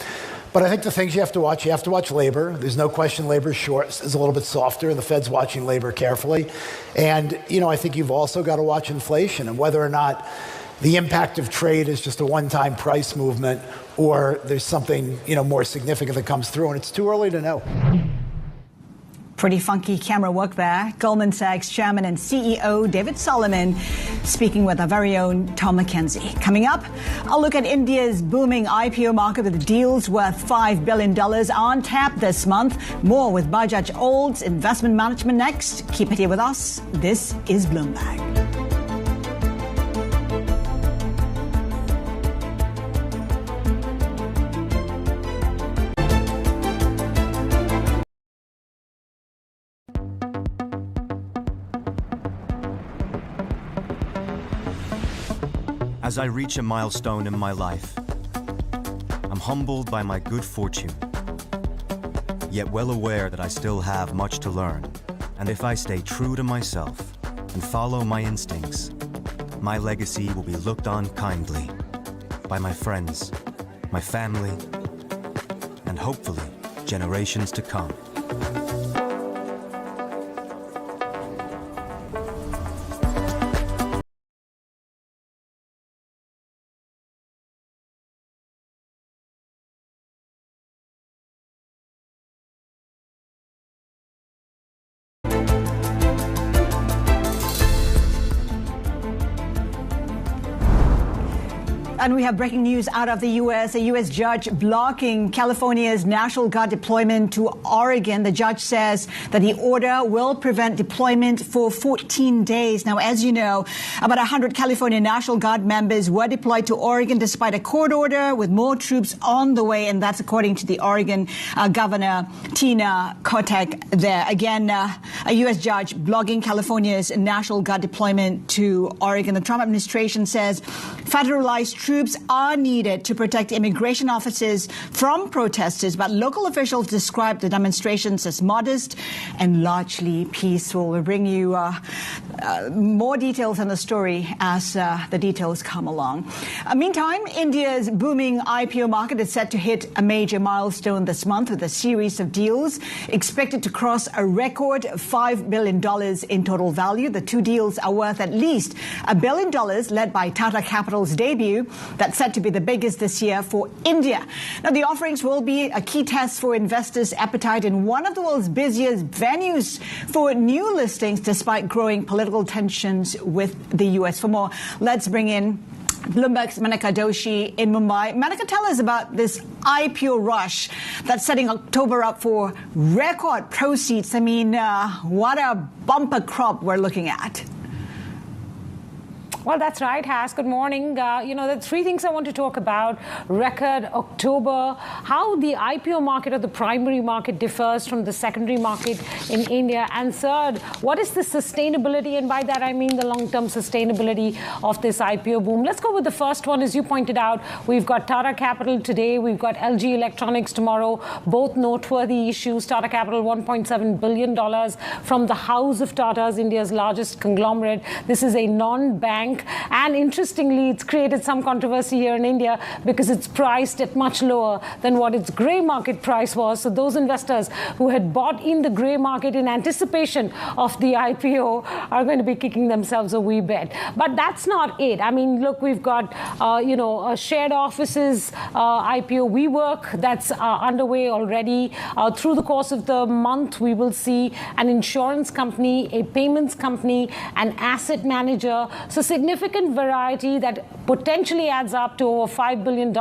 But I think the things you have to watch labor. There's no question labor is a little bit softer, and the Fed's watching labor carefully. And, I think you've also got to watch inflation and whether or not the impact of trade is just a one-time price movement or there's something, more significant that comes through, and it's too early to know. Pretty funky camera work there. Goldman Sachs Chairman and CEO David Solomon speaking with our very own Tom McKenzie. Coming up, I'll look at India's booming IPO market with deals worth $5 billion on tap this month. More with Bajaj Old's investment management next. Keep it here with us. This is Bloomberg. As I reach a milestone in my life, I'm humbled by my good fortune, yet well aware that I still have much to learn. And if I stay true to myself and follow my instincts, my legacy will be looked on kindly by my friends, my family, and hopefully generations to come. And we have breaking news out of the U.S. A U.S. judge blocking California's National Guard deployment to Oregon. The judge says that the order will prevent deployment for 14 days. Now, as you know, about 100 California National Guard members were deployed to Oregon despite a court order with more troops on the way. And that's according to the Oregon Governor Tina Kotek there. Again, a U.S. judge blocking California's National Guard deployment to Oregon. The Trump administration says federalized troops are needed to protect immigration officers from protesters, but local officials describe the demonstrations as modest and largely peaceful. We'll bring you more details on the story as the details come along. Meantime, India's booming IPO market is set to hit a major milestone this month with a series of deals expected to cross a record $5 billion in total value. The two deals are worth at least $1 billion, led by Tata Capital's debut. That's set to be the biggest this year for India. Now, the offerings will be a key test for investors' appetite in one of the world's busiest venues for new listings, despite growing political tensions with the U.S. For more, let's bring in Bloomberg's Maneka Doshi in Mumbai. Maneka, tell us about this IPO rush that's setting October up for record proceeds. I mean, what a bumper crop we're looking at. Well, that's right, Has. Good morning. There are three things I want to talk about. Record October, how the IPO market or the primary market differs from the secondary market in India. And third, what is the sustainability? And by that, I mean the long-term sustainability of this IPO boom. Let's go with the first one. As you pointed out, we've got Tata Capital today. We've got LG Electronics tomorrow. Both noteworthy issues. Tata Capital, $1.7 billion from the House of Tatas, India's largest conglomerate. This is a non-bank. And interestingly, it's created some controversy here in India because it's priced at much lower than what its grey market price was. So those investors who had bought in the grey market in anticipation of the IPO are going to be kicking themselves a wee bit. But that's not it. I mean, look, we've got, a shared offices IPO WeWork that's underway already. Through the course of the month, we will see an insurance company, a payments company, an asset manager. So significant variety that potentially adds up to over $5 billion.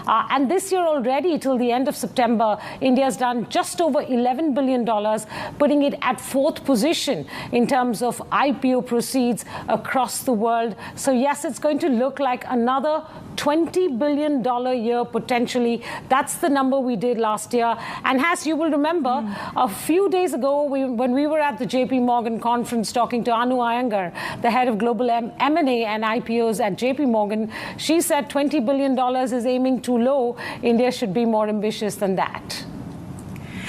And this year already, till the end of September, India's done just over $11 billion, putting it at fourth position in terms of IPO proceeds across the world. So yes, it's going to look like another $20 billion year potentially. That's the number we did last year. And Has, you will remember, a few days ago when we were at the JP Morgan conference talking to Anu Iyengar, the head of global M&A and IPOs at JP Morgan, she said $20 billion is aiming too low. India should be more ambitious than that.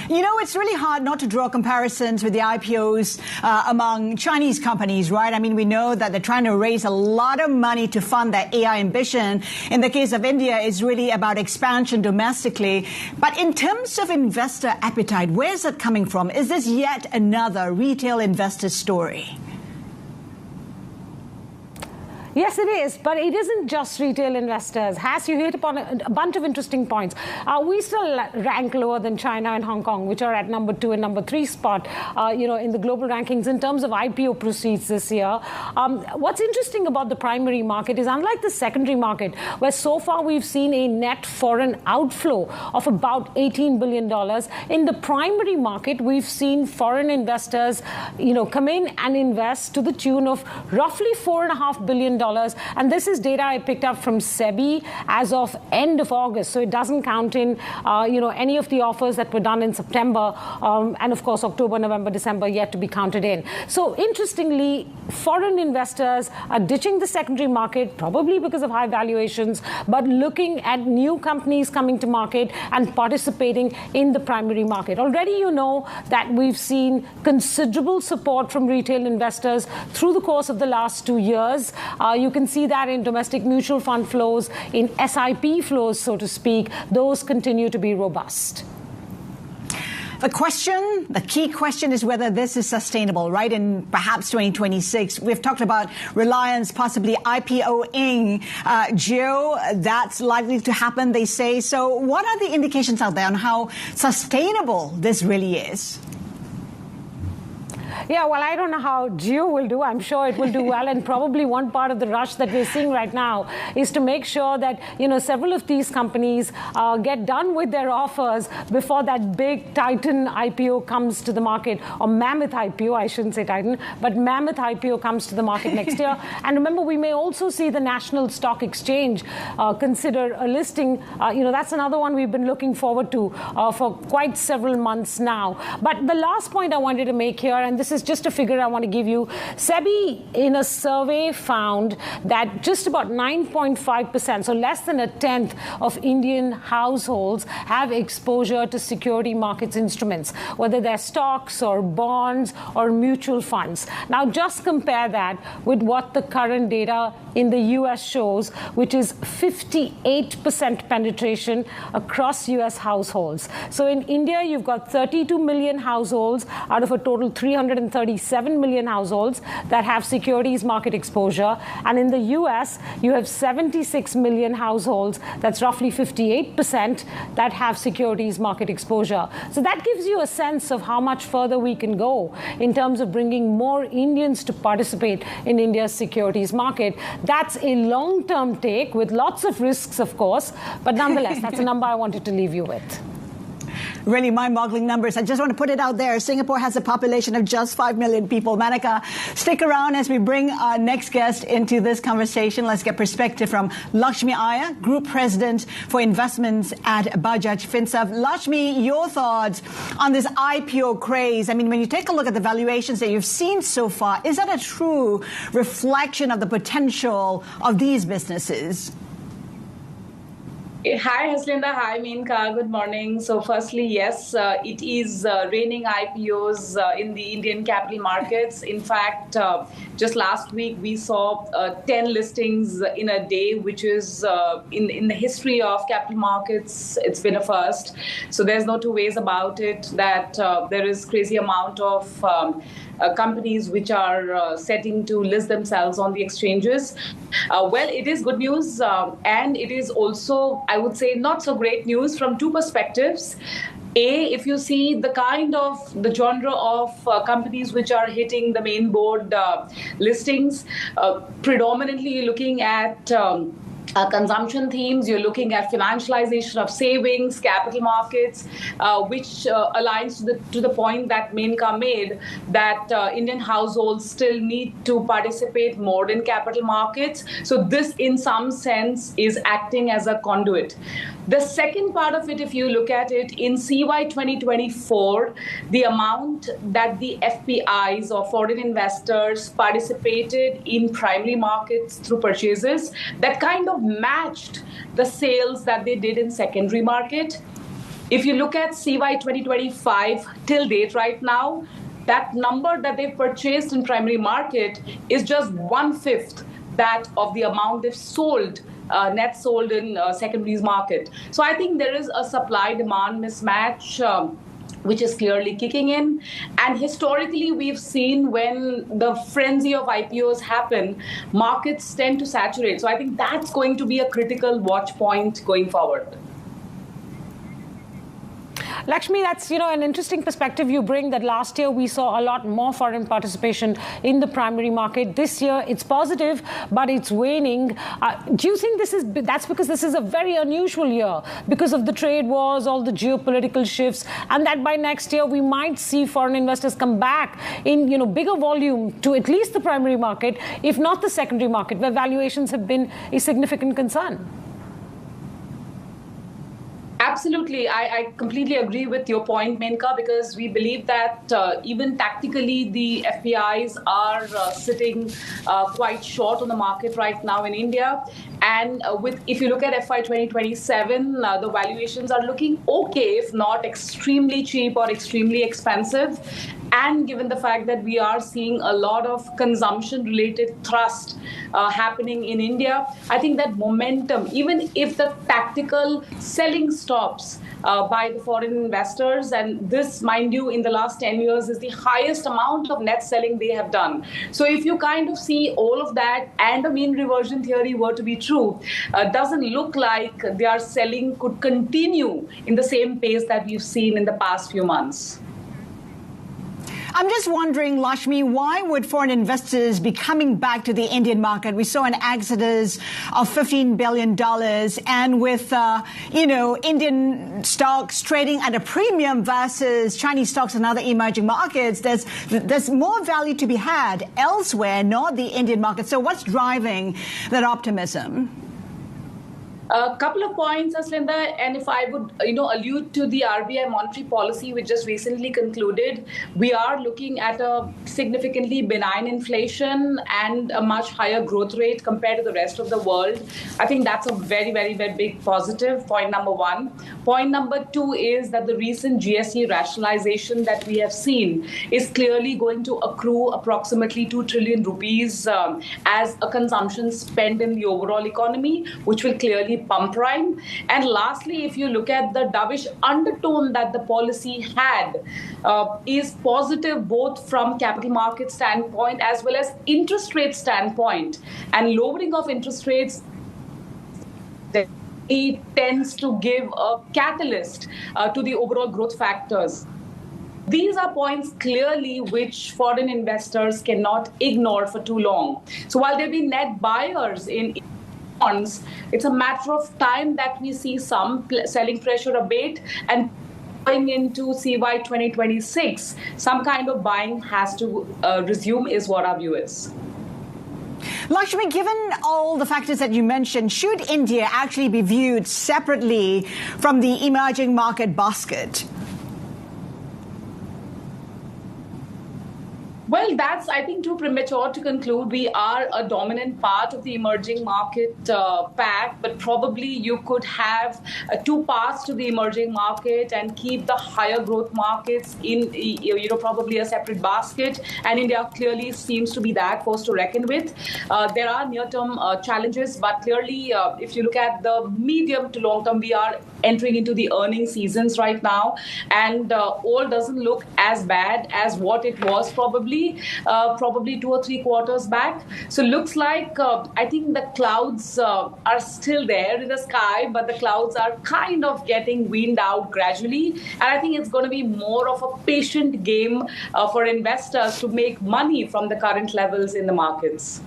You know, it's really hard not to draw comparisons with the IPOs among Chinese companies, right? I mean, we know that they're trying to raise a lot of money to fund their AI ambition. In the case of India, it's really about expansion domestically. But in terms of investor appetite, where's that coming from? Is this yet another retail investor story? Yes, it is, but it isn't just retail investors. Has you hit upon a bunch of interesting points. We still rank lower than China and Hong Kong, which are at number 2 and number 3 spot, in the global rankings in terms of IPO proceeds this year. What's interesting about the primary market is, unlike the secondary market, where so far we've seen a net foreign outflow of about $18 billion, in the primary market, we've seen foreign investors, come in and invest to the tune of roughly $4.5 billion. And this is data I picked up from SEBI as of end of August. So it doesn't count in, any of the offers that were done in September. And of course, October, November, December yet to be counted in. So interestingly, foreign investors are ditching the secondary market, probably because of high valuations, but looking at new companies coming to market and participating in the primary market. Already, you know that we've seen considerable support from retail investors through the course of the last 2 years. You can see that in domestic mutual fund flows, in SIP flows, so to speak. Those continue to be robust. The key question is whether this is sustainable, right? In perhaps 2026. We've talked about Reliance possibly IPOing Jio. That's likely to happen, they say. So what are the indications out there on how sustainable this really is? Yeah, well, I don't know how Jio will do. I'm sure it will do well. And probably one part of the rush that we're seeing right now is to make sure that, several of these companies get done with their offers before that big Titan IPO comes to the market, or Mammoth IPO, I shouldn't say Titan, but Mammoth IPO comes to the market next year. And remember, we may also see the National Stock Exchange consider a listing. That's another one we've been looking forward to for quite several months now. But the last point I wanted to make here, and this is just a figure I want to give you. SEBI, in a survey, found that just about 9.5%, so less than a tenth of Indian households have exposure to security markets instruments, whether they're stocks or bonds or mutual funds. Now, just compare that with what the current data in the US shows, which is 58% penetration across US households. So in India, you've got 32 million households out of a total 337 million households that have securities market exposure. And in the US, you have 76 million households, that's roughly 58%, that have securities market exposure. So that gives you a sense of how much further we can go in terms of bringing more Indians to participate in India's securities market. That's a long-term take with lots of risks, of course, but nonetheless, that's a number I wanted to leave you with. Really mind-boggling numbers. I just want to put it out there. Singapore has a population of just 5 million people. Manika, stick around as we bring our next guest into this conversation. Let's get perspective from Lakshmi Iyer, Group President for Investments at Bajaj Finserv. Lakshmi, your thoughts on this IPO craze? I mean, when you take a look at the valuations that you've seen so far, is that a true reflection of the potential of these businesses? Hi, Haslinda. Hi, Meenka. Good morning. So firstly, yes, it is raining IPOs in the Indian capital markets. In fact, just last week, we saw 10 listings in a day, which is in the history of capital markets, it's been a first. So there's no two ways about it that there is crazy amount of companies which are setting to list themselves on the exchanges. Well, it is good news, and it is also, I would say, not so great news from two perspectives. A, if you see the the genre of companies which are hitting the main board listings, predominantly looking at consumption themes, you're looking at financialization of savings, capital markets, which aligns to the point that Meenka made, that Indian households still need to participate more in capital markets. So this, in some sense, is acting as a conduit. The second part of it, if you look at it, in CY 2024, the amount that the FPIs or foreign investors participated in primary markets through purchases, that kind of matched the sales that they did in secondary market. If you look at CY 2025 till date right now, that number that they've purchased in primary market is just 1/5 that of the amount they've sold, net sold in secondaries market. So I think there is a supply-demand mismatch which is clearly kicking in. And historically, we've seen when the frenzy of IPOs happen, markets tend to saturate. So I think that's going to be a critical watch point going forward. Lakshmi, that's an interesting perspective you bring, that last year we saw a lot more foreign participation in the primary market. This year it's positive, but it's waning. Do you think that's because this is a very unusual year because of the trade wars, all the geopolitical shifts, and that by next year we might see foreign investors come back in bigger volume to at least the primary market, if not the secondary market, where valuations have been a significant concern? Absolutely. I completely agree with your point, Menka, because we believe that even tactically, the FPIs are sitting quite short on the market right now in India. And if you look at FY 2027, the valuations are looking okay, if not extremely cheap or extremely expensive. And given the fact that we are seeing a lot of consumption-related thrust happening in India, I think that momentum, even if the tactical selling stops by the foreign investors, and this, mind you, in the last 10 years is the highest amount of net selling they have done. So if you kind of see all of that and a mean reversion theory were to be true, doesn't look like their selling could continue in the same pace that we've seen in the past few months. I'm just wondering, Lakshmi, why would foreign investors be coming back to the Indian market? We saw an exodus of $15 billion, and with, Indian stocks trading at a premium versus Chinese stocks and other emerging markets, there's more value to be had elsewhere, not the Indian market. So what's driving that optimism? A couple of points, Aslinda, and if I would, allude to the RBI monetary policy, which just recently concluded, we are looking at a significantly benign inflation and a much higher growth rate compared to the rest of the world. I think that's a very, very, very big positive, point number one. Point number two is that the recent GSE rationalization that we have seen is clearly going to accrue approximately 2 trillion rupees as a consumption spend in the overall economy, which will clearly pump prime. And lastly, if you look at the dovish undertone that the policy had, is positive both from capital market standpoint as well as interest rate standpoint. And lowering of interest rates, it tends to give a catalyst to the overall growth factors. These are points clearly which foreign investors cannot ignore for too long. So while there be net buyers in bonds, it's a matter of time that we see some selling pressure abate, and going into CY 2026, some kind of buying has to resume is what our view is. Lakshmi, given all the factors that you mentioned, should India actually be viewed separately from the emerging market basket? Well, that's, I think, too premature to conclude. We are a dominant part of the emerging market pack, but probably you could have two parts to the emerging market and keep the higher growth markets in, probably a separate basket. And India clearly seems to be that force to reckon with. There are near-term challenges, but clearly, if you look at the medium to long term, we are entering into the earnings seasons right now, and all doesn't look as bad as what it was probably 2 or 3 quarters back. So looks like I think the clouds are still there in the sky, but the clouds are kind of getting weaned out gradually. And I think it's going to be more of a patient game for investors to make money from the current levels in the markets.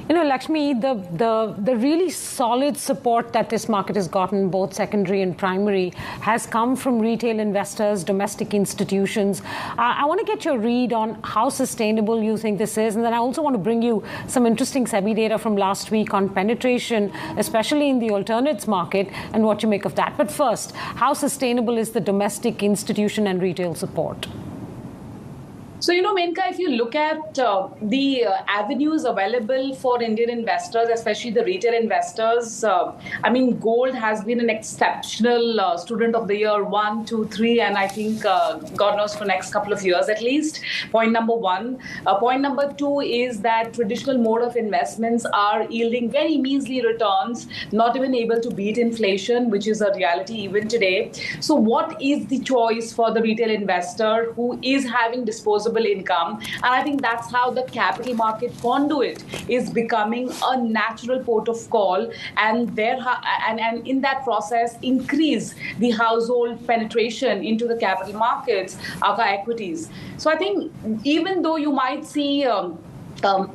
Lakshmi, the really solid support that this market has gotten, both secondary and primary, has come from retail investors, domestic institutions. I want to get your read on how sustainable you think this is. And then I also want to bring you some interesting SEBI data from last week on penetration, especially in the alternates market, and what you make of that. But first, how sustainable is the domestic institution and retail support? So, Menka, if you look at the avenues available for Indian investors, especially the retail investors, gold has been an exceptional student of the year 1, 2, 3, and I think God knows for next couple of years at least. Point number one. Point number two is that traditional mode of investments are yielding very measly returns, not even able to beat inflation, which is a reality even today. So what is the choice for the retail investor who is having disposable income? And I think that's how the capital market conduit is becoming a natural port of call, and in that process increase the household penetration into the capital markets of our equities. So I think even though you might see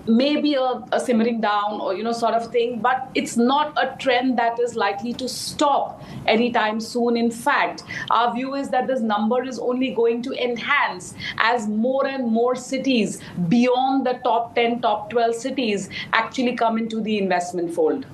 maybe a simmering down or sort of thing, but it's not a trend that is likely to stop anytime soon. In fact, our view is that this number is only going to enhance as more and more cities beyond the top 10, top 12 cities actually come into the investment fold.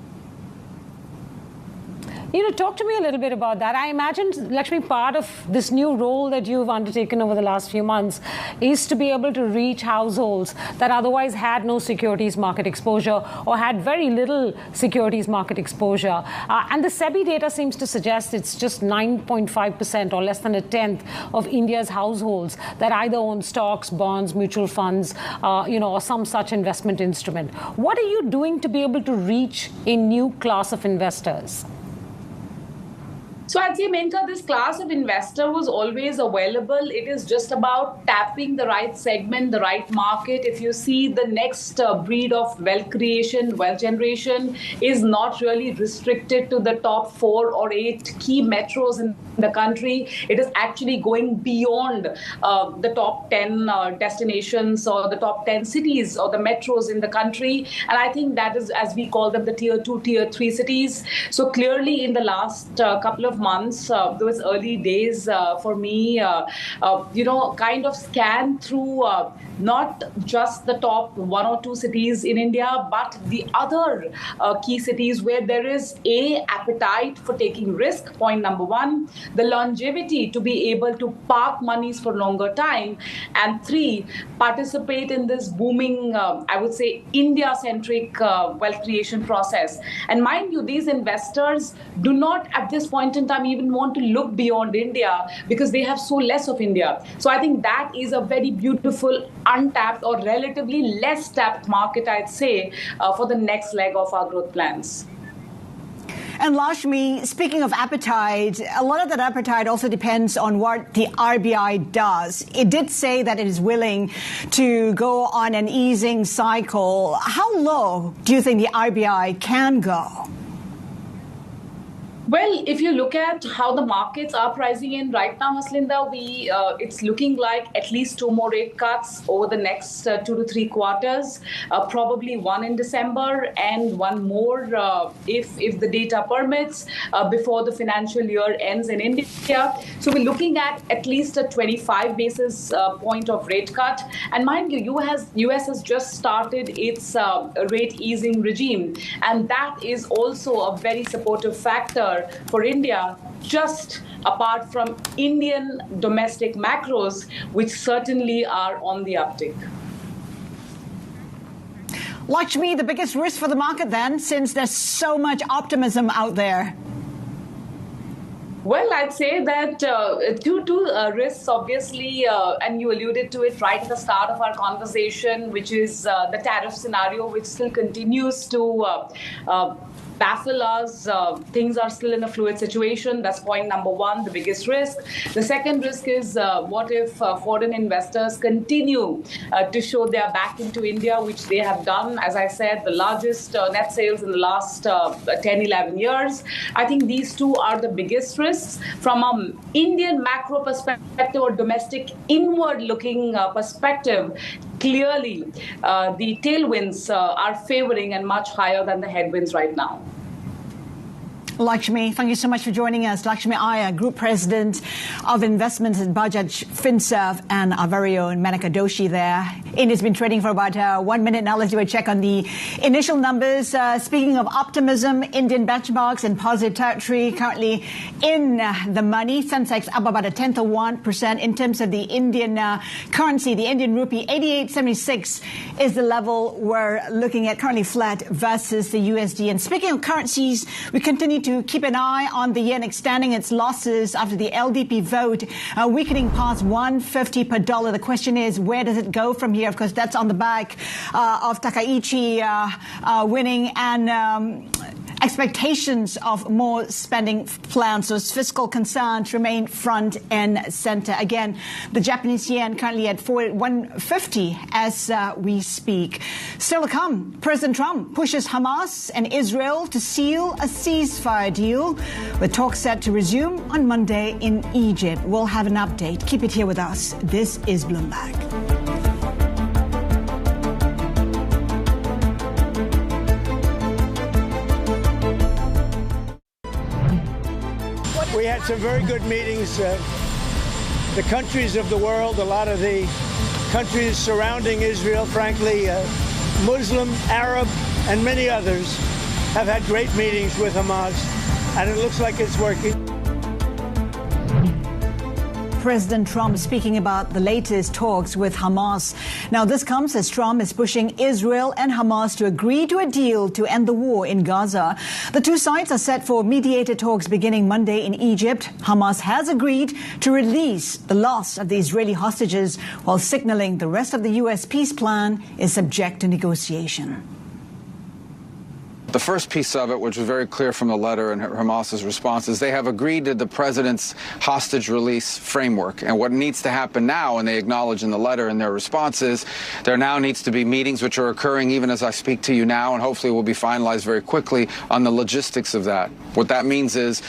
Talk to me a little bit about that. I imagine, Lakshmi, part of this new role that you've undertaken over the last few months is to be able to reach households that otherwise had no securities market exposure or had very little securities market exposure. And the SEBI data seems to suggest it's just 9.5% or less than a tenth of India's households that either own stocks, bonds, mutual funds, or some such investment instrument. What are you doing to be able to reach a new class of investors? So I'd say, Menka, this class of investor was always available. It is just about tapping the right segment, the right market. If you see the next breed of wealth creation, wealth generation is not really restricted to the top 4 or 8 key metros in the country. It is actually going beyond the top 10 destinations or the top 10 cities or the metros in the country. And I think that is, as we call them, the tier 2, tier 3 cities. So clearly in the last couple of months, those early days for me, kind of scan through not just the top 1 or 2 cities in India, but the other key cities where there is appetite for taking risk, point number 1, the longevity to be able to park monies for longer time, and 3, participate in this booming, I would say, India-centric wealth creation process. And mind you, these investors do not at this point in time even want to look beyond India because they have so less of India. So I think that is a very beautiful untapped or relatively less tapped market, I'd say, for the next leg of our growth plans. And Lakshmi, speaking of appetite, a lot of that appetite also depends on what the RBI does. It did say that it is willing to go on an easing cycle. How low do you think the RBI can go? Well, if you look at how the markets are pricing in right now, Haslinda, it's looking like at least 2 more rate cuts over the next 2 to 3 quarters, probably 1 in December and 1 more if the data permits before the financial year ends in India. So we're looking at least a 25 basis point of rate cut. And mind you, US has just started its rate easing regime, and that is also a very supportive factor for India, just apart from Indian domestic macros, which certainly are on the uptick. Lakshmi, the biggest risk for the market then, since there's so much optimism out there? Well, I'd say that two risks, obviously, and you alluded to it right at the start of our conversation, which is the tariff scenario, which still continues to baffle us. Things are still in a fluid situation. That's point number 1, the biggest risk. The second risk is what if foreign investors continue to show their back into India, which they have done, as I said, the largest net sales in the last 10, 11 years. I think these two are the biggest risks from an Indian macro perspective or domestic inward-looking perspective. Clearly, the tailwinds are favoring and much higher than the headwinds right now. Lakshmi, thank you so much for joining us. Lakshmi Iyer, Group President of Investments at Bajaj FinServ, and our very own Manika Doshi there. India's been trading for about 1 minute now. Let's do a check on the initial numbers. Speaking of optimism, Indian benchmarks in positive territory, currently in the money. Sensex up about 0.1%. In terms of the Indian currency, the Indian rupee, 88.76 is the level we're looking at, currently flat versus the USD. And speaking of currencies, we continue to keep an eye on the yen extending its losses after the LDP vote, weakening past 150 per dollar. The question is, where does it go from here? Of course, that's on the back of Takaichi winning and expectations of more spending plans. So fiscal concerns remain front and center. Again, the Japanese yen currently at 150 as we speak. Still to come, President Trump pushes Hamas and Israel to seal a ceasefire deal, with talks set to resume on Monday in Egypt. We'll have an update. Keep it here with us. This is Bloomberg. We had some very good meetings. The countries of the world, a lot of the countries surrounding Israel, frankly, Muslim, Arab, and many others have had great meetings with Hamas, and it looks like it's working. President Trump speaking about the latest talks with Hamas. Now, this comes as Trump is pushing Israel and Hamas to agree to a deal to end the war in Gaza. The two sides are set for mediated talks beginning Monday in Egypt. Hamas has agreed to release the last of the Israeli hostages, while signaling the rest of the U.S. peace plan is subject to negotiation. The first piece of it, which was very clear from the letter and Hamas's response, is they have agreed to the president's hostage release framework. And what needs to happen now, and they acknowledge in the letter in their responses, there now needs to be meetings which are occurring even as I speak to you now, and hopefully will be finalized very quickly on the logistics of that. What that means is,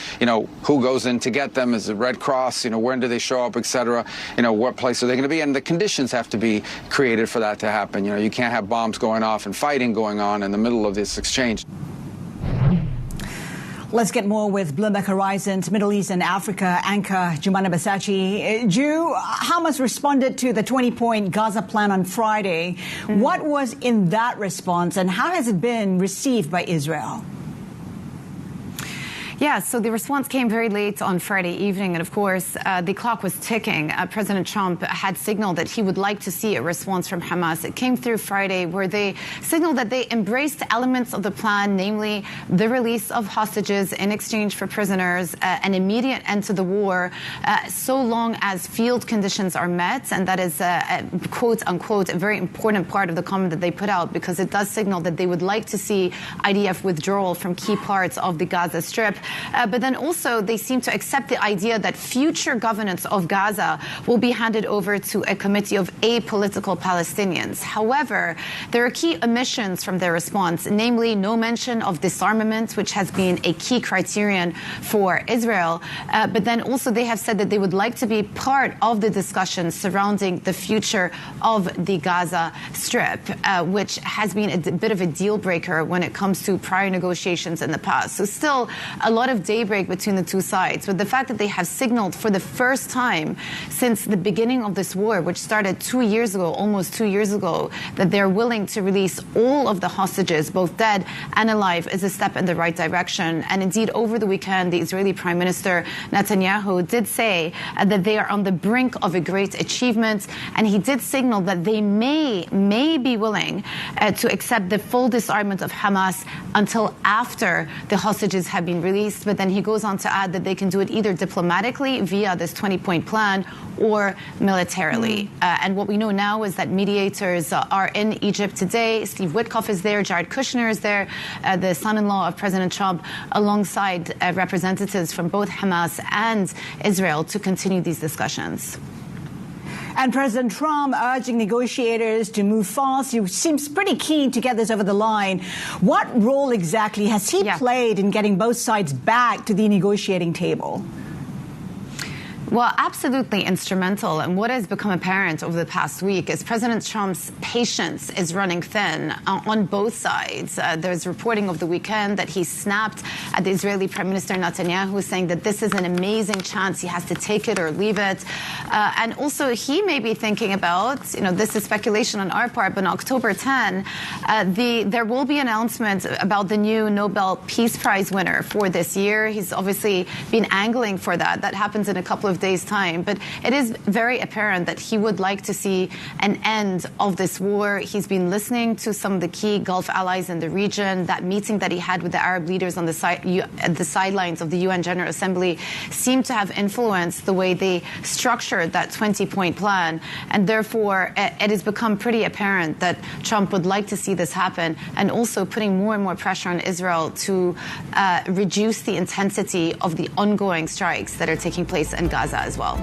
who goes in to get them? Is it Red Cross? When do they show up, et cetera? What place are they going to be? And the conditions have to be created for that to happen. You can't have bombs going off and fighting going on in the middle of this exchange. Let's get more with Bloomberg Horizons Middle East and Africa anchor Jumana Basachi. Ju, Hamas responded to the 20-point Gaza plan on Friday. What was in that response, and how has it been received by Israel? Yeah, so the response came very late on Friday evening, and of course, the clock was ticking. President Trump had signaled that he would like to see a response from Hamas. It came through Friday, where they signaled that they embraced elements of the plan, namely the release of hostages in exchange for prisoners, an immediate end to the war, so long as field conditions are met. And that is, quote unquote, a very important part of the comment that they put out, because it does signal that they would like to see IDF withdrawal from key parts of the Gaza Strip. But then also they seem to accept the idea that future governance of Gaza will be handed over to a committee of apolitical Palestinians. However, there are key omissions from their response, namely no mention of disarmament, which has been a key criterion for Israel. But then also they have said that they would like to be part of the discussion surrounding the future of the Gaza Strip, which has been a bit of a deal breaker when it comes to prior negotiations in the past. So still a lot of daybreak between the two sides. But the fact that they have signaled for the first time since the beginning of this war, which started 2 years ago, almost 2 years ago, that they're willing to release all of the hostages, both dead and alive, is a step in the right direction. And indeed, over the weekend, the Israeli Prime Minister Netanyahu did say that they are on the brink of a great achievement. And he did signal that they may be willing to accept the full disarmament of Hamas until after the hostages have been released. But then he goes on to add that they can do it either diplomatically via this 20-point plan or militarily. And what we know now is that mediators are in Egypt today. Steve Witkoff is there. Jared Kushner is there, the son-in-law of President Trump, alongside representatives from both Hamas and Israel to continue these discussions. And President Trump urging negotiators to move fast. He seems pretty keen to get this over the line. What role exactly has he played in getting both sides back to the negotiating table? Well, absolutely instrumental. And what has become apparent over the past week is President Trump's patience is running thin on both sides. There's reporting over the weekend that he snapped at the Israeli Prime Minister Netanyahu, saying that this is an amazing chance. He has to take it or leave it. And also, he may be thinking about, this is speculation on our part, but on October 10, there will be an announcement about the new Nobel Peace Prize winner for this year. He's obviously been angling for that. That happens in a couple of days' time. But it is very apparent that he would like to see an end of this war. He's been listening to some of the key Gulf allies in the region. That meeting that he had with the Arab leaders on the sidelines of the UN General Assembly seemed to have influenced the way they structured that 20-point plan. And therefore, it has become pretty apparent that Trump would like to see this happen, and also putting more and more pressure on Israel to reduce the intensity of the ongoing strikes that are taking place in Gaza as well.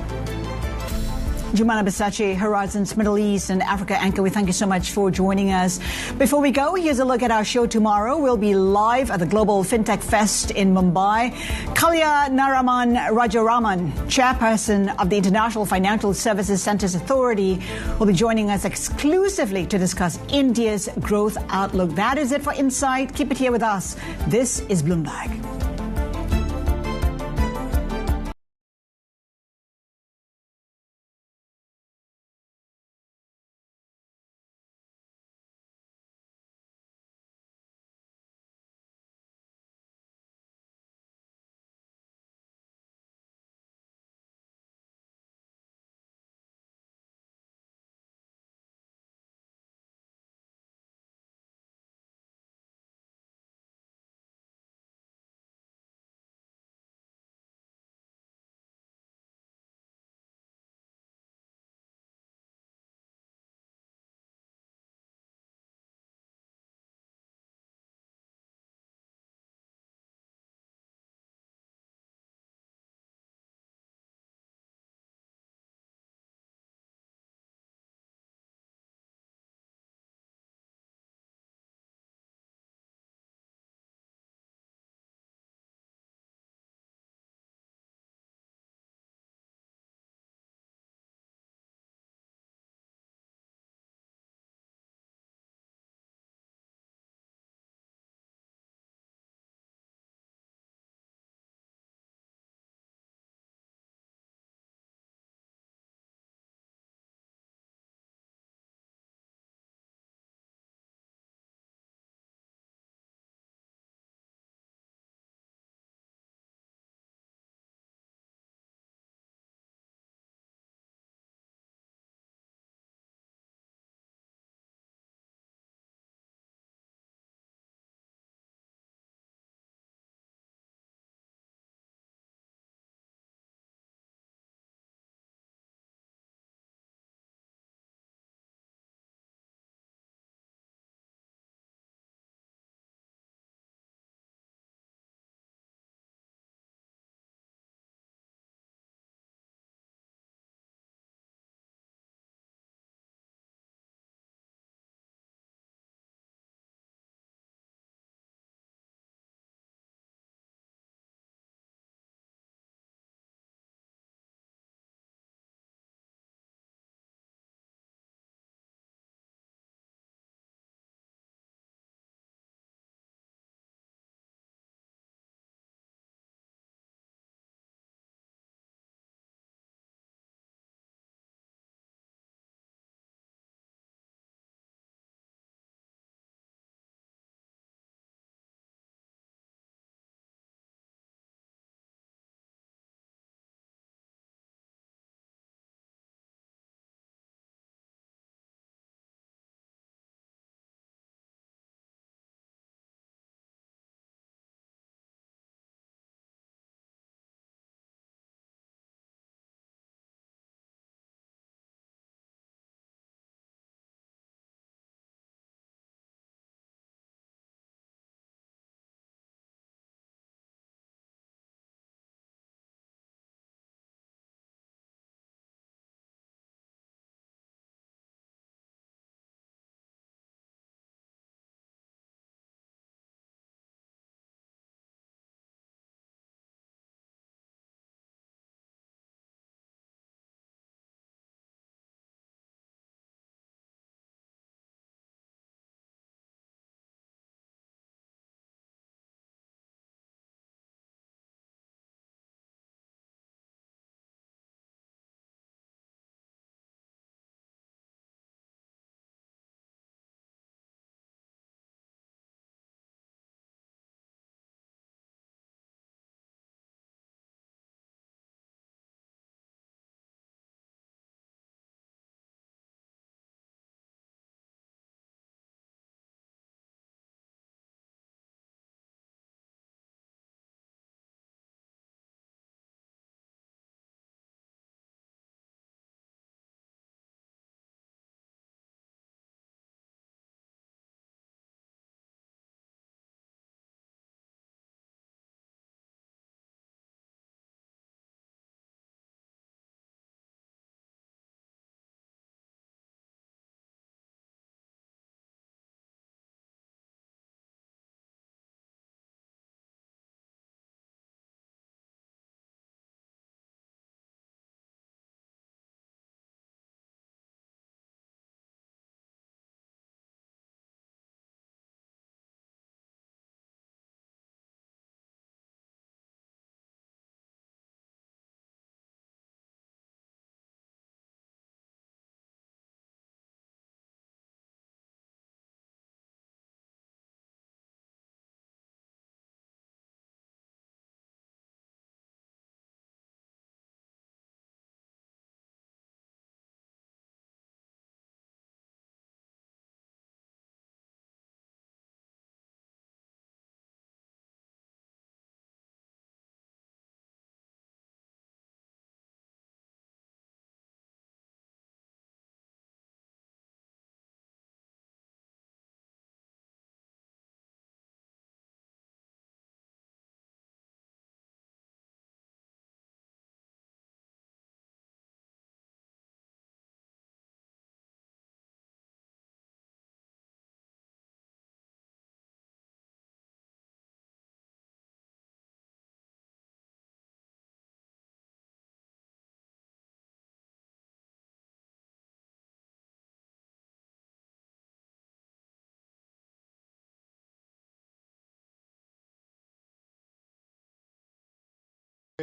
Jumana Basachi, Horizons Middle East and Africa anchor, we thank you so much for joining us. Before we go, here's a look at our show tomorrow. We'll be live at the Global FinTech Fest in Mumbai. Kalya Naraman Rajaraman, chairperson of the International Financial Services Centers Authority, will be joining us exclusively to discuss India's growth outlook. That is it for Insight. Keep it here with us. This is Bloomberg.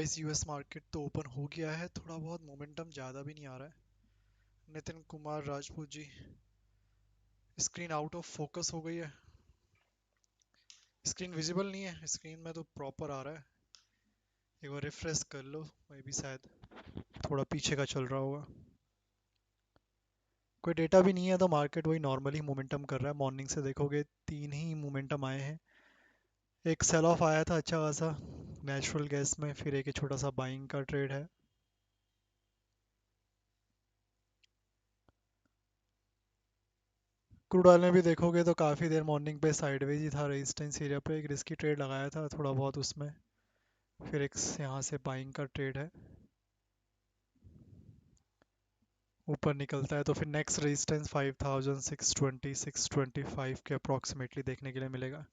Guys US market तो open हो गया है, थोड़ा बहुत momentum ज़्यादा भी नहीं आ रहा है. नितिन कुमार राजपूत जी, स्क्रीन आउट ऑफ फोकस हो गई है. स्क्रीन विजिबल नहीं है, स्क्रीन में तो प्रॉपर आ रहा है. एक बार रिफ्रेश कर लो, मैं भी शायद थोड़ा पीछे का चल रहा होगा. कोई डेटा भी नहीं है तो मार्केट वही नॉर्मली मोमेंटम कर रहा है. मॉर्निंग से देखोगे 3 ही मोमेंटम आए हैं. एक सेल ऑफ आया था अच्छा खासा नेचुरल गैस में, फिर एक छोटा सा बाइंग का ट्रेड है. क्रूड ऑयल में भी देखोगे तो काफ़ी देर मॉर्निंग पे साइडवेज ही था. रेजिस्टेंस एरिया पे एक रिस्की ट्रेड लगाया था थोड़ा बहुत उसमें, फिर एक यहाँ से बाइंग का ट्रेड है. ऊपर निकलता है तो फिर नेक्स्ट रेजिस्टेंस 5620 625 के अप्रॉक्सीमेटली देखने के लिए मिलेगा.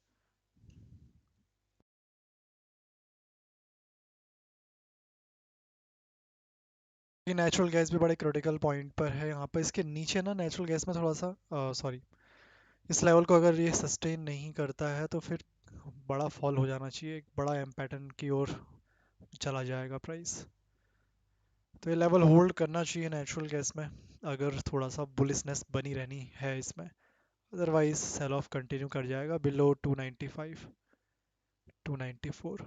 ये नेचुरल गैस भी बड़े क्रिटिकल पॉइंट पर है. यहाँ पर इसके नीचे ना नेचुरल गैस में थोड़ा सा सॉरी इस लेवल को अगर ये सस्टेन नहीं करता है तो फिर बड़ा फॉल हो जाना चाहिए, एक बड़ा एम पैटर्न की ओर चला जाएगा प्राइस. तो ये लेवल होल्ड करना चाहिए नेचुरल गैस में अगर थोड़ा सा बुलिशनेस बनी रहनी है इसमें. अदरवाइज सेल ऑफ कंटिन्यू कर जाएगा बिलो 295 294.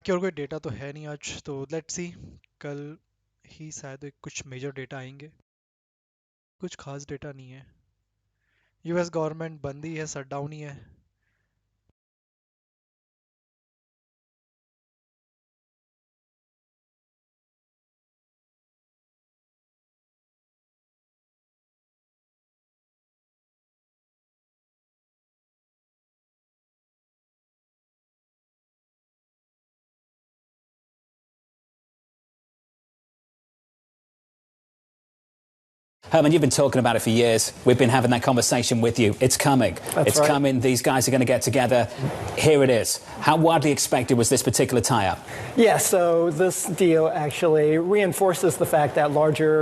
कि और कोई डेटा तो है नहीं आज, तो लेट्स सी कल ही शायद कुछ मेजर डेटा आएंगे. कुछ खास डेटा नहीं है. यूएस गवर्नमेंट बंद ही है, शट डाउन ही है. Herman, you've been talking about it for years. We've been having that conversation with you. It's coming. It's right. Coming. These guys are going to get together. Here it is. How widely expected was this particular tie-up? Yeah, so this deal actually reinforces the fact that larger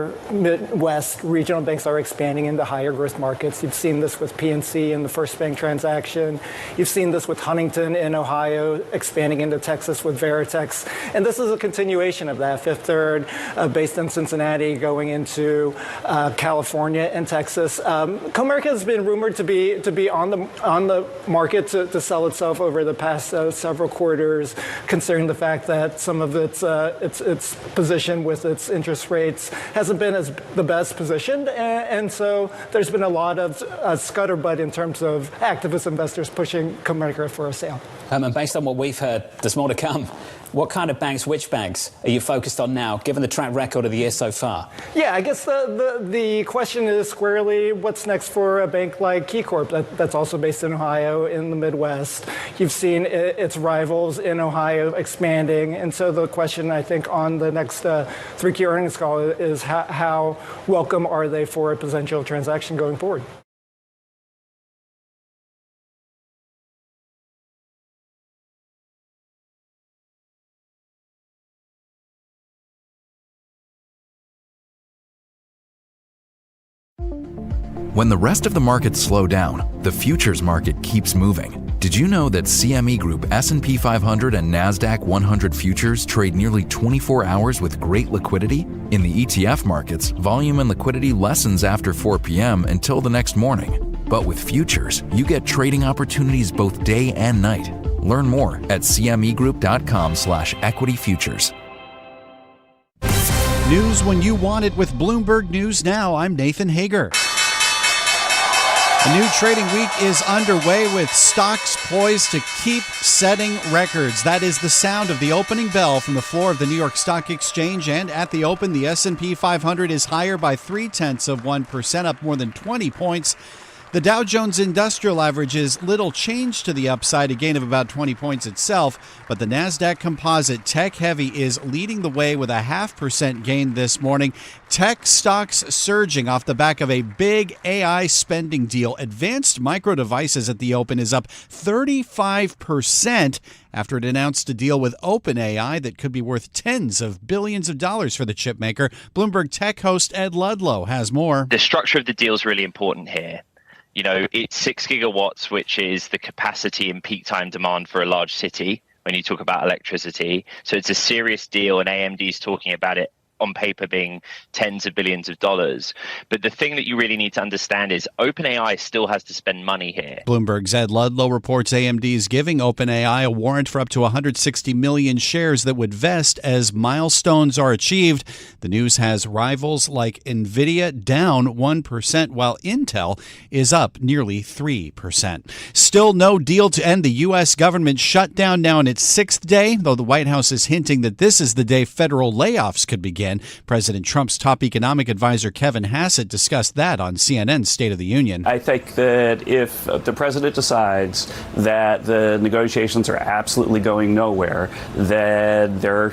Midwest regional banks are expanding into higher growth markets. You've seen this with PNC in the First Bank transaction. You've seen this with Huntington in Ohio expanding into Texas with Veritex. And this is a continuation of that. Fifth Third, based in Cincinnati, going into California and Texas. Comerica has been rumored to be on the market to sell itself over the past several quarters, considering the fact that some of its position with its interest rates hasn't been as the best positioned, and so there's been a lot of scutterbutt in terms of activist investors pushing Comerica for a sale. And based on what we've heard, there's more to come. What kind of banks, which banks are you focused on now, given the track record of the year so far? Yeah, I guess the question is squarely what's next for a bank like KeyCorp that's also based in Ohio in the Midwest. You've seen its rivals in Ohio expanding, and so the question I think on the next 3Q earnings call is how welcome are they for a potential transaction going forward? When the rest of the markets slow down, the futures market keeps moving. Did you know that CME Group S&P 500 and NASDAQ 100 futures trade nearly 24 hours with great liquidity? In the ETF markets, volume and liquidity lessens after 4 p.m. until the next morning. But with futures, you get trading opportunities both day and night. Learn more at cmegroup.com/equityfutures. News when you want it with Bloomberg News Now. I'm Nathan Hager. A new trading week is underway with stocks poised to keep setting records. That is the sound of the opening bell from the floor of the New York Stock Exchange. And at the open, the S&P 500 is higher by 0.3%, up more than 20 points. The Dow Jones Industrial Average is little change to the upside, a gain of about 20 points itself, but the NASDAQ Composite Tech Heavy is leading the way with a 0.5% gain this morning. Tech stocks surging off the back of a big AI spending deal. Advanced Micro Devices at the open is up 35% after it announced a deal with OpenAI that could be worth tens of billions of dollars for the chip maker. Bloomberg Tech host Ed Ludlow has more. The structure of the deal is really important here. You know, it's 6 gigawatts, which is the capacity and peak time demand for a large city when you talk about electricity. So it's a serious deal, and AMD is talking about it on paper being tens of billions of dollars. But the thing that you really need to understand is OpenAI still has to spend money here. Bloomberg's Ed Ludlow reports AMD is giving OpenAI a warrant for up to 160 million shares that would vest as milestones are achieved. The news has rivals like Nvidia down 1%, while Intel is up nearly 3%. Still no deal to end the U.S. government shutdown now in its 6th day, though the White House is hinting that this is the day federal layoffs could begin. President Trump's top economic advisor Kevin Hassett discussed that on CNN's State of the Union. I think that if the president decides that the negotiations are absolutely going nowhere, then there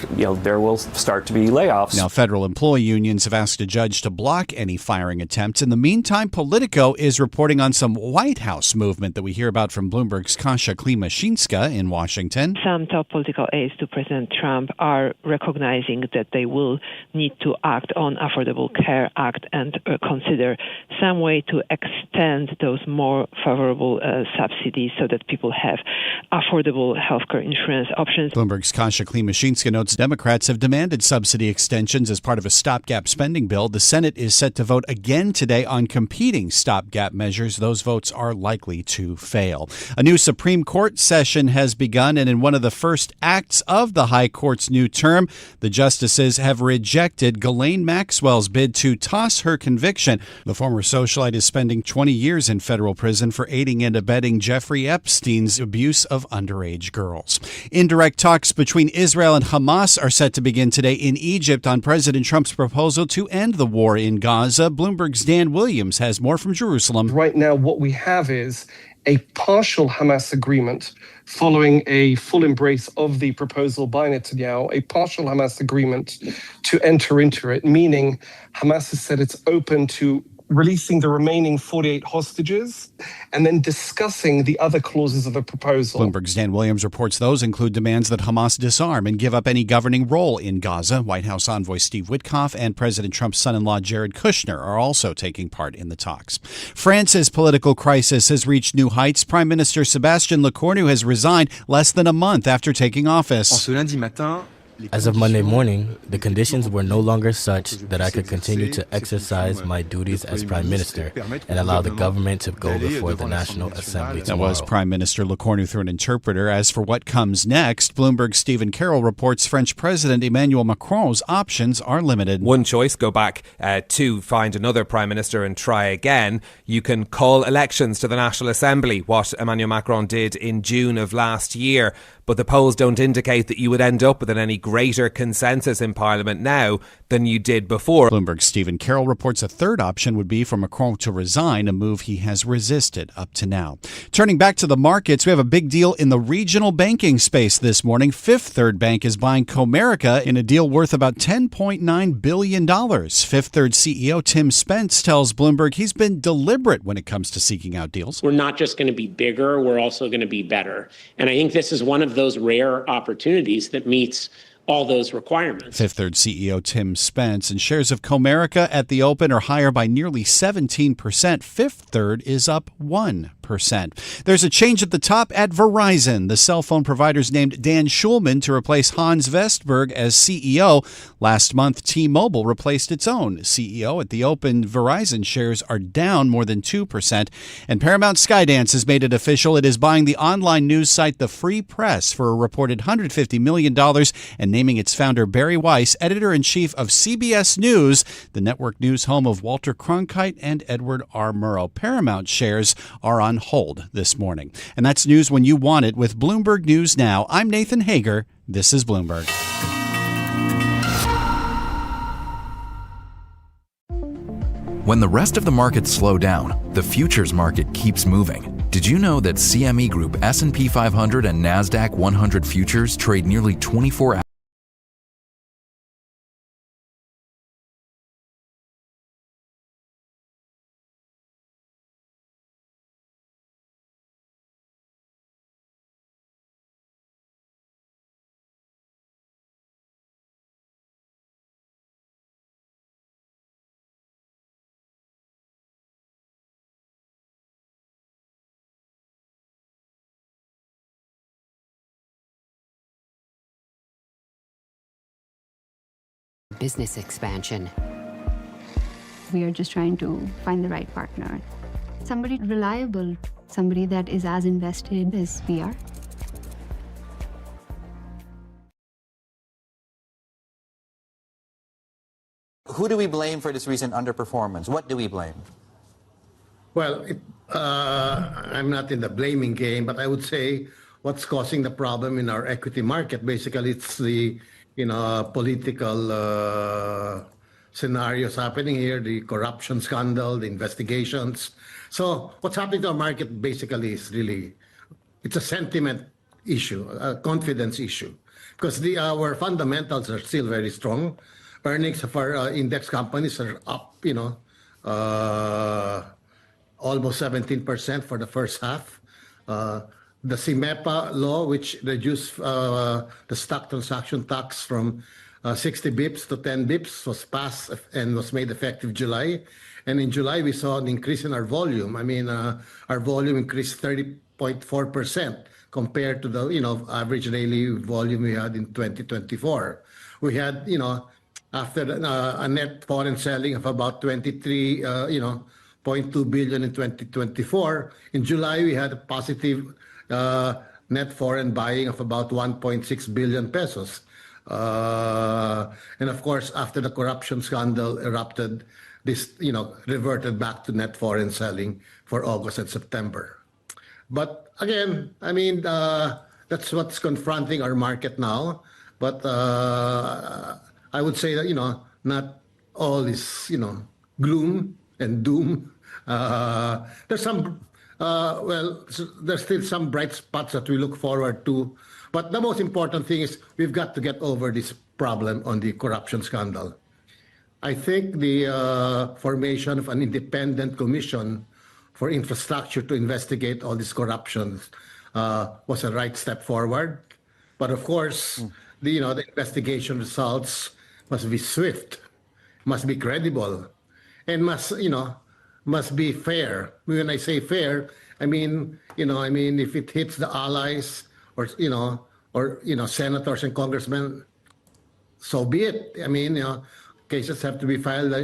will start to be layoffs. Now, federal employee unions have asked a judge to block any firing attempts. In the meantime, Politico is reporting on some White House movement that we hear about from Bloomberg's Kasia Klimashinska in Washington. Some top political aides to President Trump are recognizing that they will need to act on Affordable Care Act and consider some way to extend those more favorable subsidies so that people have affordable healthcare insurance options. Bloomberg's Kasia Klimashinska notes Democrats have demanded subsidy extensions as part of a stopgap spending bill. The Senate is set to vote again today on competing stopgap measures. Those votes are likely to fail. A new Supreme Court session has begun, and in one of the first acts of the High Court's new term, the justices have rejected Ghislaine Maxwell's bid to toss her conviction. The former socialite is spending 20 years in federal prison for aiding and abetting Jeffrey Epstein's abuse of underage girls. Indirect talks between Israel and Hamas are set to begin today in Egypt on President Trump's proposal to end the war in Gaza. Bloomberg's Dan Williams has more from Jerusalem. Right now, what we have is a partial Hamas agreement following a full embrace of the proposal by Netanyahu, a partial Hamas agreement to enter into it, meaning Hamas has said it's open to releasing the remaining 48 hostages and then discussing the other clauses of the proposal. Bloomberg's Dan Williams reports those include demands that Hamas disarm and give up any governing role in Gaza. White House envoy Steve Witkoff and President Trump's son-in-law Jared Kushner are also taking part in the talks. France's political crisis has reached new heights. Prime Minister Sébastien Lecornu has resigned less than a month after taking office. As of Monday morning, the conditions were no longer such that I could continue to exercise my duties as Prime Minister and allow the government to go before the National Assembly tomorrow. That was Prime Minister Lecornu through an interpreter. As for what comes next, Bloomberg's Stephen Carroll reports French President Emmanuel Macron's options are limited. One choice, go back to find another Prime Minister and try again. You can call elections to the National Assembly, what Emmanuel Macron did in June of last year. But the polls don't indicate that you would end up with any greater consensus in Parliament now than you did before. Bloomberg's Stephen Carroll reports a third option would be for Macron to resign, a move he has resisted up to now. Turning back to the markets, we have a big deal in the regional banking space this morning. Fifth Third Bank is buying Comerica in a deal worth about $10.9 billion. Fifth Third CEO Tim Spence tells Bloomberg he's been deliberate when it comes to seeking out deals. We're not just going to be bigger, we're also going to be better. And I think this is one of those rare opportunities that meets all those requirements. Fifth Third CEO Tim Spence, and shares of Comerica at the open are higher by nearly 17%. Fifth Third is up 1%. There's a change at the top at Verizon. The cell phone provider's named Dan Schulman to replace Hans Vestberg as CEO. Last month, T-Mobile replaced its own CEO. At the open, Verizon shares are down more than 2%. And Paramount Skydance has made it official. It is buying the online news site The Free Press for a reported $150 million and naming its founder Barry Weiss editor-in-chief of CBS News, the network news home of Walter Cronkite and Edward R. Murrow. Paramount shares are on hold this morning. And that's news when you want it with Bloomberg News Now. I'm Nathan Hager. This is Bloomberg. When the rest of the markets slow down, the futures market keeps moving. Did you know that CME Group S&P 500 and NASDAQ 100 futures trade nearly 24 hours? Business expansion. We are just trying to find the right partner. Somebody reliable, somebody that is as invested as we are. Who do we blame for this recent underperformance? What do we blame? Well, I'm not in the blaming game, but I would say what's causing the problem in our equity market, basically it's the political scenarios happening here, the corruption scandal, the investigations. So what's happening to our market basically is really, it's a sentiment issue, a confidence issue, because our fundamentals are still very strong. Earnings of our index companies are up, almost 17% for the first half. The CIMEPA law, which reduced the stock transaction tax from 60 bips to 10 bips, was passed and was made effective July. And in July, we saw an increase in our volume. I mean, our volume increased 30.4% compared to the average daily volume we had in 2024. We had after a net foreign selling of about 23.2 billion in 2024. In July, we had a positive net foreign buying of about 1.6 billion pesos. And of course, after the corruption scandal erupted, this reverted back to net foreign selling for August and September. But again, I mean, that's what's confronting our market now. But I would say that not all is gloom and doom. There's some there's still some bright spots that we look forward to. But the most important thing is we've got to get over this problem on the corruption scandal. I think the formation of an independent commission for infrastructure to investigate all these corruptions was a right step forward. But of course, the investigation results must be swift, must be credible, and must be fair. When I say fair, I mean if it hits the allies or senators and congressmen, so be it. I mean, cases have to be filed,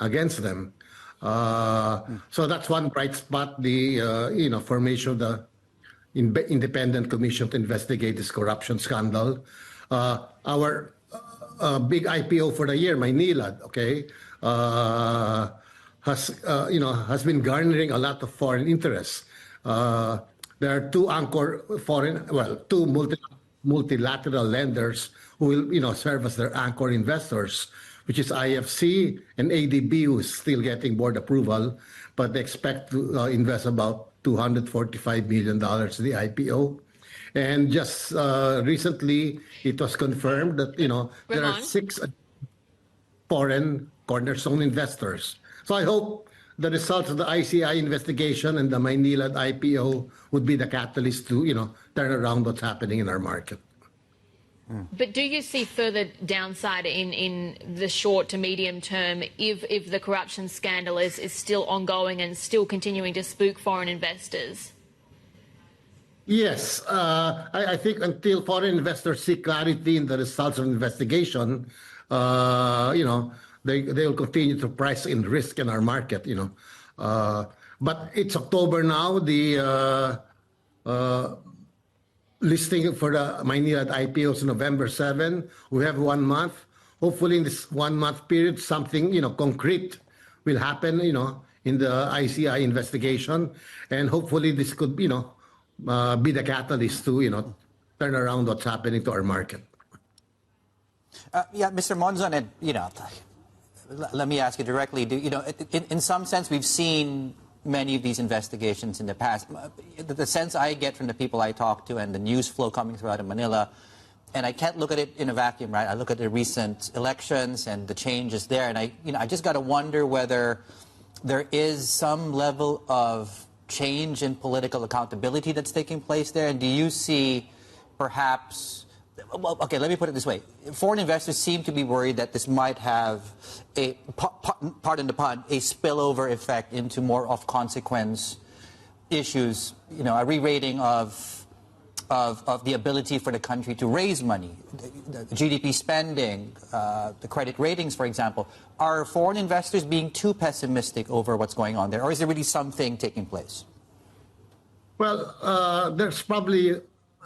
against them. So that's one bright spot: the formation of the independent commission to investigate this corruption scandal. Our big IPO for the year, Maynilad, has been garnering a lot of foreign interest. There are two multilateral lenders who will serve as their anchor investors, which is IFC and ADB, who is still getting board approval, but they expect to invest about $245 million in the IPO. And just recently, it was confirmed that there are 6 foreign cornerstone investors. So I hope the results of the ICI investigation and the Maynilad IPO would be the catalyst to turn around what's happening in our market. But do you see further downside in the short to medium term if the corruption scandal is still ongoing and still continuing to spook foreign investors? Yes. I think until foreign investors see clarity in the results of the investigation, they will continue to price in risk in our market. But it's October now. The listing for the Maynilad IPO is November 7. We have 1 month. Hopefully in this 1 month period, something concrete will happen in the ICI investigation, and hopefully this could be the catalyst to turn around what's happening to our market. Yeah, Mr. Monzon, and let me ask you directly. In some sense, we've seen many of these investigations in the past. The sense I get from the people I talk to and the news flow coming through out of Manila, and I can't look at it in a vacuum, right? I look at the recent elections and the changes there, and I just got to wonder whether there is some level of change in political accountability that's taking place there. And do you see perhaps, well, okay, let me put it this way. Foreign investors seem to be worried that this might have a, pardon the pun, a spillover effect into more of consequence issues, a re-rating of the ability for the country to raise money, the GDP spending, the credit ratings, for example. Are foreign investors being too pessimistic over what's going on there, or is there really something taking place? Well, there's probably,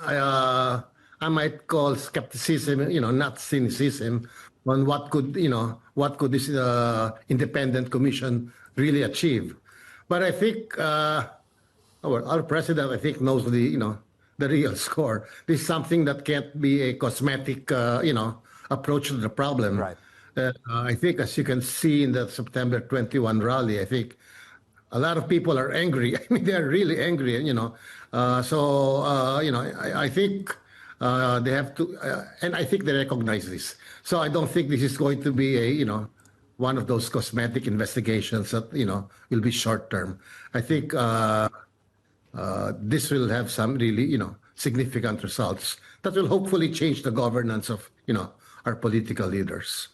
I might call skepticism, not cynicism, on what could this independent commission really achieve. But I think our president, I think, knows the real score. This is something that can't be a cosmetic, approach to the problem. Right. I think, as you can see in the September 21 rally, I think a lot of people are angry. I mean, they're really angry, I think they have to, and I think they recognize this. So I don't think this is going to be a, one of those cosmetic investigations that, will be short term. I think this will have some really, significant results that will hopefully change the governance of, our political leaders.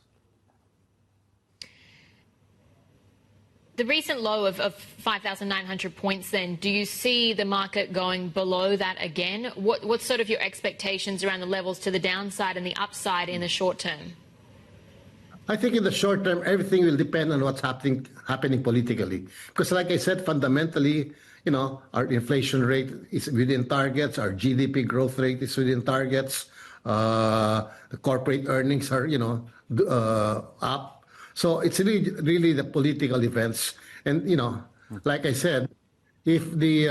The recent low of 5,900 points then, do you see the market going below that again? What's sort of your expectations around the levels to the downside and the upside in the short term? I think in the short term, everything will depend on what's happening politically. Because like I said, fundamentally, our inflation rate is within targets, our GDP growth rate is within targets, the corporate earnings are, up. So it's really the political events. And, like I said, if the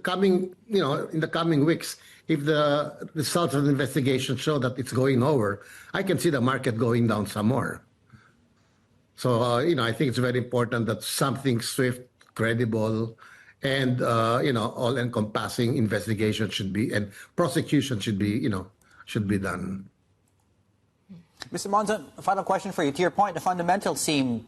coming, in the coming weeks, if the results of the investigation show that it's going over, I can see the market going down some more. So, I think it's very important that something swift, credible, and, all-encompassing investigation should be, and prosecution should be, should be done. Mr. Monzon, a final question for you. To your point, the fundamentals seem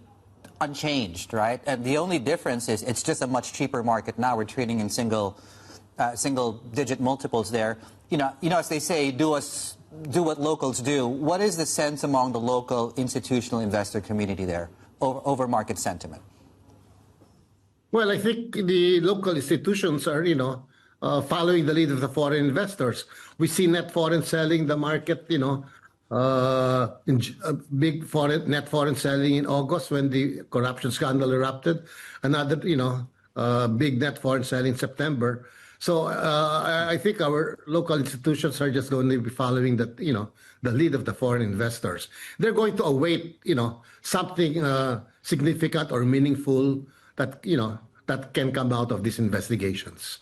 unchanged, right? And the only difference is it's just a much cheaper market now. We're trading in single-digit multiples there. As they say, do what locals do. What is the sense among the local institutional investor community there over market sentiment? Well, I think the local institutions are, following the lead of the foreign investors. We see net foreign selling, the market, big net foreign selling in August when the corruption scandal erupted. Another, big net foreign selling in September. So I think our local institutions are just going to be following the lead of the foreign investors. They're going to await, something significant or meaningful that, that can come out of these investigations.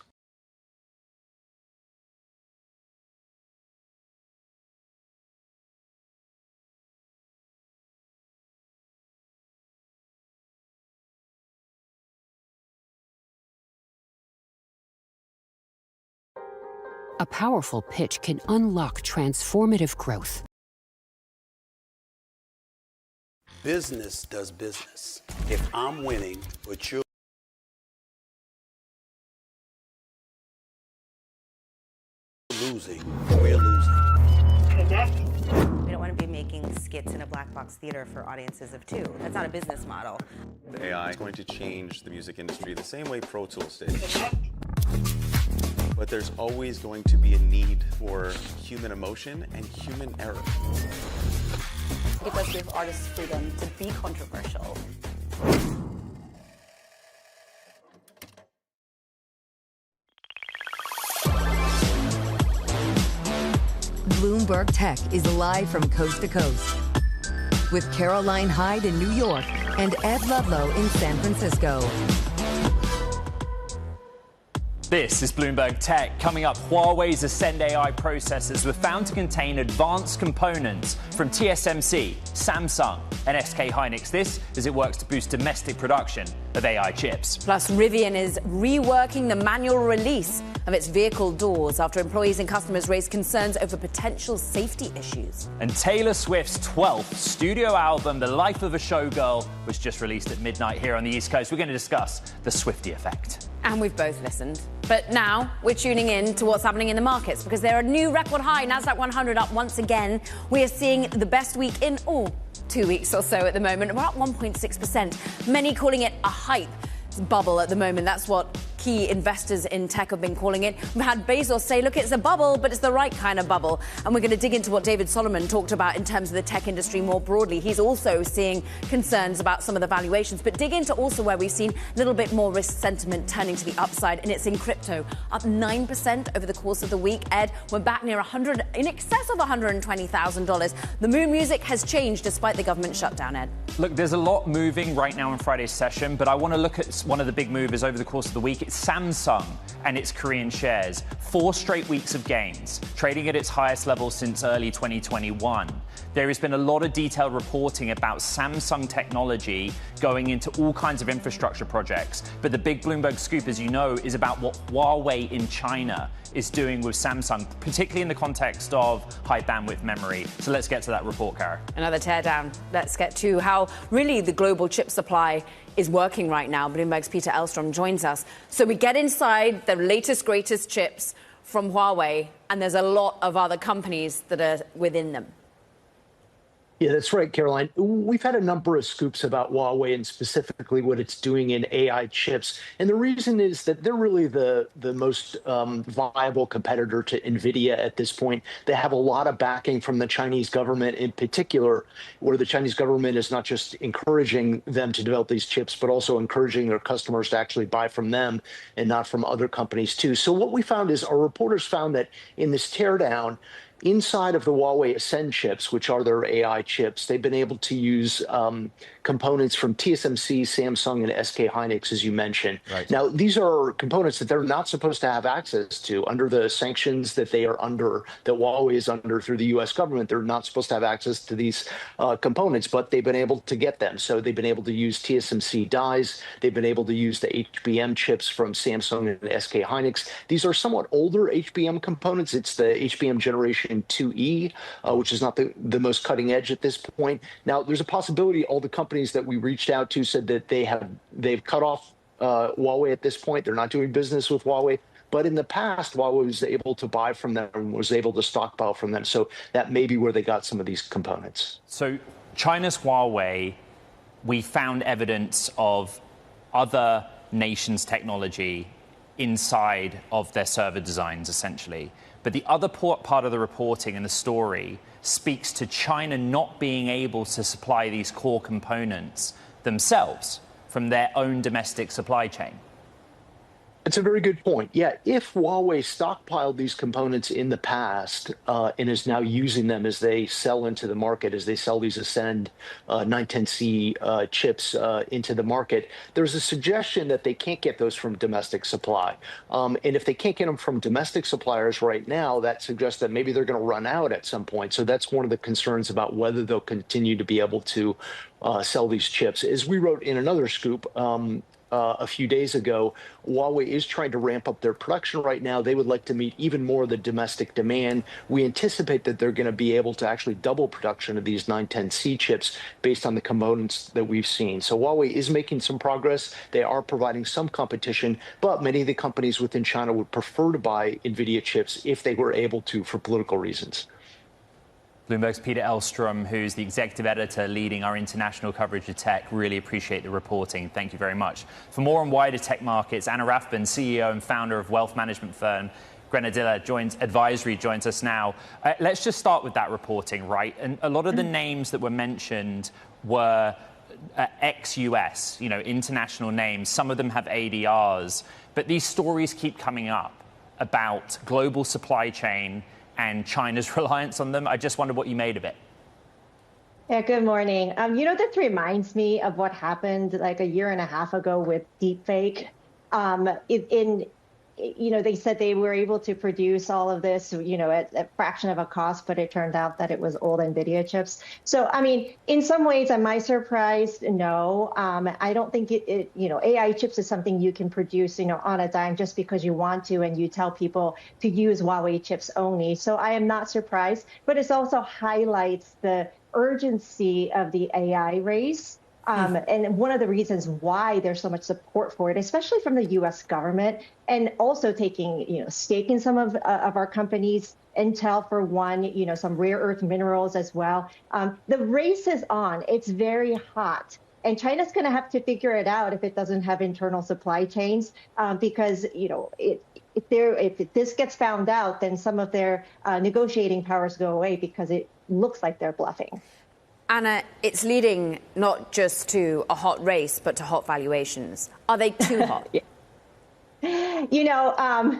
A powerful pitch can unlock transformative growth. Business does business. If I'm winning, but you're losing, we're losing. We don't want to be making skits in a black box theater for audiences of two. That's not a business model. The AI is going to change the music industry the same way Pro Tools did. But there's always going to be a need for human emotion and human error. It does give artists freedom to be controversial. Bloomberg Tech is live from coast to coast with Caroline Hyde in New York and Ed Ludlow in San Francisco. This is Bloomberg Tech. Coming up, Huawei's Ascend AI processors were found to contain advanced components from TSMC, Samsung, and SK Hynix. This as it works to boost domestic production of AI chips. Plus, Rivian is reworking the manual release of its vehicle doors after employees and customers raised concerns over potential safety issues. And Taylor Swift's 12th studio album, The Life of a Showgirl, was just released at midnight here on the East Coast. We're going to discuss the Swiftie effect. And we've both listened. But now we're tuning in to what's happening in the markets because they're a new record high. NASDAQ 100 up once again. We are seeing the best week in 2 weeks or so at the moment. We're up 1.6%. Many calling it a hype bubble at the moment. That's what key investors in tech have been calling it. We've had Bezos say, look, it's a bubble, but it's the right kind of bubble. And we're going to dig into what David Solomon talked about in terms of the tech industry more broadly. He's also seeing concerns about some of the valuations, but dig into also where we've seen a little bit more risk sentiment turning to the upside, and it's in crypto, up 9% over the course of the week. Ed, we're back near 100, in excess of $120,000. The mood music has changed despite the government shutdown, Ed. Look, there's a lot moving right now in Friday's session, but I want to look at one of the big movers over the course of the week. It's Samsung and its Korean shares. 4 straight weeks of gains, trading at its highest level since early 2021. There has been a lot of detailed reporting about Samsung technology going into all kinds of infrastructure projects. But the big Bloomberg scoop, as you know, is about what Huawei in China is doing with Samsung, particularly in the context of high bandwidth memory. So let's get to that report, Kara. Another teardown. Let's get to how really the global chip supply is working right now. Bloomberg's Peter Elstrom joins us. So we get inside the latest, greatest chips from Huawei, and there's a lot of other companies that are within them. Yeah, that's right, Caroline. We've had a number of scoops about Huawei and specifically what it's doing in AI chips. And the reason is that they're really the most viable competitor to NVIDIA at this point. They have a lot of backing from the Chinese government in particular, where the Chinese government is not just encouraging them to develop these chips, but also encouraging their customers to actually buy from them and not from other companies too. So what we found is our reporters found that in this teardown, inside of the Huawei Ascend chips, which are their AI chips, they've been able to use components from TSMC, Samsung, and SK Hynix, as you mentioned. Right. Now, these are components that they're not supposed to have access to under the sanctions that they are under, that Huawei is under through the U.S. government. They're not supposed to have access to these components, but they've been able to get them. So they've been able to use TSMC dies. They've been able to use the HBM chips from Samsung and SK Hynix. These are somewhat older HBM components. It's the HBM generation 2E, which is not the most cutting edge at this point. Now, there's a possibility all the companies that we reached out to said that they've cut off Huawei at this point. They're not doing business with Huawei. But in the past, Huawei was able to buy from them and was able to stockpile from them. So that may be where they got some of these components. So China's Huawei, we found evidence of other nations' technology inside of their server designs, essentially. But the other part of the reporting and the story speaks to China not being able to supply these core components themselves from their own domestic supply chain. It's a very good point. Yeah, if Huawei stockpiled these components in the past and is now using them as they sell into the market, as they sell these Ascend 910C chips into the market, there's a suggestion that they can't get those from domestic supply. And if they can't get them from domestic suppliers right now, that suggests that maybe they're going to run out at some point. So that's one of the concerns about whether they'll continue to be able to sell these chips. As we wrote in another scoop, a few days ago, Huawei is trying to ramp up their production right now. They would like to meet even more of the domestic demand. We anticipate that they're going to be able to actually double production of these 910C chips based on the components that we've seen. So Huawei is making some progress. They are providing some competition, but many of the companies within China would prefer to buy NVIDIA chips if they were able to for political reasons. Bloomberg's Peter Elstrom, who's the executive editor leading our international coverage of tech. Really appreciate the reporting. Thank you very much. For more on wider tech markets, Anna Rathbun, CEO and founder of wealth management firm Grenadilla Advisory, joins us now. Let's just start with that reporting, right? And a lot of the names that were mentioned were ex-US, international names. Some of them have ADRs. But these stories keep coming up about global supply chain and China's reliance on them. I just wonder what you made of it. Yeah, good morning. This reminds me of what happened like a year and a half ago with deepfake. In they said they were able to produce all of this, at a fraction of a cost, but it turned out that it was old NVIDIA chips. So, I mean, in some ways, am I surprised? No. I don't think AI chips is something you can produce, on a dime just because you want to, and you tell people to use Huawei chips only. So I am not surprised, but it also highlights the urgency of the AI race. And one of the reasons why there's so much support for it, especially from the U.S. government, and also taking stake in some of our companies, Intel for one, some rare earth minerals as well. The race is on. It's very hot. And China's going to have to figure it out if it doesn't have internal supply chains, because if this gets found out, then some of their negotiating powers go away because it looks like they're bluffing. Anna, it's leading not just to a hot race, but to hot valuations. Are they too hot? I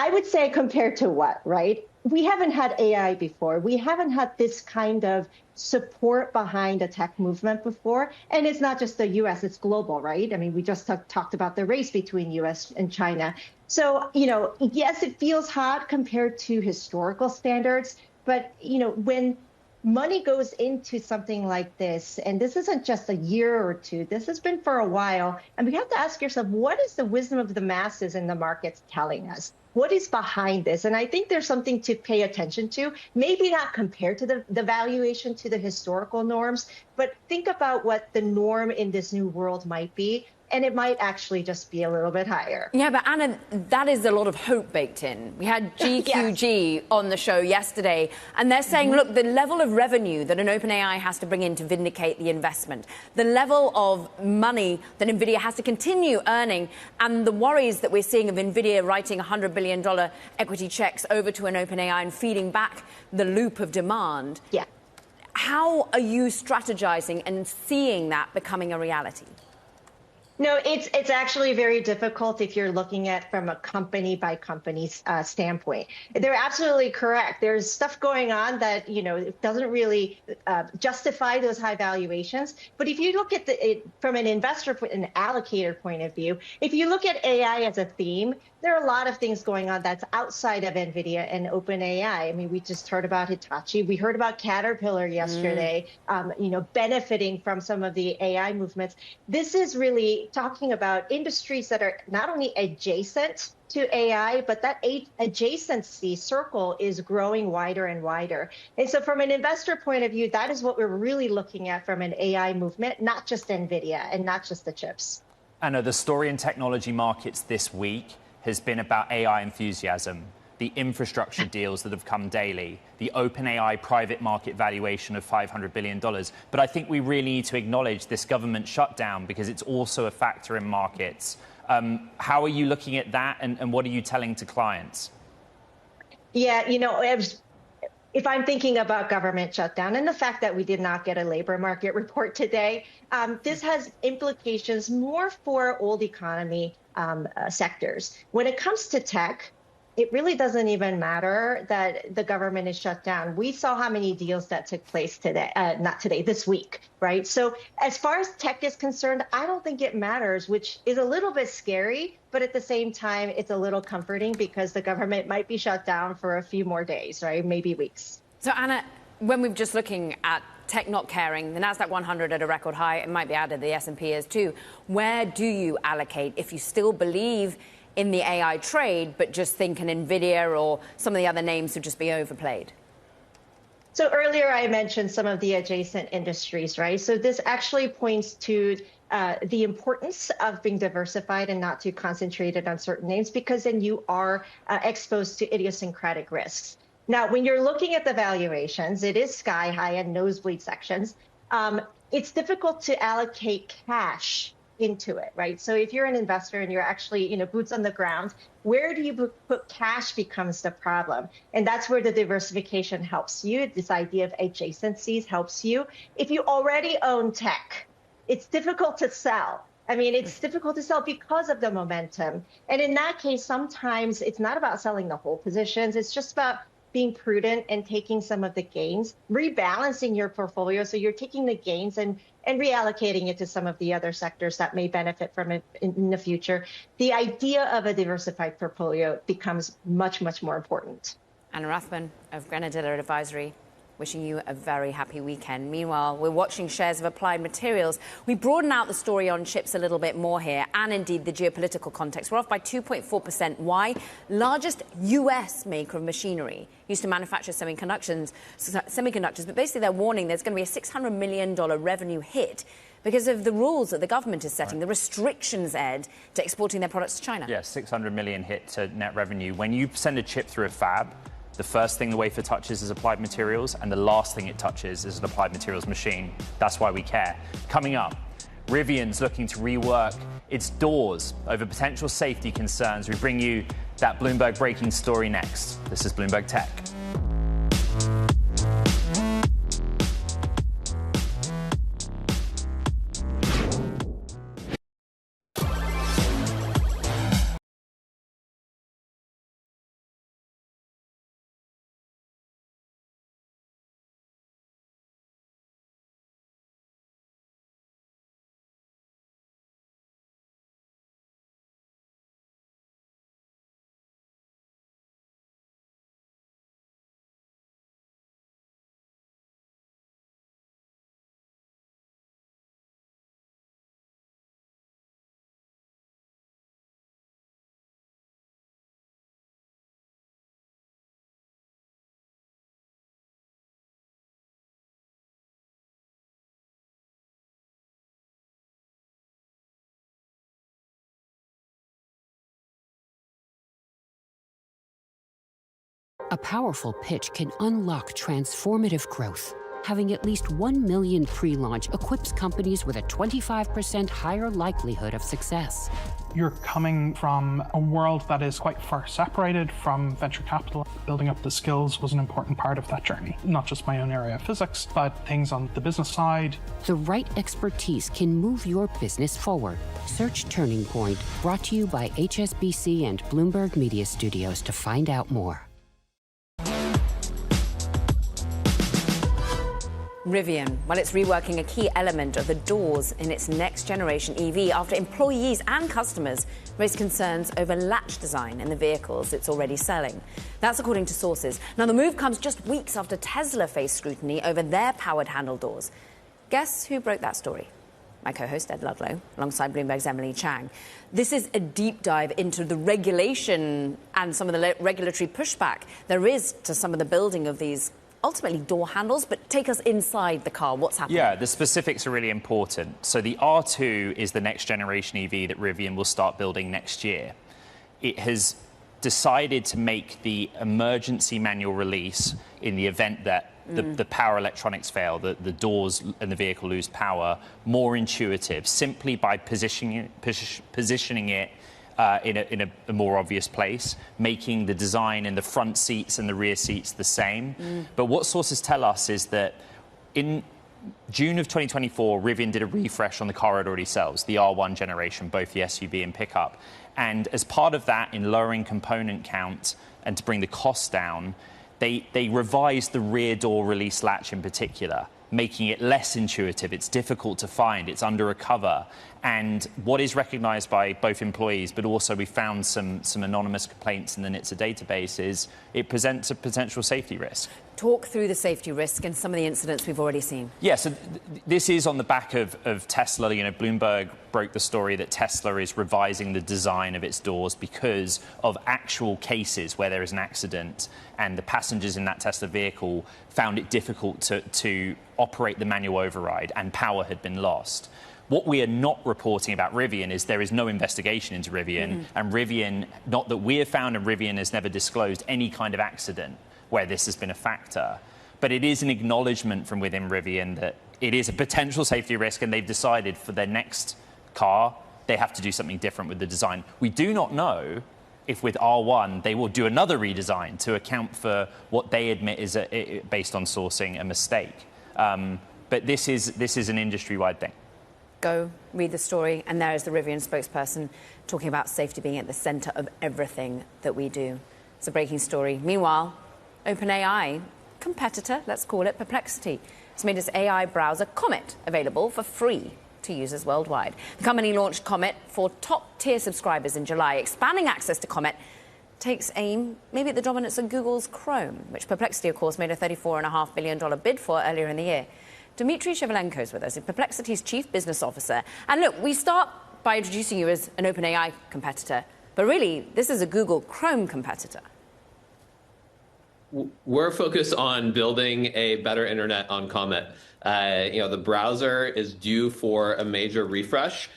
would say compared to what, right? We haven't had AI before. We haven't had this kind of support behind a tech movement before. And it's not just the U.S., it's global, right? I mean, we just talked about the race between U.S. and China. So, yes, it feels hot compared to historical standards. But, when money goes into something like this, and this isn't just a year or two, this has been for a while, and we have to ask yourself, what is the wisdom of the masses in the markets telling us? What is behind this? And I think there's something to pay attention to, maybe not compared to the valuation to the historical norms, but think about what the norm in this new world might be. And it might actually just be a little bit higher. Yeah, but Anna, that is a lot of hope baked in. We had GQG on the show yesterday, and they're saying, look, the level of revenue that an OpenAI has to bring in to vindicate the investment, the level of money that NVIDIA has to continue earning, and the worries that we're seeing of NVIDIA writing $100 billion equity checks over to an OpenAI and feeding back the loop of demand. Yeah. How are you strategizing and seeing that becoming a reality? No, it's actually very difficult if you're looking at from a company by company standpoint. They're absolutely correct. There's stuff going on that it doesn't really justify those high valuations. But if you look at it from an investor and allocator point of view, if you look at AI as a theme, there are a lot of things going on that's outside of NVIDIA and OpenAI. I mean, we just heard about Hitachi. We heard about Caterpillar yesterday, benefiting from some of the AI movements. This is really talking about industries that are not only adjacent to AI, but that adjacency circle is growing wider and wider. And so from an investor point of view, that is what we're really looking at from an AI movement, not just NVIDIA and not just the chips. Anna, the story in technology markets this week has been about AI enthusiasm, the infrastructure deals that have come daily, the OpenAI private market valuation of $500 billion. But I think we really need to acknowledge this government shutdown because it's also a factor in markets. How are you looking at that, and what are you telling to clients? Yeah, if I'm thinking about government shutdown and the fact that we did not get a labor market report today, this has implications more for old economy sectors. When it comes to tech, it really doesn't even matter that the government is shut down. We saw how many deals that took place today, this week, right? So as far as tech is concerned, I don't think it matters, which is a little bit scary, but at the same time, it's a little comforting because the government might be shut down for a few more days, right? Maybe weeks. So Anna, when we're just looking at tech not caring, the NASDAQ 100 at a record high, it might be added, the S&P is too. Where do you allocate if you still believe in the AI trade, but just think an NVIDIA or some of the other names would just be overplayed? So earlier I mentioned some of the adjacent industries, right? So this actually points to the importance of being diversified and not too concentrated on certain names, because then you are exposed to idiosyncratic risks. Now, when you're looking at the valuations, it is sky high and nosebleed sections. It's difficult to allocate cash into it, right? So if you're an investor and you're actually, boots on the ground, where do you put cash becomes the problem. And that's where the diversification helps you. This idea of adjacencies helps you. If you already own tech, it's difficult to sell. I mean, it's difficult to sell because of the momentum. And in that case, sometimes it's not about selling the whole positions. It's just about being prudent and taking some of the gains, rebalancing your portfolio. So you're taking the gains and reallocating it to some of the other sectors that may benefit from it in the future. The idea of a diversified portfolio becomes much, much more important. Anna Rathbun of Grenadilla Advisory, wishing you a very happy weekend. Meanwhile, we're watching shares of Applied Materials. We broaden out the story on chips a little bit more here, and indeed the geopolitical context. We're off by 2.4%. Why? Largest US maker of machinery. Used to manufacture semiconductors, but basically they're warning there's going to be a $600 million revenue hit because of the rules that the government is setting, the restrictions, Ed, to exporting their products to China. Yeah, 600 million hit to net revenue. When you send a chip through a fab, the first thing the wafer touches is Applied Materials, and the last thing it touches is an Applied Materials machine. That's why we care. Coming up, Rivian's looking to rework its doors over potential safety concerns. We bring you that Bloomberg breaking story next. This is Bloomberg Tech. A powerful pitch can unlock transformative growth. Having at least 1 million pre-launch equips companies with a 25% higher likelihood of success. You're coming from a world that is quite far separated from venture capital. Building up the skills was an important part of that journey. Not just my own area of physics, but things on the business side. The right expertise can move your business forward. Search Turning Point, brought to you by HSBC and Bloomberg Media Studios to find out more. Rivian, well, it's reworking a key element of the doors in its next generation EV after employees and customers raised concerns over latch design in the vehicles it's already selling. That's according to sources. Now, the move comes just weeks after Tesla faced scrutiny over their powered handle doors. Guess who broke that story? My co-host, Ed Ludlow, alongside Bloomberg's Emily Chang. This is a deep dive into the regulation and some of the regulatory pushback there is to some of the building of these ultimately door handles, but take us inside the car. What's happening? Yeah, the specifics are really important. So the R2 is the next generation EV that Rivian will start building next year. It has decided to make the emergency manual release in the event that the power electronics fail, the doors and the vehicle lose power, more intuitive, simply by positioning it in a more obvious place, making the design in the front seats and the rear seats the same. But what sources tell us is that in June of 2024, Rivian did a refresh on the car it already sells, the R1 generation, both the SUV and pickup. And as part of that, in lowering component count and to bring the cost down, they revised the rear door release latch in particular, making it less intuitive. It's difficult to find. It's under a cover. And what is recognized by both employees, but also we found some anonymous complaints in the NHTSA database, is it presents a potential safety risk. Talk through the safety risk and some of the incidents we've already seen. Yeah, so this is on the back of Tesla. You know, Bloomberg broke the story that Tesla is revising the design of its doors because of actual cases where there is an accident and the passengers in that Tesla vehicle found it difficult to operate the manual override and power had been lost. What we are not reporting about Rivian is there is no investigation into Rivian, and Rivian, not that we have found, and Rivian has never disclosed any kind of accident where this has been a factor. But it is an acknowledgement from within Rivian that it is a potential safety risk, and they've decided for their next car, they have to do something different with the design. We do not know if with R1 they will do another redesign to account for what they admit is, based on sourcing, a mistake. But this is an industry-wide thing. Go read the story, and there is the Rivian spokesperson talking about safety being at the center of everything that we do. It's a breaking story. Meanwhile, OpenAI competitor, let's call it, Perplexity, has made its AI browser Comet available for free to users worldwide. The company launched Comet for top-tier subscribers in July. Expanding access to Comet takes aim maybe at the dominance of Google's Chrome, which Perplexity, of course, made a $34.5 billion bid for earlier in the year. Dmitry Shevelenko is with us, Perplexity's chief business officer. And look, we start by introducing you as an OpenAI competitor, but really, this is a Google Chrome competitor. We're focused on building a better internet on Comet. The browser is due for a major refresh.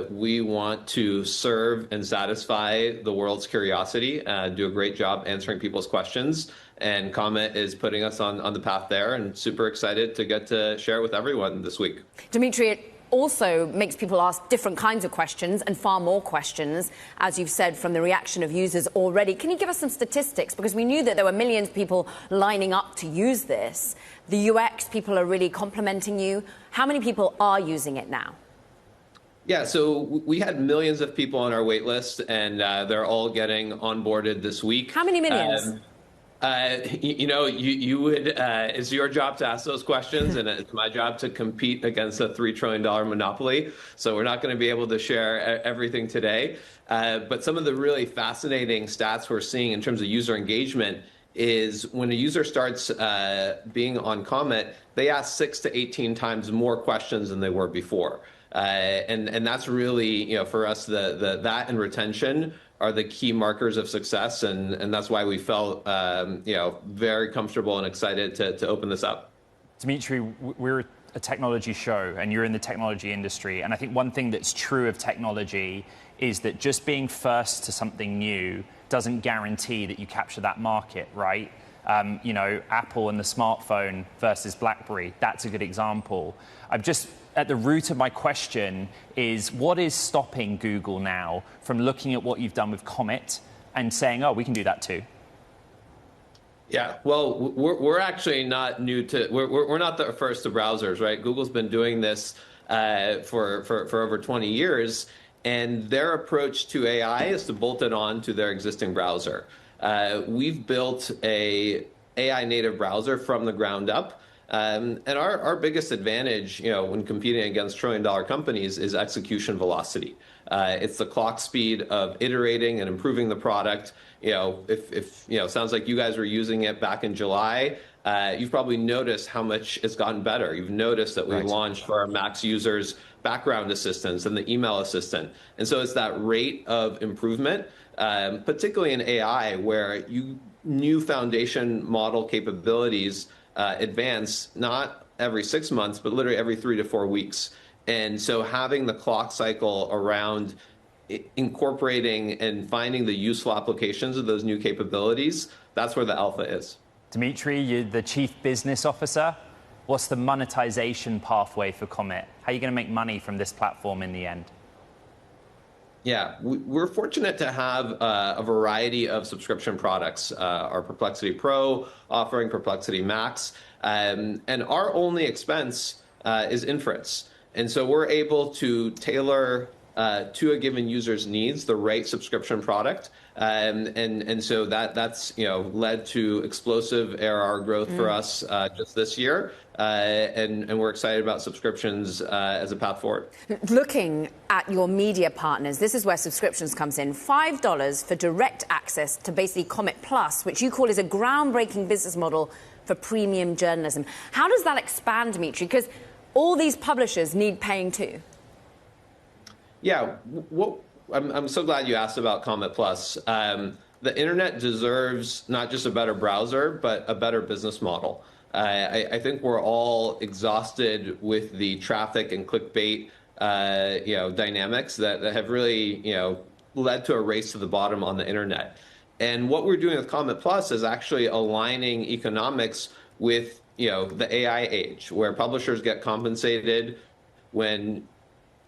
We want to serve and satisfy the world's curiosity, do a great job answering people's questions. And Comet is putting us on the path there, and super excited to get to share it with everyone this week. Dmitry, it also makes people ask different kinds of questions and far more questions, as you've said, from the reaction of users already. Can you give us some statistics? Because we knew that there were millions of people lining up to use this. The UX, people are really complimenting you. How many people are using it now? Yeah, so we had millions of people on our wait list, and they're all getting onboarded this week. How many millions? You would, it's your job to ask those questions, and it's my job to compete against a $3 trillion monopoly. So we're not going to be able to share everything today. But some of the really fascinating stats we're seeing in terms of user engagement is when a user starts being on Comet, they ask 6 to 18 times more questions than they were before. And that's really, for us, that and retention are the key markers of success, and that's why we felt, very comfortable and excited to open this up. Dmitry, we're a technology show, and you're in the technology industry, and I think one thing that's true of technology is that just being first to something new doesn't guarantee that you capture that market, right? Apple and the smartphone versus BlackBerry, that's a good example. At the root of my question is, what is stopping Google now from looking at what you've done with Comet and saying, oh, we can do that too? Yeah, well, we're actually not new to, we're not the first to browsers, right? Google's been doing this for over 20 years, and their approach to AI is to bolt it on to their existing browser. We've built a AI native browser from the ground up. And our biggest advantage, when competing against trillion-dollar companies is execution velocity. It's the clock speed of iterating and improving the product. If sounds like you guys were using it back in July, you've probably noticed how much it's gotten better. You've noticed that we launched for our Max users background assistants and the email assistant. And so it's that rate of improvement, particularly in AI, where new foundation model capabilities advance not every 6 months, but literally every 3 to 4 weeks. And so having the clock cycle around incorporating and finding the useful applications of those new capabilities, that's where the alpha is. Dmitry, you're the chief business officer. What's the monetization pathway for Comet? How are you going to make money from this platform in the end? Yeah, we're fortunate to have a variety of subscription products. Our Perplexity Pro offering, Perplexity Max, and our only expense is inference. And so we're able to tailor to a given user's needs the right subscription product. And so that's led to explosive ARR growth for us just this year. And we're excited about subscriptions as a path forward. Looking at your media partners, this is where subscriptions comes in. $5 for direct access to basically Comet Plus, which you call is a groundbreaking business model for premium journalism. How does that expand, Dmitry? Because all these publishers need paying too. Yeah, I'm so glad you asked about Comet Plus. The internet deserves not just a better browser, but a better business model. I think we're all exhausted with the traffic and clickbait, dynamics that have really, led to a race to the bottom on the internet. And what we're doing with Comet Plus is actually aligning economics with, the AI age, where publishers get compensated when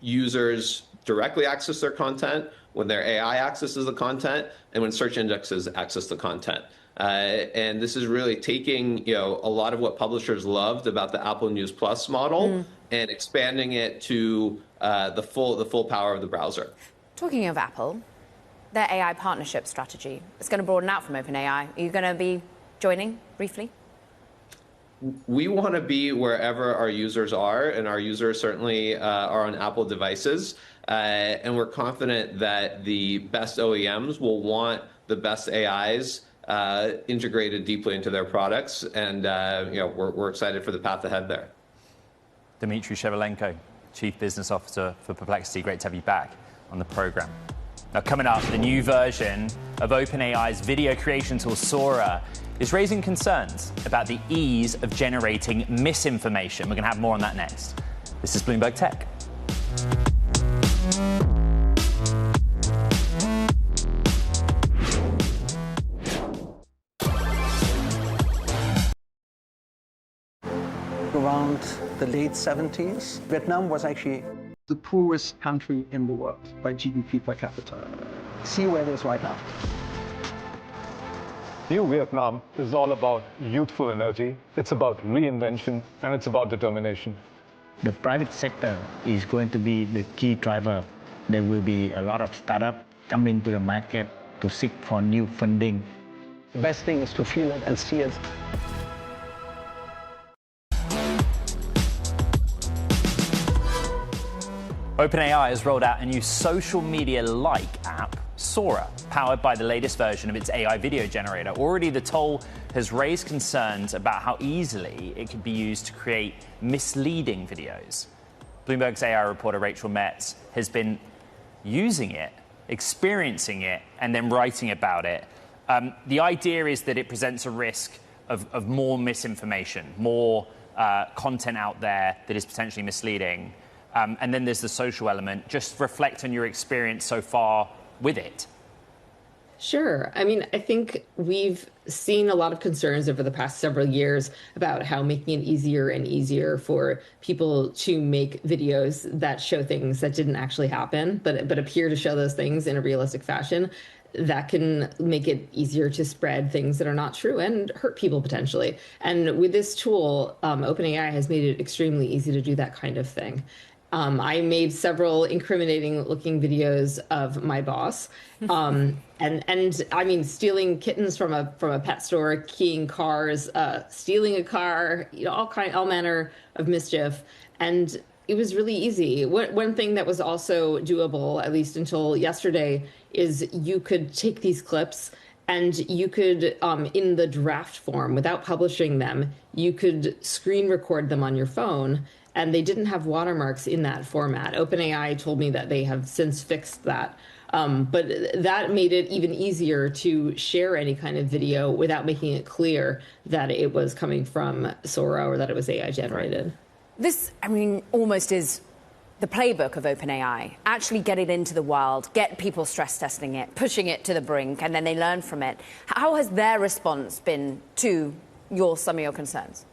users directly access their content, when their AI accesses the content, and when search indexes access the content. And this is really taking, a lot of what publishers loved about the Apple News Plus model and expanding it to the full power of the browser. Talking of Apple, their AI partnership strategy is going to broaden out from OpenAI. Are you going to be joining briefly? We want to be wherever our users are, and our users certainly are on Apple devices. And we're confident that the best OEMs will want the best AIs integrated deeply into their products. And we're excited for the path ahead there. Dmitry Shevelenko, Chief Business Officer for Perplexity. Great to have you back on the program. Now, coming up, the new version of OpenAI's video creation tool, Sora, is raising concerns about the ease of generating misinformation. We're going to have more on that next. This is Bloomberg Tech. Around the late 70s, Vietnam was actually the poorest country in the world by GDP per capita. See where it is right now. New Vietnam is all about youthful energy, it's about reinvention, and it's about determination. The private sector is going to be the key driver. There will be a lot of startups coming to the market to seek for new funding. The best thing is to feel it and see it. OpenAI has rolled out a new social media-like app, Sora, powered by the latest version of its AI video generator. Already, the tool has raised concerns about how easily it could be used to create misleading videos. Bloomberg's AI reporter Rachel Metz has been using it, experiencing it, and then writing about it. The idea is that it presents a risk of more misinformation, more content out there that is potentially misleading. And then there's the social element. Just reflect on your experience so far with it. Sure. I mean, I think we've seen a lot of concerns over the past several years about how making it easier and easier for people to make videos that show things that didn't actually happen, but appear to show those things in a realistic fashion, that can make it easier to spread things that are not true and hurt people potentially. And with this tool, OpenAI has made it extremely easy to do that kind of thing. I made several incriminating looking videos of my boss. And I mean, stealing kittens from a pet store, keying cars, stealing a car, all manner of mischief. And it was really easy. One thing that was also doable, at least until yesterday, is you could take these clips and you could, in the draft form, without publishing them, you could screen record them on your phone. And they didn't have watermarks in that format. OpenAI told me that they have since fixed that. But that made it even easier to share any kind of video without making it clear that it was coming from Sora or that it was AI generated. This, I mean, almost is the playbook of OpenAI. Actually get it into the wild, get people stress testing it, pushing it to the brink, and then they learn from it. How has their response been to some of your concerns?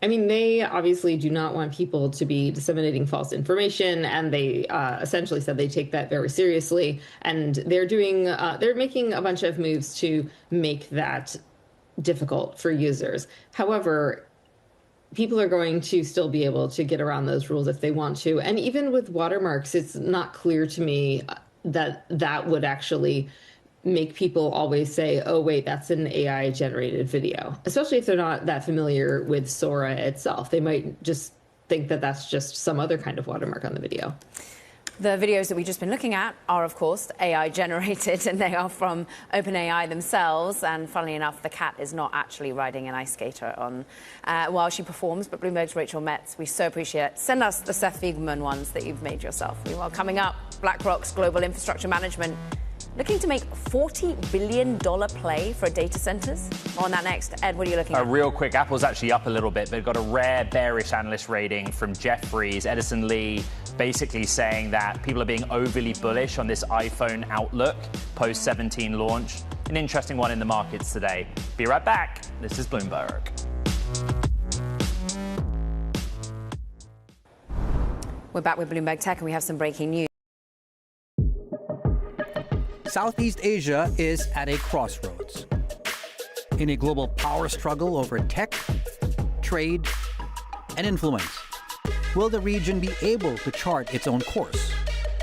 I mean, they obviously do not want people to be disseminating false information, and they essentially said they take that very seriously. And they're making a bunch of moves to make that difficult for users. However, people are going to still be able to get around those rules if they want to. And even with watermarks, it's not clear to me that that would actually make people always say, oh, wait, that's an AI generated video, especially if they're not that familiar with Sora itself. They might just think that that's just some other kind of watermark on the video. The videos that we've just been looking at are, of course, AI generated, and they are from OpenAI themselves. And funnily enough, the cat is not actually riding an ice skater on while she performs. But Bloomberg's Rachel Metz, we so appreciate it. Send us the Seth Fiegelman ones that you've made yourself. Meanwhile, coming up, BlackRock's Global Infrastructure Management looking to make $40 billion play for data centers. On that next. Ed, what are you looking at? Real quick, Apple's actually up a little bit. They've got a rare bearish analyst rating from Jefferies, Edison Lee, basically saying that people are being overly bullish on this iPhone outlook post-17 launch. An interesting one in the markets today. Be right back. This is Bloomberg. We're back with Bloomberg Tech, and we have some breaking news. Southeast Asia is at a crossroads. In a global power struggle over tech, trade, and influence, will the region be able to chart its own course?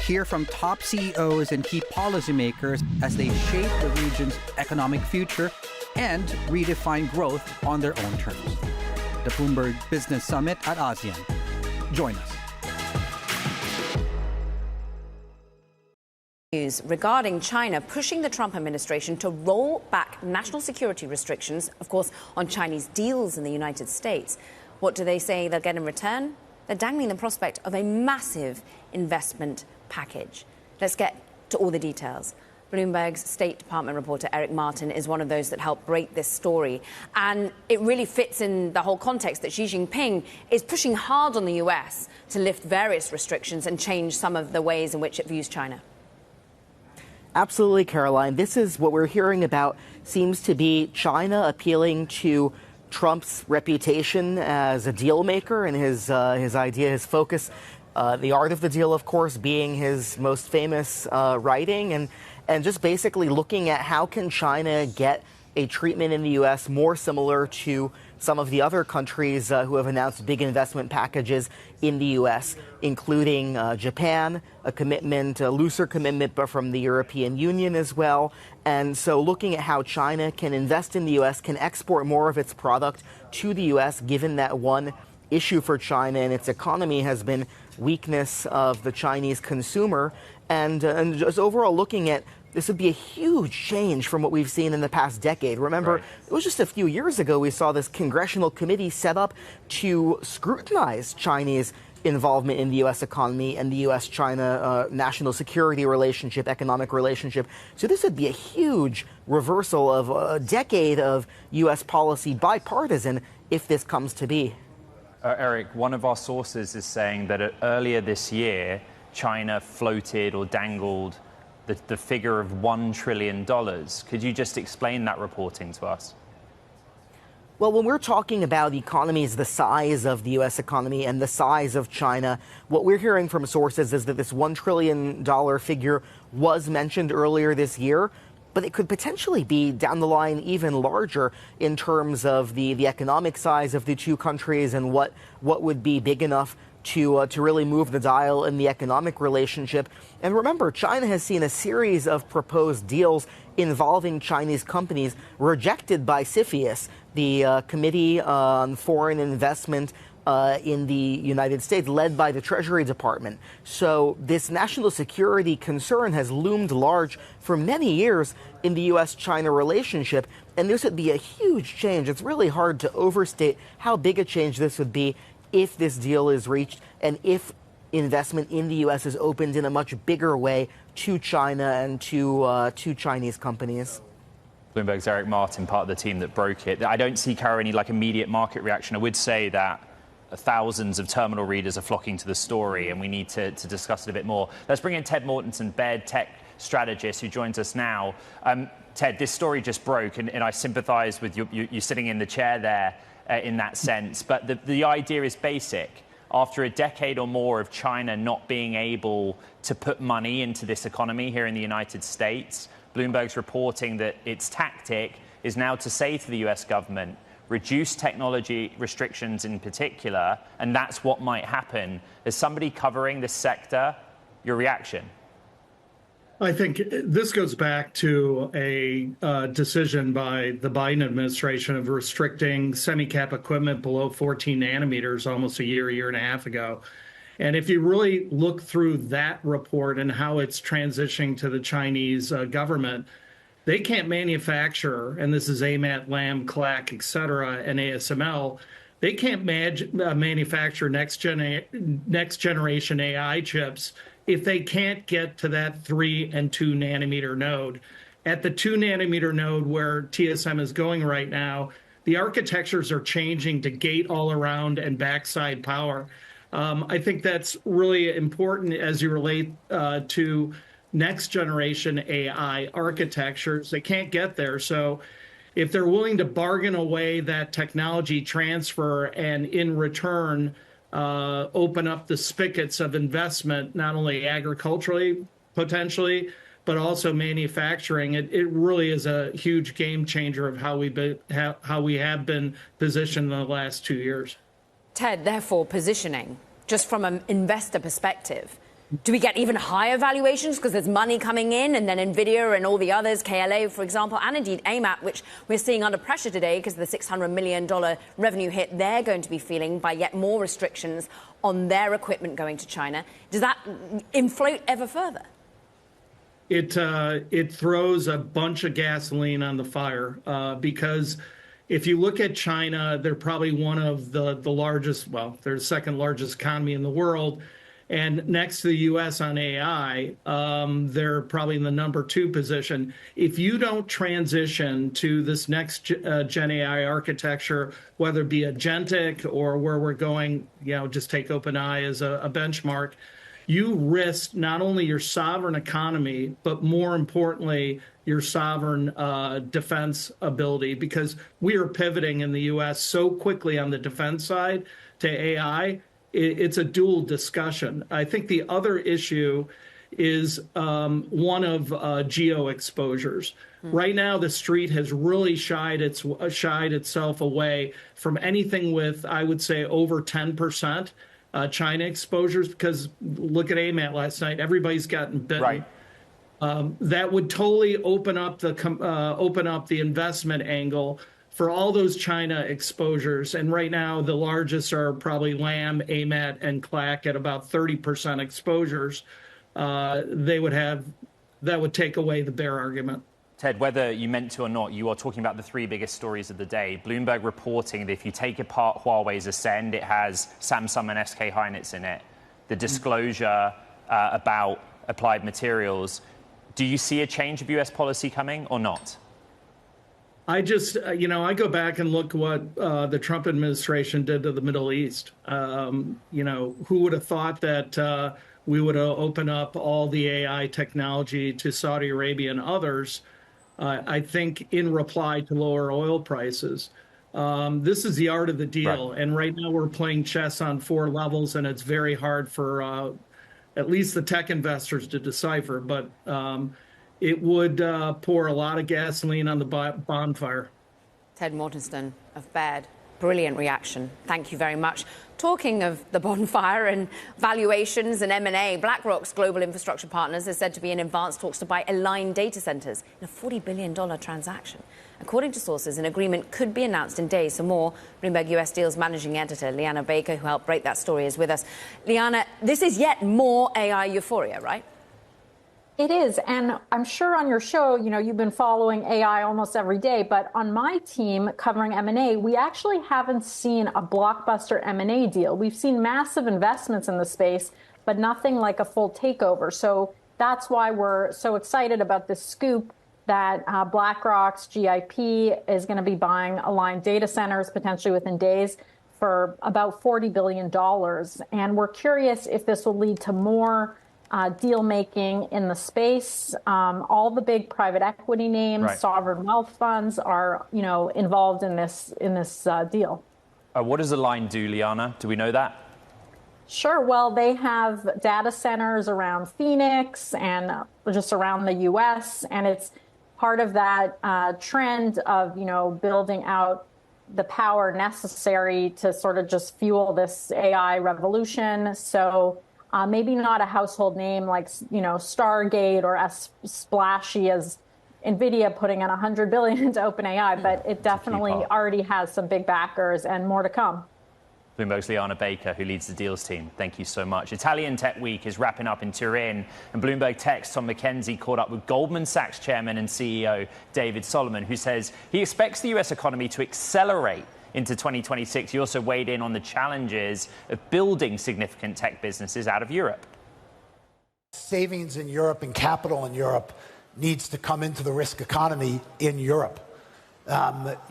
Hear from top CEOs and key policymakers as they shape the region's economic future and redefine growth on their own terms. The Bloomberg Business Summit at ASEAN. Join us. News regarding China pushing the Trump administration to roll back national security restrictions, of course, on Chinese deals in the United States. What do they say they'll get in return? They're dangling the prospect of a massive investment package. Let's get to all the details. Bloomberg's State Department reporter Eric Martin is one of those that helped break this story. And it really fits in the whole context that Xi Jinping is pushing hard on the US to lift various restrictions and change some of the ways in which it views China. Absolutely, Caroline. This is what we're hearing about, seems to be China appealing to Trump's reputation as a deal maker and his idea, his focus, the art of the deal, of course, being his most famous writing, and just basically looking at how can China get a treatment in the U.S. more similar to some of the other countries who have announced big investment packages in the U.S., including Japan, a looser commitment but from the European Union as well. And so looking at how China can invest in the U.S., can export more of its product to the U.S., given that one issue for China and its economy has been weakness of the Chinese consumer. And just overall looking at this would be a huge change from what we've seen in the past decade. Remember, It was just a few years ago we saw this congressional committee set up to scrutinize Chinese involvement in the U.S. economy and the U.S.-China national security relationship, economic relationship. So this would be a huge reversal of a decade of U.S. policy, bipartisan, if this comes to be. Eric, one of our sources is saying that earlier this year, China floated or dangled the figure of $1 trillion. Could you just explain that reporting to us? Well, when we're talking about economies the size of the U.S. economy and the size of China, what we're hearing from sources is that this $1 trillion figure was mentioned earlier this year, but it could potentially be down the line even larger in terms of the economic size of the two countries and what would be big enough to really move the dial in the economic relationship. And remember, China has seen a series of proposed deals involving Chinese companies rejected by CFIUS, the Committee on Foreign Investment in the United States, led by the Treasury Department. So this national security concern has loomed large for many years in the U.S.-China relationship, and this would be a huge change. It's really hard to overstate how big a change this would be if this deal is reached and if investment in the U.S. is opened in a much bigger way to China and to Chinese companies. Bloomberg's Eric Martin, part of the team that broke it. I don't see, Kara, any immediate market reaction. I would say that thousands of terminal readers are flocking to the story, and we need to discuss it a bit more. Let's bring in Ted Mortensen, Baird tech strategist, who joins us now. Ted, this story just broke, and I sympathize with you sitting in the chair there in that sense. But the idea is basic. After a decade or more of China not being able to put money into this economy here in the United States, Bloomberg's reporting that its tactic is now to say to the US government, reduce technology restrictions in particular, and that's what might happen. As somebody covering this sector, your reaction? I think this goes back to a decision by the Biden administration of restricting semi-cap equipment below 14 nanometers almost a year and a half ago. And if you really look through that report and how it's transitioning to the Chinese government, they can't manufacture, and this is AMAT, Lam, CLAC, et cetera, and ASML, they can't manufacture next generation AI chips if they can't get to that 3 and 2 nanometer node. At the 2 nanometer node where TSM is going right now, the architectures are changing to gate all around and backside power. I think that's really important as you relate to next generation AI architectures. They can't get there. So if they're willing to bargain away that technology transfer and in return open up the spigots of investment, not only agriculturally potentially, but also manufacturing, it really is a huge game changer of how we have been positioned in the last 2 years. Ted, therefore, positioning, just from an investor perspective, Do we get even higher valuations because there's money coming in, and then Nvidia and all the others, KLA, for example, and indeed AMAT, which we're seeing under pressure today because of the $600 million revenue hit they're going to be feeling by yet more restrictions on their equipment going to China. Does that inflate ever further? It throws a bunch of gasoline on the fire because if you look at China, they're probably one of the largest, well, they're the second largest economy in the world. And next to the U.S. on AI, they're probably in the number 2 position. If you don't transition to this next Gen AI architecture, whether it be agentic or where we're going, just take OpenAI as a benchmark, you risk not only your sovereign economy, but more importantly, your sovereign defense ability, because we are pivoting in the U.S. so quickly on the defense side to AI. It's a dual discussion. I think the other issue is one of geo exposures. Right now, the street has really shied itself away from anything with, I would say, over 10% China exposures, because look at AMAT last night. Everybody's gotten bitten. Right. That would totally open up the investment angle for all those China exposures. And right now, the largest are probably Lam, AMAT, and CLAC at about 30% exposures. That would take away the bear argument. Ted, whether you meant to or not, you are talking about the 3 biggest stories of the day. Bloomberg reporting that if you take apart Huawei's Ascend, it has Samsung and SK Hynix in it. The disclosure about Applied Materials. Do you see a change of U.S. policy coming or not? I just, I go back and look what the Trump administration did to the Middle East. Who would have thought that we would open up all the AI technology to Saudi Arabia and others, I think in reply to lower oil prices. This is the art of the deal. Right. And right now we're playing chess on 4 levels, and it's very hard for at least the tech investors to decipher. But it would pour a lot of gasoline on the bonfire. Ted Mortensen of Baird. Brilliant reaction. Thank you very much. Talking of the bonfire and valuations and M&A, BlackRock's Global Infrastructure Partners is said to be in advanced talks to buy Align Data Centers in a $40 billion transaction. According to sources, an agreement could be announced in days. For more, Bloomberg US Deals managing editor Liana Baker, who helped break that story, is with us. Liana, this is yet more AI euphoria, right? It is, and I'm sure on your show, you've been following AI almost every day, but on my team covering M&A, we actually haven't seen a blockbuster M&A deal. We've seen massive investments in the space, but nothing like a full takeover. So that's why we're so excited about this scoop that BlackRock's GIP is going to be buying Align Data Centers potentially within days for about $40 billion. And we're curious if this will lead to more deal making in the space. All the big private equity names, sovereign wealth funds are, involved in this deal. What does Align do, Liana? Do we know that? Sure. Well, they have data centers around Phoenix and just around the U.S. And it's part of that trend of, building out the power necessary to sort of just fuel this AI revolution. So maybe not a household name like, Stargate or as splashy as NVIDIA putting in $100 billion into OpenAI, but it definitely already has some big backers and more to come. Bloomberg's Liana Baker, who leads the deals team. Thank you so much. Italian Tech Week is wrapping up in Turin, and Bloomberg Tech's Tom McKenzie caught up with Goldman Sachs chairman and CEO David Solomon, who says he expects the U.S. economy to accelerate into 2026. He also weighed in on the challenges of building significant tech businesses out of Europe. Savings in Europe and capital in Europe needs to come into the risk economy in Europe.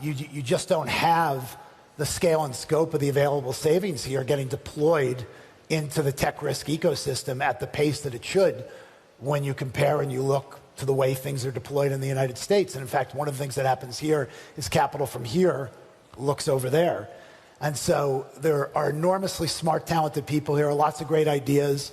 You just don't have the scale and scope of the available savings here getting deployed into the tech risk ecosystem at the pace that it should when you compare and you look to the way things are deployed in the United States. And in fact, one of the things that happens here is capital from here looks over there. And so there are enormously smart, talented people here, lots of great ideas,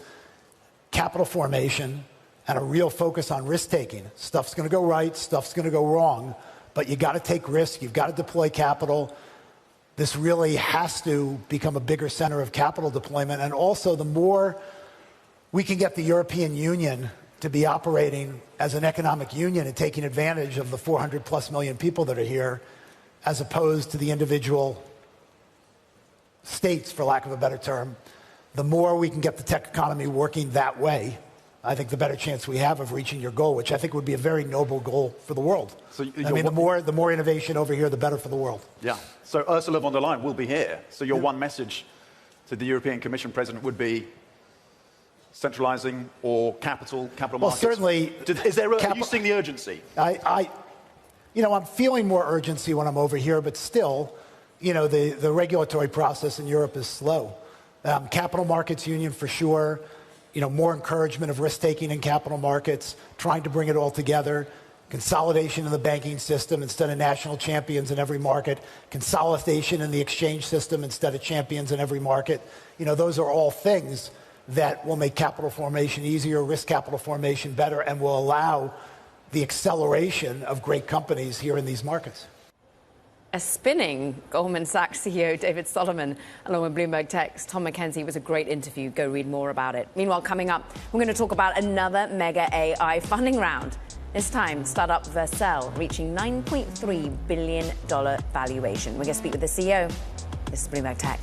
capital formation, and a real focus on risk taking. Stuff's going to go right, stuff's going to go wrong, but you got to take risk, you've got to deploy capital. This really has to become a bigger center of capital deployment. And also, the more we can get the European Union to be operating as an economic union and taking advantage of the 400+ million people that are here, as opposed to the individual states, for lack of a better term, the more we can get the tech economy working that way, I think the better chance we have of reaching your goal, which I think would be a very noble goal for the world. So I mean, the more innovation over here, the better for the world. Yeah. So Ursula von der Leyen will be here. So your one message to the European Commission President would be centralizing or capital markets? Well, certainly. Are you seeing the urgency? I'm feeling more urgency when I'm over here, but still, the regulatory process in Europe is slow. Capital markets union for sure. More encouragement of risk-taking in capital markets, trying to bring it all together, consolidation in the banking system instead of national champions in every market, consolidation in the exchange system instead of champions in every market. Those are all things that will make capital formation easier, risk capital formation better, and will allow the acceleration of great companies here in these markets. A spinning Goldman Sachs CEO David Solomon, along with Bloomberg Tech's Tom McKenzie, was a great interview. Go read more about it. Meanwhile, coming up, we're going to talk about another mega AI funding round. This time, startup Vercel reaching $9.3 billion valuation. We're going to speak with the CEO. This is Bloomberg Tech.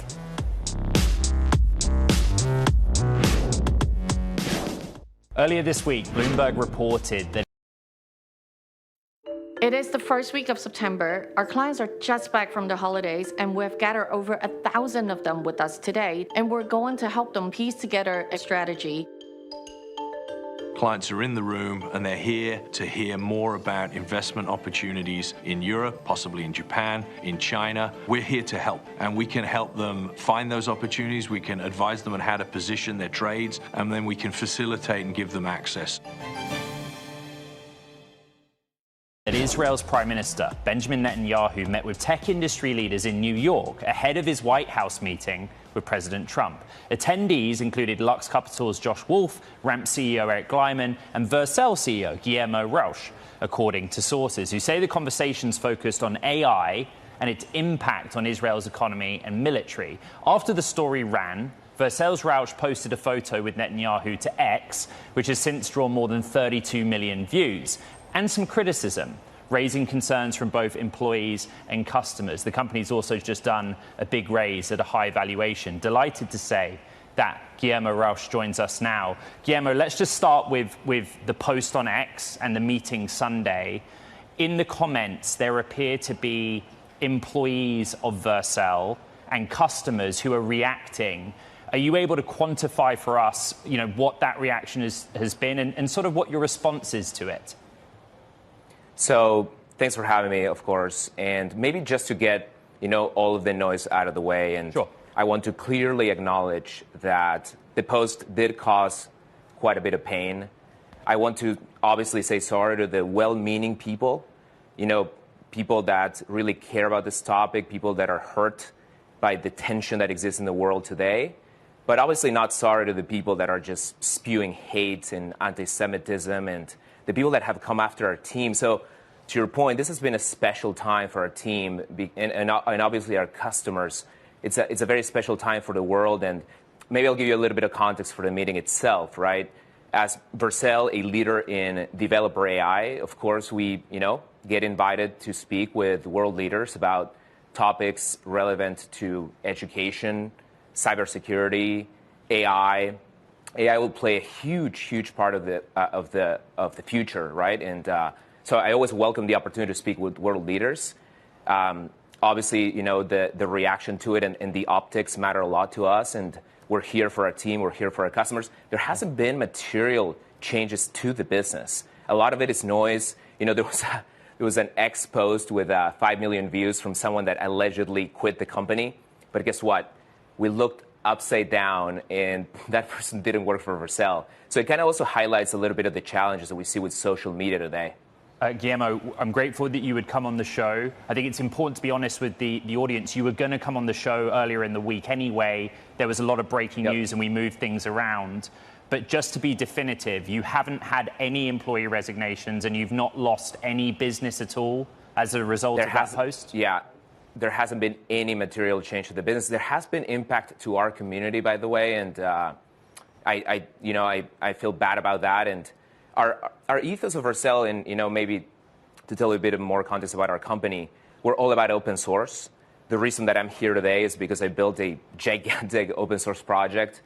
Earlier this week, Bloomberg reported that it is the first week of September. Our clients are just back from the holidays, and we've gathered over 1,000 of them with us today, and we're going to help them piece together a strategy. Clients are in the room, and they're here to hear more about investment opportunities in Europe, possibly in Japan, in China. We're here to help, and we can help them find those opportunities. We can advise them on how to position their trades, and then we can facilitate and give them access. that Israel's Prime Minister Benjamin Netanyahu met with tech industry leaders in New York ahead of his White House meeting with President Trump. Attendees included Lux Capital's Josh Wolf, Ramp CEO Eric Gleiman, and Vercel CEO Guillermo Rauch, according to sources who say the conversations focused on AI and its impact on Israel's economy and military. After the story ran, Vercel's Rauch posted a photo with Netanyahu to X, which has since drawn more than 32 million views, and some criticism, raising concerns from both employees and customers. The company's also just done a big raise at a high valuation. Delighted to say that Guillermo Rauch joins us now. Guillermo, let's just start with the post on X and the meeting Sunday. In the comments, there appear to be employees of Vercel and customers who are reacting. Are you able to quantify for us, what that reaction has been and sort of what your response is to it? So thanks for having me, of course. And maybe just to get, all of the noise out of the way. And sure. I want to clearly acknowledge that the post did cause quite a bit of pain. I want to obviously say sorry to the well-meaning people, people that really care about this topic, people that are hurt by the tension that exists in the world today. But obviously not sorry to the people that are just spewing hate and anti-Semitism and the people that have come after our team. So to your point, this has been a special time for our team and obviously our customers. It's a very special time for the world. And maybe I'll give you a little bit of context for the meeting itself, right? As Vercel, a leader in developer AI, of course, we, get invited to speak with world leaders about topics relevant to education, cybersecurity, AI. AI will play a huge part of the future, right? And so I always welcome the opportunity to speak with world leaders. Obviously, the reaction to it and the optics matter a lot to us, and we're here for our team, we're here for our customers. There hasn't been material changes to the business. A lot of it is noise. There was an X post with 5 million views from someone that allegedly quit the company. But guess what? We looked upside down, and that person didn't work for Vercel. So it kind of also highlights a little bit of the challenges that we see with social media today. Guillermo, I'm grateful that you would come on the show. I think it's important to be honest with the audience. You were going to come on the show earlier in the week anyway. There was a lot of breaking news, and we moved things around. But just to be definitive, you haven't had any employee resignations, and you've not lost any business at all as a result of that post? Yeah. There hasn't been any material change to the business. There has been impact to our community, by the way, and I I feel bad about that. And our ethos of Vercel, and maybe to tell you a bit more context about our company, we're all about open source. The reason that I'm here today is because I built a gigantic open source project.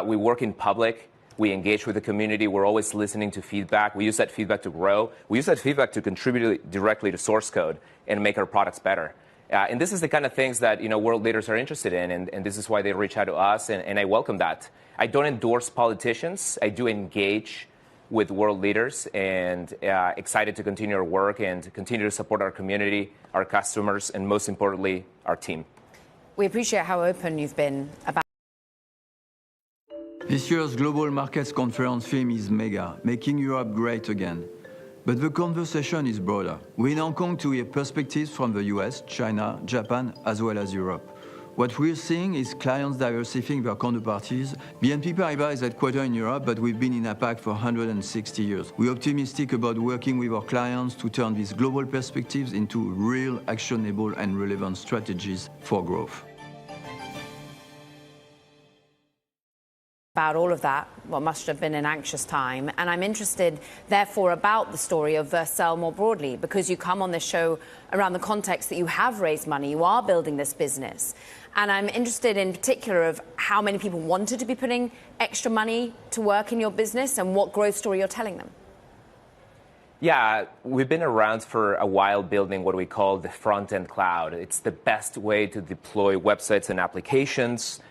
We work in public. We engage with the community. We're always listening to feedback. We use that feedback to grow. We use that feedback to contribute directly to source code and make our products better. And this is the kind of things that world leaders are interested in, and this is why they reach out to us, and I welcome that. I don't endorse politicians. I do engage with world leaders, and excited to continue our work and continue to support our community, our customers, and most importantly, our team. We appreciate how open you've been about. This year's Global Markets Conference theme is mega, making Europe great again. But the conversation is broader. We now come to hear perspectives from the US, China, Japan, as well as Europe. What we're seeing is clients diversifying their counterparties. BNP Paribas is headquartered in Europe, but we've been in APAC for 160 years. We're optimistic about working with our clients to turn these global perspectives into real, actionable, and relevant strategies for growth. About all of that, what must have been an anxious time. And I'm interested, therefore, about the story of Vercel more broadly, because you come on this show around the context that you have raised money, you are building this business. And I'm interested in particular of how many people wanted to be putting extra money to work in your business and what growth story you're telling them. Yeah, we've been around for a while building what we call the front-end cloud. It's the best way to deploy websites and applications,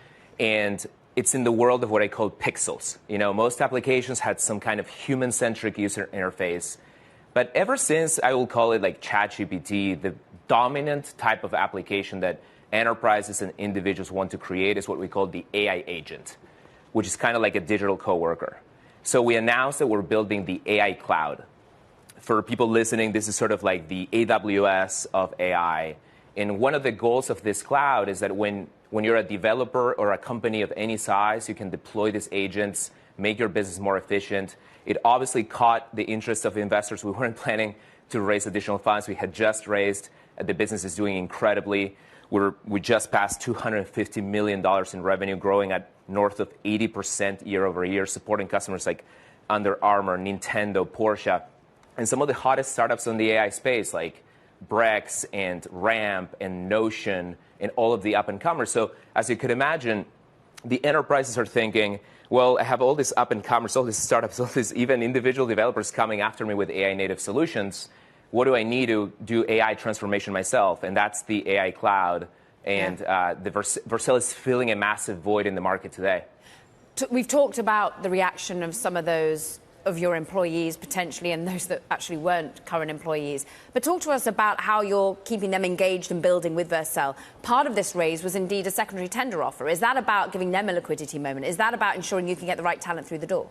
and it's in the world of what I call pixels. Most applications had some kind of human-centric user interface. But ever since, I will call it like ChatGPT, the dominant type of application that enterprises and individuals want to create is what we call the AI agent, which is kind of like a digital coworker. So we announced that we're building the AI cloud. For people listening, this is sort of like the AWS of AI. And one of the goals of this cloud is that when you're a developer or a company of any size, you can deploy these agents, make your business more efficient. It obviously caught the interest of investors. We weren't planning to raise additional funds. We had just raised. The business is doing incredibly. We just passed $250 million in revenue, growing at north of 80% year over year, supporting customers like Under Armour, Nintendo, Porsche, and some of the hottest startups in the AI space, like Brex and Ramp and Notion and all of the up-and-comers. So as you could imagine, the enterprises are thinking, well, I have all these up-and-comers, all these startups, all these even individual developers coming after me with AI-native solutions. What do I need to do AI transformation myself? And that's the AI cloud. And the Vercel is filling a massive void in the market today. We've talked about the reaction of some of those of your employees potentially and those that actually weren't current employees. But talk to us about how you're keeping them engaged and building with Vercel. Part of this raise was indeed a secondary tender offer. Is that about giving them a liquidity moment? Is that about ensuring you can get the right talent through the door?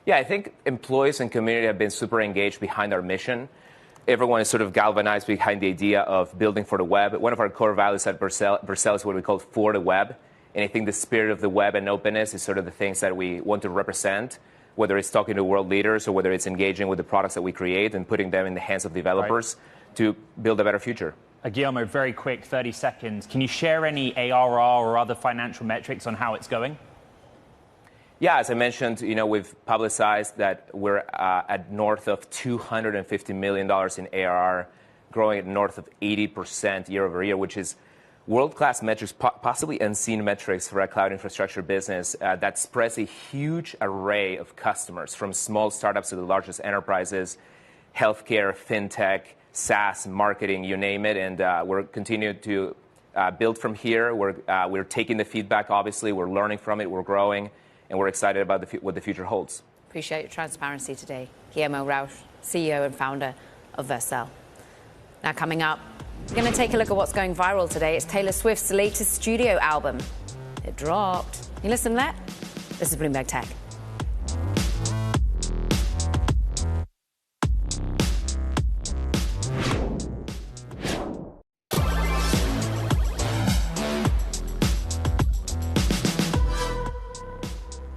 Yeah, I think employees and community have been super engaged behind our mission. Everyone is sort of galvanized behind the idea of building for the web. One of our core values at Vercel is what we call for the web. And I think the spirit of the web and openness is sort of the things that we want to represent, whether it's talking to world leaders or whether it's engaging with the products that we create and putting them in the hands of developers to build a better future. Guillermo, very quick, 30 seconds. Can you share any ARR or other financial metrics on how it's going? Yeah, as I mentioned, we've publicized that we're at north of $250 million in ARR, growing at north of 80% year over year, which is world-class metrics, possibly unseen metrics for a cloud infrastructure business that spreads a huge array of customers, from small startups to the largest enterprises, healthcare, fintech, SaaS, marketing, you name it. And we're continuing to build from here. We're taking the feedback, obviously. We're learning from it. We're growing. And we're excited about what the future holds. Appreciate your transparency today. Guillermo Rauch, CEO and founder of Vercel. Now coming up, we're going to take a look at what's going viral today. It's Taylor Swift's latest studio album. It dropped. You listen to that? This is Bloomberg Tech.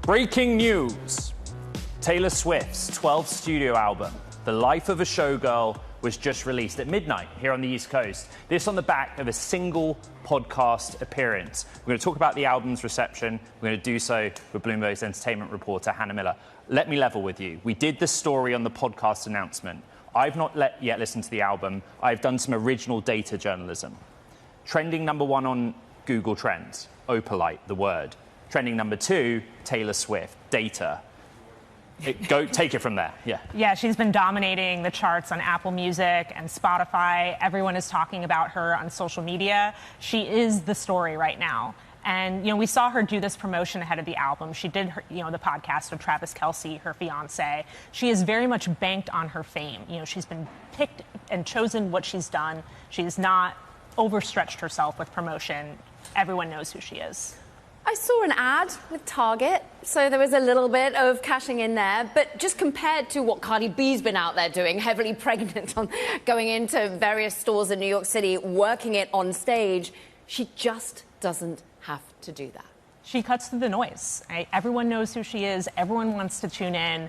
Breaking news. Taylor Swift's 12th studio album, The Life of a Showgirl, was just released at midnight here on the East Coast. This on the back of a single podcast appearance. We're going to talk about the album's reception. We're going to do so with Bloomberg's entertainment reporter, Hannah Miller. Let me level with you. We did the story on the podcast announcement. I've not yet listened to the album. I've done some original data journalism. Trending number 1 on Google Trends, Opalite, the word. Trending number 2, Taylor Swift, data. Take it from there. Yeah. Yeah, she's been dominating the charts on Apple Music and Spotify. Everyone is talking about her on social media. She is the story right now. And, we saw her do this promotion ahead of the album. She did, the podcast with Travis Kelce, her fiance. She is very much banked on her fame. She's been picked and chosen what she's done. She's not overstretched herself with promotion. Everyone knows who she is. I saw an ad with Target, so there was a little bit of cashing in there. But just compared to what Cardi B's been out there doing, heavily pregnant, on going into various stores in New York City, working it on stage, she just doesn't have to do that. She cuts through the noise. Everyone knows who she is. Everyone wants to tune in.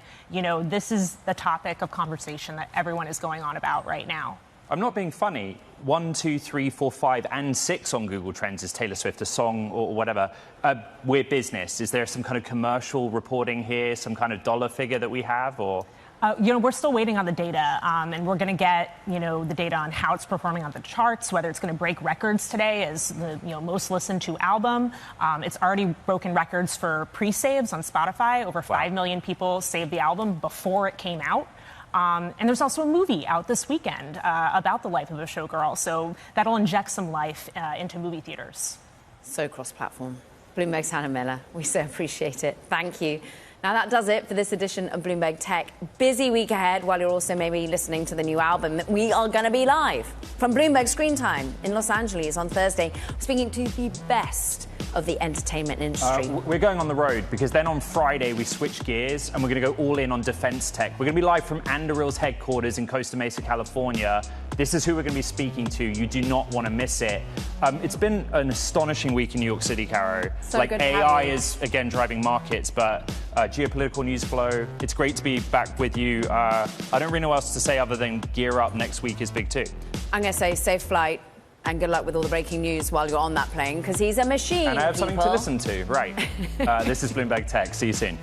This is the topic of conversation that everyone is going on about right now. I'm not being funny. 1, 2, 3, 4, 5, and 6 on Google Trends is Taylor Swift, a song or whatever. We're business. Is there some kind of commercial reporting here, some kind of dollar figure that we have, or? We're still waiting on the data, and we're going to get, the data on how it's performing on the charts, whether it's going to break records today as the, most listened to album. It's already broken records for pre-saves on Spotify. Over 5 million people saved the album before it came out. And there's also a movie out this weekend about the life of a showgirl, so that'll inject some life into movie theaters. So cross-platform. Bloomberg's Hannah Miller. We so appreciate it. Thank you. Now, that does it for this edition of Bloomberg Tech. Busy week ahead while you're also maybe listening to the new album. We are going to be live from Bloomberg Screen Time in Los Angeles on Thursday, speaking to the best of the entertainment industry. We're going on the road because then on Friday we switch gears and we're going to go all in on defense tech. We're going to be live from Anduril's headquarters in Costa Mesa, California. This is who we're going to be speaking to. You do not want to miss it. It's been an astonishing week in New York City, Caro. So good AI is, again, driving markets, but geopolitical news flow. It's great to be back with you. I don't really know what else to say other than gear up. Next week is big too. I'm going to say safe flight and good luck with all the breaking news while you're on that plane, because he's a machine, And I have something to listen to, right. This is Bloomberg Tech. See you soon.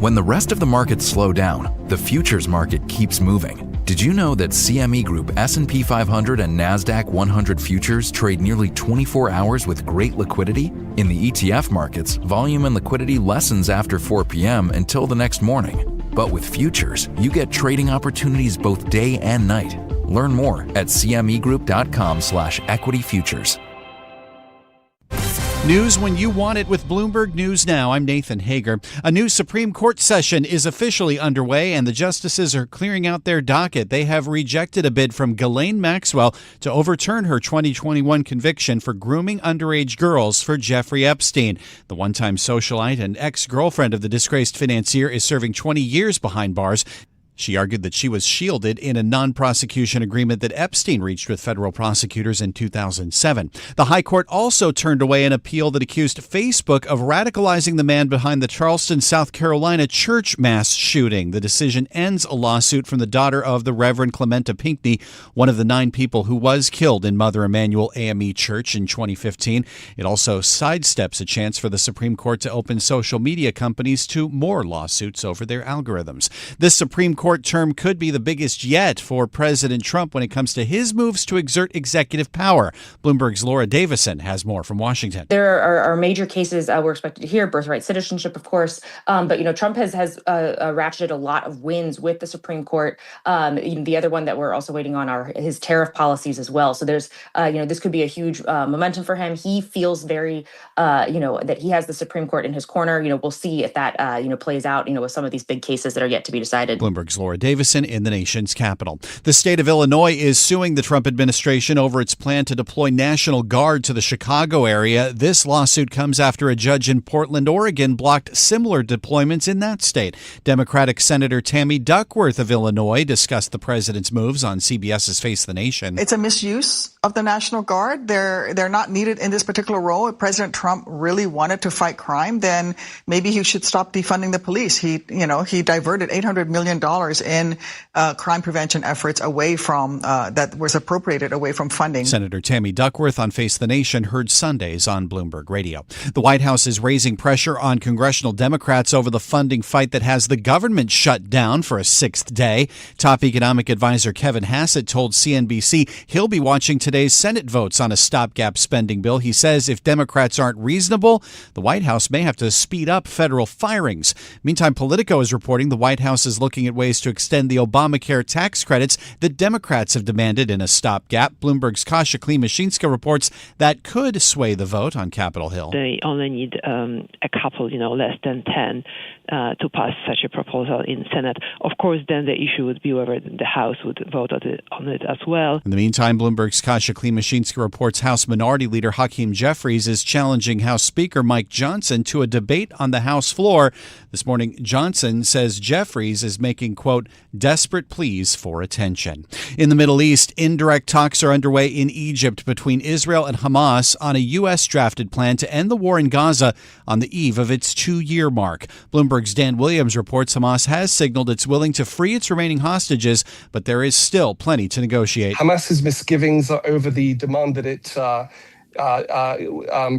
When the rest of the markets slow down, the futures market keeps moving. Did you know that CME Group S&P 500 and NASDAQ 100 futures trade nearly 24 hours with great liquidity? In the ETF markets, volume and liquidity lessens after 4 p.m. until the next morning. But with futures, you get trading opportunities both day and night. Learn more at cmegroup.com/equity-futures. News when you want it with Bloomberg News Now. I'm Nathan Hager. A new Supreme Court session is officially underway, and the justices are clearing out their docket. They have rejected a bid from Ghislaine Maxwell to overturn her 2021 conviction for grooming underage girls for Jeffrey Epstein. The one-time socialite and ex-girlfriend of the disgraced financier is serving 20 years behind bars. She argued that she was shielded in a non-prosecution agreement that Epstein reached with federal prosecutors in 2007. The High Court also turned away an appeal that accused Facebook of radicalizing the man behind the Charleston, South Carolina church mass shooting. The decision ends a lawsuit from the daughter of the Reverend Clementa Pinckney, one of the 9 people who was killed in Mother Emanuel AME Church in 2015. It also sidesteps a chance for the Supreme Court to open social media companies to more lawsuits over their algorithms. This Supreme Court term could be the biggest yet for President Trump when it comes to his moves to exert executive power. Bloomberg's Laura Davison has more from Washington. There are major cases we're expected to hear, birthright citizenship, of course. But, Trump has ratcheted a lot of wins with the Supreme Court. The other one that we're also waiting on are his tariff policies as well. So there's, this could be a huge momentum for him. He feels very, that he has the Supreme Court in his corner. We'll see if that, plays out, with some of these big cases that are yet to be decided. Bloomberg's Laura Davison in the nation's capital. The state of Illinois is suing the Trump administration over its plan to deploy National Guard to the Chicago area. This lawsuit comes after a judge in Portland, Oregon, blocked similar deployments in that state. Democratic Senator Tammy Duckworth of Illinois discussed the president's moves on CBS's Face the Nation. It's a misuse of the National Guard. They're not needed in this particular role. If President Trump really wanted to fight crime, then maybe he should stop defunding the police. He diverted $800 million in crime prevention efforts away from that was appropriated away from funding. Senator Tammy Duckworth on Face the Nation, heard Sundays on Bloomberg Radio. The White House is raising pressure on congressional Democrats over the funding fight that has the government shut down for a 6th day. Top economic advisor Kevin Hassett told CNBC he'll be watching today's Senate votes on a stopgap spending bill. He says if Democrats aren't reasonable, the White House may have to speed up federal firings. Meantime, Politico is reporting the White House is looking at ways to extend the Obamacare tax credits that Democrats have demanded in a stopgap. Bloomberg's Kasia Klimashinska reports that could sway the vote on Capitol Hill. They only need a couple, less than 10 to pass such a proposal in Senate. Of course, then the issue would be whether the House would vote on it as well. In the meantime, Bloomberg's Kasia Klimashinska reports House Minority Leader Hakeem Jeffries is challenging House Speaker Mike Johnson to a debate on the House floor. This morning, Johnson says Jeffries is making, quote, desperate pleas for attention. In the Middle East, indirect talks are underway in Egypt between Israel and Hamas on a U.S.-drafted plan to end the war in Gaza on the eve of its 2-year mark. Bloomberg's Dan Williams reports Hamas has signaled it's willing to free its remaining hostages, but there is still plenty to negotiate. Hamas's misgivings are over the demand that it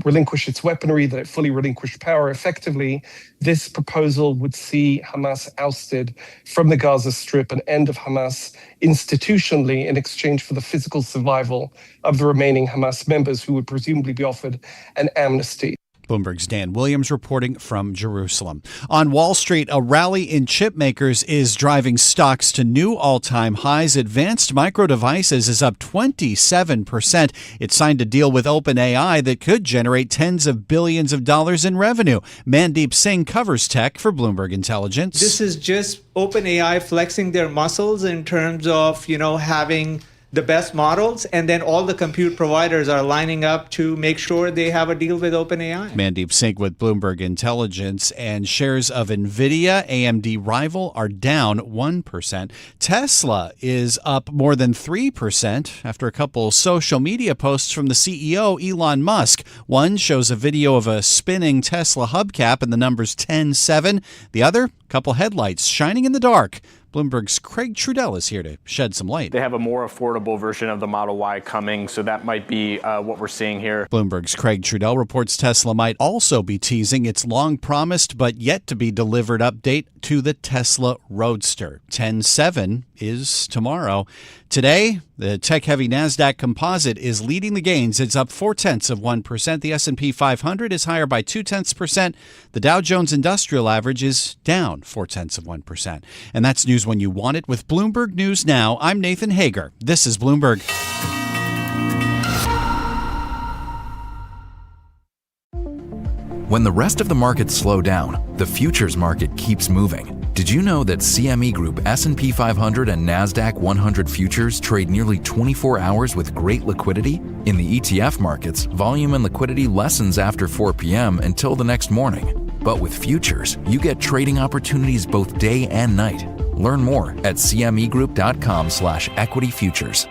relinquish its weaponry, that it fully relinquish power effectively. This proposal would see Hamas ousted from the Gaza Strip, an end of Hamas institutionally in exchange for the physical survival of the remaining Hamas members who would presumably be offered an amnesty. Bloomberg's Dan Williams reporting from Jerusalem. On Wall Street, a rally in chip makers is driving stocks to new all-time highs. Advanced Micro Devices is up 27%. It signed a deal with OpenAI that could generate tens of billions of dollars in revenue. Mandeep Singh covers tech for Bloomberg Intelligence. This is just OpenAI flexing their muscles in terms of, having the best models, and then all the compute providers are lining up to make sure they have a deal with OpenAI. Mandeep Singh with Bloomberg Intelligence. And shares of NVIDIA, AMD rival, are down 1%. Tesla is up more than 3% after a couple social media posts from the CEO, Elon Musk. One shows a video of a spinning Tesla hubcap and the numbers 10-7. The other, couple headlights shining in the dark. Bloomberg's Craig Trudell is here to shed some light. They have a more affordable version of the Model Y coming, so that might be what we're seeing here. Bloomberg's Craig Trudell reports Tesla might also be teasing its long-promised but yet-to-be delivered update to the Tesla Roadster. 10-7 is tomorrow. Today, the tech-heavy NASDAQ composite is leading the gains. It's up 0.4%. The S&P 500 is higher by 0.2%. The Dow Jones Industrial Average is down 0.4%. And that's news when you want it with Bloomberg News Now. I'm Nathan Hager. This is Bloomberg. When the rest of the markets slow down, the futures market keeps moving. Did you know that CME Group S&P 500 and NASDAQ 100 futures trade nearly 24 hours with great liquidity? In the ETF markets, volume and liquidity lessens after 4 p.m. until the next morning. But with futures, you get trading opportunities both day and night. Learn more at cmegroup.com/equityfutures.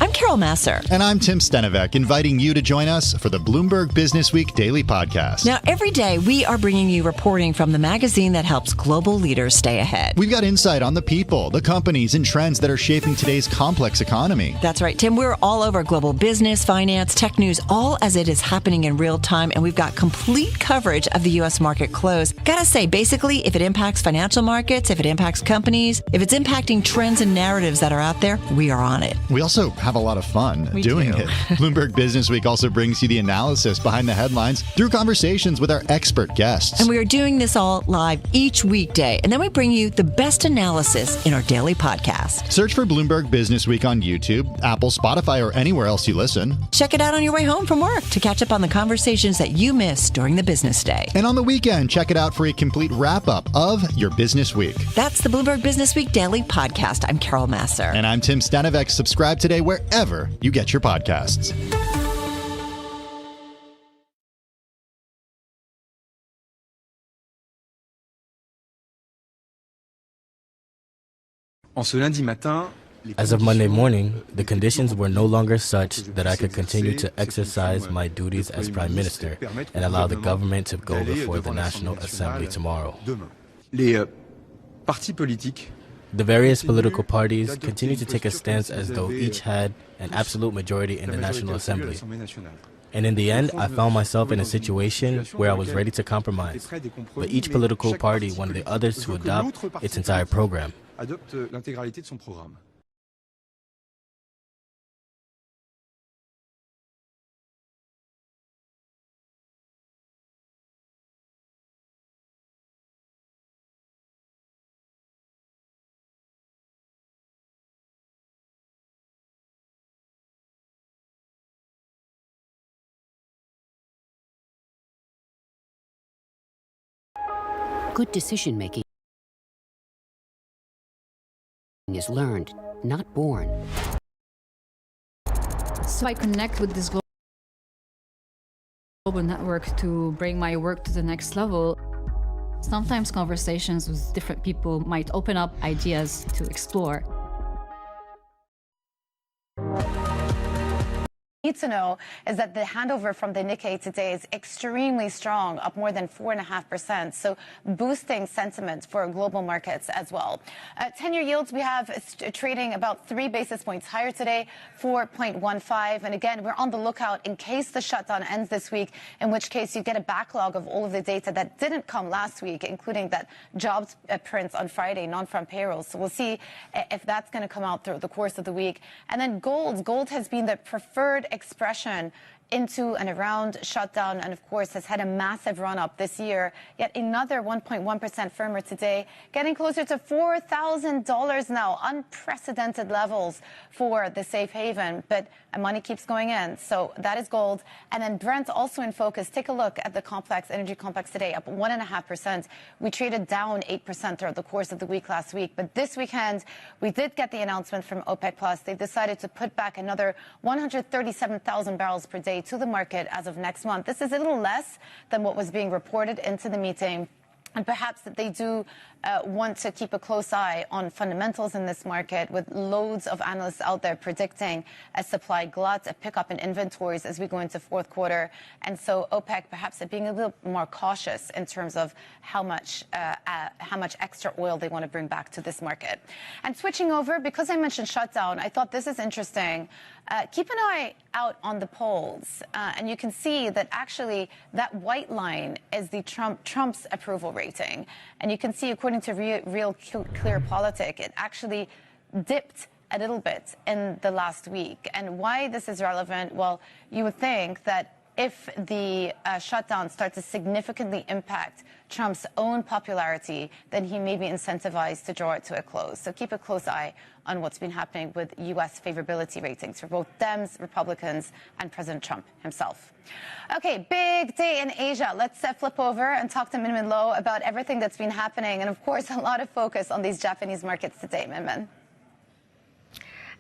I'm Carol Masser. And I'm Tim Stenovec, inviting you to join us for the Bloomberg Business Week Daily Podcast. Now, every day we are bringing you reporting from the magazine that helps global leaders stay ahead. We've got insight on the people, the companies, and trends that are shaping today's complex economy. That's right, Tim. We're all over global business, finance, tech news, all as it is happening in real time. And we've got complete coverage of the U.S. market close. Gotta say, basically, if it impacts financial markets, if it impacts companies, if it's impacting trends and narratives that are out there, we are on it. We also have a lot of fun doing it. Bloomberg Business Week also brings you the analysis behind the headlines through conversations with our expert guests. And we are doing this all live each weekday. And then we bring you the best analysis in our daily podcast. Search for Bloomberg Business Week on YouTube, Apple, Spotify, or anywhere else you listen. Check it out on your way home from work to catch up on the conversations that you missed during the business day. And on the weekend, check it out for a complete wrap-up of your business week. That's the Bloomberg Business Week Daily Podcast. I'm Carol Masser. And I'm Tim Stenovec. Subscribe today wherever you get your podcasts. As of Monday morning, the conditions were no longer such that I could continue to exercise my duties as Prime Minister and allow the government to go before the National Assembly tomorrow. The various political parties continue to take a stance as though each had an absolute majority in the National Assembly. And in the end, I found myself in a situation where I was ready to compromise, but each political party wanted the others to adopt its entire program. Good decision-making is learned, not born. So I connect with this global network to bring my work to the next level. Sometimes conversations with different people might open up ideas to explore. Need to know is that the handover from the Nikkei today is extremely strong, up more than 4.5%, so boosting sentiment for global markets as well. 10-year yields we have trading about 3 basis points higher today, 4.15, and again we're on the lookout in case the shutdown ends this week, in which case you get a backlog of all of the data that didn't come last week, including that jobs prints on Friday, non-farm payrolls. So we'll see if that's going to come out through the course of the week. And then gold has been the preferred expression into and around shutdown, and of course has had a massive run up this year, yet another 1.1% firmer today, getting closer to $4,000 now, unprecedented levels for the safe haven, but money keeps going in. So that is gold. And then Brent also in focus. Take a look at the energy complex today, up 1.5%. We traded down 8% throughout the course of the week last week, but this weekend we did get the announcement from OPEC Plus. They decided to put back another 137,000 barrels per day to the market as of next month. This is a little less than what was being reported into the meeting. And perhaps that they do want to keep a close eye on fundamentals in this market, with loads of analysts out there predicting a supply glut, a pickup in inventories as we go into fourth quarter. And so OPEC perhaps being a little more cautious in terms of how much extra oil they want to bring back to this market. And switching over, because I mentioned shutdown, I thought this is interesting. Keep an eye out on the polls, and you can see that actually that white line is the Trump's approval rating, and you can see, according to Real Clear Politic, it actually dipped a little bit in the last week. And why this is relevant? Well, you would think that if the shutdown starts to significantly impact Trump's own popularity, then he may be incentivized to draw it to a close. So keep a close eye on what's been happening with U.S. favorability ratings for both Dems, Republicans, and President Trump himself. Okay, big day in Asia. Let's flip over and talk to Min Lo about everything that's been happening. And, of course, a lot of focus on these Japanese markets today, Min.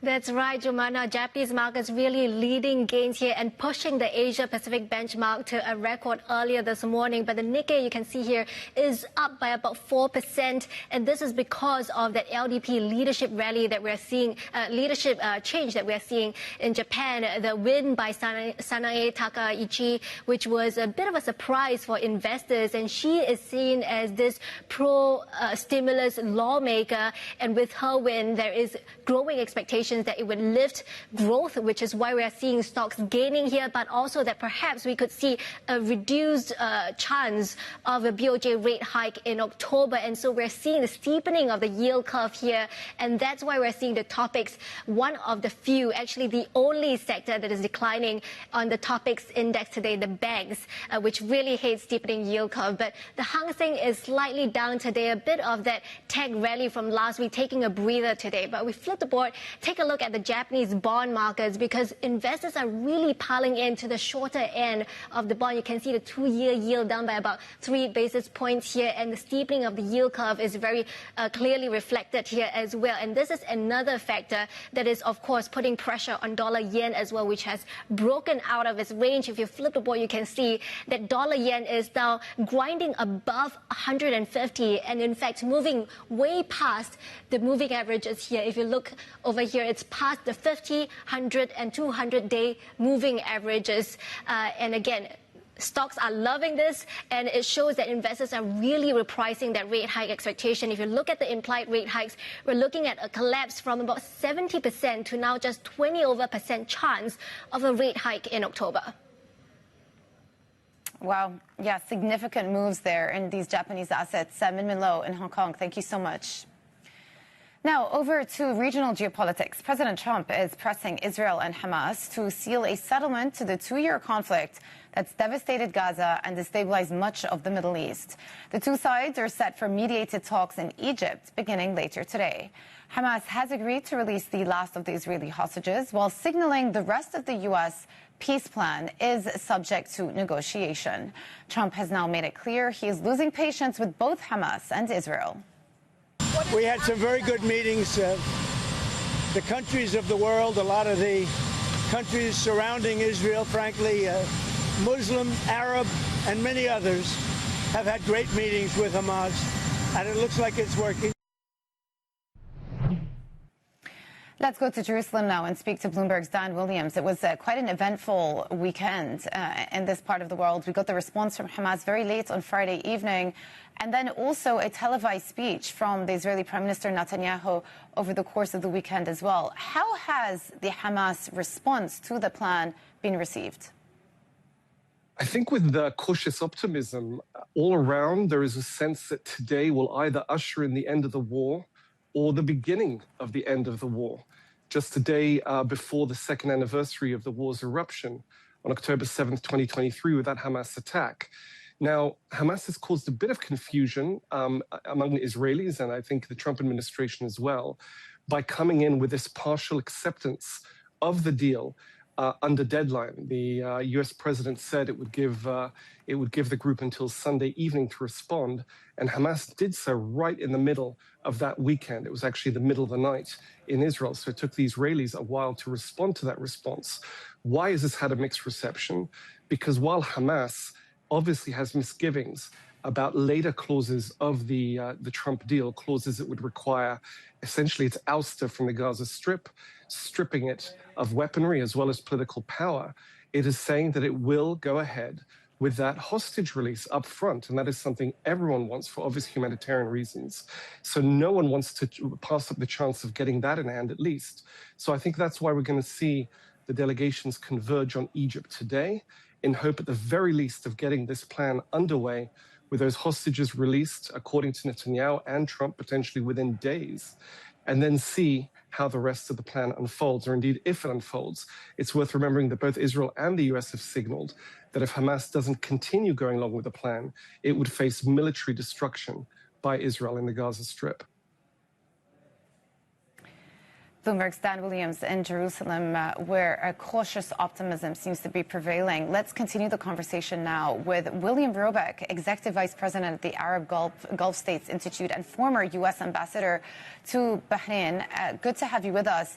That's right, Jumana. Japanese markets really leading gains here and pushing the Asia Pacific benchmark to a record earlier this morning. But the Nikkei, you can see here, is up by about 4%. And this is because of that LDP leadership rally that we're seeing, leadership change that we're seeing in Japan. The win by Sanae Takaichi, which was a bit of a surprise for investors. And she is seen as this pro-stimulus lawmaker. And with her win, there is growing expectations that it would lift growth, which is why we are seeing stocks gaining here, but also that perhaps we could see a reduced chance of a BOJ rate hike in October. And so we're seeing the steepening of the yield curve here. And that's why we're seeing the topics, one of the few, actually the only sector that is declining on the topics index today, the banks, which really hate steepening yield curve. But the Hang Seng is slightly down today, a bit of that tech rally from last week, taking a breather today. But we flip the board, take a look at the Japanese bond markets because investors are really piling into the shorter end of the bond. You can see the 2-year yield down by about 3 basis points here, and the steepening of the yield curve is very clearly reflected here as well. And this is another factor that is, of course, putting pressure on dollar yen as well, which has broken out of its range. If you flip the board, you can see that dollar yen is now grinding above 150 and, in fact, moving way past the moving averages here. If you look over here, it's past the 50, 100 and 200-day moving averages. And again, stocks are loving this, and it shows that investors are really repricing that rate hike expectation. If you look at the implied rate hikes, we're looking at a collapse from about 70% to now just 20% chance of a rate hike in October. Wow. Yeah, significant moves there in these Japanese assets. Min Min Lo in Hong Kong, thank you so much. Now, over to regional geopolitics. President Trump is pressing Israel and Hamas to seal a settlement to the 2-year conflict that's devastated Gaza and destabilized much of the Middle East. The two sides are set for mediated talks in Egypt beginning later today. Hamas has agreed to release the last of the Israeli hostages, while signaling the rest of the U.S. peace plan is subject to negotiation. Trump has now made it clear he is losing patience with both Hamas and Israel. We had some very good meetings. The countries of the world, a lot of the countries surrounding Israel, frankly, Muslim, Arab, and many others have had great meetings with Hamas, and it looks like it's working. Let's go to Jerusalem now and speak to Bloomberg's Dan Williams. It was quite an eventful weekend in this part of the world. We got the response from Hamas very late on Friday evening, and then also a televised speech from the Israeli Prime Minister Netanyahu over the course of the weekend as well. How has the Hamas response to the plan been received? I think with the cautious optimism all around, there is a sense that today will either usher in the end of the war or the beginning of the end of the war. Just a day before the second anniversary of the war's eruption on October 7th, 2023, with that Hamas attack. Now, Hamas has caused a bit of confusion among the Israelis, and I think the Trump administration as well, by coming in with this partial acceptance of the deal under deadline. The U.S. president said it would give the group until Sunday evening to respond, and Hamas did so right in the middle of that weekend. It was actually the middle of the night in Israel, so it took the Israelis a while to respond to that response. Why has this had a mixed reception? Because while Hamas obviously has misgivings about later clauses of the Trump deal, clauses that would require essentially its ouster from the Gaza Strip, stripping it of weaponry as well as political power, it is saying that it will go ahead with that hostage release up front. And that is something everyone wants for obvious humanitarian reasons. So no one wants to pass up the chance of getting that in hand at least. So I think that's why we're going to see the delegations converge on Egypt today in hope at the very least of getting this plan underway with those hostages released, according to Netanyahu and Trump, potentially within days, and then see how the rest of the plan unfolds, or indeed if it unfolds. It's worth remembering that both Israel and the US have signaled that if Hamas doesn't continue going along with the plan, it would face military destruction by Israel in the Gaza Strip. Bloomberg's Dan Williams in Jerusalem, where a cautious optimism seems to be prevailing. Let's continue the conversation now with William Robeck, Executive Vice President at the Arab Gulf States Institute and former U.S. Ambassador to Bahrain. Good to have you with us.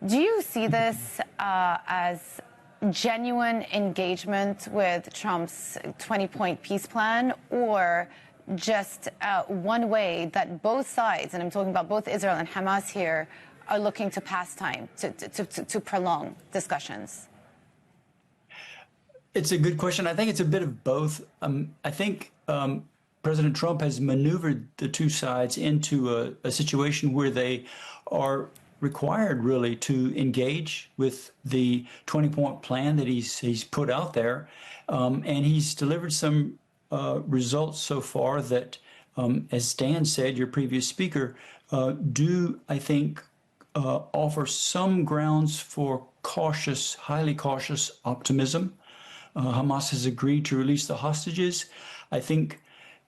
Do you see this as genuine engagement with Trump's 20-point peace plan, or just one way that both sides, and I'm talking about both Israel and Hamas here, are looking to pass time, to prolong discussions? It's a good question. I think it's a bit of both. I think President Trump has maneuvered the two sides into a situation where they are required really to engage with the 20-point plan that he's put out there. And he's delivered some results so far that, as Dan said, your previous speaker, do, I think, offer some grounds for cautious, highly cautious optimism. Hamas has agreed to release the hostages. I think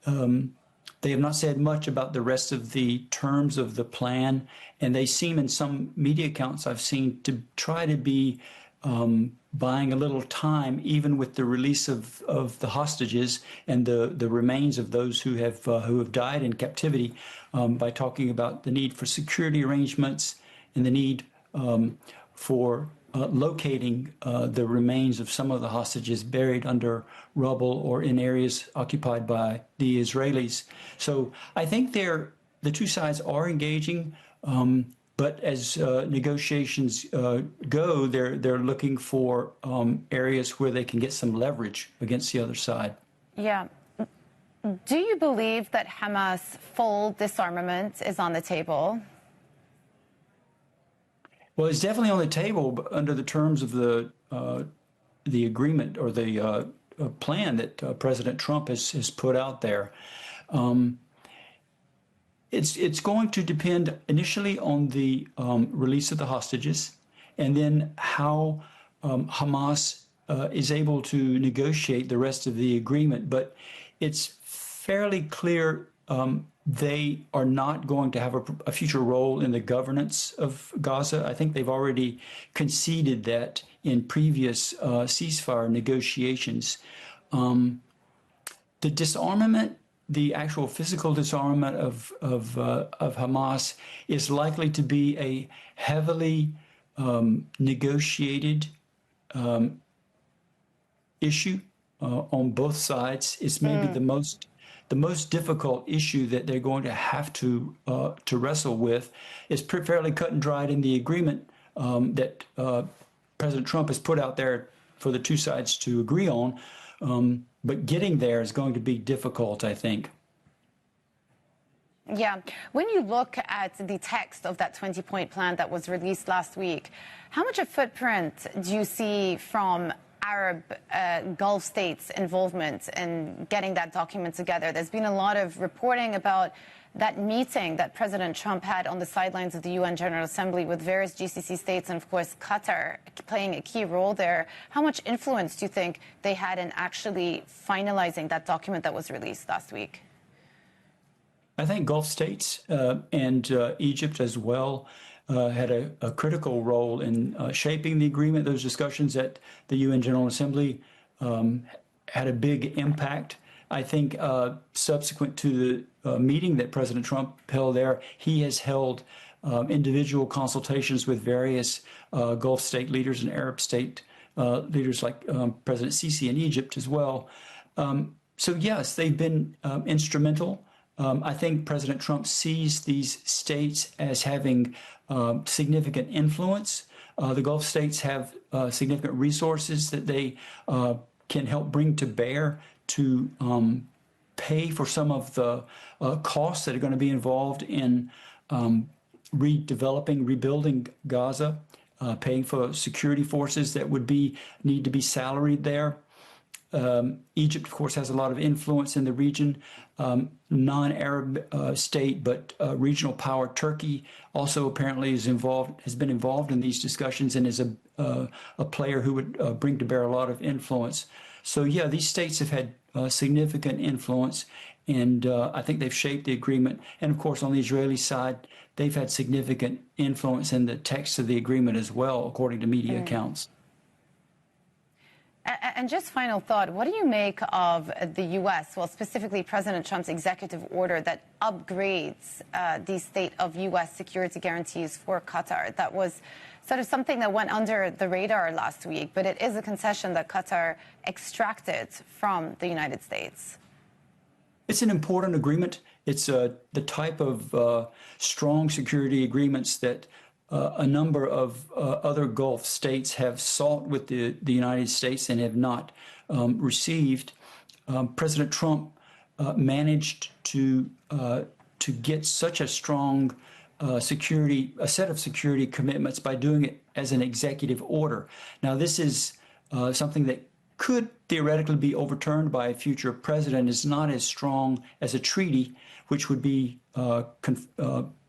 they have not said much about the rest of the terms of the plan, and they seem, in some media accounts I've seen, to try to be buying a little time, even with the release of the hostages and the remains of those who have died in captivity, by talking about the need for security arrangements and the need for locating the remains of some of the hostages buried under rubble or in areas occupied by the Israelis. So I think the two sides are engaging, but as negotiations go, they're looking for areas where they can get some leverage against the other side. Yeah. Do you believe that Hamas full disarmament is on the table? Well, it's definitely on the table, but under the terms of the agreement or the plan that President Trump has put out there. It's going to depend initially on the release of the hostages, and then how Hamas is able to negotiate the rest of the agreement. But it's fairly clear they are not going to have a future role in the governance of Gaza. I think they've already conceded that in previous ceasefire negotiations. The disarmament, the actual physical disarmament of Hamas, is likely to be a heavily negotiated issue on both sides. It's maybe the most difficult issue that they're going to have to wrestle with. Is fairly cut and dried in the agreement that President Trump has put out there for the two sides to agree on. But getting there is going to be difficult, I think. Yeah. When you look at the text of that 20-point plan that was released last week, how much a footprint do you see from Arab Gulf states' involvement in getting that document together? There's been a lot of reporting about that meeting that President Trump had on the sidelines of the UN General Assembly with various GCC states and, of course, Qatar playing a key role there. How much influence do you think they had in actually finalizing that document that was released last week? I think Gulf states and Egypt as well had a critical role in shaping the agreement. Those discussions at the UN General Assembly had a big impact. I think subsequent to the meeting that President Trump held there, he has held individual consultations with various Gulf state leaders and Arab state leaders like President Sisi in Egypt as well. So yes, they've been instrumental. I think President Trump sees these states as having significant influence. The Gulf states have significant resources that they can help bring to bear to pay for some of the costs that are going to be involved in rebuilding Gaza, paying for security forces that would need to be salaried there. Egypt, of course, has a lot of influence in the region. Non-Arab state, but regional power Turkey also apparently has been involved in these discussions and is a player who would bring to bear a lot of influence. So yeah, these states have had significant influence, and I think they've shaped the agreement. And of course, on the Israeli side, they've had significant influence in the text of the agreement as well, according to media accounts. And just final thought, what do you make of the U.S., well, specifically President Trump's executive order that upgrades the state of U.S. security guarantees for Qatar? That was sort of something that went under the radar last week, but it is a concession that Qatar extracted from the United States. It's an important agreement. It's the type of strong security agreements that a number of other Gulf states have sought with the United States and have not received. President Trump managed to get such a strong a set of security commitments by doing it as an executive order. Now, this is something that could theoretically be overturned by a future president. Is not as strong as a treaty, which would be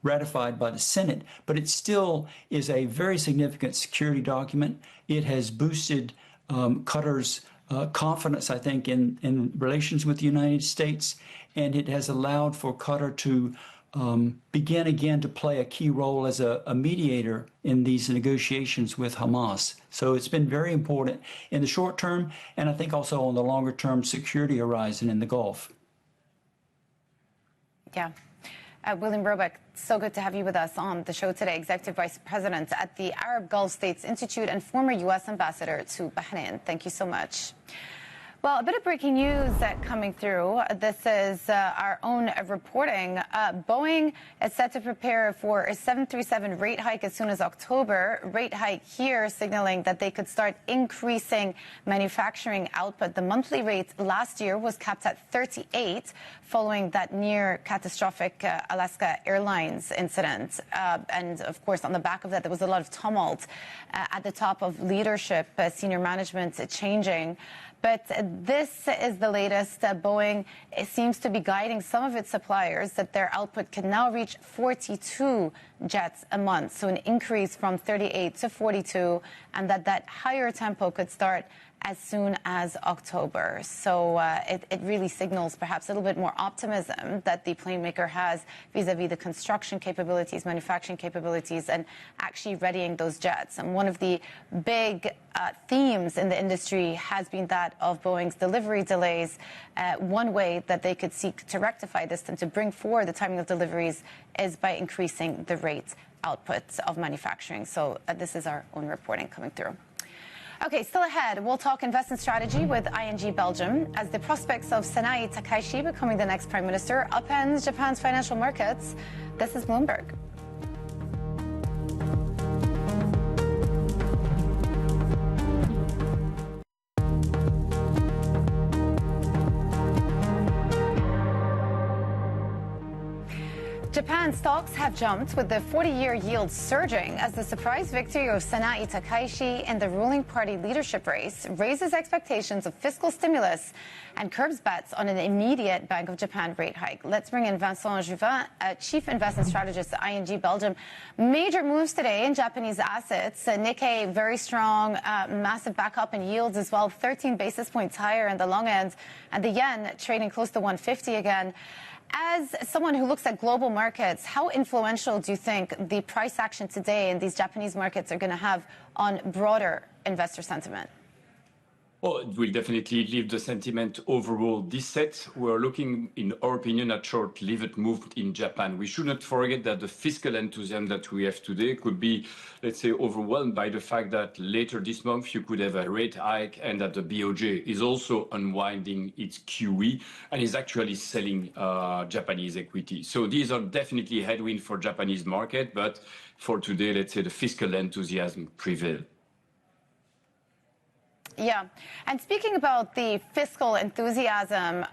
ratified by the Senate, but it still is a very significant security document. It has boosted Qatar's confidence, I think, in relations with the United States, and it has allowed for Qatar to begin again to play a key role as a mediator in these negotiations with Hamas. So it's been very important in the short term, and I think also on the longer term security horizon in the Gulf. Yeah. William Robeck, so good to have you with us on the show today, Executive Vice President at the Arab Gulf States Institute and former U.S. Ambassador to Bahrain. Thank you so much. Well, a bit of breaking news coming through. This is our own reporting. Boeing is set to prepare for a 737 rate hike as soon as October. Rate hike here signaling that they could start increasing manufacturing output. The monthly rate last year was capped at 38 following that near catastrophic Alaska Airlines incident. And of course, on the back of that, there was a lot of tumult at the top of leadership, senior management changing. But this is the latest. Boeing seems to be guiding some of its suppliers that their output can now reach 42 jets a month, so an increase from 38 to 42, and that higher tempo could start as soon as October. So it really signals perhaps a little bit more optimism that the plane maker has vis-a-vis the construction capabilities, manufacturing capabilities, and actually readying those jets. And one of the big themes in the industry has been that of Boeing's delivery delays. One way that they could seek to rectify this and to bring forward the timing of deliveries is by increasing the rate output of manufacturing. So this is our own reporting coming through. Okay, still ahead, we'll talk investment strategy with ING Belgium as the prospects of Sanai Takaishi becoming the next prime minister upends Japan's financial markets. This is Bloomberg. Japan stocks have jumped with the 40-year yield surging as the surprise victory of Sanai Takaishi in the ruling party leadership race raises expectations of fiscal stimulus and curbs bets on an immediate Bank of Japan rate hike. Let's bring in Vincent Juvin, Chief Investment Strategist at ING Belgium. Major moves today in Japanese assets. Nikkei very strong, massive backup in yields as well, 13 basis points higher in the long end, and the yen trading close to 150 again. As someone who looks at global markets, how influential do you think the price action today in these Japanese markets are going to have on broader investor sentiment? Well, it will definitely leave the sentiment overall reset. We're looking, in our opinion, at short-lived movement in Japan. We should not forget that the fiscal enthusiasm that we have today could be, let's say, overwhelmed by the fact that later this month you could have a rate hike and that the BOJ is also unwinding its QE and is actually selling Japanese equity. So these are definitely headwind for Japanese market, but for today, let's say the fiscal enthusiasm prevails. Yeah. And speaking about the fiscal enthusiasm,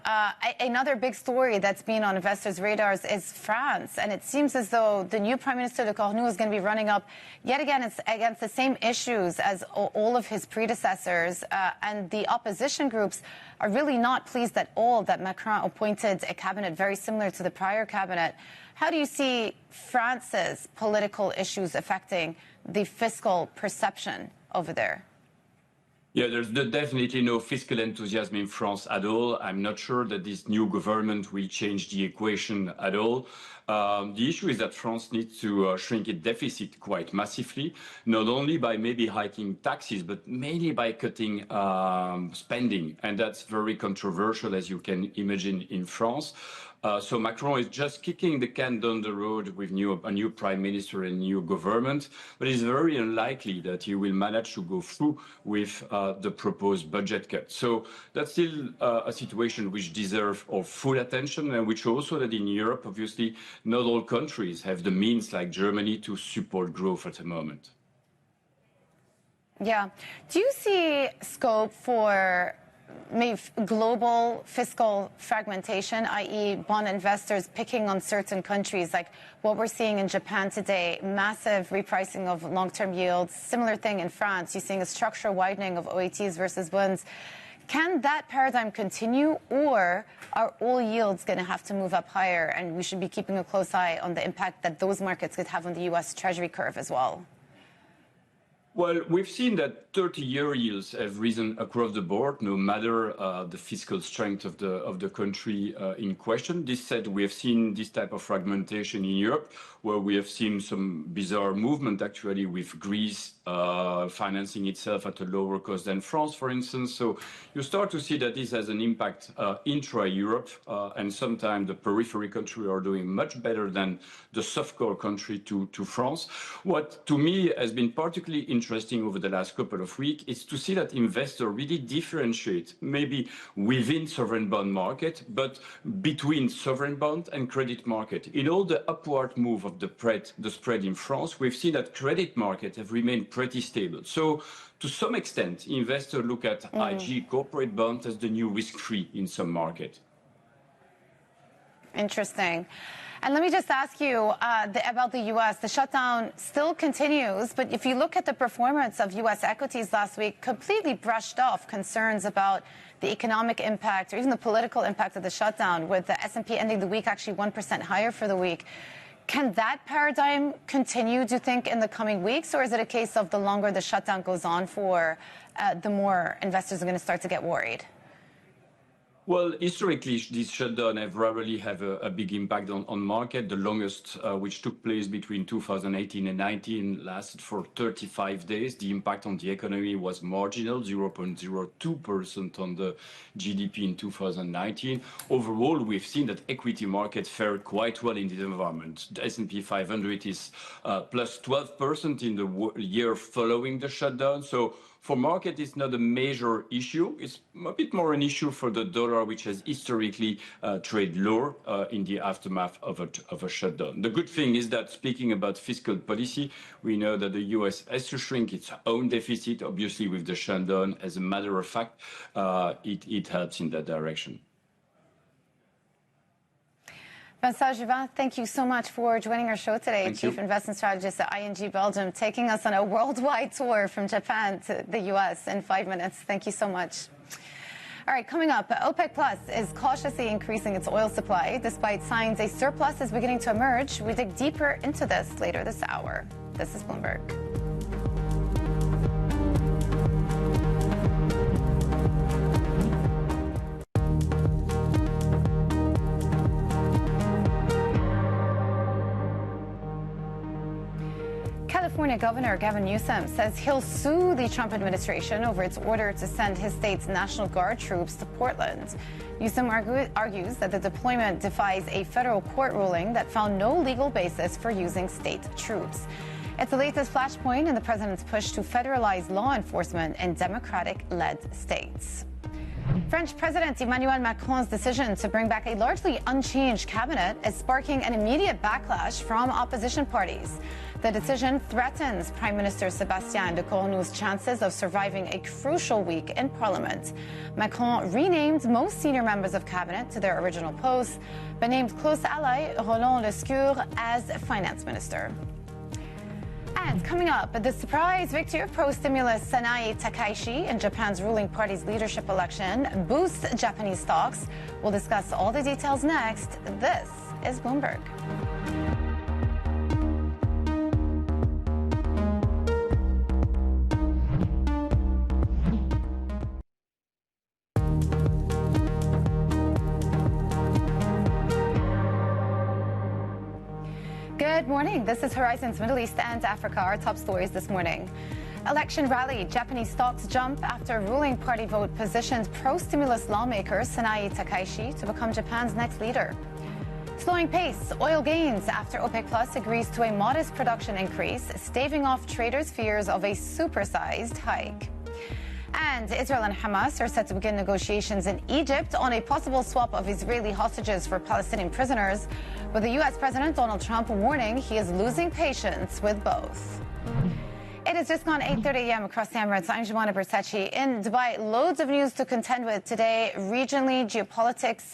another big story that's been on investors' radars is France. And it seems as though the new Prime Minister de Cornu is going to be running up yet again against the same issues as all of his predecessors. And the opposition groups are really not pleased at all that Macron appointed a cabinet very similar to the prior cabinet. How do you see France's political issues affecting the fiscal perception over there? Yeah, there's definitely no fiscal enthusiasm in France at all. I'm not sure that this new government will change the equation at all. The issue is that France needs to shrink its deficit quite massively, not only by maybe hiking taxes, but mainly by cutting spending. And that's very controversial, as you can imagine, in France. So Macron is just kicking the can down the road with a new prime minister and new government, but it's very unlikely that he will manage to go through with the proposed budget cut. So that's still a situation which deserves our full attention, and which also that in Europe, obviously, not all countries have the means like Germany to support growth at the moment. Yeah. Do you see scope for maybe global fiscal fragmentation, i.e. bond investors picking on certain countries, like what we're seeing in Japan today, massive repricing of long-term yields, similar thing in France, you're seeing a structural widening of OATs versus bonds. Can that paradigm continue, or are all yields going to have to move up higher, and we should be keeping a close eye on the impact that those markets could have on the U.S. Treasury curve as well? Well, we've seen that 30-year yields have risen across the board, no matter the fiscal strength of the country in question. This said, we have seen this type of fragmentation in Europe, where we have seen some bizarre movement, actually, with Greece financing itself at a lower cost than France, for instance. So you start to see that this has an impact intra-Europe, and sometimes the periphery countries are doing much better than the soft core country to France. What, to me, has been particularly interesting over the last couple of weeks is to see that investors really differentiate, maybe within sovereign bond market, but between sovereign bond and credit market. In all the upward move of the spread in France, we've seen that credit markets have remained pretty stable. So to some extent, investors look at IG corporate bonds as the new risk-free in some market. Interesting. And let me just ask you about the U.S. The shutdown still continues, but if you look at the performance of U.S. equities last week, completely brushed off concerns about the economic impact or even the political impact of the shutdown, with the S&P ending the week actually 1% higher for the week. Can that paradigm continue, do you think, in the coming weeks, or is it a case of the longer the shutdown goes on for, the more investors are going to start to get worried? Well, historically, these shutdowns have rarely have a big impact on market. The longest, which took place between 2018 and 19, lasted for 35 days. The impact on the economy was marginal, 0.02% on the GDP in 2019. Overall, we've seen that equity markets fared quite well in this environment. The S&P 500 is plus 12% in the year following the shutdown. So for market, it's not a major issue. It's a bit more an issue for the dollar, which has historically traded lower in the aftermath of a shutdown. The good thing is that, speaking about fiscal policy, we know that the U.S. has to shrink its own deficit, obviously with the shutdown. As a matter of fact, it helps in that direction. Vincent Juvin, thank you so much for joining our show today. Chief Investment Strategist at ING Belgium, taking us on a worldwide tour from Japan to the U.S. in 5 minutes. Thank you so much. All right, coming up, OPEC Plus is cautiously increasing its oil supply, despite signs a surplus is beginning to emerge. We dig deeper into this later this hour. This is Bloomberg. California Governor Gavin Newsom says he'll sue the Trump administration over its order to send his state's National Guard troops to Portland. Newsom argues that the deployment defies a federal court ruling that found no legal basis for using state troops. It's the latest flashpoint in the president's push to federalize law enforcement in Democratic-led states. French President Emmanuel Macron's decision to bring back a largely unchanged cabinet is sparking an immediate backlash from opposition parties. The decision threatens Prime Minister Sébastien Lecornu's chances of surviving a crucial week in Parliament. Macron renamed most senior members of cabinet to their original posts, but named close ally Roland Lescure as finance minister. And coming up, the surprise victory of pro-stimulus Sanae Takaishi in Japan's ruling party's leadership election boosts Japanese stocks. We'll discuss all the details next. This is Bloomberg. Good morning. This is Horizons Middle East and Africa, our top stories this morning. Election rally. Japanese stocks jump after ruling party vote positioned pro-stimulus lawmaker Sanae Takaishi to become Japan's next leader. Slowing pace. Oil gains after OPEC Plus agrees to a modest production increase, staving off traders' fears of a supersized hike. And Israel and Hamas are set to begin negotiations in Egypt on a possible swap of Israeli hostages for Palestinian prisoners, with the U.S. President Donald Trump warning he is losing patience with both. It has just gone 8:30 a.m. across the Emirates. I'm Jumana Bersachi in Dubai. Loads of news to contend with today. Regionally, geopolitics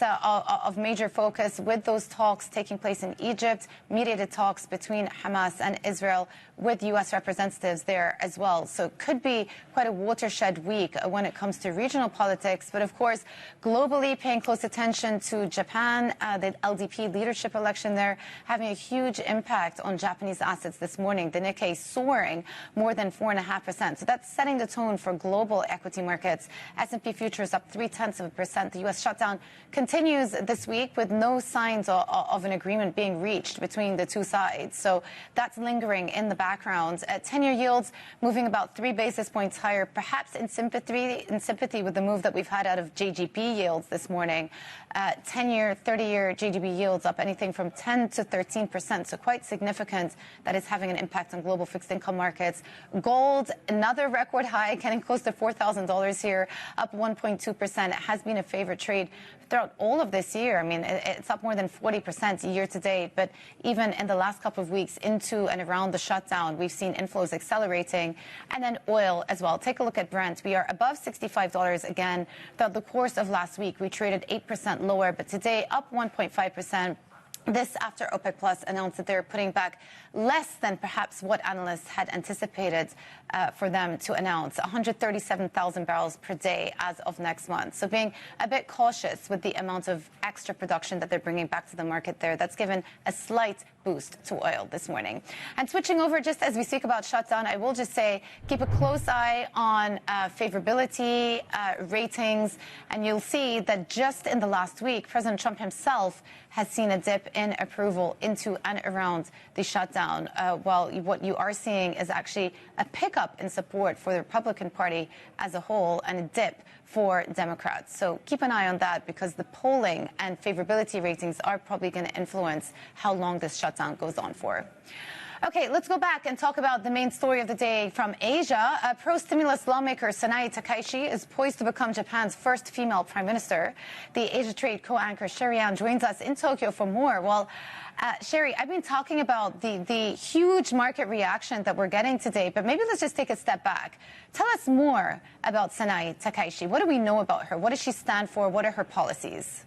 of major focus with those talks taking place in Egypt, mediated talks between Hamas and Israel with U.S. representatives there as well. So it could be quite a watershed week when it comes to regional politics. But of course, globally, paying close attention to Japan, the LDP leadership election there having a huge impact on Japanese assets this morning. The Nikkei soaring more than 4.5%. So that's setting the tone for global equity markets. S&P futures up 0.3%. The U.S. shutdown continues this week with no signs of an agreement being reached between the two sides. So that's lingering in the background. 10-year yields moving about 3 basis points higher, perhaps in sympathy with the move that we've had out of JGB yields this morning. 10-year, 30-year JGB yields up anything from 10 to 13%. So quite significant. That is having an impact on global fixed income markets. Gold, another record high, getting close to $4,000 here, up 1.2%. It has been a favorite trade throughout all of this year. I mean, it's up more than 40% year to date. But even in the last couple of weeks into and around the shutdown, we've seen inflows accelerating. And then oil as well. Take a look at Brent. We are above $65 again. Throughout the course of last week, we traded 8% lower, but today up 1.5%. This after OPEC Plus announced that they're putting back less than perhaps what analysts had anticipated for them to announce, 137,000 barrels per day as of next month. So being a bit cautious with the amount of extra production that they're bringing back to the market there. That's given a slight boost to oil this morning. And switching over, just as we speak about shutdown, I will just say keep a close eye on favorability ratings. And you'll see that just in the last week, President Trump himself has seen a dip in approval into and around the shutdown. While what you are seeing is actually a pickup in support for the Republican Party as a whole and a dip for Democrats. So keep an eye on that because the polling and favorability ratings are probably going to influence how long this shutdown goes on for. Okay, let's go back and talk about the main story of the day from Asia. Pro-stimulus lawmaker Sanae Takaishi is poised to become Japan's first female prime minister. The Asia Trade co-anchor Sherry Ann joins us in Tokyo for more. Well, Sherry, I've been talking about the huge market reaction that we're getting today, but maybe let's just take a step back. Tell us more about Sanae Takaishi. What do we know about her? What does she stand for? What are her policies?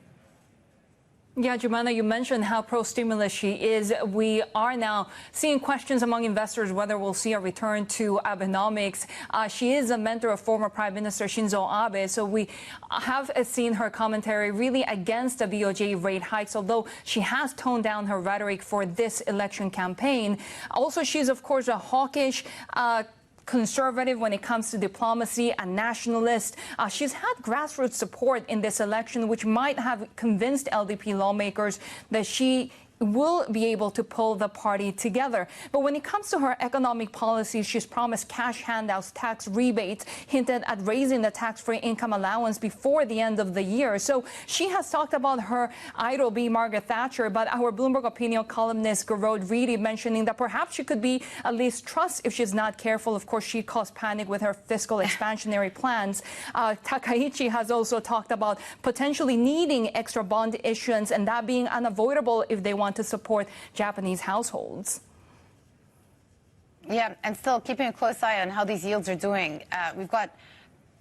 Yeah, Jumana, you mentioned how pro-stimulus she is. We are now seeing questions among investors whether we'll see a return to Abenomics. She is a mentor of former Prime Minister Shinzo Abe, so we have seen her commentary really against the BOJ rate hikes, although she has toned down her rhetoric for this election campaign. Also, she's, of course, a hawkish conservative when it comes to diplomacy, a nationalist. She's had grassroots support in this election, which might have convinced LDP lawmakers that she will be able to pull the party together. But when it comes to her economic policies, she's promised cash handouts, tax rebates, hinted at raising the tax-free income allowance before the end of the year. So she has talked about her idol being Margaret Thatcher, but our Bloomberg opinion columnist Garode Reedy mentioning that perhaps she could be at least Truss if she's not careful. Of course, she caused panic with her fiscal expansionary plans. Takaichi has also talked about potentially needing extra bond issuance and that being unavoidable if they want to support Japanese households. Yeah, and still keeping a close eye on how these yields are doing. We've got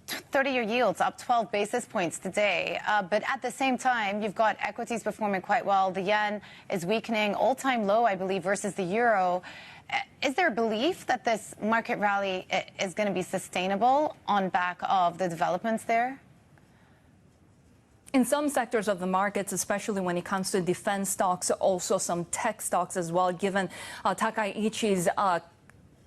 30-year yields up 12 basis points today. But at the same time, you've got equities performing quite well. The yen is weakening, all-time low, I believe, versus the euro. Is there a belief that this market rally is going to be sustainable on back of the developments there? In some sectors of the markets, especially when it comes to defense stocks, also some tech stocks as well, given Takaichi's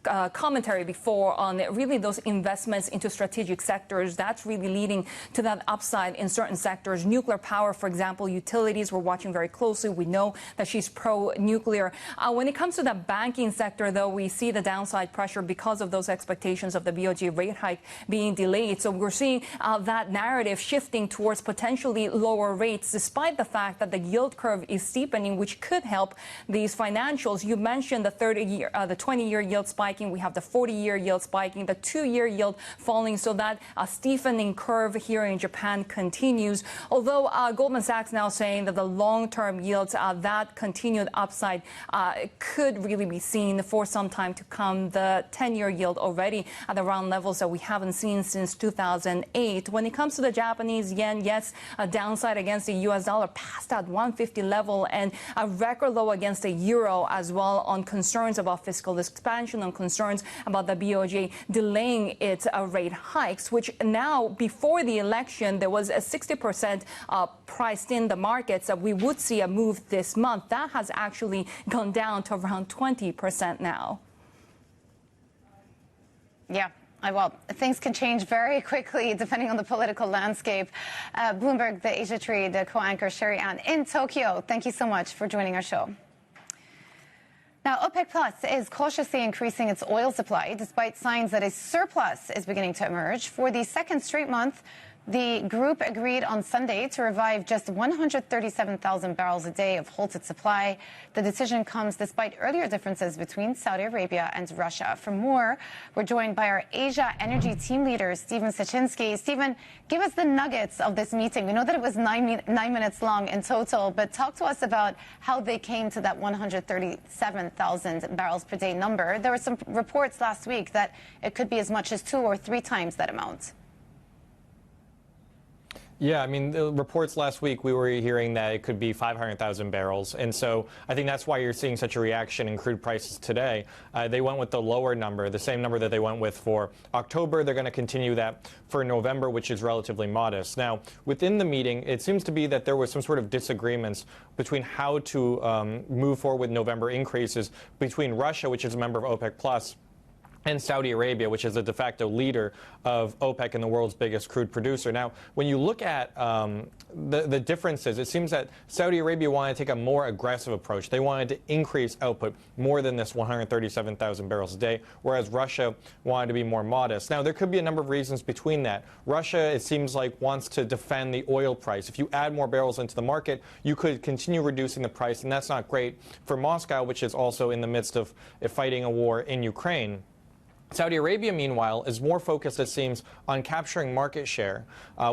commentary before on really those investments into strategic sectors. That's really leading to that upside in certain sectors. Nuclear power, for example, utilities, we're watching very closely. We know that she's pro-nuclear. When it comes to the banking sector, though, we see the downside pressure because of those expectations of the BOJ rate hike being delayed. So we're seeing that narrative shifting towards potentially lower rates, despite the fact that the yield curve is steepening, which could help these financials. You mentioned the 20-year yield spiking. We have the 40-year yield spiking, the 2-year yield falling, so that steepening curve here in Japan continues. Although Goldman Sachs now saying that the long-term yields, that continued upside could really be seen for some time to come. The 10-year yield already at around levels that we haven't seen since 2008. When it comes to the Japanese yen, yes, a downside against the US dollar past that 150 level, and a record low against the euro as well, on concerns about fiscal expansion, on concerns about the BOJ delaying its rate hikes, which now, before the election, there was a 60% priced in the markets that we would see a move this month. That has actually gone down to around 20% now. Yeah. Well, things can change very quickly depending on the political landscape. Bloomberg, the Asia Trade co-anchor Sherry Ann in Tokyo, thank you so much for joining our show. Now, OPEC Plus is cautiously increasing its oil supply despite signs that a surplus is beginning to emerge. For the second straight month, the group agreed on Sunday to revive just 137,000 barrels a day of halted supply. The decision comes despite earlier differences between Saudi Arabia and Russia. For more, we're joined by our Asia Energy team leader, Stephen Sachinsky. Stephen, give us the nuggets of this meeting. We know that it was 9 minutes long in total, but talk to us about how they came to that 137,000 barrels per day number. There were some reports last week that it could be as much as 2 or 3 times that amount. Yeah, I mean, the reports last week, we were hearing that it could be 500,000 barrels. And so I think that's why you're seeing such a reaction in crude prices today. They went with the lower number, the same number that they went with for October. They're going to continue that for November, which is relatively modest. Now, within the meeting, it seems to be that there was some sort of disagreements between how to move forward with November increases between Russia, which is a member of OPEC Plus, and Saudi Arabia, which is a de facto leader of OPEC and the world's biggest crude producer. Now, when you look at the differences, it seems that Saudi Arabia wanted to take a more aggressive approach. They wanted to increase output more than this 137,000 barrels a day, whereas Russia wanted to be more modest. Now, there could be a number of reasons between that. Russia, it seems like, wants to defend the oil price. If you add more barrels into the market, you could continue reducing the price, and that's not great for Moscow, which is also in the midst of fighting a war in Ukraine. Saudi Arabia, meanwhile, is more focused, it seems, on capturing market share,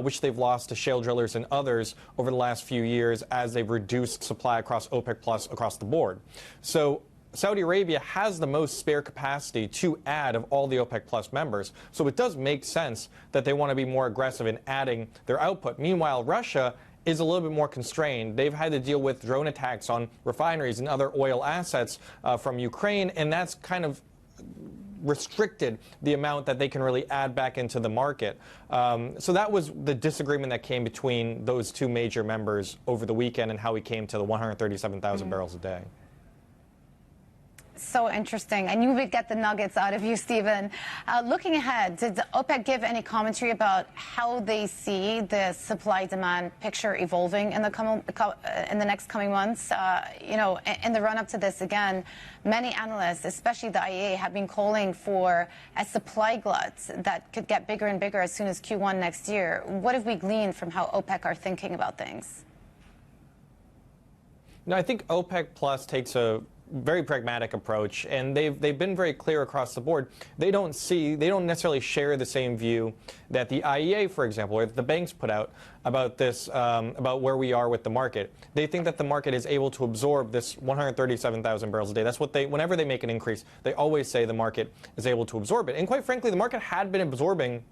which they've lost to shale drillers and others over the last few years as they've reduced supply across OPEC Plus across the board. So Saudi Arabia has the most spare capacity to add of all the OPEC Plus members. So it does make sense that they want to be more aggressive in adding their output. Meanwhile, Russia is a little bit more constrained. They've had to deal with drone attacks on refineries and other oil assets from Ukraine, and that's kind of restricted the amount that they can really add back into the market. So that was the disagreement that came between those two major members over the weekend and how we came to the 137,000 barrels a day. So interesting. I knew we'd get the nuggets out of you, Stephen. Looking ahead, did OPEC give any commentary about how they see the supply-demand picture evolving in the next coming months? You know, in the run-up to this, again, many analysts, especially the IEA, have been calling for a supply glut that could get bigger and bigger as soon as Q1 next year. What have we gleaned from how OPEC are thinking about things? No, I think OPEC Plus takes a very pragmatic approach, and they've been very clear across the board. They don't necessarily share the same view that the IEA, for example, or the banks put out about this, about where we are with the market. They think that the market is able to absorb this 137,000 barrels a day. That's what whenever they make an increase, they always say the market is able to absorb it. And quite frankly, the market had been absorbing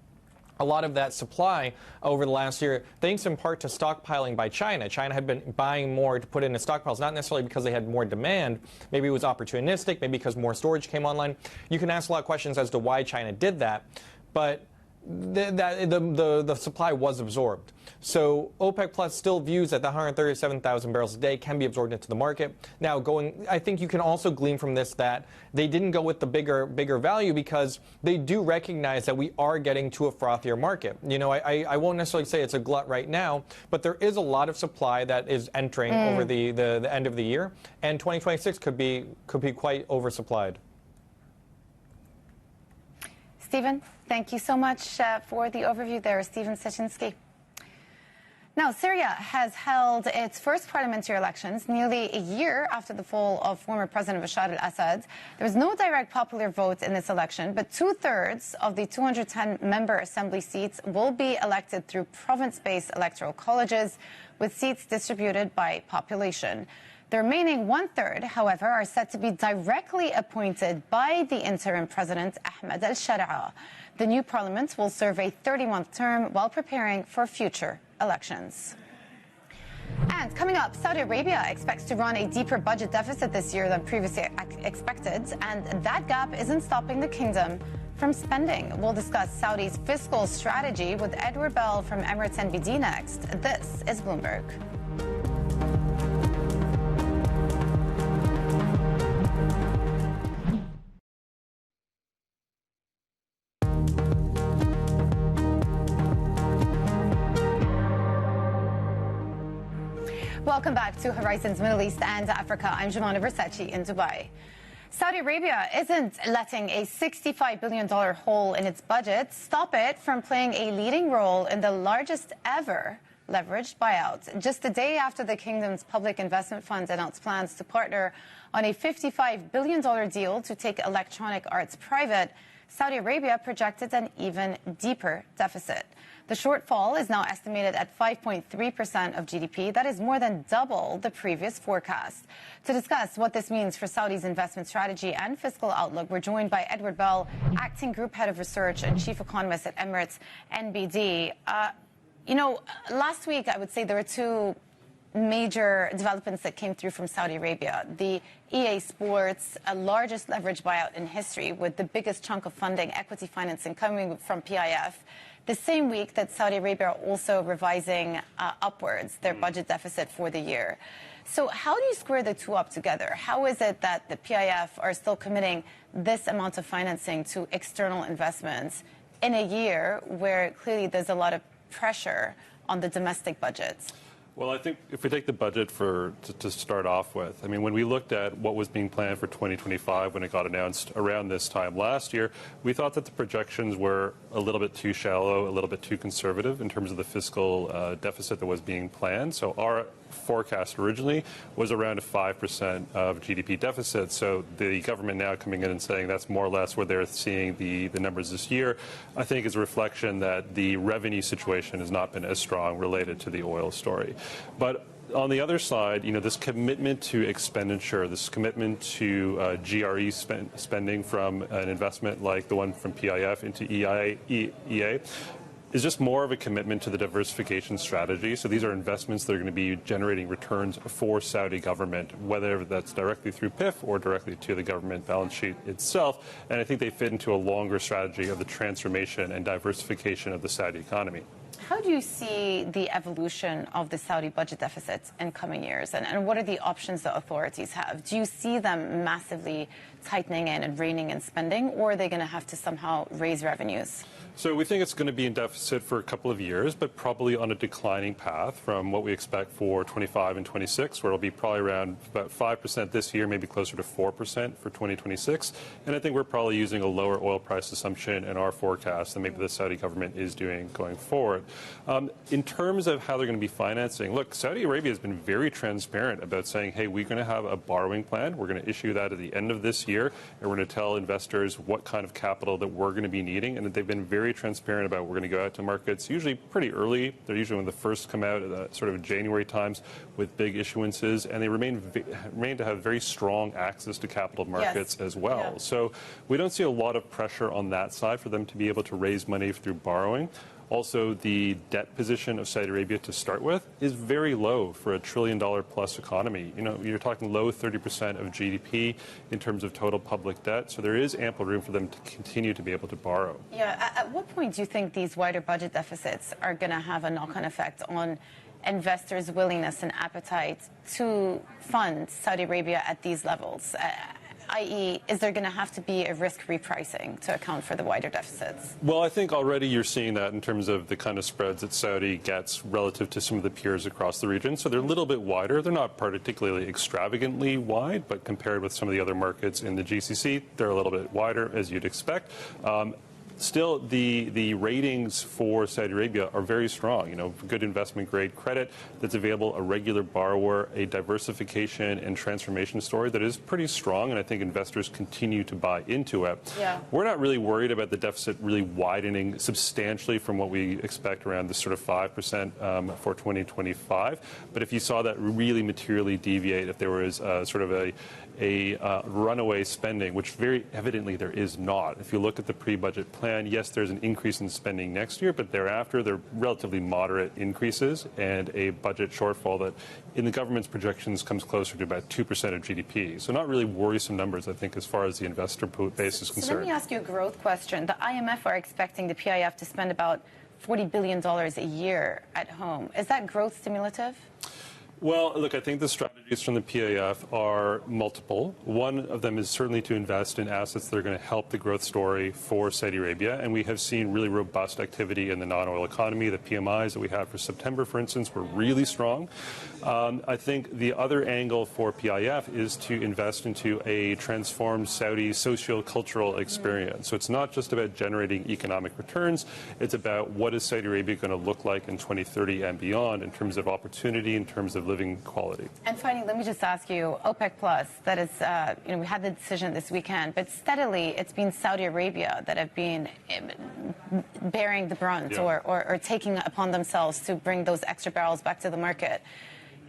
a lot of that supply over the last year, thanks in part to stockpiling by China. China had been buying more to put into stockpiles, not necessarily because they had more demand. Maybe it was opportunistic, maybe because more storage came online. You can ask a lot of questions as to why China did that. But the supply was absorbed. So OPEC Plus still views that the 137,000 barrels a day can be absorbed into the market. Now, I think you can also glean from this that they didn't go with the bigger value because they do recognize that we are getting to a frothier market. You know, I won't necessarily say it's a glut right now, but there is a lot of supply that is entering over the end of the year, and 2026 could be quite oversupplied. Stephen, thank you so much for the overview there, Stephen Sichinski. Now, Syria has held its first parliamentary elections nearly a year after the fall of former President Bashar al-Assad. There was no direct popular vote in this election, but 2/3 of the 210 member assembly seats will be elected through province-based electoral colleges, with seats distributed by population. The remaining 1/3, however, are set to be directly appointed by the interim president, Ahmed al-Shara'a. The new parliament will serve a 30-month term while preparing for future elections. And coming up, Saudi Arabia expects to run a deeper budget deficit this year than previously expected, and that gap isn't stopping the kingdom from spending. We'll discuss Saudi's fiscal strategy with Edward Bell from Emirates NBD next. This is Bloomberg. Welcome back to Horizons Middle East and Africa. I'm Jemana Versace in Dubai. Saudi Arabia isn't letting a $65 billion hole in its budget stop it from playing a leading role in the largest ever leveraged buyout. Just a day after the kingdom's public investment fund announced plans to partner on a $55 billion deal to take electronic arts private, Saudi Arabia projected an even deeper deficit. The shortfall is now estimated at 5.3% of GDP. That is more than double the previous forecast. To discuss what this means for Saudi's investment strategy and fiscal outlook, we're joined by Edward Bell, Acting Group Head of Research and Chief Economist at Emirates NBD. Last week, I would say there were two major developments that came through from Saudi Arabia. The EA Sports, largest leverage buyout in history, with the biggest chunk of funding, equity financing, coming from PIF. The same week that Saudi Arabia are also revising upwards their budget deficit for the year. So how do you square the two up together? How is it that the PIF are still committing this amount of financing to external investments in a year where clearly there's a lot of pressure on the domestic budgets? Well, I think if we take the budget to start off with, I mean, when we looked at what was being planned for 2025 when it got announced around this time last year, we thought that the projections were a little bit too shallow, a little bit too conservative in terms of the fiscal deficit that was being planned. So our forecast originally was around a 5% of GDP deficit. So the government now coming in and saying that's more or less where they're seeing the numbers this year, I think is a reflection that the revenue situation has not been as strong related to the oil story. But on the other side, this commitment to expenditure, this commitment to GRE spending from an investment like the one from PIF into EA is just more of a commitment to the diversification strategy. So these are investments that are going to be generating returns for Saudi government, whether that's directly through PIF or directly to the government balance sheet itself. And I think they fit into a longer strategy of the transformation and diversification of the Saudi economy. How do you see the evolution of the Saudi budget deficits in coming years? And what are the options the authorities have? Do you see them massively tightening in and reining in spending, or are they going to have to somehow raise revenues? So we think it's going to be in deficit for a couple of years, but probably on a declining path from what we expect for 25 and 26, where it'll be probably around about 5% this year, maybe closer to 4% for 2026. And I think we're probably using a lower oil price assumption in our forecast than maybe the Saudi government is doing going forward. In terms of how they're going to be financing, look, Saudi Arabia has been very transparent about saying, hey, we're going to have a borrowing plan. We're going to issue that at the end of this year, and we're going to tell investors what kind of capital that we're going to be needing. And they've been very transparent about we're going to go out to markets usually pretty early. They're usually when the first come out at sort of January times with big issuances, and they remain to have very strong access to capital markets as well. Yeah. So we don't see a lot of pressure on that side for them to be able to raise money through borrowing. Also, the debt position of Saudi Arabia to start with is very low for a $1 trillion plus economy. You know, you're talking low 30% of GDP in terms of total public debt. So there is ample room for them to continue to be able to borrow. Yeah. At what point do you think these wider budget deficits are going to have a knock-on effect on investors' willingness and appetite to fund Saudi Arabia at these levels? I.e., is there going to have to be a risk repricing to account for the wider deficits? Well, I think already you're seeing that in terms of the kind of spreads that Saudi gets relative to some of the peers across the region. So they're a little bit wider. They're not particularly extravagantly wide, but compared with some of the other markets in the GCC, they're a little bit wider, as you'd expect. Still, the ratings for Saudi Arabia are very strong. You know, good investment grade credit that's available, a regular borrower, a diversification and transformation story that is pretty strong, and I think investors continue to buy into it. Yeah. We're not really worried about the deficit really widening substantially from what we expect around the sort of 5% for 2025. But if you saw that really materially deviate, if there was sort of a runaway spending, which very evidently there is not. If you look at the pre-budget plan, yes, there's an increase in spending next year, but thereafter they're relatively moderate increases and a budget shortfall that in the government's projections comes closer to about 2% of GDP. So not really worrisome numbers, I think, as far as the investor base is concerned. So let me ask you a growth question. The IMF are expecting the PIF to spend about $40 billion a year at home. Is that growth stimulative? Well, look, I think the strategies from the PIF are multiple. One of them is certainly to invest in assets that are going to help the growth story for Saudi Arabia. And we have seen really robust activity in the non-oil economy. The PMIs that we had for September, for instance, were really strong. I think the other angle for PIF is to invest into a transformed Saudi socio-cultural experience. So it's not just about generating economic returns. It's about what is Saudi Arabia going to look like in 2030 and beyond in terms of opportunity, in terms of living quality. And finally, let me just ask you, OPEC Plus, that is, we had the decision this weekend, but steadily it's been Saudi Arabia that have been bearing the brunt or taking upon themselves to bring those extra barrels back to the market.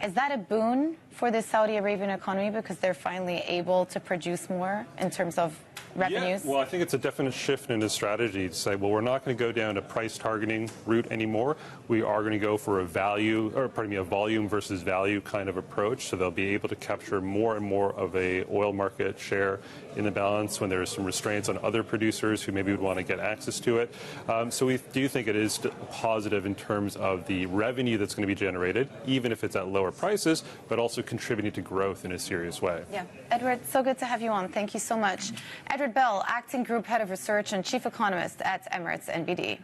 Is that a boon for the Saudi Arabian economy because they're finally able to produce more in terms of revenues? Yeah, well, I think it's a definite shift in the strategy to say, well, we're not going to go down a price targeting route anymore. We are going to go for a volume versus value kind of approach. So they'll be able to capture more and more of a oil market share in the balance when there are some restraints on other producers who maybe would want to get access to it. So we do think it is positive in terms of the revenue that's going to be generated, even if it's at lower prices, but also contributing to growth in a serious way. Yeah. Edward, so good to have you on. Thank you so much. Edward Bell, Acting Group Head of Research and Chief Economist at Emirates NBD.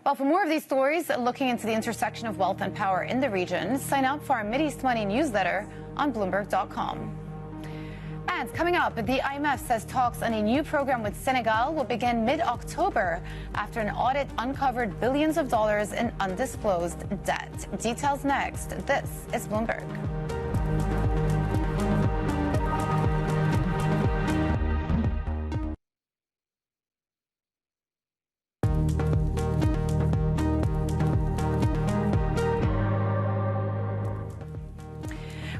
Well, for more of these stories, looking into the intersection of wealth and power in the region, sign up for our Mideast Money newsletter on Bloomberg.com. And coming up, the IMF says talks on a new program with Senegal will begin mid-October after an audit uncovered billions of dollars in undisclosed debt. Details next. This is Bloomberg.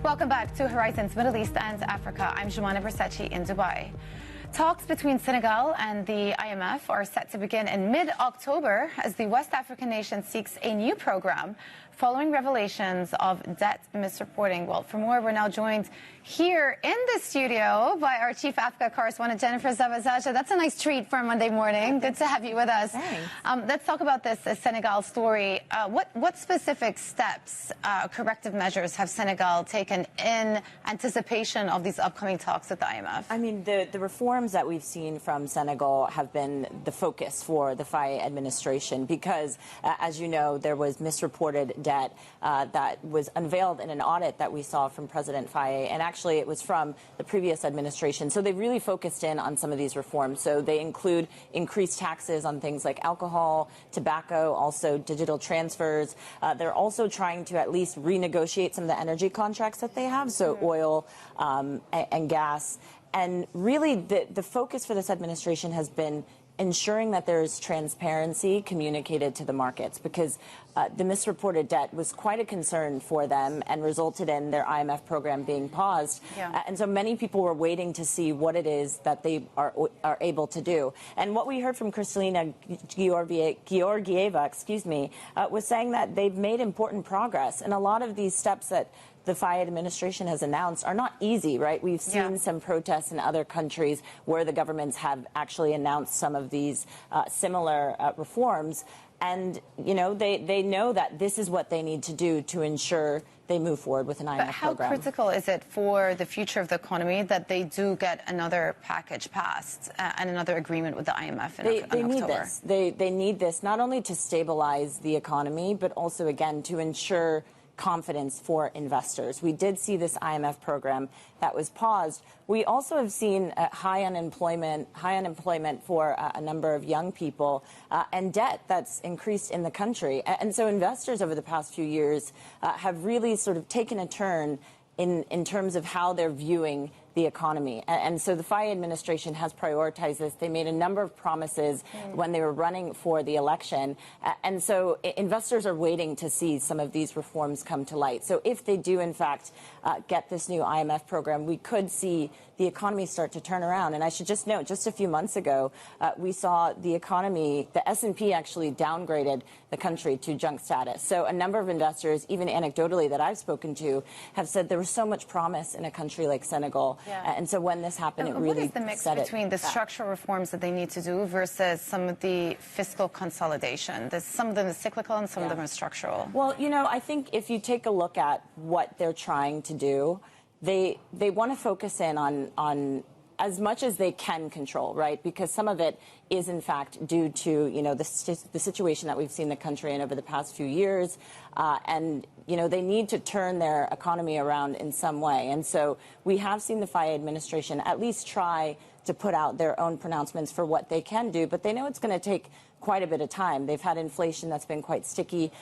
Welcome back to Horizons Middle East and Africa. I'm Jumana Versace in Dubai. Talks between Senegal and the IMF are set to begin in mid-October as the West African nation seeks a new program following revelations of debt misreporting. Well, for more, we're now joined here in the studio by our Chief Africa correspondent, Jennifer Zabazaja. That's a nice treat for a Monday morning. Good to have you with us. Let's talk about this Senegal story. What specific steps, corrective measures have Senegal taken in anticipation of these upcoming talks with the IMF? I mean, the reforms that we've seen from Senegal have been the focus for the Faye administration because, as you know, there was misreported debt that was unveiled in an audit that we saw from President Faye, and actually it was from the previous administration. So they really focused in on some of these reforms. So they include increased taxes on things like alcohol, tobacco, also digital transfers. They're also trying to at least renegotiate some of the energy contracts that they have, so oil and gas. And really the focus for this administration has been ensuring that there's transparency communicated to the markets, because the misreported debt was quite a concern for them and resulted in their IMF program being paused. And so many people were waiting to see what it is that they are able to do. And what we heard from Kristalina Georgieva, was saying that they've made important progress. And a lot of these steps that the FI administration has announced are not easy, right? We've seen some protests in other countries where the governments have actually announced some of these similar reforms. And, you know, they know that this is what they need to do to ensure they move forward with an IMF program. But how critical is it for the future of the economy that they do get another package passed and another agreement with the IMF in October? They need this. They need this not only to stabilize the economy, but also, again, to ensure confidence for investors. We did see this IMF program that was paused. We also have seen high unemployment for a number of young people and debt that's increased in the country. And so investors over the past few years have really sort of taken a turn in terms of how they're viewing the economy. And so the FI administration has prioritized this. They made a number of promises when they were running for the election. And so investors are waiting to see some of these reforms come to light. So if they do, in fact, get this new IMF program, we could see the economy start to turn around. And I should just note, just a few months ago, we saw the economy, the S&P actually downgraded the country to junk status. So a number of investors, even anecdotally that I've spoken to, have said there was so much promise in a country like Senegal. And so when this happened, it really What is the mix between the structural reforms that they need to do versus some of the fiscal consolidation? Some of them are cyclical and some of them are structural. Well, you know, I think if you take a look at what they're trying to do, they want to focus in on as much as they can control, right? Because some of it is, in fact, due to, you know, the situation that we've seen the country in over the past few years. And, you know, they need to turn their economy around in some way. And so we have seen the FI administration at least try to put out their own pronouncements for what they can do, but they know it's going to take quite a bit of time. They've had inflation that's been quite sticky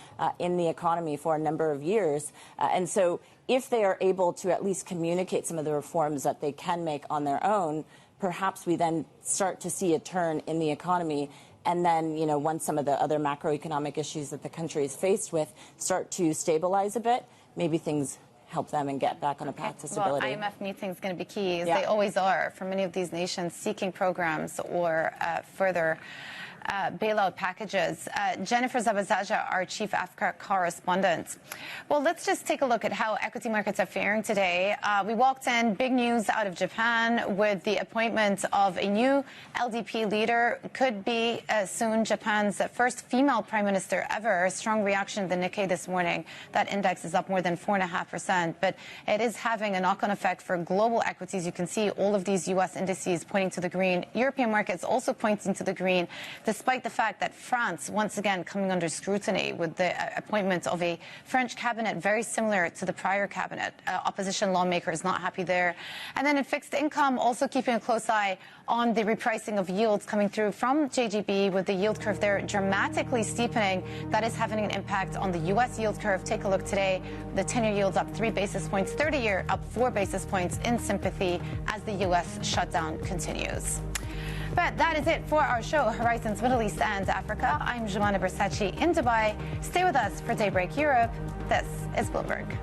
in the economy for a number of years. And so if they are able to at least communicate some of the reforms that they can make on their own, perhaps we then start to see a turn in the economy. And then, you know, once some of the other macroeconomic issues that the country is faced with start to stabilize a bit, maybe things help them and get back on a path to stability. Well, IMF meeting is going to be key, as they always are, for many of these nations seeking programs or further bailout packages. Jennifer Zabazaja, our chief Africa correspondent. Well, let's just take a look at how equity markets are faring today. We walked in, big news out of Japan with the appointment of a new LDP leader. Could be soon Japan's first female prime minister ever. A strong reaction to the Nikkei this morning. That index is up more than 4.5%. But it is having a knock-on effect for global equities. You can see all of these U.S. indices pointing to the green. European markets also pointing to the green, despite the fact that France, once again, coming under scrutiny with the appointment of a French cabinet very similar to the prior cabinet. Opposition lawmakers not happy there. And then in fixed income, also keeping a close eye on the repricing of yields coming through from JGB, with the yield curve there dramatically steepening. That is having an impact on the U.S. yield curve. Take a look today. The 10-year yield's up 3 basis points, 30-year up 4 basis points in sympathy as the U.S. shutdown continues. But that is it for our show, Horizons Middle East and Africa. I'm Jumana Bersachi in Dubai. Stay with us for Daybreak Europe. This is Bloomberg.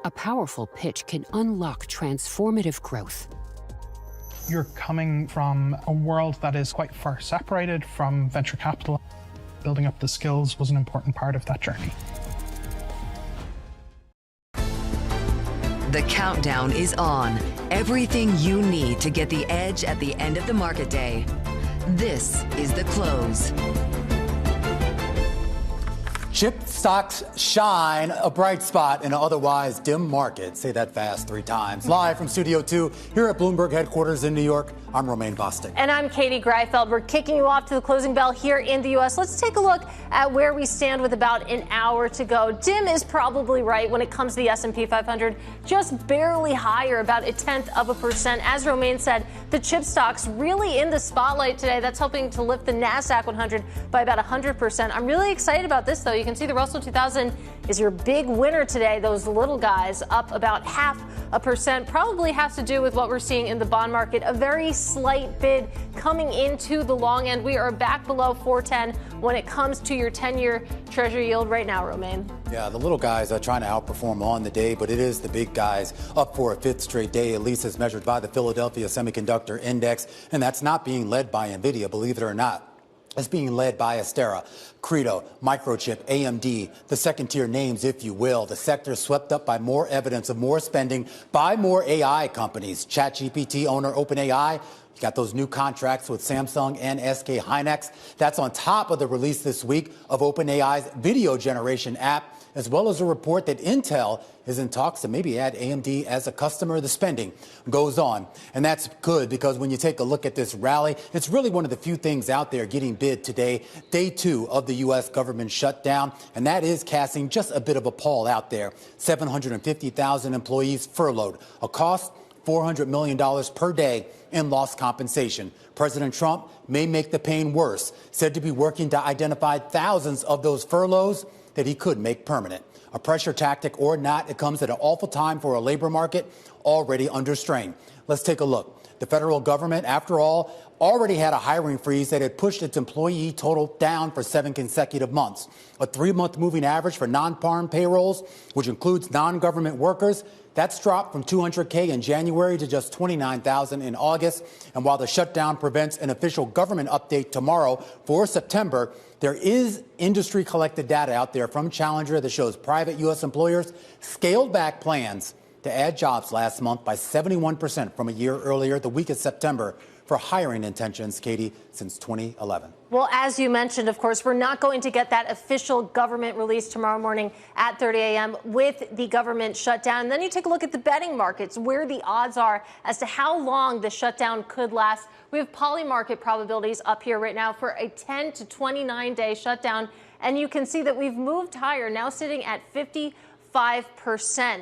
A powerful pitch can unlock transformative growth. You're coming from a world that is quite far separated from venture capital. Building up the skills was an important part of that journey. The countdown is on. Everything you need to get the edge at the end of the market day. This is The Close. Chip stocks shine, a bright spot in an otherwise dim market. Say that fast 3 times. Live from Studio 2 here at Bloomberg headquarters in New York, I'm Romaine Bostic. And I'm Katie Greifeld. We're kicking you off to the closing bell here in the U.S. Let's take a look at where we stand with about an hour to go. Dim is probably right when it comes to the S&P 500, just barely higher, about 0.1%. As Romaine said, the chip stocks really in the spotlight today. That's helping to lift the NASDAQ 100 by about 100%. I'm really excited about this, though. You can see the Russell 2000 is your big winner today. Those little guys up about 0.5%. Probably has to do with what we're seeing in the bond market. A very slight bid coming into the long end. We are back below 410 when it comes to your 10-year Treasury yield right now, Romaine. Yeah, the little guys are trying to outperform on the day, but it is the big guys up for a 5th straight day, at least as measured by the Philadelphia Semiconductor Index. And that's not being led by NVIDIA, believe it or not. It's being led by Astera, Credo, Microchip, AMD, the second-tier names, if you will. The sector swept up by more evidence of more spending by more AI companies. ChatGPT owner OpenAI, you got those new contracts with Samsung and SK Hynix. That's on top of the release this week of OpenAI's video generation app, as well as a report that Intel is in talks to maybe add AMD as a customer. The spending goes on. And that's good because when you take a look at this rally, it's really one of the few things out there getting bid today, day 2 of the U.S. government shutdown. And that is casting just a bit of a pall out there. 750,000 employees furloughed, a cost $400 million per day in lost compensation. President Trump may make the pain worse, said to be working to identify thousands of those furloughs that he could make permanent. A pressure tactic or not, it comes at an awful time for a labor market already under strain. Let's take a look. The federal government, after all, already had a hiring freeze that had pushed its employee total down for 7 consecutive months. A 3-month moving average for non-farm payrolls, which includes non-government workers, that's dropped from 200K in January to just 29,000 in August. And while the shutdown prevents an official government update tomorrow for September, there is industry-collected data out there from Challenger that shows private U.S. employers scaled back plans to add jobs last month by 71% from a year earlier, the week of September, for hiring intentions, Katie, since 2011. Well, as you mentioned, of course, we're not going to get that official government release tomorrow morning at 30 a.m. with the government shutdown. And then you take a look at the betting markets, where the odds are as to how long the shutdown could last. We have polymarket probabilities up here right now for a 10 to 29-day shutdown. And you can see that we've moved higher, now sitting at 55%.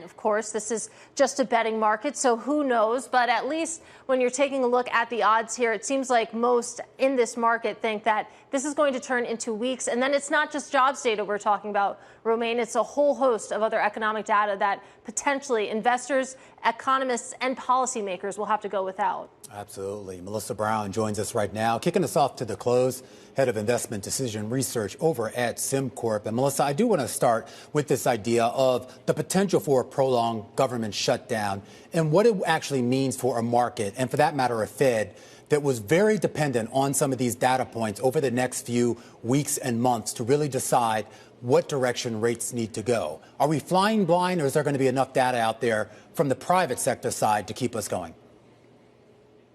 Of course, this is just a betting market, so who knows? But at least when you're taking a look at the odds here, it seems like most in this market think that this is going to turn into weeks. And then it's not just jobs data we're talking about, Romaine. It's a whole host of other economic data that potentially investors, economists, and policymakers will have to go without. Absolutely. Melissa Brown joins us right now, kicking us off to the close, head of investment decision research over at SimCorp. And Melissa, I do want to start with this idea of the potential for a prolonged government shutdown and what it actually means for a market, and for that matter, a Fed that was very dependent on some of these data points over the next few weeks and months to really decide what direction rates need to go. Are we flying blind, or is there going to be enough data out there from the private sector side to keep us going?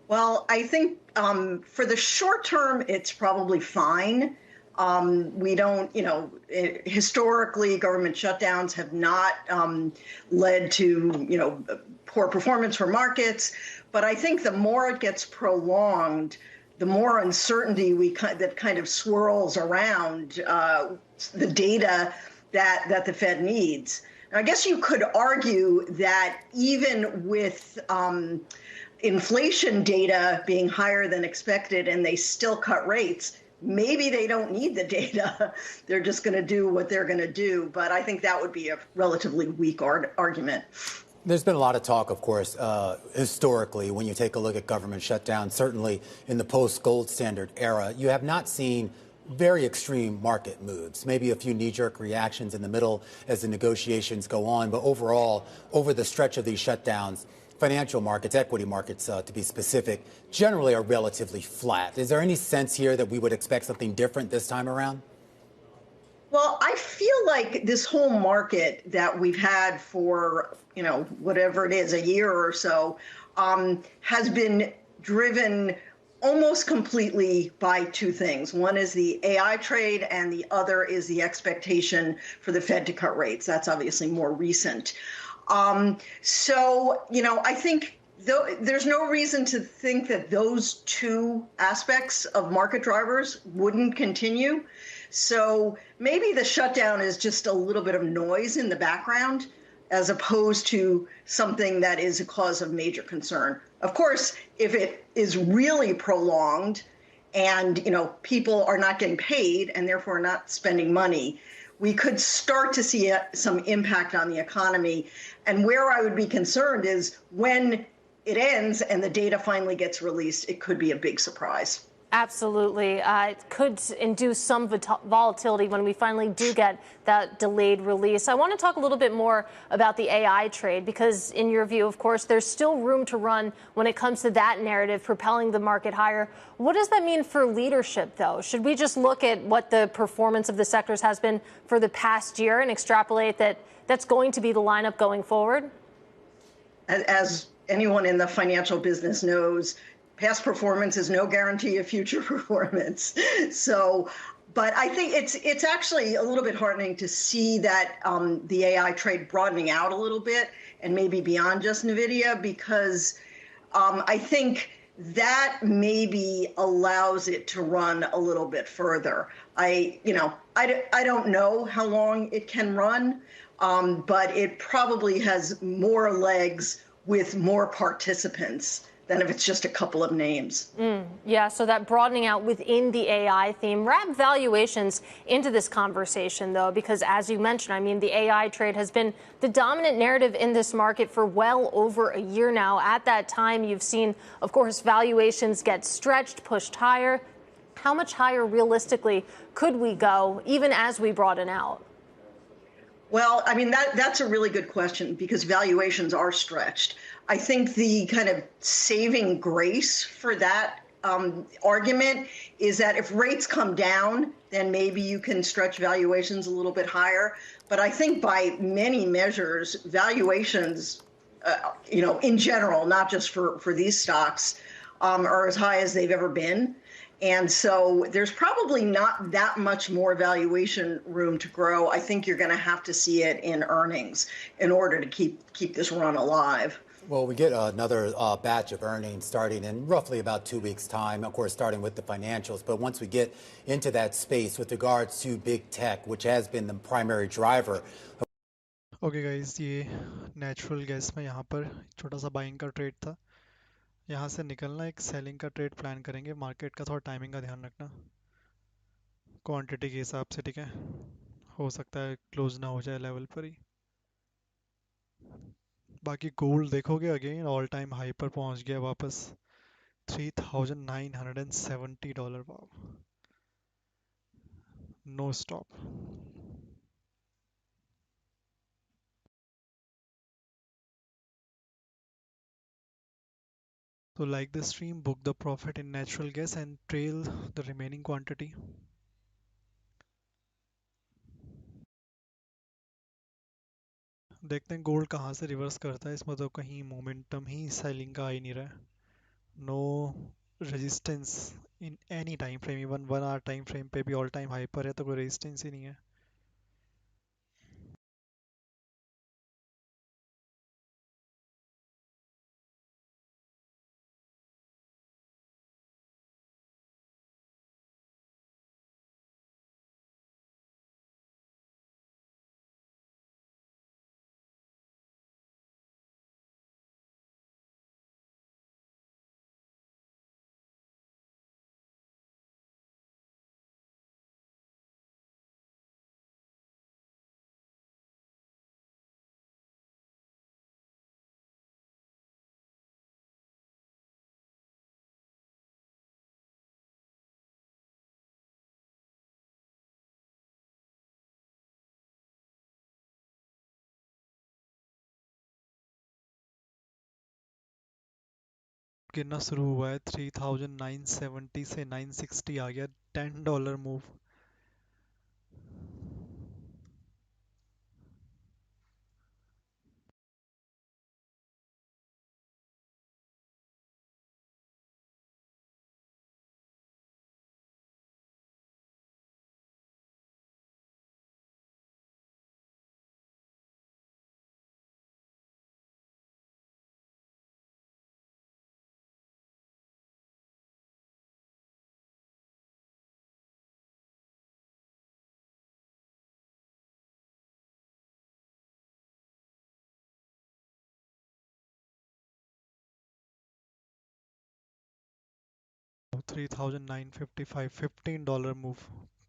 Well, I think for the short term, it's probably fine. We don't, historically, government shutdowns have not led to, poor performance for markets. But I think the more it gets prolonged, the more uncertainty that kind of swirls around the data that the Fed needs. Now, I guess you could argue that even with inflation data being higher than expected and they still cut rates, maybe they don't need the data. They're just going to do what they're going to do. But I think that would be a relatively weak argument. There's been a lot of talk, of course, historically, when you take a look at government shutdown, certainly in the post-gold standard era. You have not seen very extreme market moves, maybe a few knee-jerk reactions in the middle as the negotiations go on. But overall, over the stretch of these shutdowns, financial markets, equity markets to be specific, generally are relatively flat. Is there any sense here that we would expect something different this time around? Well, I feel like this whole market that we've had for, whatever it is, a year or so, has been driven almost completely by two things. One is the AI trade, and the other is the expectation for the Fed to cut rates. That's obviously more recent. I think there's no reason to think that those two aspects of market drivers wouldn't continue. So maybe the shutdown is just a little bit of noise in the background as opposed to something that is a cause of major concern. Of course, if it is really prolonged and, people are not getting paid and therefore not spending money, we could start to see some impact on the economy. And where I would be concerned is when it ends and the data finally gets released, it could be a big surprise. Absolutely. It could induce some volatility when we finally do get that delayed release. I want to talk a little bit more about the AI trade because, in your view, of course, there's still room to run when it comes to that narrative propelling the market higher. What does that mean for leadership, though? Should we just look at what the performance of the sectors has been for the past year and extrapolate that that's going to be the lineup going forward? As anyone in the financial business knows, past performance is no guarantee of future performance. But I think it's actually a little bit heartening to see that the AI trade broadening out a little bit and maybe beyond just NVIDIA, because I think that maybe allows it to run a little bit further. I don't know how long it can run, but it probably has more legs with more participants than if it's just a couple of names. Yeah, so that broadening out within the AI theme. Wrap valuations into this conversation, though, because as you mentioned, the AI trade has been the dominant narrative in this market for well over a year now. At that time, you've seen, of course, valuations get stretched, pushed higher. How much higher realistically could we go, even as we broaden out? Well, that's a really good question because valuations are stretched. I think the kind of saving grace for that argument is that if rates come down, then maybe you can stretch valuations a little bit higher. But I think by many measures, valuations, in general, not just for these stocks, are as high as they've ever been. And so there's probably not that much more valuation room to grow. I think you're going to have to see it in earnings in order to keep this run alive. Well, we get another batch of earnings starting in roughly about 2 weeks' time, of course, starting with the financials. But once we get into that space with regards to big tech, which has been the primary driver. Okay, guys, ये natural gas में यहाँ पर छोटा सा buying का trade था. यहाँ से निकलना एक सेलिंग का ट्रेड प्लान करेंगे. मार्केट का थोड़ा टाइमिंग का ध्यान रखना क्वांटिटी के हिसाब से, ठीक है. हो सकता है क्लोज ना हो जाए लेवल पर ही. बाकी गोल्ड देखोगे अगेन ऑल टाइम हाई पर पहुंच गया वापस. $3,970. Wow, no stop. So like the stream, book the profit in natural gas and trail the remaining quantity. देखते हैं गोल्ड कहाँ से रिवर्स करता है. इसमें तो कहीं मोमेंटम ही सेलिंग का आ ही नहीं रहा है. No resistance in any time frame, even 1 hour time frame पे भी ऑल टाइम हाई पर है, तो कोई रेजिस्टेंस ही नहीं है. गिरना शुरू हुआ है 3970 से 960 आ गया $10 मूव $3955 $15 मूव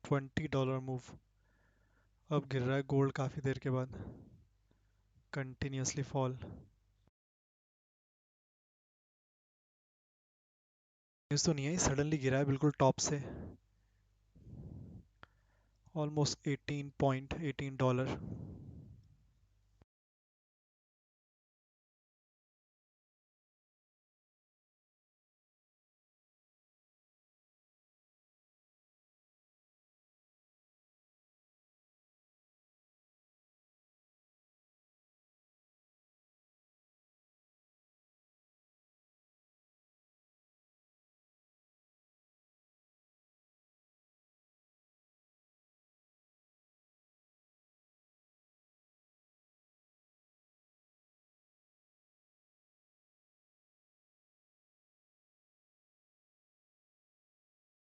$20 मूव अब गिर रहा है गोल्ड काफ़ी देर के बाद कंटिन्यूसली फॉल न्यूज़ तो नहीं है सडनली गिरा है बिल्कुल टॉप से ऑलमोस्ट $18.18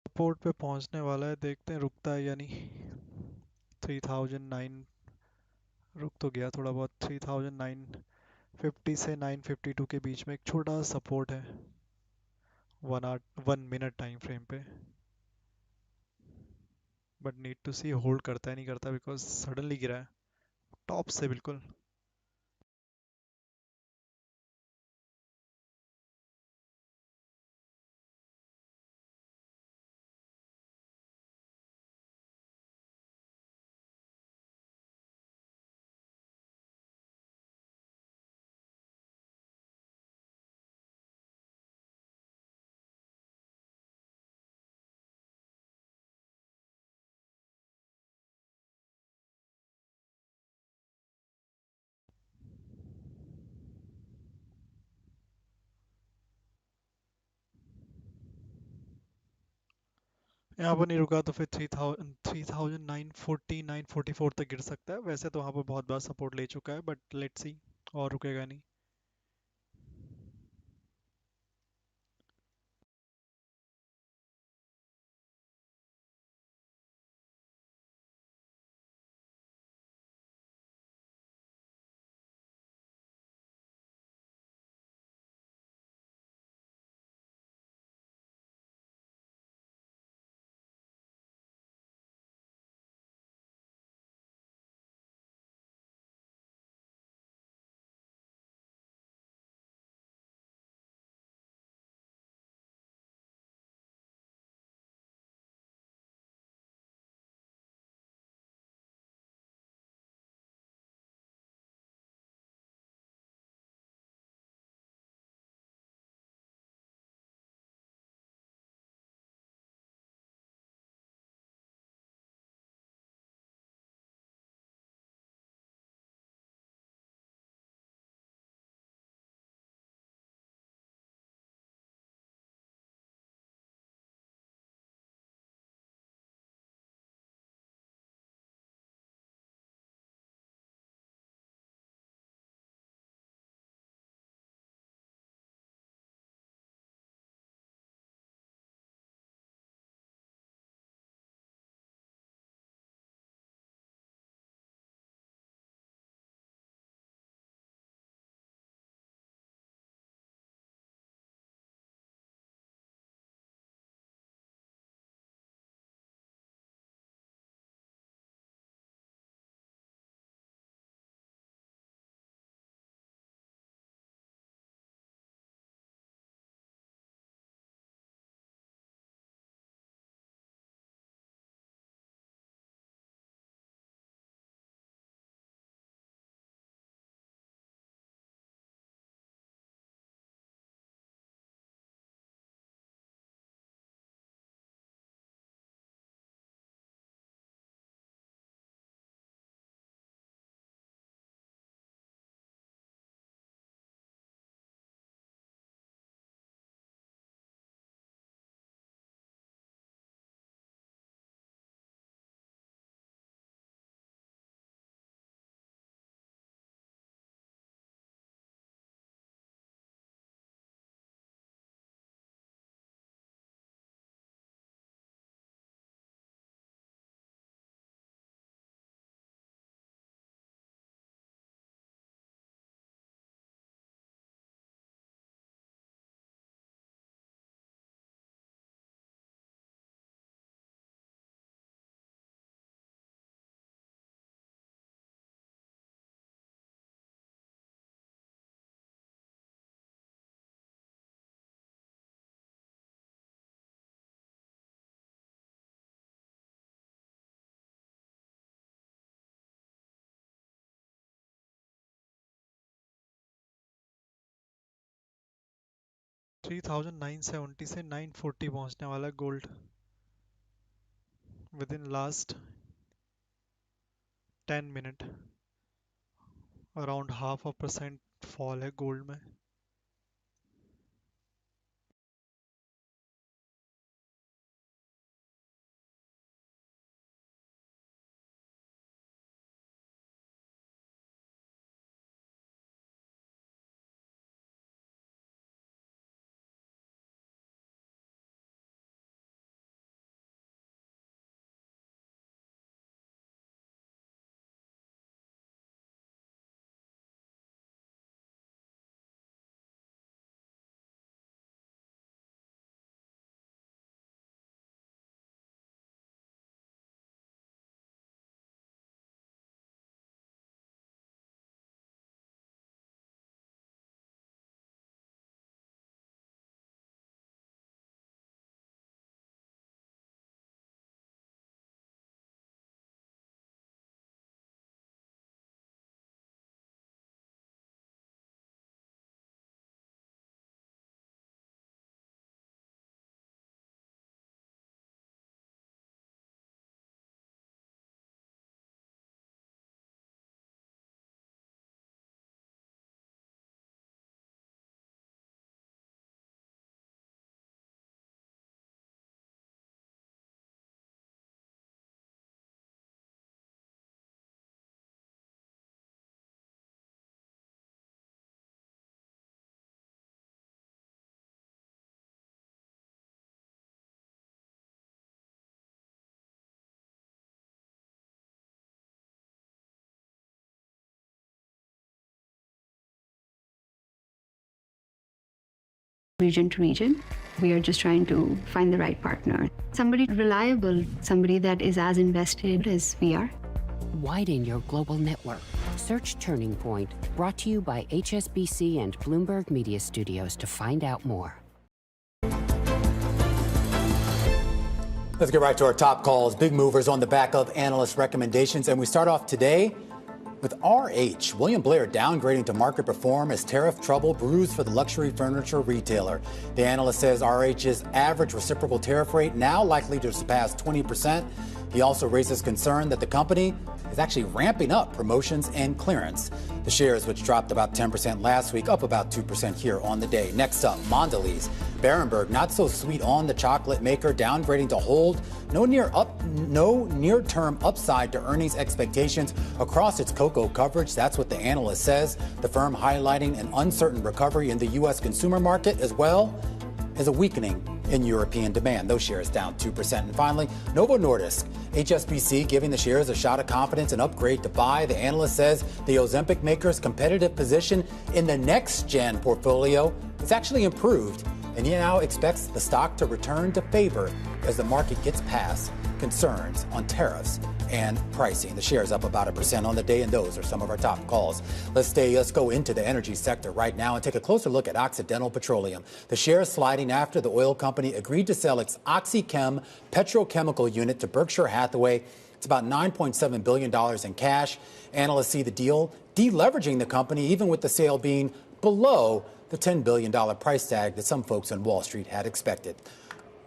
सपोर्ट पे पहुंचने वाला है देखते हैं रुकता है या नहीं 3009 रुक तो गया थोड़ा बहुत 3950 से 952 के बीच में एक छोटा सपोर्ट है 1 मिनट टाइम फ्रेम पे but need to see hold करता है नहीं करता बिकॉज सडनली गिरा है टॉप से बिल्कुल यहाँ पर नहीं रुका तो फिर 3940 944 तक गिर सकता है वैसे तो वहाँ पर बहुत बार सपोर्ट ले चुका है बट लेट्स सी और रुकेगा नहीं 3970 से 940 पहुंचने वाला gold with in last 10 minute around 0.5% fall है गोल्ड में. Region to region, we are just trying to find the right partner. Somebody reliable, somebody that is as invested as we are. Widen your global network. Search Turning Point, brought to you by HSBC and Bloomberg Media Studios to find out more. Let's get right to our top calls. Big movers on the back of analyst recommendations. And we start off today with RH. William Blair downgrading to market perform as tariff trouble brews for the luxury furniture retailer. The analyst says RH's average reciprocal tariff rate now likely to surpass 20%. He also raises concern that the company is actually ramping up promotions and clearance. The shares, which dropped about 10% last week, up about 2% here on the day. Next up, Mondelez. Berenberg, not so sweet on the chocolate maker, downgrading to hold. No near-term upside to earnings expectations across its cocoa coverage. That's what the analyst says. The firm highlighting an uncertain recovery in the U.S. consumer market as well as a weakening in European demand. Those shares down 2%. And finally, Novo Nordisk. HSBC giving the shares a shot of confidence and upgrade to buy. The analyst says the Ozempic maker's competitive position in the next-gen portfolio is actually improved, and he now expects the stock to return to favor as the market gets past concerns on tariffs and pricing. The shares up about 1% on the day, and those are some of our top calls. Let's go into the energy sector right now and take a closer look at Occidental Petroleum. The shares sliding after the oil company agreed to sell its OxyChem petrochemical unit to Berkshire Hathaway. It's about $9.7 billion in cash. Analysts see the deal deleveraging the company, even with the sale being below the $10 billion price tag that some folks on Wall Street had expected.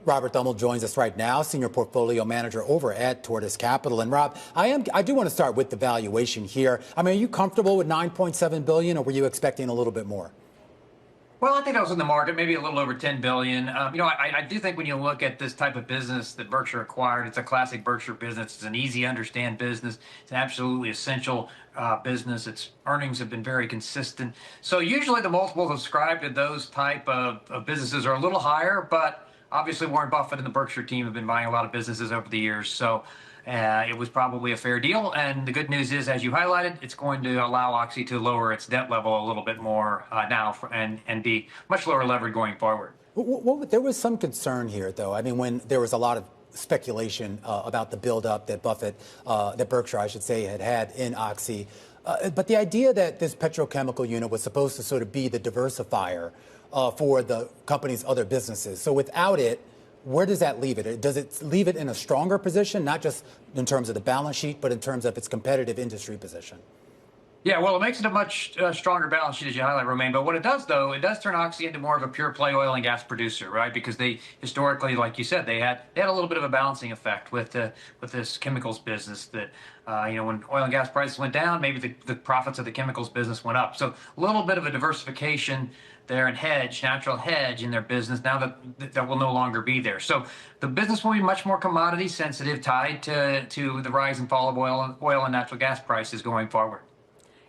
Robert Thummel joins us right now, senior portfolio manager over at Tortoise Capital. And Rob, I do want to start with the valuation here. I mean, are you comfortable with $9.7 billion, or were you expecting a little bit more? Well, I think I was in the market, maybe a little over $10 billion. I do think when you look at this type of business that Berkshire acquired, it's a classic Berkshire business. It's an easy to understand business. It's an absolutely essential business. Its earnings have been very consistent. So usually the multiples ascribed to those type of businesses are a little higher, but obviously Warren Buffett and the Berkshire team have been buying a lot of businesses over the years. So it was probably a fair deal. And the good news is, as you highlighted, it's going to allow Oxy to lower its debt level a little bit more now and be much lower levered going forward. There was some concern here, though. I mean, when there was a lot of speculation about the buildup that that Berkshire, I should say, had in Oxy. But the idea that this petrochemical unit was supposed to sort of be the diversifier for the company's other businesses. So without it, where does that leave it? Does it leave it in a stronger position, not just in terms of the balance sheet, but in terms of its competitive industry position? Yeah, well, it makes it a much stronger balance sheet, as you highlight, Romaine. But what it does, though, it does turn Oxy into more of a pure play oil and gas producer, right? Because they historically, like you said, they had a little bit of a balancing effect with this chemicals business. That when oil and gas prices went down, maybe the profits of the chemicals business went up. So a little bit of a diversification there and natural hedge in their business. Now that will no longer be there. So the business will be much more commodity sensitive, tied to the rise and fall of oil and natural gas prices going forward.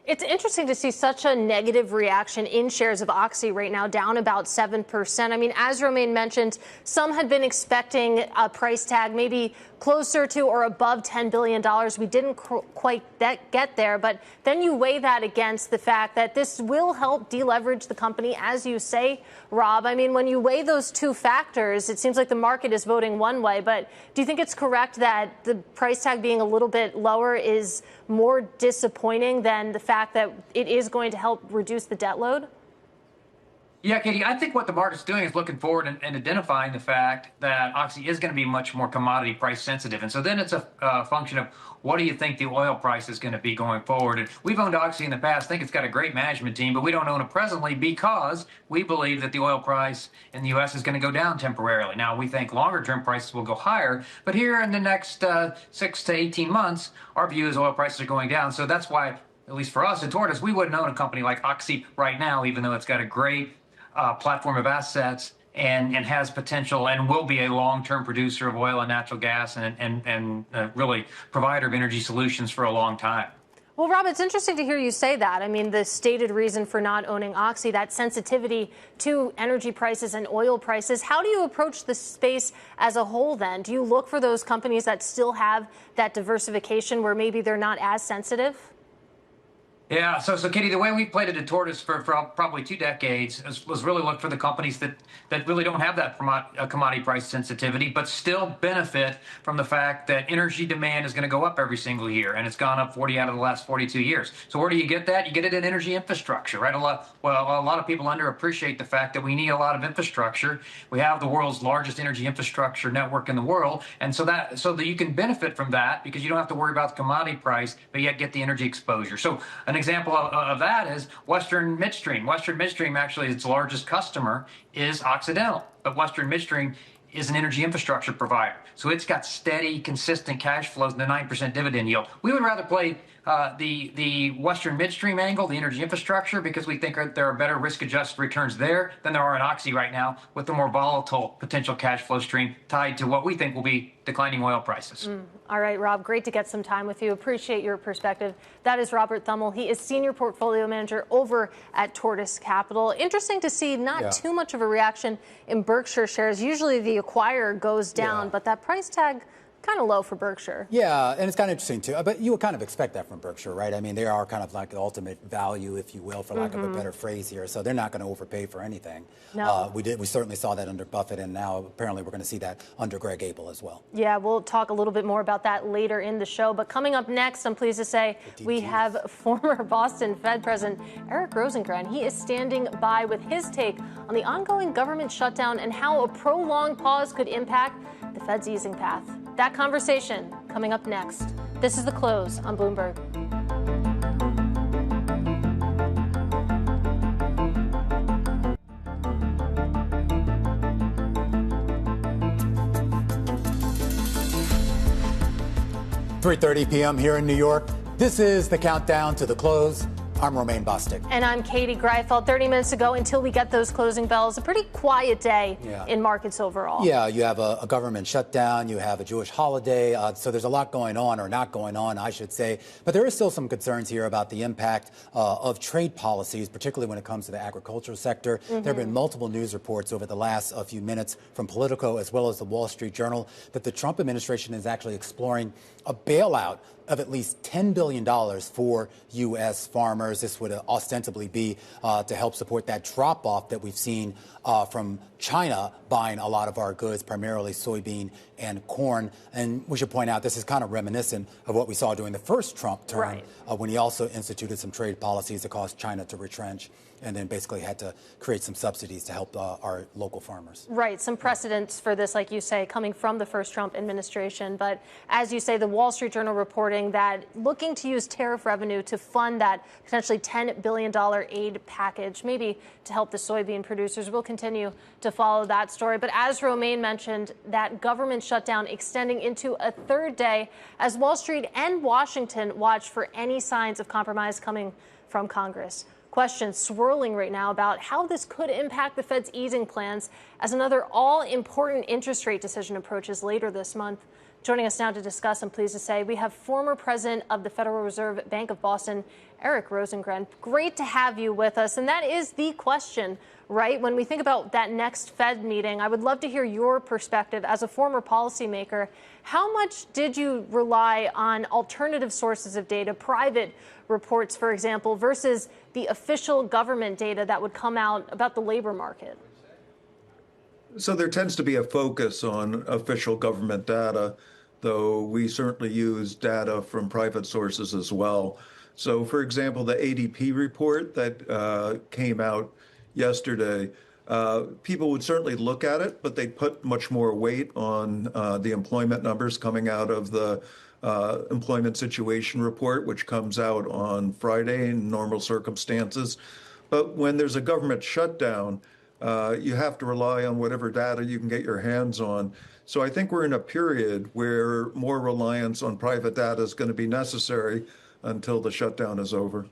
It's interesting to see such a negative reaction in shares of Oxy right now, down about 7%. I mean, as Romaine mentioned, some had been expecting a price tag maybe closer to or above $10 billion. We didn't quite get there. But then you weigh that against the fact that this will help deleverage the company, as you say, Rob. I mean, when you weigh those two factors, it seems like the market is voting one way. But do you think it's correct that the price tag being a little bit lower is more disappointing than the fact that it is going to help reduce the debt load? Yeah, Katie, I think what the market's doing is looking forward and identifying the fact that Oxy is going to be much more commodity price sensitive. And so then it's a function of what do you think the oil price is going to be going forward? And we've owned Oxy in the past. I think it's got a great management team, but we don't own it presently because we believe that the oil price in the U.S. is going to go down temporarily. Now, we think longer-term prices will go higher, but here in the next 6 to 18 months, our view is oil prices are going down. So that's why, at least for us at Tortoise, we wouldn't own a company like Oxy right now, even though it's got a great platform of assets and has potential and will be a long-term producer of oil and natural gas and really provider of energy solutions for a long time. Well, Rob, it's interesting to hear you say that. I mean, the stated reason for not owning Oxy, that sensitivity to energy prices and oil prices. How do you approach the space as a whole then? Do you look for those companies that still have that diversification where maybe they're not as sensitive? Yeah, so Katie, the way we played it at Tortoise for probably 2 decades was really look for the companies that really don't have that commodity price sensitivity, but still benefit from the fact that energy demand is going to go up every single year, and it's gone up 40 out of the last 42 years. So where do you get that? You get it in energy infrastructure, right? A lot of people underappreciate the fact that we need a lot of infrastructure. We have the world's largest energy infrastructure network in the world, and so that you can benefit from that because you don't have to worry about the commodity price, but yet get the energy exposure. So an example of that is Western Midstream. Western Midstream, actually, its largest customer is Occidental, but Western Midstream is an energy infrastructure provider. So it's got steady, consistent cash flows and a 9% dividend yield. We would rather play the Western Midstream angle, the energy infrastructure, because we think there are better risk-adjusted returns there than there are in Oxy right now, with the more volatile potential cash flow stream tied to what we think will be declining oil prices. All right, Rob, great to get some time with you. Appreciate your perspective. That is Robert Thummel. He is Senior Portfolio Manager over at Tortoise Capital. Interesting to see not too much of a reaction in Berkshire shares. Usually the acquirer goes down, but that price tag kind of low for Berkshire. Yeah, and it's kind of interesting, too. But you would kind of expect that from Berkshire, right? I mean, they are kind of like the ultimate value, if you will, for lack of a better phrase here. So they're not going to overpay for anything. No. We certainly saw that under Buffett, and now apparently we're going to see that under Greg Abel as well. Yeah, we'll talk a little bit more about that later in the show. But coming up next, I'm pleased to say we have former Boston Fed President Eric Rosengren. He is standing by with his take on the ongoing government shutdown and how a prolonged pause could impact the Fed's easing path. That conversation coming up next. This is The Close on Bloomberg. .30 p.m. here in New York. This is the countdown to The Close. I'm Romaine Bostick. And I'm Katie Greifeld. 30 minutes ago, until we get those closing bells, a pretty quiet day in markets overall. Yeah, you have a government shutdown, you have a Jewish holiday, so there's a lot going on, or not going on, I should say. But there is still some concerns here about the impact of trade policies, particularly when it comes to the agricultural sector. There have been multiple news reports over the last few minutes from Politico as well as the Wall Street Journal that the Trump administration is actually exploring a bailout of at least $10 billion for U.S. farmers. This would ostensibly be to help support that drop-off that we've seen from China buying a lot of our goods, primarily soybean and corn. And we should point out this is kind of reminiscent of what we saw during the first Trump term when he also instituted some trade policies that caused China to retrench. and then basically had to create some subsidies to help our local farmers. Right. Some precedents for this, like you say, coming from the first Trump administration. But as you say, the Wall Street Journal reporting that looking to use tariff revenue to fund that potentially $10 billion aid package, maybe to help the soybean producers. We'll continue to follow that story. But as Romaine mentioned, that government shutdown extending into a third day as Wall Street and Washington watch for any signs of compromise coming from Congress. Questions swirling right now about how this could impact the Fed's easing plans as another all-important interest rate decision approaches later this month. Joining us now to discuss, I'm pleased to say, we have former president of the Federal Reserve Bank of Boston, Eric Rosengren. Great to have you with us. And that is the question, right? When we think about that next Fed meeting, I would love to hear your perspective as a former policymaker. How much did you rely on alternative sources of data, private reports, for example, versus the official government data that would come out about the labor market? So there tends to be a focus on official government data, though we certainly use data from private sources as well. So, for example, the ADP report that came out yesterday, people would certainly look at it, but they put much more weight on the employment numbers coming out of the employment situation report, which comes out on Friday in normal circumstances. But when there's a government shutdown, you have to rely on whatever data you can get your hands on. So I think we're in a period where more reliance on private data is going to be necessary until the shutdown is over.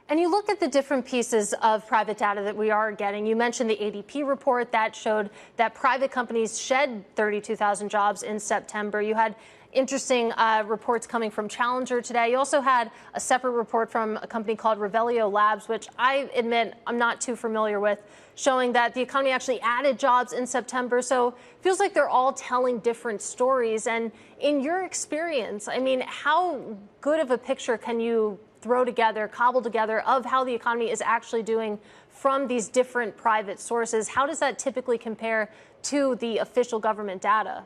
And you look at the different pieces of private data that we are getting. You mentioned the ADP report that showed that private companies shed 32,000 jobs in September. You had interesting reports coming from Challenger today. You also had a separate report from a company called Revelio Labs, which I admit I'm not too familiar with, showing that the economy actually added jobs in September. So it feels like they're all telling different stories. And in your experience, I mean, how good of a picture can you cobble together of how the economy is actually doing from these different private sources? How does that typically compare to the official government data?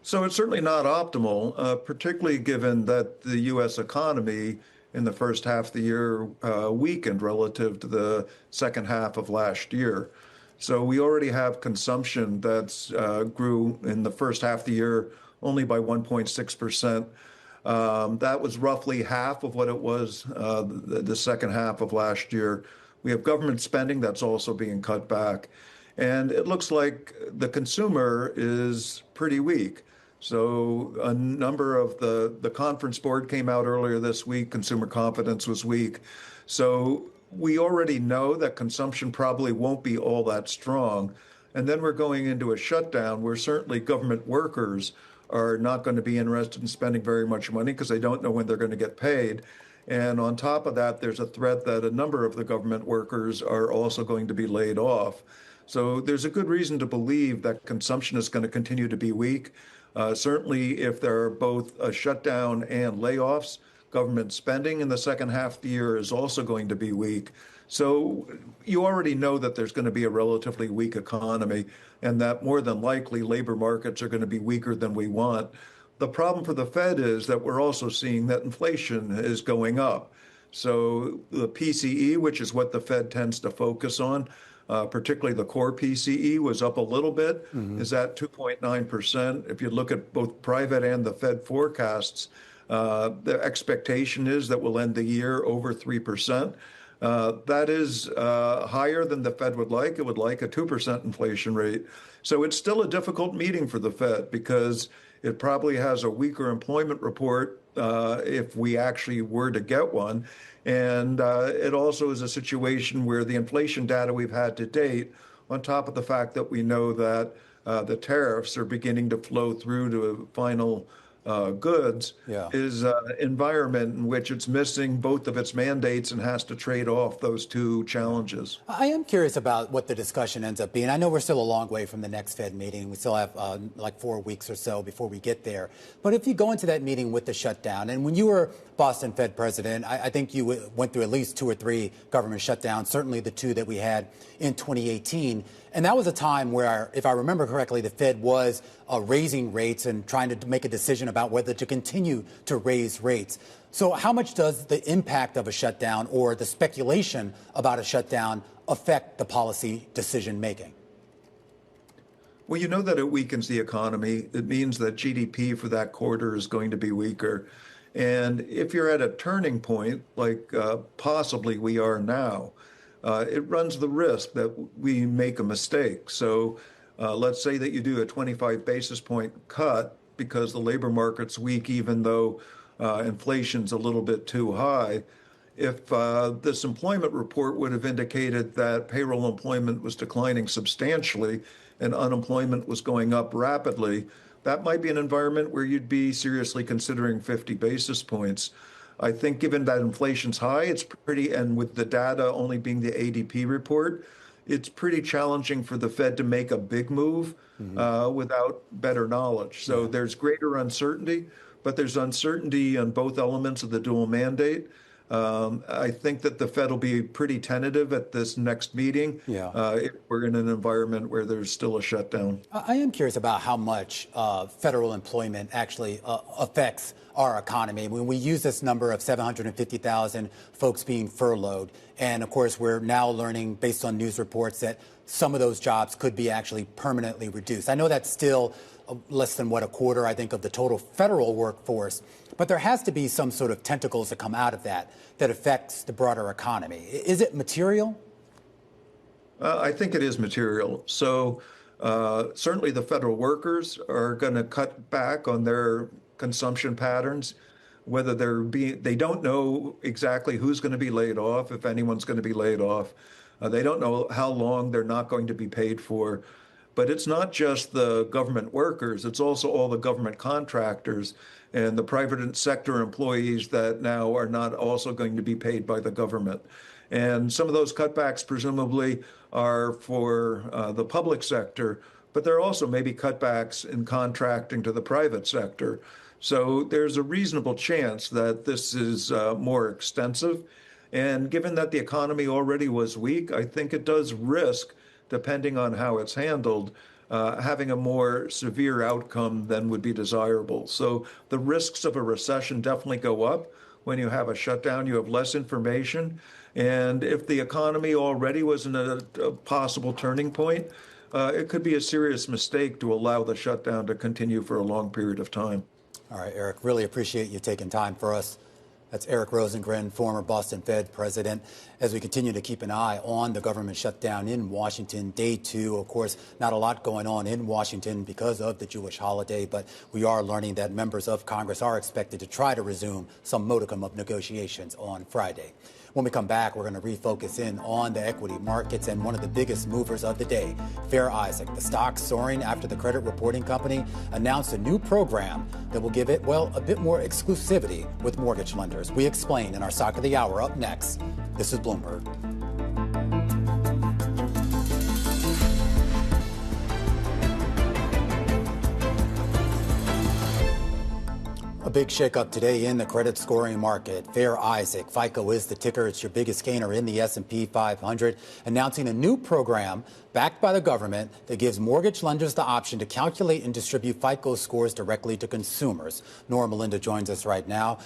So it's certainly not optimal, particularly given that the U.S. economy in the first half of the year weakened relative to the second half of last year. So we already have consumption that's grew in the first half of the year only by 1.6%. That was roughly half of what it was the second half of last year. We have government spending that's also being cut back. And it looks like the consumer is pretty weak. So a number of the conference board came out earlier this week. Consumer confidence was weak. So we already know that consumption probably won't be all that strong. And then we're going into a shutdown where certainly government workers are not going to be interested in spending very much money because they don't know when they're going to get paid. And on top of that, there's a threat that a number of the government workers are also going to be laid off. So there's a good reason to believe that consumption is going to continue to be weak. Certainly, if there are both a shutdown and layoffs, government spending in the second half of the year is also going to be weak. So you already know that there's going to be a relatively weak economy and that more than likely labor markets are going to be weaker than we want. The problem for the Fed is that we're also seeing that inflation is going up. So the PCE, which is what the Fed tends to focus on, particularly the core PCE, was up a little bit, is at 2.9%. If you look at both private and the Fed forecasts, the expectation is that we'll end the year over 3%. That is higher than the Fed would like. It would like a 2% inflation rate. So it's still a difficult meeting for the Fed because it probably has a weaker employment report if we actually were to get one. And it also is a situation where the inflation data we've had to date, on top of the fact that we know that the tariffs are beginning to flow through to final goods, is an environment in which it's missing both of its mandates and has to trade off those two challenges. I am curious about what the discussion ends up being. I know we're still a long way from the next Fed meeting. We still have like 4 weeks or so before we get there. But if you go into that meeting with the shutdown, and when you were Boston Fed president, I think you went through at least 2 or 3 government shutdowns, certainly the 2 that we had in 2018. And that was a time where, if I remember correctly, the Fed was raising rates and trying to make a decision about whether to continue to raise rates. So how much does the impact of a shutdown or the speculation about a shutdown affect the policy decision making? Well, you know that it weakens the economy. It means that GDP for that quarter is going to be weaker. And if you're at a turning point, like possibly we are now, it runs the risk that we make a mistake. So let's say that you do a 25 basis point cut because the labor market's weak, even though inflation's a little bit too high. If this employment report would have indicated that payroll employment was declining substantially and unemployment was going up rapidly, that might be an environment where you'd be seriously considering 50 basis points. I think given that inflation's high, it's pretty, and with the data only being the ADP report, it's pretty challenging for the Fed to make a big move without better knowledge. So there's greater uncertainty, but there's uncertainty on both elements of the dual mandate. I think that the Fed will be pretty tentative at this next meeting if we're in an environment where there's still a shutdown. I am curious about how much federal employment actually affects our economy. When we use this number of 750,000 folks being furloughed, and of course we're now learning based on news reports that some of those jobs could be actually permanently reduced. I know that's still less than a quarter, I think, of the total federal workforce. But there has to be some sort of tentacles that come out of that affects the broader economy. Is it material? I think it is material. So certainly the federal workers are going to cut back on their consumption patterns, whether they don't know exactly who's going to be laid off, if anyone's going to be laid off. They don't know how long they're not going to be paid for. But it's not just the government workers, it's also all the government contractors and the private sector employees that now are not also going to be paid by the government. And some of those cutbacks presumably are for the public sector, but there are also maybe cutbacks in contracting to the private sector. So there's a reasonable chance that this is more extensive. And given that the economy already was weak, I think it does risk, depending on how it's handled, having a more severe outcome than would be desirable. So the risks of a recession definitely go up. When you have a shutdown, you have less information. And if the economy already was in a possible turning point, it could be a serious mistake to allow the shutdown to continue for a long period of time. All right, Eric, really appreciate you taking time for us. That's Eric Rosengren, former Boston Fed president. As we continue to keep an eye on the government shutdown in Washington, day two, of course, not a lot going on in Washington because of the Jewish holiday, but we are learning that members of Congress are expected to try to resume some modicum of negotiations on Friday. When we come back, we're going to refocus in on the equity markets and one of the biggest movers of the day, Fair Isaac. The stock soaring after the credit reporting company announced a new program that will give it, a bit more exclusivity with mortgage lenders. We explain in our Stock of the Hour up next. This is Bloomberg. A big shakeup today in the credit scoring market. Fair Isaac, FICO is the ticker. It's your biggest gainer in the S&P 500, announcing a new program backed by the government that gives mortgage lenders the option to calculate and distribute FICO scores directly to consumers. Nora Melinda joins us right now.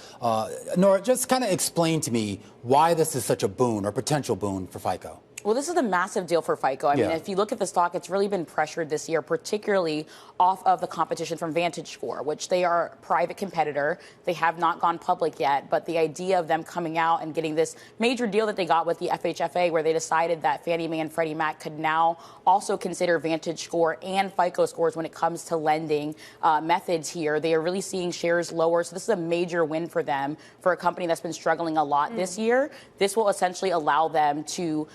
Nora, just kind of explain to me why this is such a boon or potential boon for FICO. Well, this is a massive deal for FICO. I mean, if you look at the stock, it's really been pressured this year, particularly off of the competition from VantageScore, which they are a private competitor. They have not gone public yet, but the idea of them coming out and getting this major deal that they got with the FHFA, where they decided that Fannie Mae and Freddie Mac could now also consider VantageScore and FICO scores when it comes to lending methods here. They are really seeing shares lower. So this is a major win for them, for a company that's been struggling a lot this year. This will essentially allow them to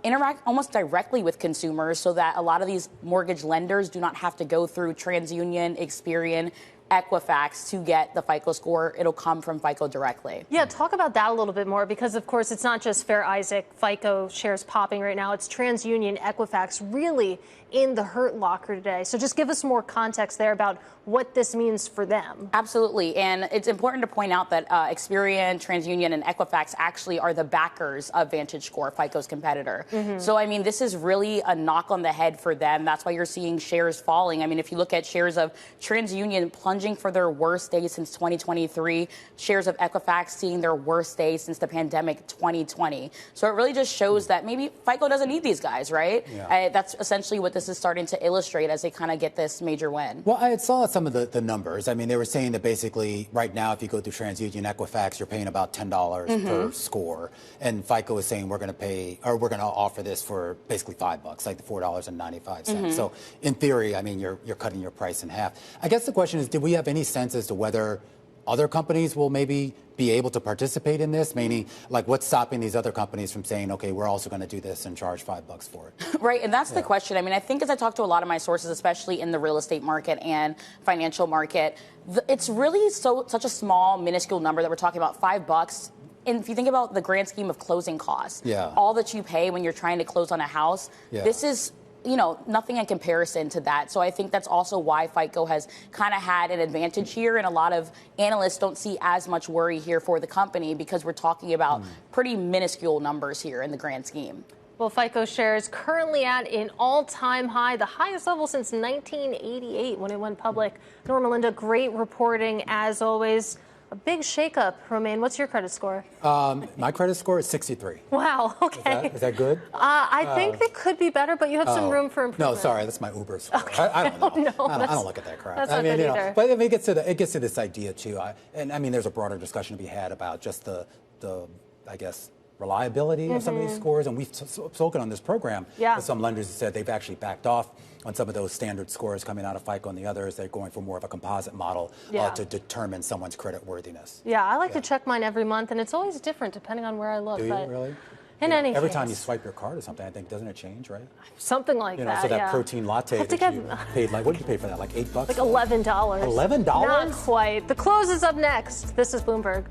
interact almost directly with consumers so that a lot of these mortgage lenders do not have to go through TransUnion, Experian, Equifax to get the FICO score. It'll come from FICO directly. Yeah, talk about that a little bit more, because of course it's not just Fair Isaac, FICO shares popping right now. It's TransUnion, Equifax really in the hurt locker today. So just give us more context there about what this means for them. Absolutely. And it's important to point out that Experian, TransUnion, and Equifax actually are the backers of VantageScore, FICO's competitor. So, I mean, this is really a knock on the head for them. That's why you're seeing shares falling. I mean, if you look at shares of TransUnion plunging for their worst day since 2023, shares of Equifax seeing their worst day since the pandemic 2020. So it really just shows that maybe FICO doesn't need these guys, right? Yeah. That's essentially what this is starting to illustrate as they kind of get this major win. Well, I saw some of the numbers. I mean, they were saying that basically right now, if you go through TransUnion, Equifax, you're paying about $10 per score. And FICO is saying we're going to offer this for basically $5, like the $4.95. So in theory, I mean, you're cutting your price in half. I guess the question is, did we have any sense as to whether other companies will maybe be able to participate in this? Meaning, like, what's stopping these other companies from saying, okay, we're also going to do this and charge $5 for it? Right, and that's the question. I mean, I think as I talk to a lot of my sources, especially in the real estate market and financial market, it's really such a small, minuscule number that we're talking about, $5. And if you think about the grand scheme of closing costs, all that you pay when you're trying to close on a house, this is nothing in comparison to that. So I think that's also why FICO has kind of had an advantage here. And a lot of analysts don't see as much worry here for the company because we're talking about pretty minuscule numbers here in the grand scheme. Well, FICO shares currently at an all-time high, the highest level since 1988 when it went public. Norma, Linda, great reporting as always. A big shakeup. Romaine, what's your credit score? My credit score is 63. Wow, okay. Is that good? I think it could be better, but you have some room for improvement. No, sorry, that's my Uber score. Okay. I don't know. No, I don't look at that crap. That's not good either. But I mean, it gets to this idea too. And I mean, there's a broader discussion to be had about just the I guess, reliability of some of these scores. And we've spoken on this program with some lenders that said they've actually backed off on some of those standard scores coming out of FICO and the others. They're going for more of a composite model to determine someone's credit worthiness. Yeah, I like to check mine every month, and it's always different depending on where I look. Do you really? In any case. Every time you swipe your card or something, I think, doesn't it change, right? Something like that, so that protein latte that you paid, like, what did you pay for that, like $8? Like $11. $11? Not quite. The close is up next. This is Bloomberg.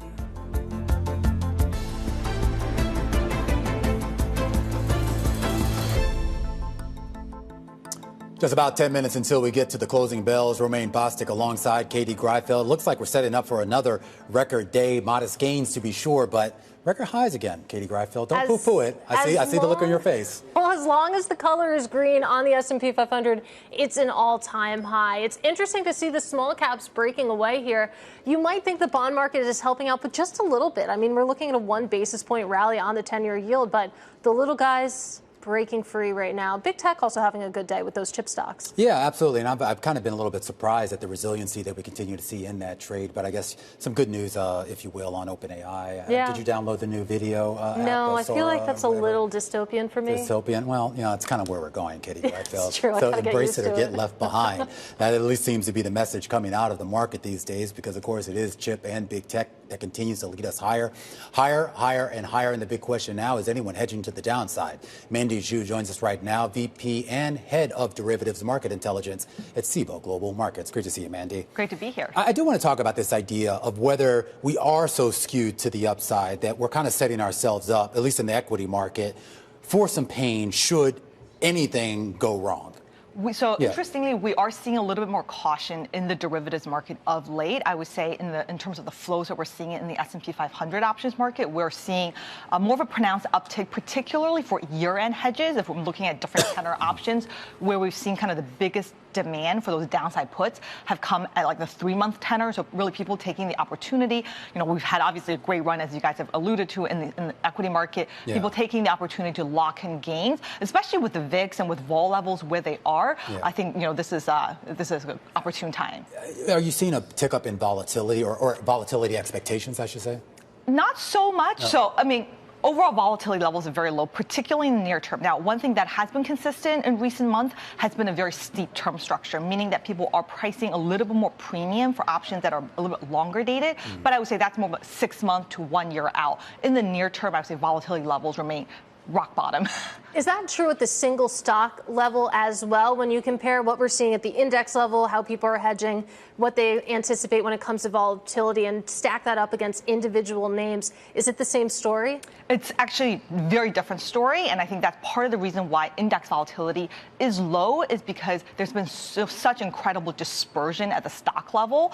Just about 10 minutes until we get to the closing bells. Romaine Bostick alongside Katie Greifeld. Looks like we're setting up for another record day. Modest gains to be sure, but record highs again, Katie Greifeld. Don't poo-poo it. I see the look on your face. Well, as long as the color is green on the S&P 500, it's an all-time high. It's interesting to see the small caps breaking away here. You might think the bond market is helping out, but just a little bit. I mean, we're looking at a 1 basis point rally on the 10-year yield, but the little guys breaking free right now. Big tech also having a good day with those chip stocks. Yeah, absolutely. And I've kind of been a little bit surprised at the resiliency that we continue to see in that trade. But I guess some good news, if you will, on OpenAI. Did you download the new video app? No, I feel like that's a little dystopian for me. Dystopian? Well, it's kind of where we're going, Katie Greifeld. It's true. So embrace it or get left behind. That at least seems to be the message coming out of the market these days because, of course, it is chip and big tech that continues to lead us higher, and higher. And the big question now is anyone hedging to the downside? Mandy Zhu joins us right now, VP and Head of Derivatives Market Intelligence at SEBI Global Markets. Great to see you, Mandy. Great to be here. I do want to talk about this idea of whether we are so skewed to the upside that we're kind of setting ourselves up, at least in the equity market, for some pain should anything go wrong. Interestingly, we are seeing a little bit more caution in the derivatives market of late. I would say in terms of the flows that we're seeing in the S&P 500 options market, we're seeing more of a pronounced uptick, particularly for year-end hedges. If we're looking at different tenor options, where we've seen kind of the biggest demand for those downside puts have come at like the 3-month tenor. So really people taking the opportunity. We've had obviously a great run, as you guys have alluded to, in the equity market. Yeah. People taking the opportunity to lock in gains, especially with the VIX and with vol levels where they are. Yeah. I think this is an opportune time. Are you seeing a tick up in volatility or volatility expectations, I should say? Not so much. No. So I mean, overall volatility levels are very low, particularly in the near term. Now, one thing that has been consistent in recent months has been a very steep term structure, meaning that people are pricing a little bit more premium for options that are a little bit longer dated. But I would say that's more of a 6 month to 1 year out. In the near term, I would say volatility levels remain rock bottom. Is that true at the single stock level as well? When you compare what we're seeing at the index level, how people are hedging, what they anticipate when it comes to volatility, and stack that up against individual names, is it the same story? It's actually a very different story, and I think that's part of the reason why index volatility is low, is because there's been such incredible dispersion at the stock level.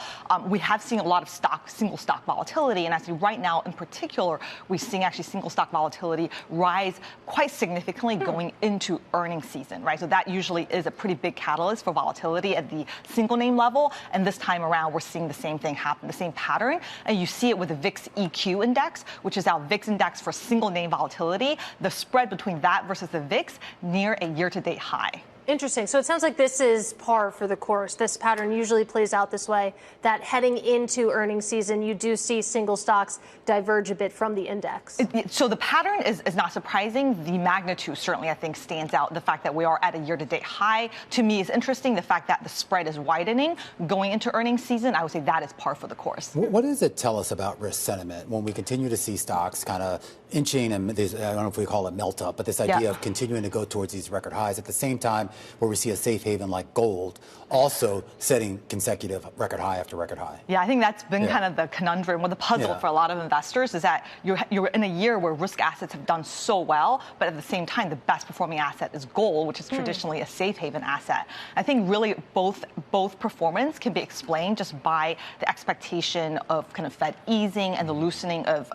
We have seen a lot of single stock volatility, and actually right now in particular, we're seeing actually single stock volatility rise quite significantly going into earnings season, right? So that usually is a pretty big catalyst for volatility at the single name level, and this time around, we're seeing the same thing happen, the same pattern, and you see it with the VIX EQ index, which is our VIX index for single name volatility. The spread between that versus the VIX near a year-to-date high. Interesting. So it sounds like this is par for the course. This pattern usually plays out this way, that heading into earnings season, you do see single stocks diverge a bit from the index. So the pattern is not surprising. The magnitude certainly, I think, stands out. The fact that we are at a year-to-date high, to me, is interesting. The fact that the spread is widening going into earnings season, I would say that is par for the course. What does it tell us about risk sentiment when we continue to see stocks kind of inching, and I don't know if we call it melt up, but this idea of continuing to go towards these record highs at the same time where we see a safe haven like gold also setting consecutive record high after record high? Yeah, I think that's been kind of the conundrum or the puzzle for a lot of investors, is that you're in a year where risk assets have done so well, but at the same time, the best performing asset is gold, which is traditionally a safe haven asset. I think really both performance can be explained just by the expectation of kind of Fed easing and the loosening of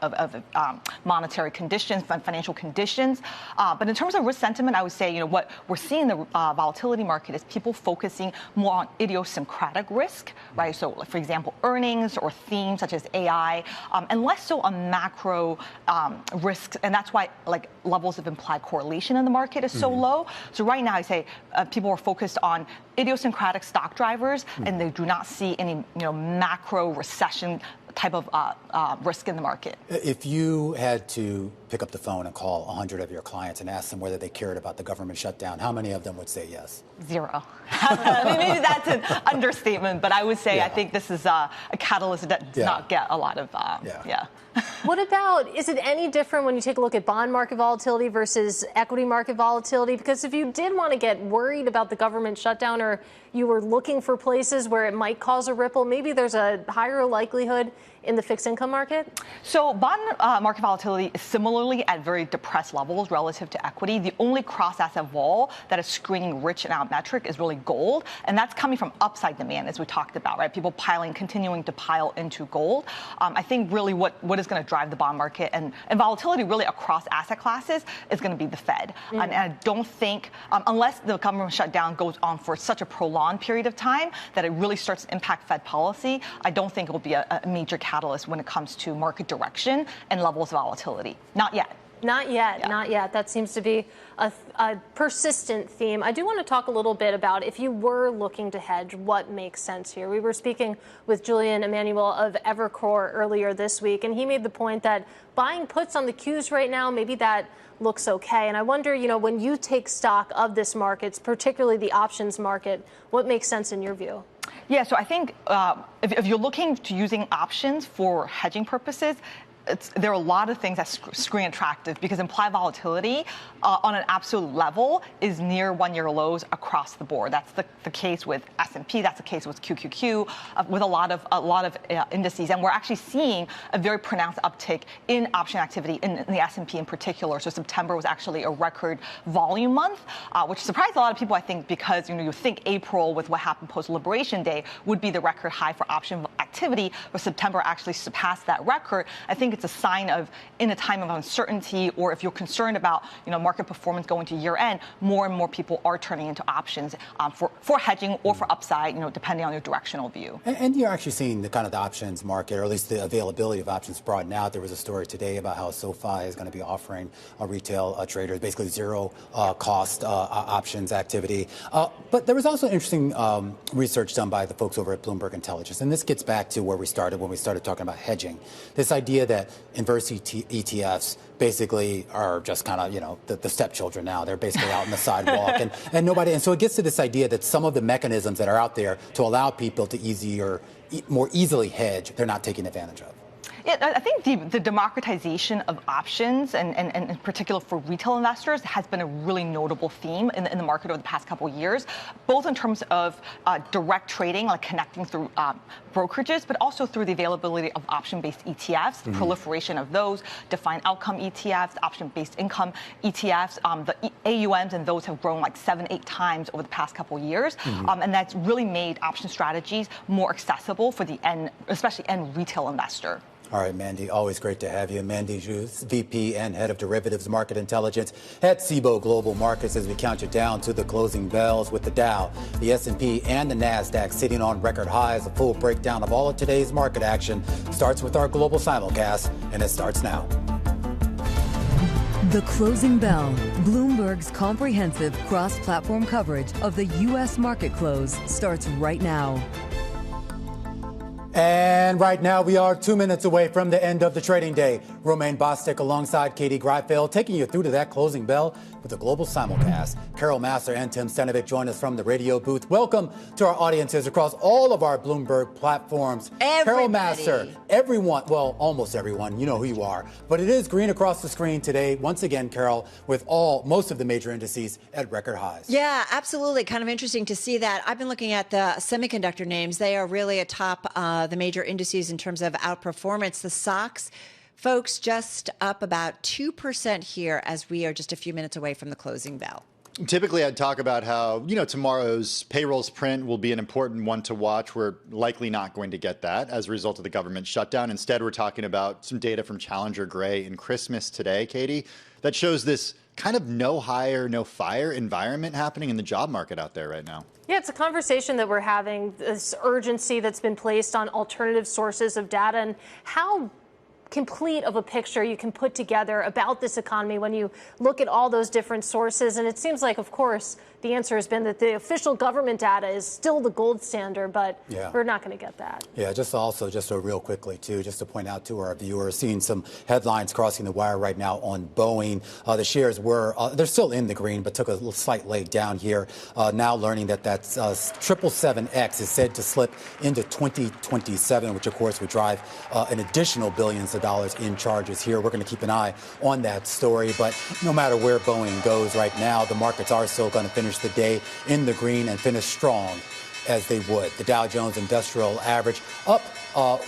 monetary conditions, financial conditions. But in terms of risk sentiment, I would say, what we're seeing in the volatility market is people focusing more on idiosyncratic risk, right? So, for example, earnings or themes such as AI, and less so on macro risks. And that's why levels of implied correlation in the market is so low. So right now, I say people are focused on idiosyncratic stock drivers, and they do not see any macro recession type of risk in the market. If you had to pick up the phone and call 100 of your clients and ask them whether they cared about the government shutdown, how many of them would say yes? Zero. I mean, maybe that's an understatement, but I would say I think this is a catalyst that does not get a lot of, What about, is it any different when you take a look at bond market volatility versus equity market volatility? Because if you did want to get worried about the government shutdown, or you were looking for places where it might cause a ripple, maybe there's a higher likelihood in the fixed income market? So bond market volatility is similarly at very depressed levels relative to equity. The only cross-asset vol that is screening rich in our metric is really gold, and that's coming from upside demand, as we talked about, right? People continuing to pile into gold. I think really what is going to drive the bond market and volatility really across asset classes is going to be the Fed. And I don't think, unless the government shutdown goes on for such a prolonged period of time that it really starts to impact Fed policy, I don't think it will be a major catalyst when it comes to market direction and levels of volatility. Not yet. Not yet, not yet. That seems to be a persistent theme. I do want to talk a little bit about, if you were looking to hedge, what makes sense here. We were speaking with Julian Emanuel of Evercore earlier this week, and he made the point that buying puts on the Qs right now, maybe that looks okay. And I wonder, when you take stock of this market, particularly the options market, what makes sense in your view? Yeah, so I think if you're looking to using options for hedging purposes, there are a lot of things that screen attractive, because implied volatility on an absolute level is near one-year lows across the board. That's the case with S&P. That's the case with QQQ, with a lot of indices, and we're actually seeing a very pronounced uptick in option activity in the S&P in particular. So September was actually a record volume month, which surprised a lot of people, I think, because you think April, with what happened post Liberation Day, would be the record high for option activity, but September actually surpassed that record. I think it's a sign of, in a time of uncertainty, or if you're concerned about market performance going to year end, more and more people are turning into options for hedging or for upside, depending on your directional view. And you're actually seeing the kind of the options market, or at least the availability of options broaden out. There was a story today about how SoFi is going to be offering retail traders basically zero cost options activity. But there was also interesting research done by the folks over at Bloomberg Intelligence, and this gets back to where we started when we started talking about hedging. This idea that inverse ETFs basically are just kind of, the stepchildren now. They're basically out on the sidewalk and nobody. And so it gets to this idea that some of the mechanisms that are out there to allow people to more easily hedge, they're not taking advantage of. Yeah, I think the democratization of options, and in particular for retail investors, has been a really notable theme in the market over the past couple of years, both in terms of direct trading, like connecting through brokerages, but also through the availability of option-based ETFs, the proliferation of those, defined outcome ETFs, option-based income ETFs. The AUMs and those have grown like 7-8 times over the past couple of years, and that's really made option strategies more accessible for the especially end retail investor. All right, Mandy, always great to have you. Mandy Zhu, VP and Head of Derivatives Market Intelligence at SEBI Global Markets, as we count you down to the closing bells with the Dow, the S&P, and the NASDAQ sitting on record highs. A full breakdown of all of today's market action starts with our global simulcast, and it starts now. The Closing Bell, Bloomberg's comprehensive cross-platform coverage of the U.S. market close, starts right now. And right now, we are 2 minutes away from the end of the trading day. Romaine Bostic alongside Katie Greifeld, taking you through to that closing bell with the global simulcast. Carol Massar and Tim Stenovic join us from the radio booth. Welcome to our audiences across all of our Bloomberg platforms. Everybody. Carol Massar, everyone, well, almost everyone, you know who you are. But it is green across the screen today, once again, Carol, with most of the major indices at record highs. Yeah, absolutely. Kind of interesting to see that. I've been looking at the semiconductor names. They are really atop the major indices in terms of outperformance. The stocks, folks, just up about 2% here as we are just a few minutes away from the closing bell. Typically, I'd talk about how, tomorrow's payrolls print will be an important one to watch. We're likely not going to get that as a result of the government shutdown. Instead, we're talking about some data from Challenger Gray in Christmas today, Katie, that shows this kind of no hire, no fire environment happening in the job market out there right now. Yeah, it's a conversation that we're having, this urgency that's been placed on alternative sources of data and how complete of a picture you can put together about this economy when you look at all those different sources. And it seems like, of course, the answer has been that the official government data is still the gold standard, but we're not going to get that. Yeah, just real quickly, too, just to point out to our viewers, seeing some headlines crossing the wire right now on Boeing. The shares they're still in the green, but took a slight leg down here. Now learning that 777X is said to slip into 2027, which, of course, would drive an additional billions of dollars in charges here. We're going to keep an eye on that story. But no matter where Boeing goes right now, the markets are still going to finish the day in the green and finish strong as they would. The Dow Jones Industrial Average up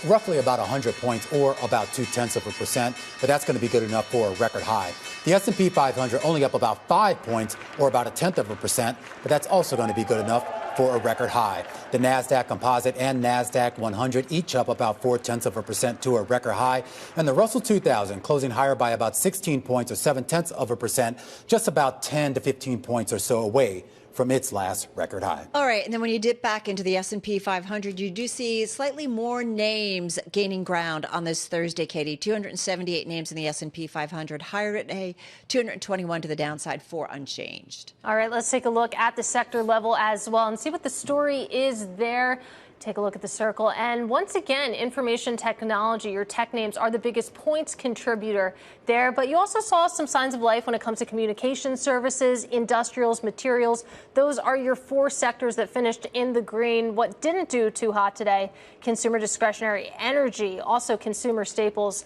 roughly about 100 points, or about 0.2%, but that's going to be good enough for a record high. The S&P 500 only up about 5 points, or about 0.1%, but that's also going to be good enough for a record high. The NASDAQ Composite and NASDAQ 100 each up about 0.4% to a record high. And the Russell 2000 closing higher by about 16 points, or 0.7%, just about 10 to 15 points or so away from its last record high. All right, and then when you dip back into the S&P 500, you do see slightly more names gaining ground on this Thursday, Katie. 278 names in the S&P 500, higher today, 221 to the downside, 4 unchanged. All right, let's take a look at the sector level as well and see what the story is there. Take a look at the circle. And once again, information technology, your tech names are the biggest points contributor there. But you also saw some signs of life when it comes to communication services, industrials, materials. Those are your 4 sectors that finished in the green. What didn't do too hot today, consumer discretionary, energy, also consumer staples,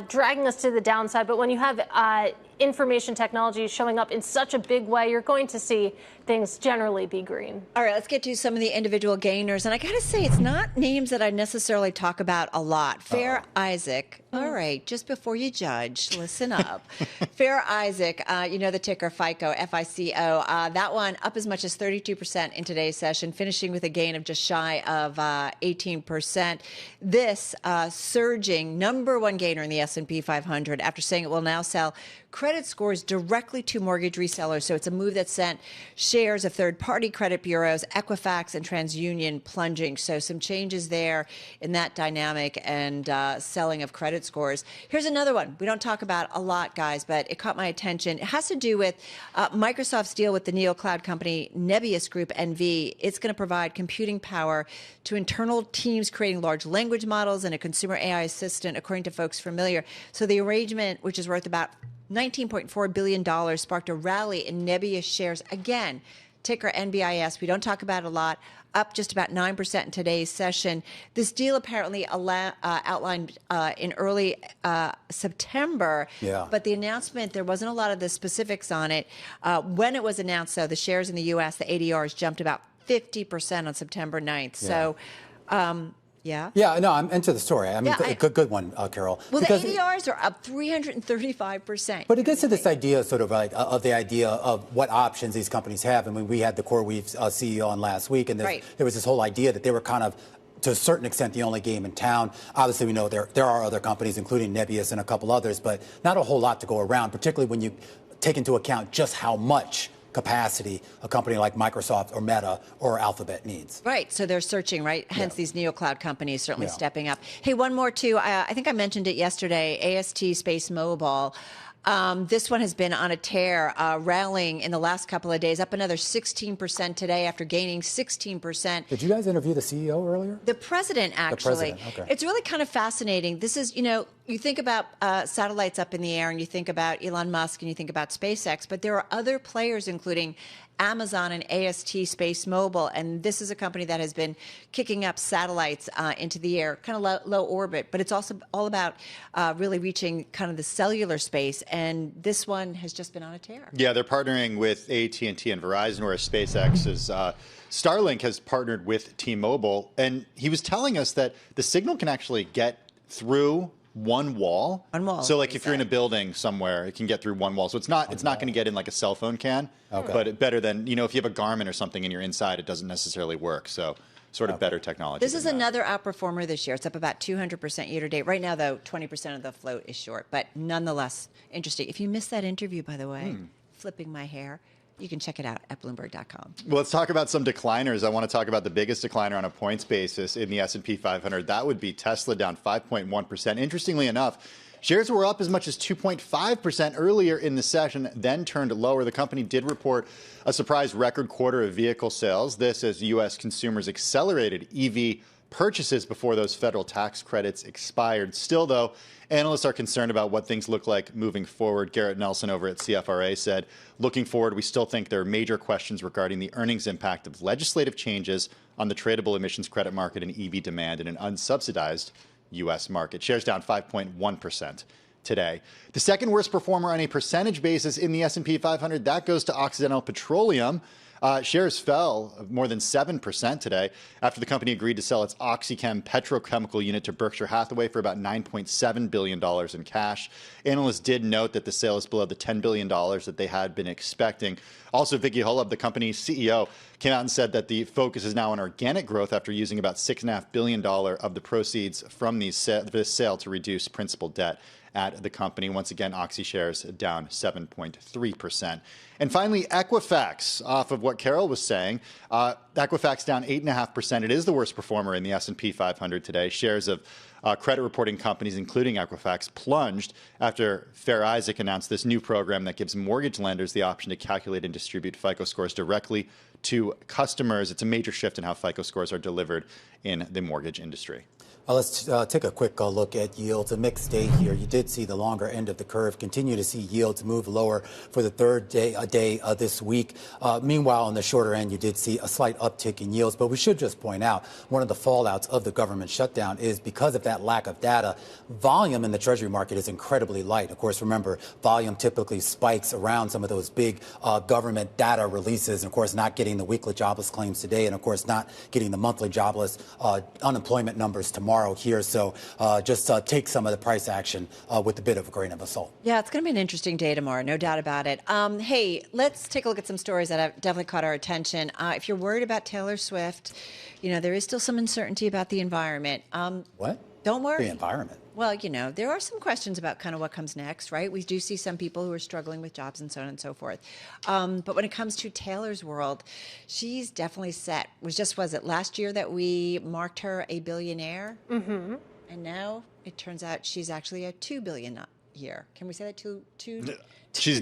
dragging us to the downside. But when you have information technology showing up in such a big way, you're going to see things generally be green. All right, let's get to some of the individual gainers. And I got to say, it's not names that I necessarily talk about a lot. Fair Isaac. All right, just before you judge, listen up. Fair Isaac, the ticker FICO, FICO. That one up as much as 32% in today's session, finishing with a gain of just shy of 18%. This surging number one gainer in the S&P 500 after saying it will now sell credit scores directly to mortgage resellers. So it's a move that sent shares of third-party credit bureaus, Equifax and TransUnion plunging. So some changes there in that dynamic and selling of credit scores. Here's another one we don't talk about a lot, guys, but it caught my attention. It has to do with Microsoft's deal with the neo-cloud company Nebius Group, NV. It's going to provide computing power to internal teams creating large language models and a consumer AI assistant, according to folks familiar. So the arrangement, which is worth about $19.4 billion, sparked a rally in Nebius shares again ticker NBIS. We don't talk about it a lot. Up just about 9% in today's session. This deal apparently outlined in early September, but the announcement, there wasn't a lot of the specifics on it. When it was announced, though, the shares in the U.S., the ADRs jumped about 50% on September 9th. So, yeah, no, I'm into the story. I mean, good one, Carol. Well, because the ADRs are up 335%. But it gets to this idea, sort of like, of the idea of what options these companies have. I mean, we had the CoreWeave CEO on last week, and there was this whole idea that they were kind of, to a certain extent, the only game in town. Obviously, we know there are other companies, including Nebius and a couple others, but not a whole lot to go around, particularly when you take into account just how much capacity a company like Microsoft or Meta or Alphabet needs. Right. So they're searching, right? Hence these neocloud companies certainly stepping up. Hey, one more too. I think I mentioned it yesterday, AST Space Mobile. This one has been on a tear, rallying in the last couple of days, up another 16% today after gaining 16%. Did you guys interview the CEO earlier? The president, actually. The president, okay. It's really kind of fascinating. This is, you think about satellites up in the air and you think about Elon Musk and you think about SpaceX, but there are other players, including Amazon and AST Space Mobile, and this is a company that has been kicking up satellites into the air, kind of low orbit, but it's also all about really reaching kind of the cellular space, and this one has just been on a tear. Yeah, they're partnering with AT&T and Verizon, whereas SpaceX is Starlink has partnered with T-Mobile, and he was telling us that the signal can actually get through one wall. So like if you're in a building somewhere, it can get through one wall. So it's not going to get in like a cell phone can, but better than, if you have a Garmin or something and you're inside, it doesn't necessarily work. So sort of better technology. This is another outperformer this year. It's up about 200% year to date. Right now, though, 20% of the float is short, but nonetheless interesting. If you missed that interview, by the way, flipping my hair, you can check it out at Bloomberg.com. Well, let's talk about some decliners. I want to talk about the biggest decliner on a points basis in the S&P 500. That would be Tesla, down 5.1%. Interestingly enough, shares were up as much as 2.5% earlier in the session, then turned lower. The company did report a surprise record quarter of vehicle sales. This as U.S. consumers accelerated EV purchases before those federal tax credits expired. Still, though, analysts are concerned about what things look like moving forward. Garrett Nelson over at CFRA said, looking forward, we still think there are major questions regarding the earnings impact of legislative changes on the tradable emissions credit market and EV demand in an unsubsidized U.S. market. Shares down 5.1% today. The second worst performer on a percentage basis in the S&P 500, that goes to Occidental Petroleum. Shares fell more than 7% today after the company agreed to sell its OxyChem petrochemical unit to Berkshire Hathaway for about $9.7 billion in cash. Analysts did note that the sale is below the $10 billion that they had been expecting. Also, Vicky Holub, the company's CEO, came out and said that the focus is now on organic growth after using about $6.5 billion of the proceeds from this sale to reduce principal debt at the company. Once again, Oxy shares down 7.3%. And finally, Equifax, off of what Carol was saying, Equifax down 8.5%. It is the worst performer in the S&P 500 today. Shares of credit reporting companies, including Equifax, plunged after Fair Isaac announced this new program that gives mortgage lenders the option to calculate and distribute FICO scores directly to customers. It's a major shift in how FICO scores are delivered in the mortgage industry. Let's take a quick look at yields. A mixed day here. You did see the longer end of the curve continue to see yields move lower for the third day this week. Meanwhile, on the shorter end, you did see a slight uptick in yields. But we should just point out one of the fallouts of the government shutdown is because of that lack of data, volume in the Treasury market is incredibly light. Of course, remember, volume typically spikes around some of those big government data releases. And of course, not getting the weekly jobless claims today. And of course, not getting the monthly jobless unemployment numbers tomorrow here. So just take some of the price action with a bit of a grain of salt. Yeah, it's going to be an interesting day tomorrow, no doubt about it. Hey, let's take a look at some stories that have definitely caught our attention. If you're worried about Taylor Swift, there is still some uncertainty about the environment. What? Don't worry. The environment. Well, there are some questions about kind of what comes next, right? We do see some people who are struggling with jobs and so on and so forth. But when it comes to Taylor's world, she's definitely set. Was it last year that we marked her a billionaire? Mm-hmm. And now it turns out she's actually a $2 billion year. Can we say that two? She's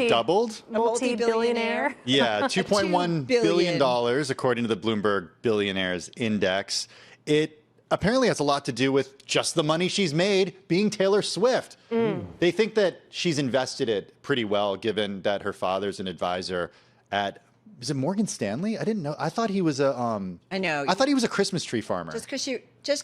doubled? Multi-billionaire. Yeah, $2.1 billion, according to the Bloomberg Billionaires Index. It apparently has a lot to do with just the money she's made being Taylor Swift. They think that she's invested it pretty well, given that her father's an advisor at Is it Morgan Stanley? I didn't know. I thought he was a. I know. I thought he was a Christmas tree farmer. Just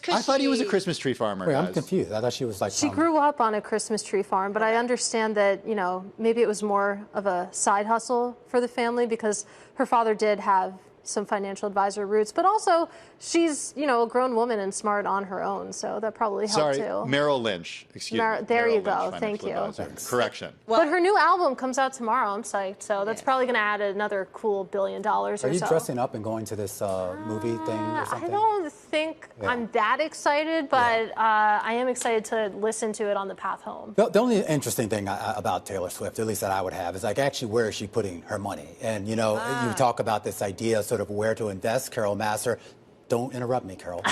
because I thought he was a Christmas tree farmer. Wait, I'm guys. confused. I thought she was like. She grew up on a Christmas tree farm, but I understand that, you know, maybe it was more of a side hustle for the family because her father did have some financial advisor roots, but also she's, you know, a grown woman and smart on her own, so that probably helped too. Sorry, Merrill Lynch. Excuse me. There Merrill you go. Lynch, Thank you. Correction. But her new album comes out tomorrow. I'm psyched. So that's probably going to add another cool $1 billion or so. Are you dressing up and going to this movie thing or something? I don't think I'm that excited, but I am excited to listen to it on the path home. The only interesting thing about Taylor Swift, at least that I would have, is like actually where is she putting her money? And, you know, you talk about this idea sort of where to invest. Carol Massar, don't interrupt me, Carol.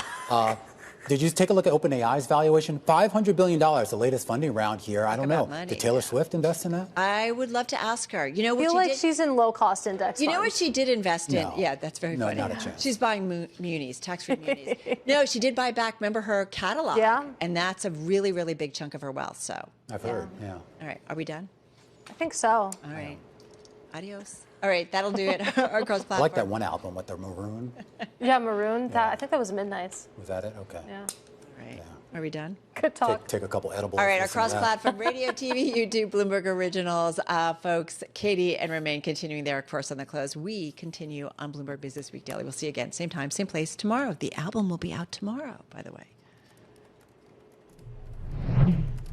Did you take a look at OpenAI's valuation? $500 billion, the latest funding round here. I don't know. Did Taylor Swift invest in that? I would love to ask her. You know what I feel like she's in low-cost index You know funds. what she did invest in? No. Yeah, that's very No, funny. not a chance. She's buying munis, tax-free munis. No, she did buy back, remember, her catalog. Yeah. And that's a really, really big chunk of her wealth, so. I've heard, yeah. All right, are we done? I think so. All right. Adios. All right, that'll do it across platform. I like that one album with the maroon. Yeah, Maroon. I think that was Midnight's. Was that it? Okay. Yeah. All right. Are we done? Good talk. Take a couple edibles. All right, our listen to that. cross-platform radio, TV, YouTube, Bloomberg Originals, folks. Katie and Romaine continuing there, of course, on the close. We continue on Bloomberg Business Week Daily. We'll see you again, same time, same place tomorrow. The album will be out tomorrow, by the way.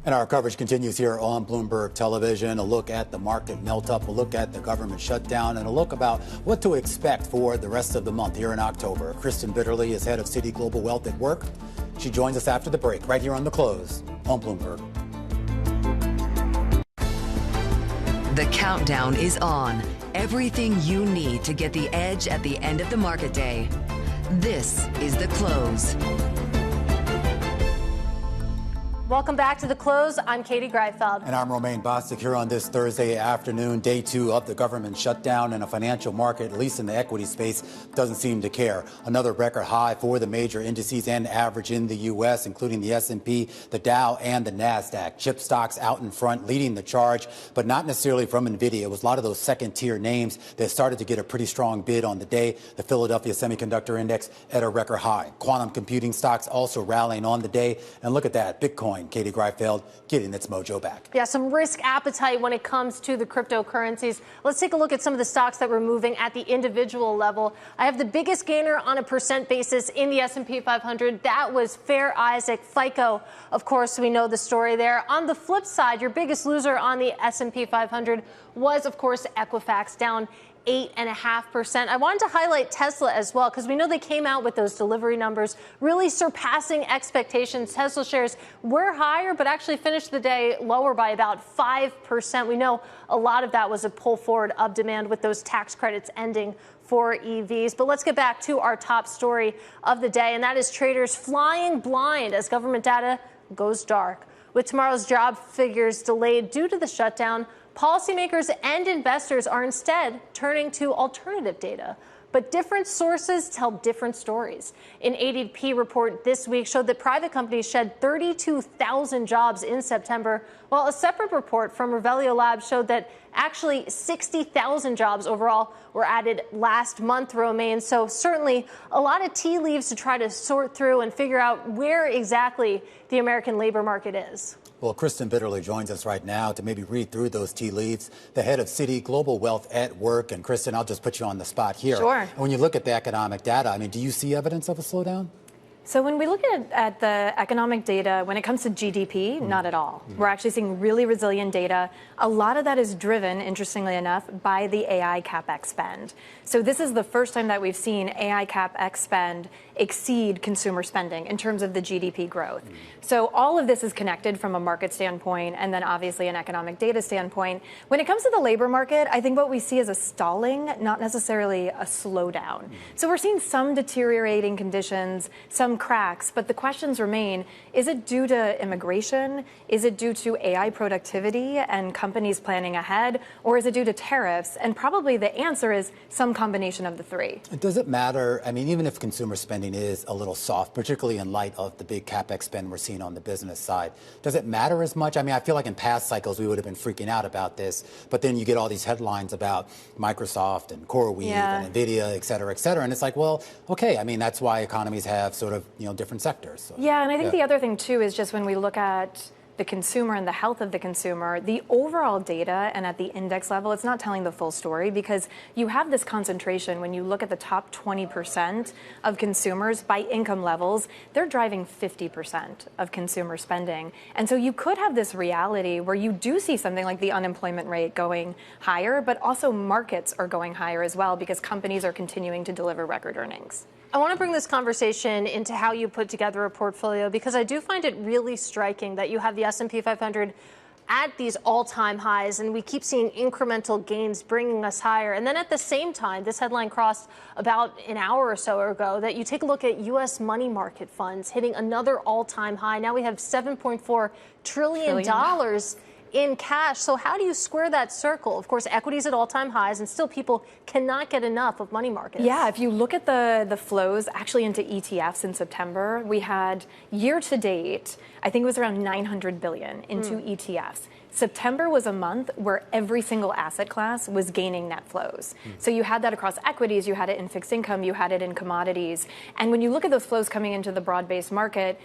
And our coverage continues here on Bloomberg Television. A look at the market melt-up, a look at the government shutdown, and a look about what to expect for the rest of the month here in October. Kristen Bitterly is head of Citi Global Wealth at Work. She joins us after the break, right here on The Close on Bloomberg. The countdown is on. Everything you need to get the edge at the end of the market day. This is The Close. Welcome back to The Close. I'm Katie Greifeld. And I'm Romaine Bostic here on this Thursday afternoon, day 2 of the government shutdown, and a financial market, at least in the equity space, doesn't seem to care. Another record high for the major indices and average in the U.S., including the S&P, the Dow, and the NASDAQ. Chip stocks out in front, leading the charge, but not necessarily from NVIDIA. It was a lot of those second-tier names that started to get a pretty strong bid on the day. The Philadelphia Semiconductor Index at a record high. Quantum computing stocks also rallying on the day. And look at that, Bitcoin. Katie Greifeld getting its mojo back. Yeah, some risk appetite when it comes to the cryptocurrencies. Let's take a look at some of the stocks that were moving at the individual level. I have the biggest gainer on a percent basis in the S&P 500. That was Fair Isaac. FICO, of course, we know the story there. On the flip side, your biggest loser on the S&P 500 was, of course, Equifax, down 8.5%. I wanted to highlight Tesla as well, because we know they came out with those delivery numbers, really surpassing expectations. Tesla shares were higher, but actually finished the day lower by about 5%. We know a lot of that was a pull forward of demand with those tax credits ending for EVs. But let's get back to our top story of the day, and that is traders flying blind as government data goes dark. With tomorrow's job figures delayed due to the shutdown, policymakers and investors are instead turning to alternative data. But different sources tell different stories. An ADP report this week showed that private companies shed 32,000 jobs in September, while a separate report from Revelio Labs showed that actually 60,000 jobs overall were added last month, Romaine. So certainly a lot of tea leaves to try to sort through and figure out where exactly the American labor market is. Well, Kristen Bitterly joins us right now to maybe read through those tea leaves, the head of Citi Global Wealth at Work. And Kristen, I'll just put you on the spot here. Sure. And when you look at the economic data, I mean, do you see evidence of a slowdown? So when we look at the economic data, when it comes to GDP, not at all. We're actually seeing really resilient data. A lot of that is driven, interestingly enough, by the AI CapEx spend. So this is the first time that we've seen AI CapEx spend exceed consumer spending in terms of the GDP growth. So all of this is connected from a market standpoint and then obviously an economic data standpoint. When it comes to the labor market, I think what we see is a stalling, not necessarily a slowdown. So we're seeing some deteriorating conditions, some cracks, but the questions remain, is it due to immigration? Is it due to AI productivity and companies planning ahead? Or is it due to tariffs? And probably the answer is some combination of the three. Does it matter? I mean, even if consumer spending is a little soft, particularly in light of the big CapEx spend we're seeing on the business side, does it matter as much? I mean, I feel like in past cycles we would have been freaking out about this, but then you get all these headlines about Microsoft and CoreWeave and NVIDIA, et cetera, and it's like, well, okay, I mean, that's why economies have sort of, different sectors. So, yeah, and I think the other thing, too, is just when we look at the consumer and the health of the consumer, the overall data and at the index level, it's not telling the full story because you have this concentration when you look at the top 20% of consumers by income levels, they're driving 50% of consumer spending. And so you could have this reality where you do see something like the unemployment rate going higher, but also markets are going higher as well because companies are continuing to deliver record earnings. I want to bring this conversation into how you put together a portfolio because I do find it really striking that you have the S&P 500 at these all-time highs, and we keep seeing incremental gains bringing us higher. And then at the same time, this headline crossed about an hour or so ago that you take a look at U.S. money market funds hitting another all-time high. Now we have $7.4 trillion in cash. So how do you square that circle? Of course, equities at all-time highs, and still people cannot get enough of money markets. Yeah, if you look at the flows actually into ETFs in September, we had year to date, I think it was around $900 billion into ETFs. September was a month where every single asset class was gaining net flows. So you had that across equities, you had it in fixed income, you had it in commodities. And when you look at those flows coming into the broad-based market,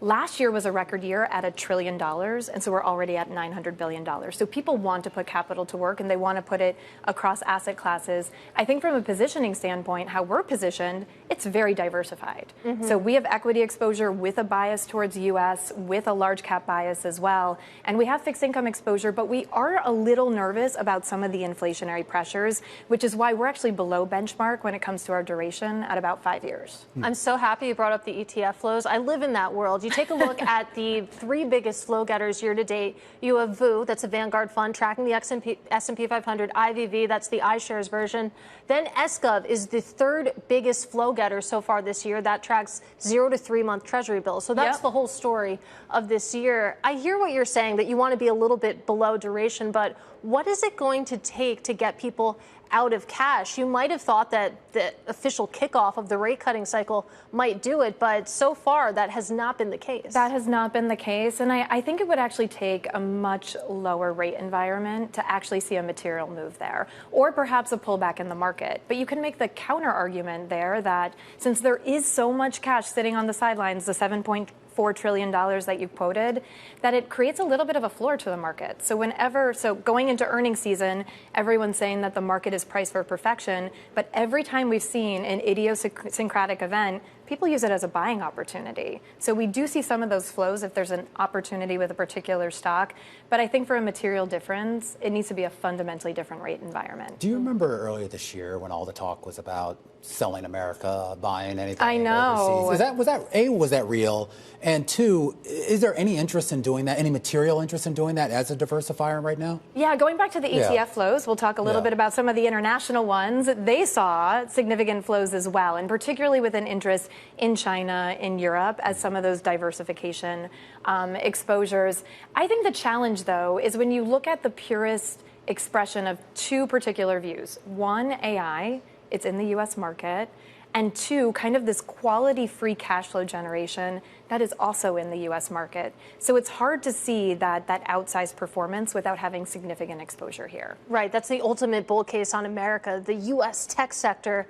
last year was a record year at $1 trillion, and so we're already at $900 billion. So people want to put capital to work, and they want to put it across asset classes. I think from a positioning standpoint, how we're positioned, it's very diversified. So we have equity exposure with a bias towards U.S., with a large cap bias as well, and we have fixed income exposure, but we are a little nervous about some of the inflationary pressures, which is why we're actually below benchmark when it comes to our duration at about 5 years. I'm so happy you brought up the ETF flows. I live in that world. You take a look at the three biggest flow getters year to date. You have VU, that's a Vanguard fund tracking the S&P 500. IVV, that's the iShares version. Then SGov is the third biggest flow getter so far this year. That tracks 0 to 3 month Treasury bills. So that's the whole story of this year. I hear what you're saying, that you want to be a little bit below duration, but what is it going to take to get people out of cash? You might have thought that the official kickoff of the rate cutting cycle might do it, but so far that has not been the case. That has not been the case, and I think it would actually take a much lower rate environment to actually see a material move there, or perhaps a pullback in the market. But you can make the counter argument there that since there is so much cash sitting on the sidelines, the $7.4 trillion that you quoted, that it creates a little bit of a floor to the market. So going into earnings season, everyone's saying that the market is priced for perfection, but every time we've seen an idiosyncratic event, people use it as a buying opportunity. So we do see some of those flows if there's an opportunity with a particular stock, but I think for a material difference, it needs to be a fundamentally different rate environment. Do you remember earlier this year when all the talk was about selling America, buying anything I know. overseas? Was that real? And two, is there any interest in doing that, any material interest in doing that as a diversifier right now? Yeah, going back to the ETF flows, we'll talk a little bit about some of the international ones. They saw significant flows as well, and particularly with an interest in China, in Europe, as some of those diversification exposures. I think the challenge, though, is when you look at the purest expression of two particular views. One, AI, it's in the U.S. market. And two, kind of this quality free cash flow generation that is also in the U.S. market. So it's hard to see that outsized performance without having significant exposure here. Right, that's the ultimate bull case on America. The U.S. tech sector,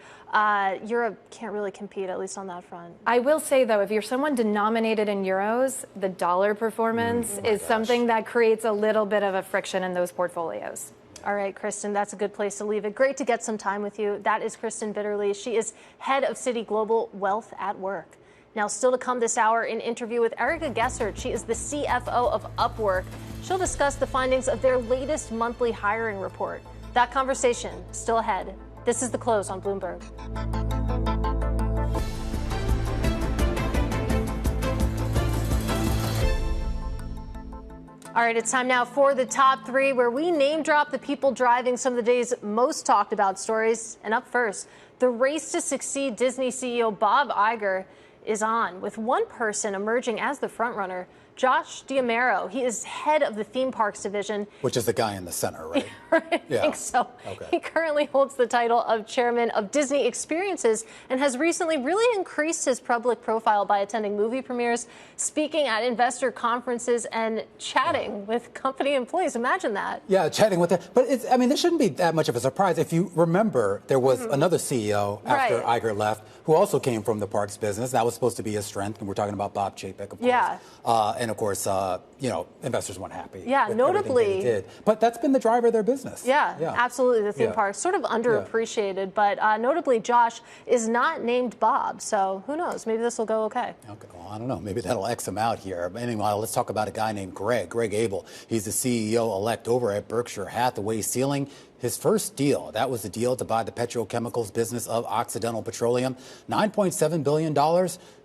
Europe can't really compete, at least on that front. I will say, though, if you're someone denominated in euros, the dollar performance is something that creates a little bit of a friction in those portfolios. All right, Kristen, that's a good place to leave it. Great to get some time with you. That is Kristen Bitterly. She is head of Citi Global Wealth at Work. Now, still to come this hour, an interview with Erica Gessert. She is the CFO of Upwork. She'll discuss the findings of their latest monthly hiring report. That conversation still ahead. This is The Close on Bloomberg. All right, it's time now for the top three, where we name drop the people driving some of the day's most talked about stories. And up first, the race to succeed Disney CEO Bob Iger is on, with one person emerging as the frontrunner. Josh D'Amaro, he is head of the theme parks division. Which is the guy in the center, right? I think so. Okay. He currently holds the title of chairman of Disney Experiences and has recently really increased his public profile by attending movie premieres, speaking at investor conferences, and chatting with company employees. Imagine that. Yeah, chatting with them. But I mean, this shouldn't be that much of a surprise. If you remember, there was another CEO after Iger left who also came from the parks business. That was supposed to be his strength. And we're talking about Bob Chapek, of course. Yeah. And of course, investors weren't happy. Yeah, with notably. everything that he did. But that's been the driver of their business. Yeah, absolutely. The theme park, sort of underappreciated, but notably Josh is not named Bob. So who knows? Maybe this will go okay. Okay, well, I don't know. Maybe that'll X him out here. But anyway, let's talk about a guy named Greg Abel. He's the CEO-elect over at Berkshire Hathaway, sealing his first deal. That was the deal to buy the petrochemicals business of Occidental Petroleum. $9.7 billion.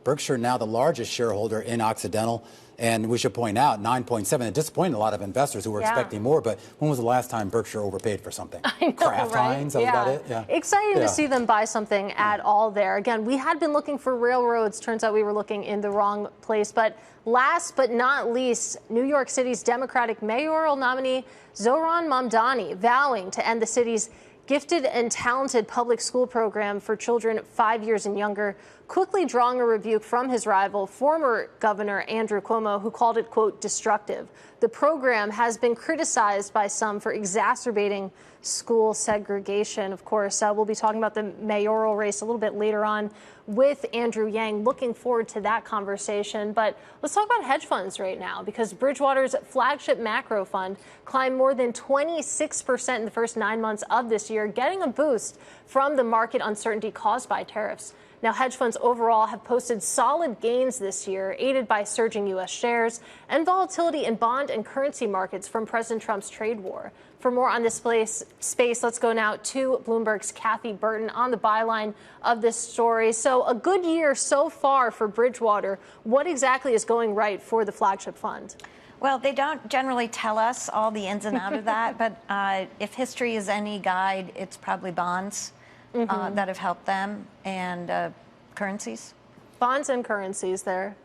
Berkshire now the largest shareholder in Occidental. And we should point out, 9.7. It disappointed a lot of investors who were expecting more. But when was the last time Berkshire overpaid for something? I know, Kraft Heinz, that was about it? Yeah. Exciting to see them buy something at all there. Again, we had been looking for railroads. Turns out we were looking in the wrong place. But last but not least, New York City's Democratic mayoral nominee, Zohran Mamdani, vowing to end the city's gifted and talented public school program for children 5 years and younger, quickly drawing a rebuke from his rival, former Governor Andrew Cuomo, who called it, quote, destructive. The program has been criticized by some for exacerbating school segregation. Of course, we'll be talking about the mayoral race a little bit later on with Andrew Yang. Looking forward to that conversation. But let's talk about hedge funds right now, because Bridgewater's flagship macro fund climbed more than 26% in the first 9 months of this year, getting a boost from the market uncertainty caused by tariffs. Now, hedge funds overall have posted solid gains this year, aided by surging U.S. shares and volatility in bond and currency markets from President Trump's trade war. For more on this space, let's go now to Bloomberg's Kathy Burton on the byline of this story. So a good year so far for Bridgewater. What exactly is going right for the flagship fund? Well, they don't generally tell us all the ins and outs of that, but if history is any guide, it's probably bonds that have helped them, and currencies. Bonds and currencies there.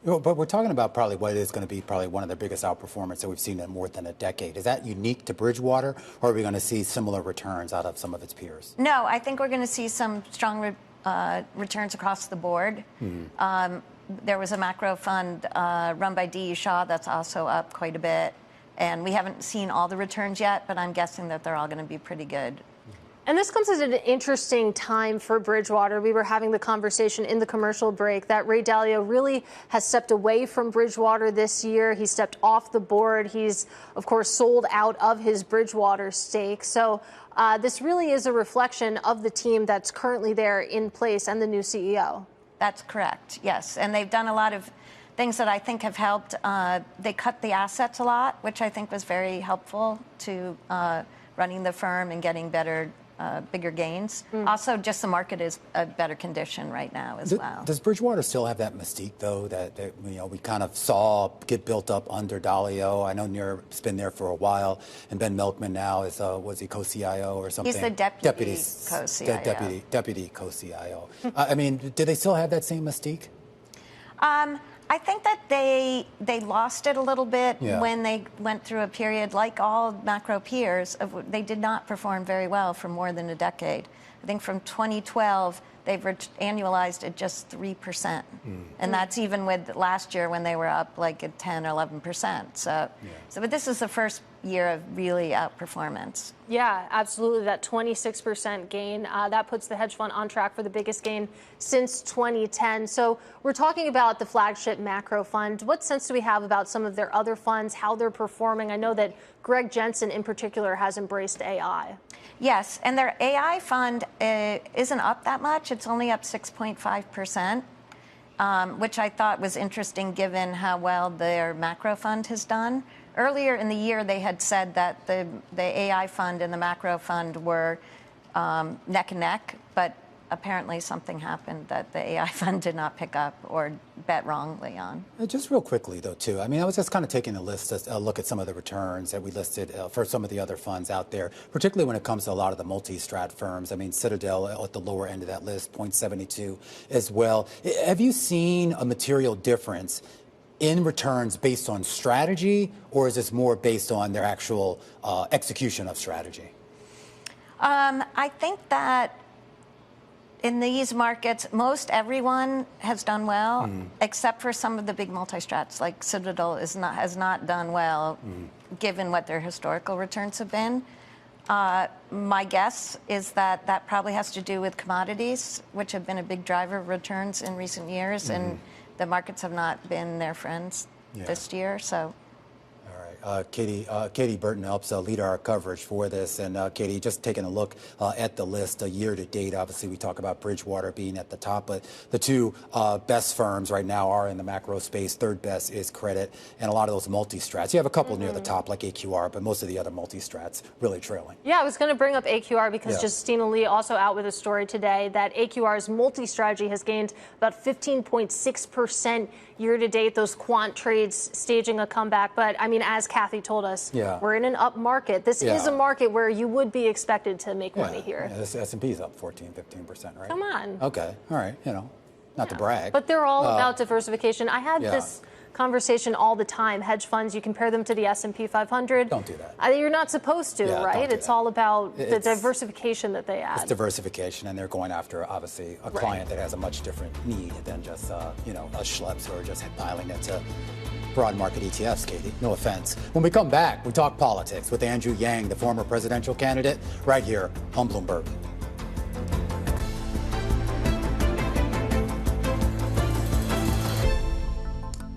Well, but we're talking about probably what is going to be probably one of the biggest outperformance that we've seen in more than a decade. Is that unique to Bridgewater, or are we going to see similar returns out of some of its peers? No, I think we're going to see some strong returns across the board. There was a macro fund run by D.E. Shaw that's also up quite a bit. And we haven't seen all the returns yet, but I'm guessing that they're all going to be pretty good. And this comes at an interesting time for Bridgewater. We were having the conversation in the commercial break that Ray Dalio really has stepped away from Bridgewater this year. He stepped off the board. He's, of course, sold out of his Bridgewater stake. So this really is a reflection of the team that's currently there in place and the new CEO. That's correct, yes. And they've done a lot of things that I think have helped. They cut the assets a lot, which I think was very helpful to running the firm and getting bigger gains. Also, just the market is a better condition right now as well. Does Bridgewater still have that mystique, though, that we kind of saw get built up under Dalio? I know Neer's been there for a while, and Ben Milkman now is, was he co-CIO or something? He's the deputy co-CIO. Deputy co-CIO. I mean, do they still have that same mystique? I think that they lost it a little bit when they went through a period, like all macro peers, they did not perform very well for more than a decade. I think from 2012, they've annualized at just 3%. And that's even with last year when they were up like at 10 or 11%. But this is the first year of really outperformance. Yeah, absolutely. That 26% gain, that puts the hedge fund on track for the biggest gain since 2010. So we're talking about the flagship macro fund. What sense do we have about some of their other funds, how they're performing? I know that Greg Jensen in particular has embraced AI. Yes, and their AI fund isn't up that much. It's only up 6.5%, which I thought was interesting given how well their macro fund has done. Earlier in the year, they had said that the AI fund and the macro fund were neck and neck, but apparently something happened that the AI fund did not pick up or bet wrongly on. Just real quickly, though, too. I mean, I was just kind of taking a look at some of the returns that we listed for some of the other funds out there, particularly when it comes to a lot of the multi-strat firms. I mean, Citadel at the lower end of that list, 0.72 as well. Have you seen a material difference in returns based on strategy, or is this more based on their actual execution of strategy? I think that in these markets, most everyone has done well, except for some of the big multi-strats, like Citadel has not done well, given what their historical returns have been. My guess is that that probably has to do with commodities, which have been a big driver of returns in recent years, and the markets have not been their friends this year. So. Katie Burton helps lead our coverage for this. And Katie, just taking a look at the list year to date, obviously we talk about Bridgewater being at the top, but the two best firms right now are in the macro space. Third best is credit, and a lot of those multi-strats. You have a couple near the top like AQR, but most of the other multi-strats really trailing. Yeah, I was going to bring up AQR because Justina Lee also out with a story today that AQR's multi-strategy has gained about 15.6% year to date. Those quant trades staging a comeback. But I mean, as Kathy told us, we're in an up market. This is a market where you would be expected to make money here. Yeah, this S&P is up 15%, right? Come on. Okay. All right. You know, not to brag. But they're all about diversification. I have this conversation all the time. Hedge funds, you compare them to the S&P 500. Don't do that. You're not supposed to, right? It's all about the diversification that they add. It's diversification, and they're going after, obviously, a client that has a much different need than just, you know, a schleps who are just piling into broad market ETFs, Katie. No offense. When we come back, we talk politics with Andrew Yang, the former presidential candidate, right here on Bloomberg.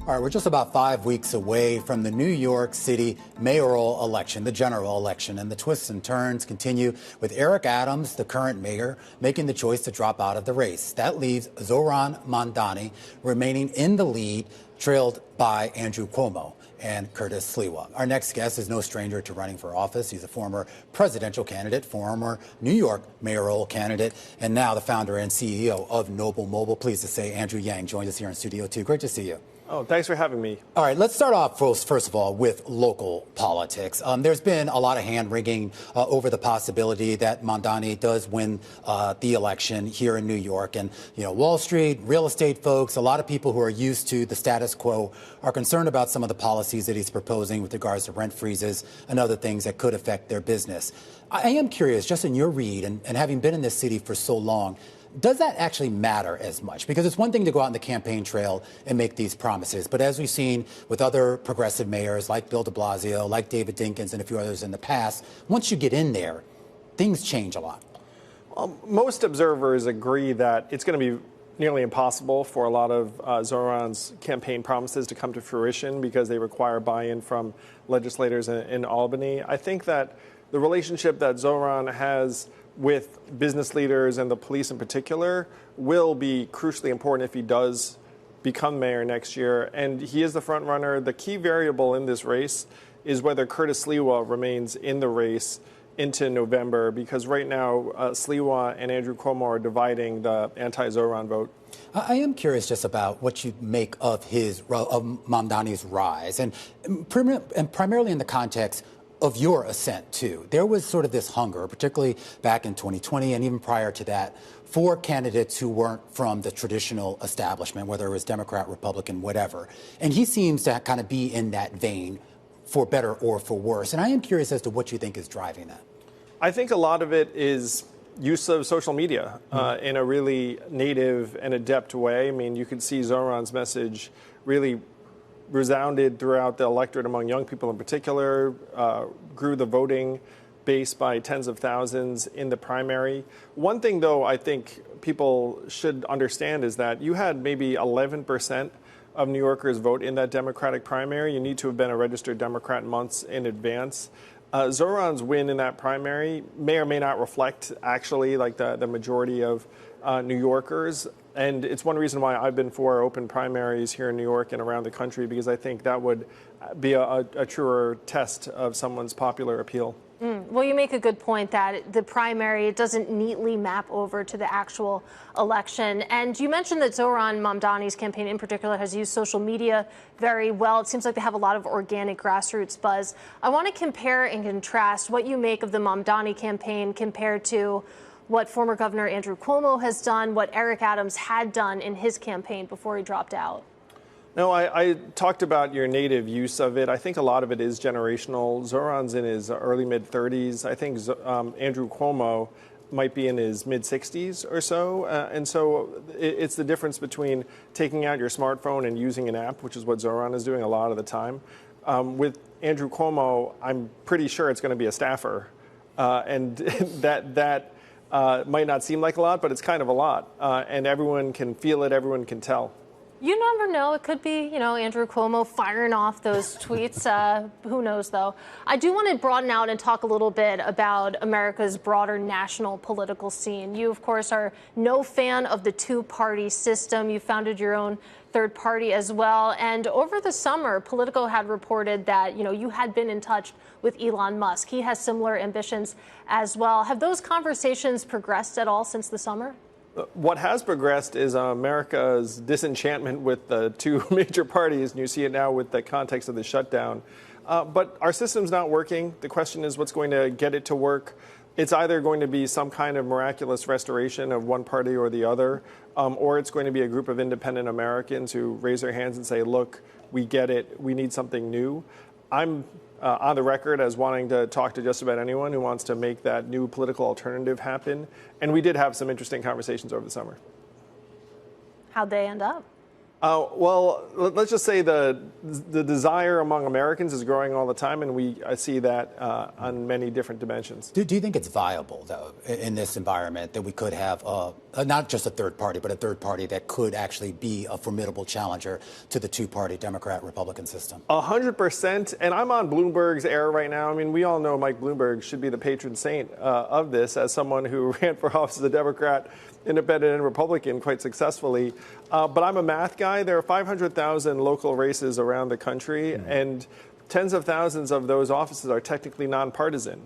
All right, we're just about 5 weeks away from the New York City mayoral election, the general election, and the twists and turns continue with Eric Adams, the current mayor, making the choice to drop out of the race. That leaves Zohran Mamdani remaining in the lead, trailed by Andrew Cuomo and Curtis Sliwa. Our next guest is no stranger to running for office. He's a former presidential candidate, former New York mayoral candidate, and now the founder and CEO of Noble Mobile. Pleased to say Andrew Yang joins us here in Studio 2. Great to see you. Oh, thanks for having me. All right, let's start off first of all with local politics. There's been a lot of hand-wringing over the possibility that Mamdani does win the election here in New York. And, you know, Wall Street, real estate folks, a lot of people who are used to the status quo are concerned about some of the policies that he's proposing with regards to rent freezes and other things that could affect their business. I am curious, just in your read and having been in this city for so long, does that actually matter as much? Because it's one thing to go out on the campaign trail and make these promises. But as we've seen with other progressive mayors like Bill de Blasio, like David Dinkins, and a few others in the past, once you get in there, things change a lot. Most observers agree that it's going to be nearly impossible for a lot of Zohran's campaign promises to come to fruition because they require buy-in from legislators in Albany. I think that the relationship that Zohran has with business leaders and the police in particular will be crucially important if he does become mayor next year. And he is the front runner. The key variable in this race is whether Curtis Sliwa remains in the race into November, because right now Sliwa and Andrew Cuomo are dividing the anti-Zohran vote. I am curious just about what you make of Mamdani's rise, and primarily in the context of your ascent, too. There was sort of this hunger, particularly back in 2020 and even prior to that, for candidates who weren't from the traditional establishment, whether it was Democrat, Republican, whatever. And he seems to kind of be in that vein, for better or for worse. And I am curious as to what you think is driving that. I think a lot of it is use of social media in a really native and adept way. I mean, you could see Zohran's message really resounded throughout the electorate among young people in particular, grew the voting base by tens of thousands in the primary. One thing, though, I think people should understand is that you had maybe 11% of New Yorkers vote in that Democratic primary. You need to have been a registered Democrat months in advance. Zohran's win in that primary may or may not reflect actually like the majority of New Yorkers. And it's one reason why I've been for open primaries here in New York and around the country, because I think that would be a truer test of someone's popular appeal. Well, you make a good point that the primary doesn't neatly map over to the actual election. And you mentioned that Zohran Mamdani's campaign in particular has used social media very well. It seems like they have a lot of organic grassroots buzz. I want to compare and contrast what you make of the Mamdani campaign compared to what former Governor Andrew Cuomo has done, what Eric Adams had done in his campaign before he dropped out. No, I talked about your native use of it. I think a lot of it is generational. Zohran's in his early mid-30s. I think Andrew Cuomo might be in his mid-60s or so. And so it's the difference between taking out your smartphone and using an app, which is what Zohran is doing a lot of the time. With Andrew Cuomo, I'm pretty sure it's going to be a staffer. And that might not seem like a lot, but it's kind of a lot. And everyone can feel it, everyone can tell. You never know. It could be, Andrew Cuomo firing off those tweets. Who knows, though? I do want to broaden out and talk a little bit about America's broader national political scene. You, of course, are no fan of the two-party system. You founded your own third party as well. And over the summer, Politico had reported that, you had been in touch with Elon Musk. He has similar ambitions as well. Have those conversations progressed at all since the summer? What has progressed is America's disenchantment with the two major parties, and you see it now with the context of the shutdown. But our system's not working. The question is what's going to get it to work. It's either going to be some kind of miraculous restoration of one party or the other, or it's going to be a group of independent Americans who raise their hands and say, look, we get it. We need something new. I'm on the record as wanting to talk to just about anyone who wants to make that new political alternative happen. And we did have some interesting conversations over the summer. How'd they end up? Well, let's just say the desire among Americans is growing all the time, and we see that on many different dimensions. Do you think it's viable, though, in this environment that we could have not just a third party, but a third party that could actually be a formidable challenger to the two-party Democrat-Republican system? 100%. And I'm on Bloomberg's air right now. I mean, we all know Mike Bloomberg should be the patron saint of this as someone who ran for office as a Democrat, Independent, and Republican quite successfully. But I'm a math guy. There are 500,000 local races around the country, and tens of thousands of those offices are technically nonpartisan.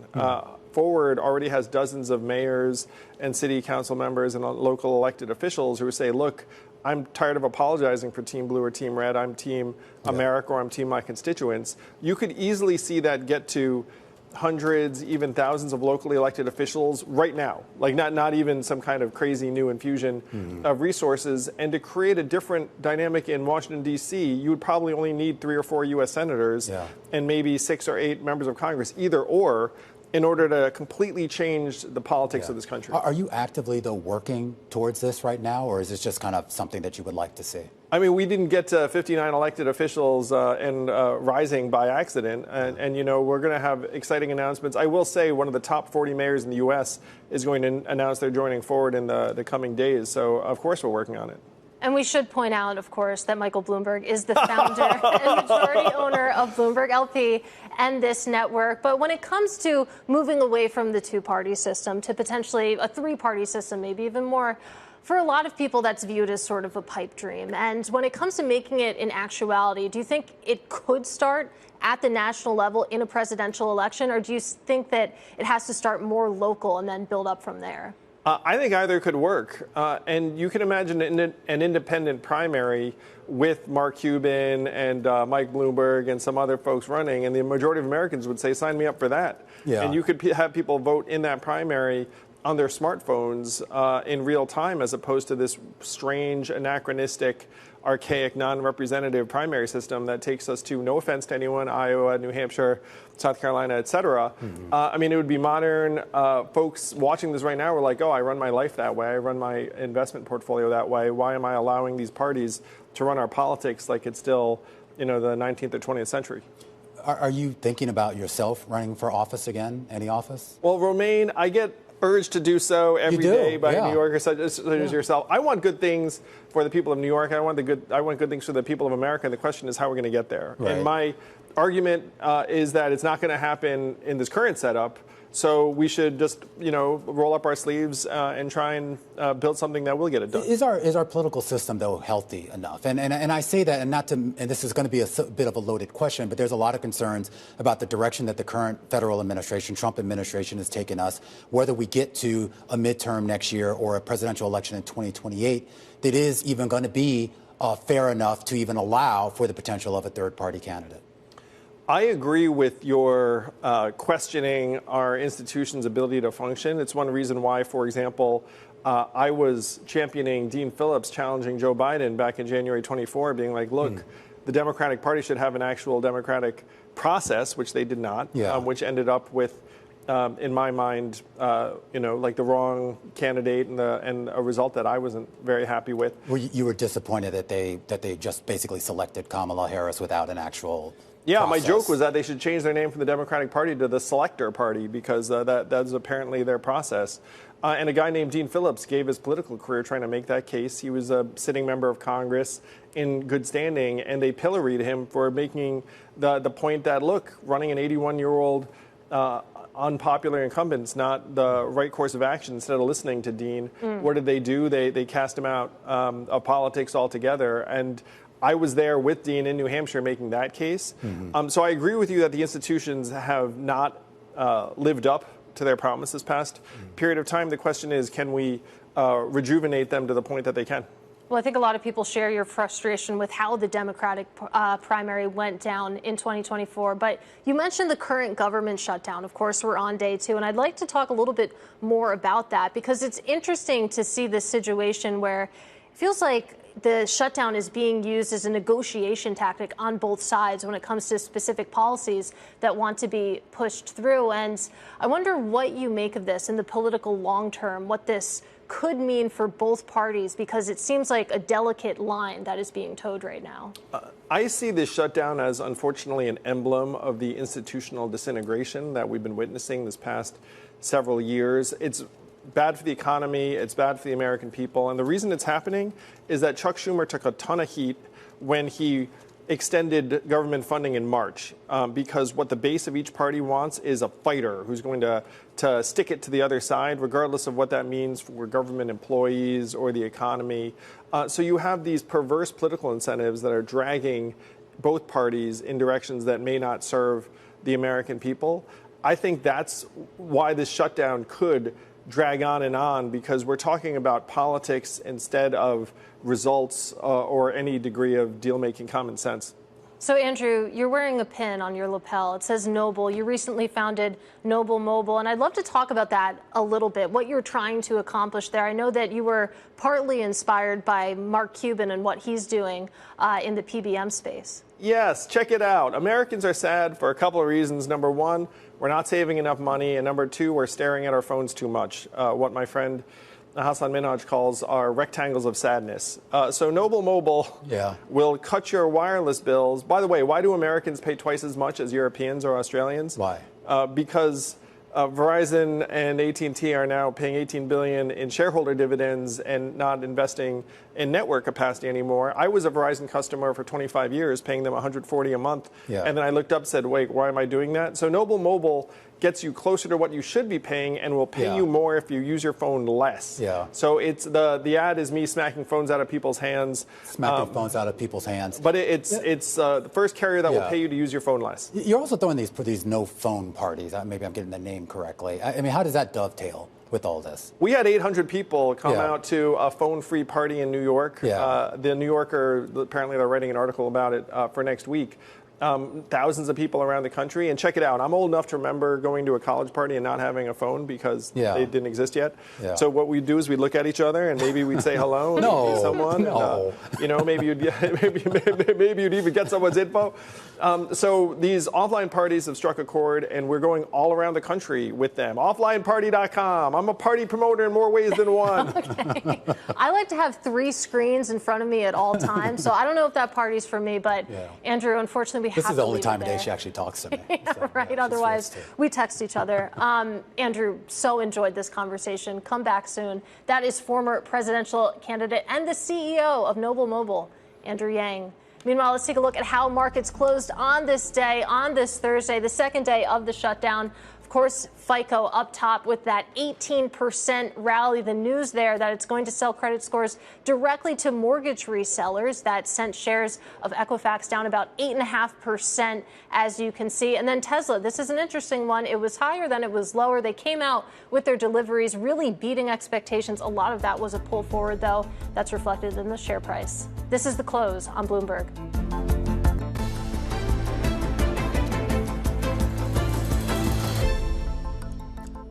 Forward already has dozens of mayors and city council members and local elected officials who say, look, I'm tired of apologizing for Team Blue or Team Red. I'm Team America, or I'm Team my constituents. You could easily see that get to hundreds, even thousands of locally elected officials right now, like not even some kind of crazy new infusion of resources. And to create a different dynamic in Washington, D.C., you would probably only need 3 or 4 U.S. senators and maybe 6 or 8 members of Congress, either or, in order to completely change the politics of this country. Are you actively, though, working towards this right now, or is this just kind of something that you would like to see? I mean, we didn't get to 59 elected officials and rising by accident. And we're going to have exciting announcements. I will say one of the top 40 mayors in the U.S. is going to announce they're joining Forward in the coming days. So, of course, we're working on it. And we should point out, of course, that Michael Bloomberg is the founder and majority owner of Bloomberg LP and this network. But when it comes to moving away from the two-party system to potentially a three-party system, maybe even more, for a lot of people, that's viewed as sort of a pipe dream. And when it comes to making it an actuality, do you think it could start at the national level in a presidential election, or do you think that it has to start more local and then build up from there? I think either could work. And you can imagine an independent primary with Mark Cuban and Mike Bloomberg and some other folks running, and the majority of Americans would say, sign me up for that. And you could have people vote in that primary on their smartphones in real time, as opposed to this strange, anachronistic, archaic, non-representative primary system that takes us to, no offense to anyone, Iowa, New Hampshire, South Carolina, et cetera. I mean, it would be modern. Folks watching this right now are like, oh, I run my life that way. I run my investment portfolio that way. Why am I allowing these parties to run our politics like it's still, the 19th or 20th century? Are you thinking about yourself running for office again? Any office? Well, Romaine, I get urged to do so every day by New Yorkers such as yourself. I want good things for the people of New York. I want good things for the people of America. And the question is how we're going to get there. Right. And my argument is that it's not going to happen in this current setup. So we should just, roll up our sleeves and try and build something that will get it done. Is our political system, though, healthy enough? And I say that, and this is going to be a bit of a loaded question, but there's a lot of concerns about the direction that the current federal administration, Trump administration, has taken us, whether we get to a midterm next year or a presidential election in 2028, that is even going to be fair enough to even allow for the potential of a third-party candidate. I agree with your questioning our institution's ability to function. It's one reason why, for example, I was championing Dean Phillips challenging Joe Biden back in January 24, being like, look, the Democratic Party should have an actual democratic process, which they did not, which ended up with, in my mind, like the wrong candidate and a result that I wasn't very happy with. You were disappointed that they just basically selected Kamala Harris without an actual Yeah, process. my joke was that they should change their name from the Democratic Party to the Selector Party because that's apparently their process. And a guy named Dean Phillips gave his political career trying to make that case. He was a sitting member of Congress in good standing, and they pilloried him for making the point that, look, running an 81-year-old unpopular incumbent's not the right course of action. Instead of listening to Dean, what did they do? They cast him out of politics altogether. And I was there with Dean in New Hampshire making that case. So I agree with you that the institutions have not lived up to their promise this past period of time. The question is, can we rejuvenate them to the point that they can? Well, I think a lot of people share your frustration with how the Democratic primary went down in 2024. But you mentioned the current government shutdown. Of course, we're on day 2. And I'd like to talk a little bit more about that because it's interesting to see this situation where it feels like the shutdown is being used as a negotiation tactic on both sides when it comes to specific policies that want to be pushed through. And I wonder what you make of this in the political long term, what this could mean for both parties, because it seems like a delicate line that is being towed right now. I see this shutdown as, unfortunately, an emblem of the institutional disintegration that we've been witnessing this past several years. It's bad for the economy, it's bad for the American people. And the reason it's happening is that Chuck Schumer took a ton of heat when he extended government funding in March, because what the base of each party wants is a fighter who's going to stick it to the other side, regardless of what that means for government employees or the economy. So you have these perverse political incentives that are dragging both parties in directions that may not serve the American people. I think that's why this shutdown could drag on, because we're talking about politics instead of results or any degree of deal-making common sense. So, Andrew, you're wearing a pin on your lapel. It says Noble. You recently founded Noble Mobile, and I'd love to talk about that a little bit, what you're trying to accomplish there. I know that you were partly inspired by Mark Cuban and what he's doing in the PBM space. Yes, check it out. Americans are sad for a couple of reasons. Number one, we're not saving enough money, and number two, we're staring at our phones too much, what my friend Hassan Minhaj calls our rectangles of sadness. So Noble Mobile will cut your wireless bills. By the way, why do Americans pay twice as much as Europeans or Australians? Why? Because Verizon and AT&T are now paying $18 billion in shareholder dividends and not investing in network capacity anymore. I was a Verizon customer for 25 years, paying them $140 a month. And then I looked up and said, wait, why am I doing that? So Noble Mobile gets you closer to what you should be paying and will pay you more if you use your phone less. So it's the ad is me smacking phones out of people's hands. Smacking phones out of people's hands. But it's the first carrier that will pay you to use your phone less. You're also throwing these no phone parties. Maybe I'm getting the name correctly. I mean, how does that dovetail with all this? We had 800 people come out to a phone-free party in New York. The New Yorker, apparently they're writing an article about it for next week. Thousands of people around the country. And check it out. I'm old enough to remember going to a college party and not having a phone because they didn't exist yet. So what we'd do is we'd look at each other and maybe we'd say hello to someone. And, maybe you'd even get someone's info. So these offline parties have struck a chord, and we're going all around the country with them. Offlineparty.com. I'm a party promoter in more ways than one. I like to have 3 screens in front of me at all times, so I don't know if that party's for me. But Andrew, unfortunately, we we have to This is the only leave time it of day there. she actually talks to me. Yeah, So, right. yeah, Otherwise, we text each other. Andrew, so enjoyed this conversation. Come back soon. That is former presidential candidate and the CEO of Noble Mobile, Andrew Yang. Meanwhile, let's take a look at how markets closed on this day, on this Thursday, the second day of the shutdown. Of course, FICO up top with that 18% rally. The news there that it's going to sell credit scores directly to mortgage resellers. That sent shares of Equifax down about 8.5%, as you can see. And then Tesla, this is an interesting one. It was higher, then it was lower. They came out with their deliveries really beating expectations. A lot of that was a pull forward, though. That's reflected in the share price. This is the close on Bloomberg.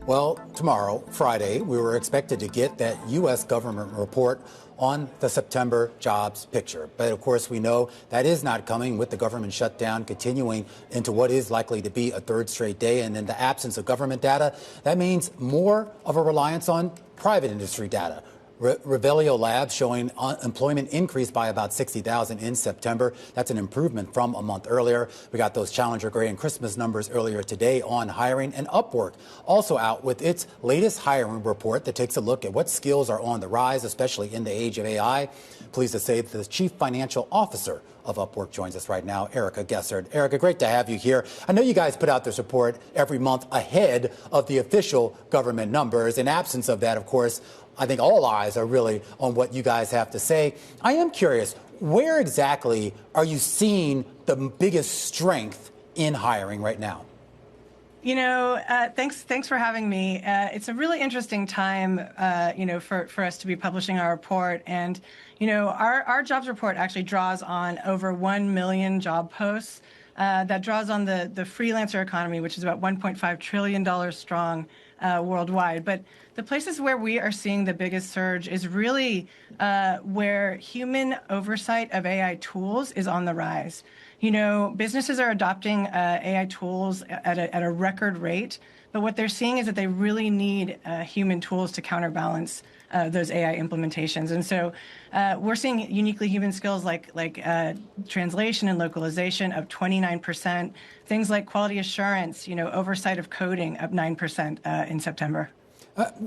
Well, tomorrow, Friday, we were expected to get that U.S. government report on the September jobs picture. But of course, we know that is not coming with the government shutdown continuing into what is likely to be a third straight day. And in the absence of government data, that means more of a reliance on private industry data. Revelio Labs showing employment increased by about 60,000 in September. That's an improvement from a month earlier. We got those Challenger Gray and Christmas numbers earlier today on hiring. And Upwork also out with its latest hiring report that takes a look at what skills are on the rise, especially in the age of AI. Pleased to say that the Chief Financial Officer of Upwork joins us right now, Erica Gessard. Erica, great to have you here. I know you guys put out this report every month ahead of the official government numbers. In absence of that, of course, I think all eyes are really on what you guys have to say. I am curious, where exactly are you seeing the biggest strength in hiring right now? You know, thanks for having me. It's a really interesting time, for us to be publishing our report. And, our jobs report actually draws on over 1 million job posts. That draws on the freelancer economy, which is about $1.5 trillion strong worldwide. But the places where we are seeing the biggest surge is really where human oversight of AI tools is on the rise. Businesses are adopting AI tools at a record rate, but what they're seeing is that they really need human tools to counterbalance those AI implementations. And so we're seeing uniquely human skills like translation and localization up 29%, things like quality assurance, oversight of coding up 9% in September.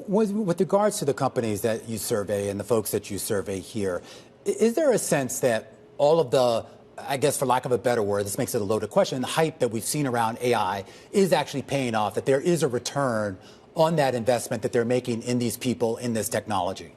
With regards to the companies that you survey and the folks that you survey here, is there a sense that all of the, I guess for lack of a better word, this makes it a loaded question, the hype that we've seen around AI is actually paying off, that there is a return on that investment that they're making in these people, in this technology?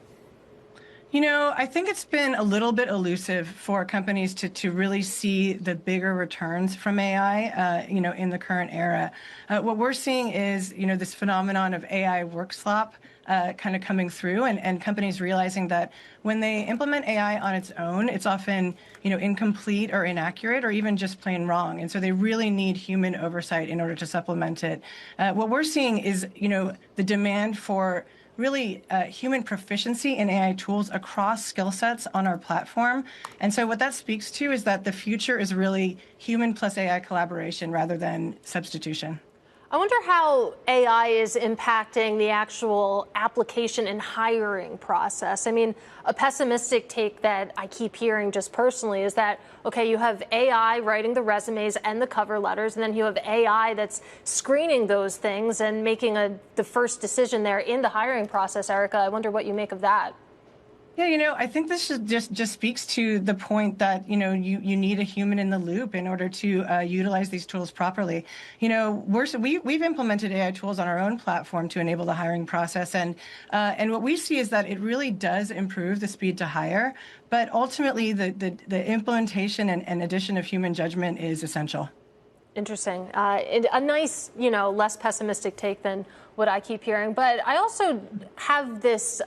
I think it's been a little bit elusive for companies to really see the bigger returns from AI, in the current era. What we're seeing is, this phenomenon of AI work slop kind of coming through and companies realizing that when they implement AI on its own, it's often, incomplete or inaccurate or even just plain wrong. And so they really need human oversight in order to supplement it. What we're seeing is, the demand for really human proficiency in AI tools across skill sets on our platform. And so what that speaks to is that the future is really human plus AI collaboration rather than substitution. I wonder how AI is impacting the actual application and hiring process. I mean, a pessimistic take that I keep hearing just personally is that, okay, you have AI writing the resumes and the cover letters, and then you have AI that's screening those things and making the first decision there in the hiring process. Erica, I wonder what you make of that. Yeah, I think this just speaks to the point that, you need a human in the loop in order to utilize these tools properly. We've implemented AI tools on our own platform to enable the hiring process. And what we see is that it really does improve the speed to hire. But ultimately, the implementation and addition of human judgment is essential. Interesting. A nice, less pessimistic take than what I keep hearing. But I also have this...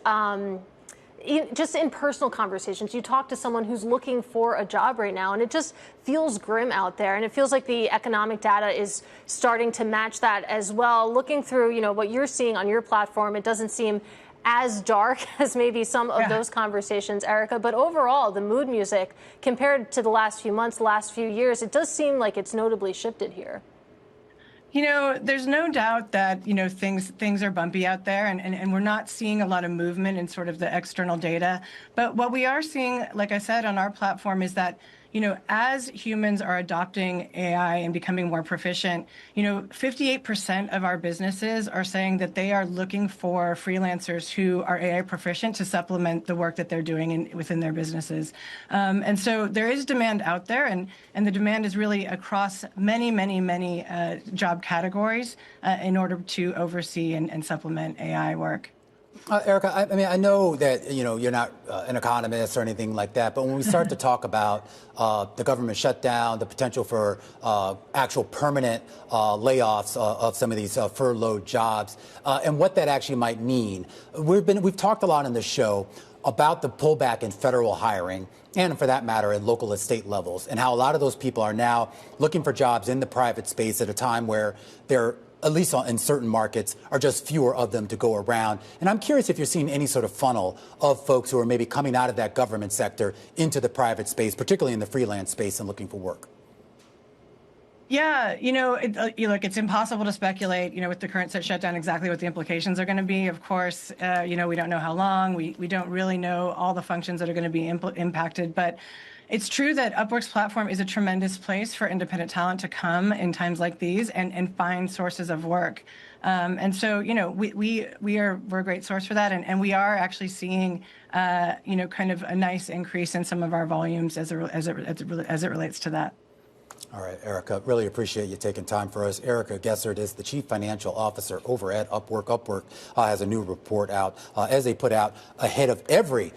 just in personal conversations, you talk to someone who's looking for a job right now, and it just feels grim out there. And it feels like the economic data is starting to match that as well. Looking through, what you're seeing on your platform, it doesn't seem as dark as maybe some of those conversations, Erica. But overall, the mood music, compared to the last few months, the last few years, it does seem like it's notably shifted here. There's no doubt that, things are bumpy out there and we're not seeing a lot of movement in sort of the external data. But what we are seeing, like I said, on our platform is that, as humans are adopting AI and becoming more proficient, 58% of our businesses are saying that they are looking for freelancers who are AI proficient to supplement the work that they're doing within their businesses. And so there is demand out there, and the demand is really across many, many, many job categories in order to oversee and supplement AI work. Erica, I know that you're not an economist or anything like that, but when we start to talk about the government shutdown, the potential for actual permanent layoffs of some of these furloughed jobs, and what that actually might mean, we've talked a lot on this show about the pullback in federal hiring, and for that matter, at local and state levels, and how a lot of those people are now looking for jobs in the private space at a time where they're, at least in certain markets, are just fewer of them to go around. And I'm curious if you're seeing any sort of funnel of folks who are maybe coming out of that government sector into the private space, particularly in the freelance space, and looking for work. Yeah, look, it's impossible to speculate, with the current shutdown, exactly what the implications are going to be. Of course, we don't know how long. We don't really know all the functions that are going to be impacted. But it's true that Upwork's platform is a tremendous place for independent talent to come in times like these and find sources of work. And so, we're a great source for that. And we are actually seeing, kind of a nice increase in some of our volumes as it relates to that. All right, Erica, really appreciate you taking time for us. Erica Gessert is the Chief Financial Officer over at Upwork. Upwork has a new report out, as they put out ahead of every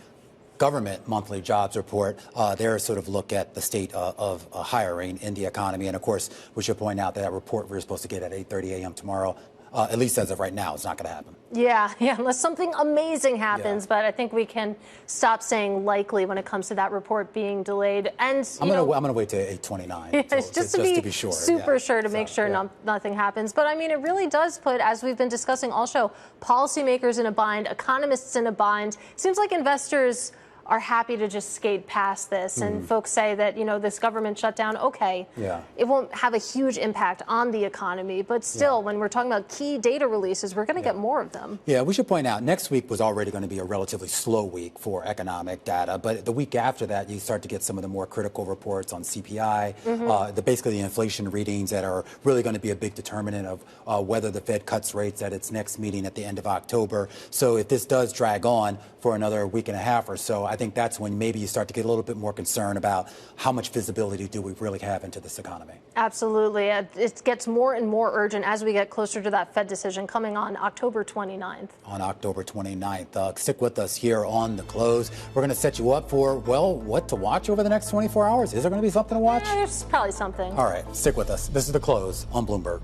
government monthly jobs report, their sort of look at the state of hiring in the economy. And of course, we should point out that report we're supposed to get at 8:30 a.m. tomorrow. At least as of right now, it's not going to happen. Yeah, unless something amazing happens. Yeah. But I think we can stop saying likely when it comes to that report being delayed. And I'm going to wait till 8:29. Just to be sure, super sure to make sure nothing happens. But I mean, it really does put, as we've been discussing all show, policymakers in a bind, economists in a bind. Seems like investors are happy to just skate past this. And folks say that, this government shutdown, it won't have a huge impact on the economy. But still, when we're talking about key data releases, we're going to get more of them. Yeah, we should point out next week was already going to be a relatively slow week for economic data. But the week after that, you start to get some of the more critical reports on CPI, basically the inflation readings that are really going to be a big determinant of whether the Fed cuts rates at its next meeting at the end of October. So if this does drag on for another week and a half or so, I think that's when maybe you start to get a little bit more concerned about how much visibility do we really have into this economy. Absolutely. It gets more and more urgent as we get closer to that Fed decision coming on October 29th. On October 29th. Stick with us here on The Close. We're going to set you up for, what to watch over the next 24 hours. Is there going to be something to watch? There's probably something. All right. Stick with us. This is The Close on Bloomberg.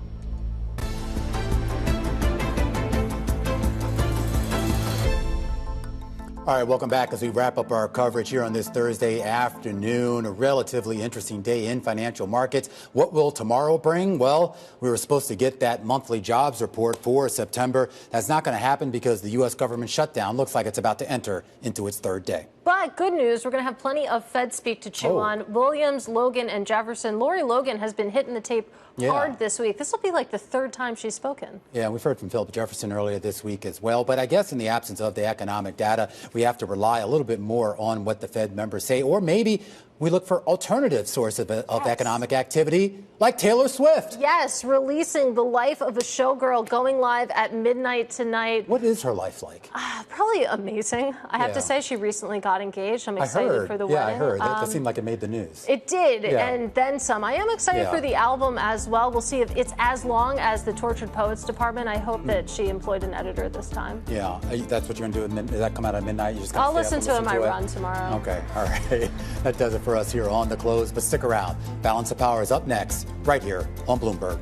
All right, welcome back as we wrap up our coverage here on this Thursday afternoon. A relatively interesting day in financial markets. What will tomorrow bring? Well, we were supposed to get that monthly jobs report for September. That's not going to happen because the U.S. government shutdown looks like it's about to enter into its third day. But good news, we're going to have plenty of Fed speak to chew on. Williams, Logan, and Jefferson. Lori Logan has been hitting the tape hard this week. This will be like the third time she's spoken. Yeah, we've heard from Philip Jefferson earlier this week as well. But I guess in the absence of the economic data, we have to rely a little bit more on what the Fed members say, or maybe we look for alternative sources of economic activity, like Taylor Swift. Yes, releasing The Life of a Showgirl, going live at midnight tonight. What is her life like? Probably amazing. I have to say, she recently got engaged. I'm excited for the wedding. I heard. That seemed like it made the news. It did, and then some. I am excited for the album as well. We'll see if it's as long as the Tortured Poets department. I hope that she employed an editor this time. Yeah, that's what you're going to do. Does that come out at midnight? You just I'll listen to it on my run tomorrow. Okay, all right. That does it for us here on The Close, but stick around. Balance of Power is up next, right here on Bloomberg.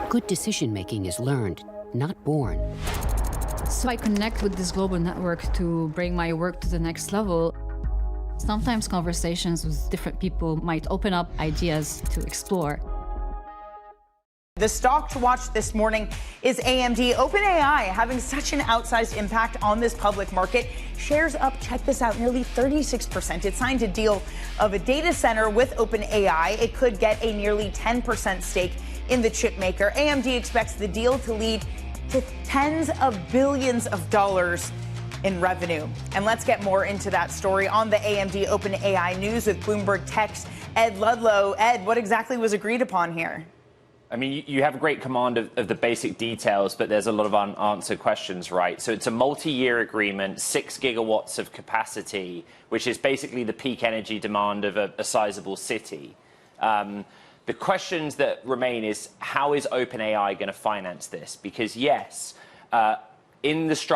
Good decision-making is learned, not born. So I connect with this global network to bring my work to the next level. Sometimes conversations with different people might open up ideas to explore. The stock to watch this morning is AMD. OpenAI having such an outsized impact on this public market. Shares up, check this out, nearly 36%. It signed a deal of a data center with OpenAI. It could get a nearly 10% stake in the chip maker. AMD expects the deal to lead to tens of billions of dollars in revenue. And let's get more into that story on the AMD OpenAI news with Bloomberg Tech's Ed Ludlow. Ed, what exactly was agreed upon here? I mean, you have a great command of the basic details, but there's a lot of unanswered questions, right? So it's a multi-year agreement, 6 gigawatts of capacity, which is basically the peak energy demand of a sizable city. The questions that remain is, how is OpenAI going to finance this? Because yes, in the structure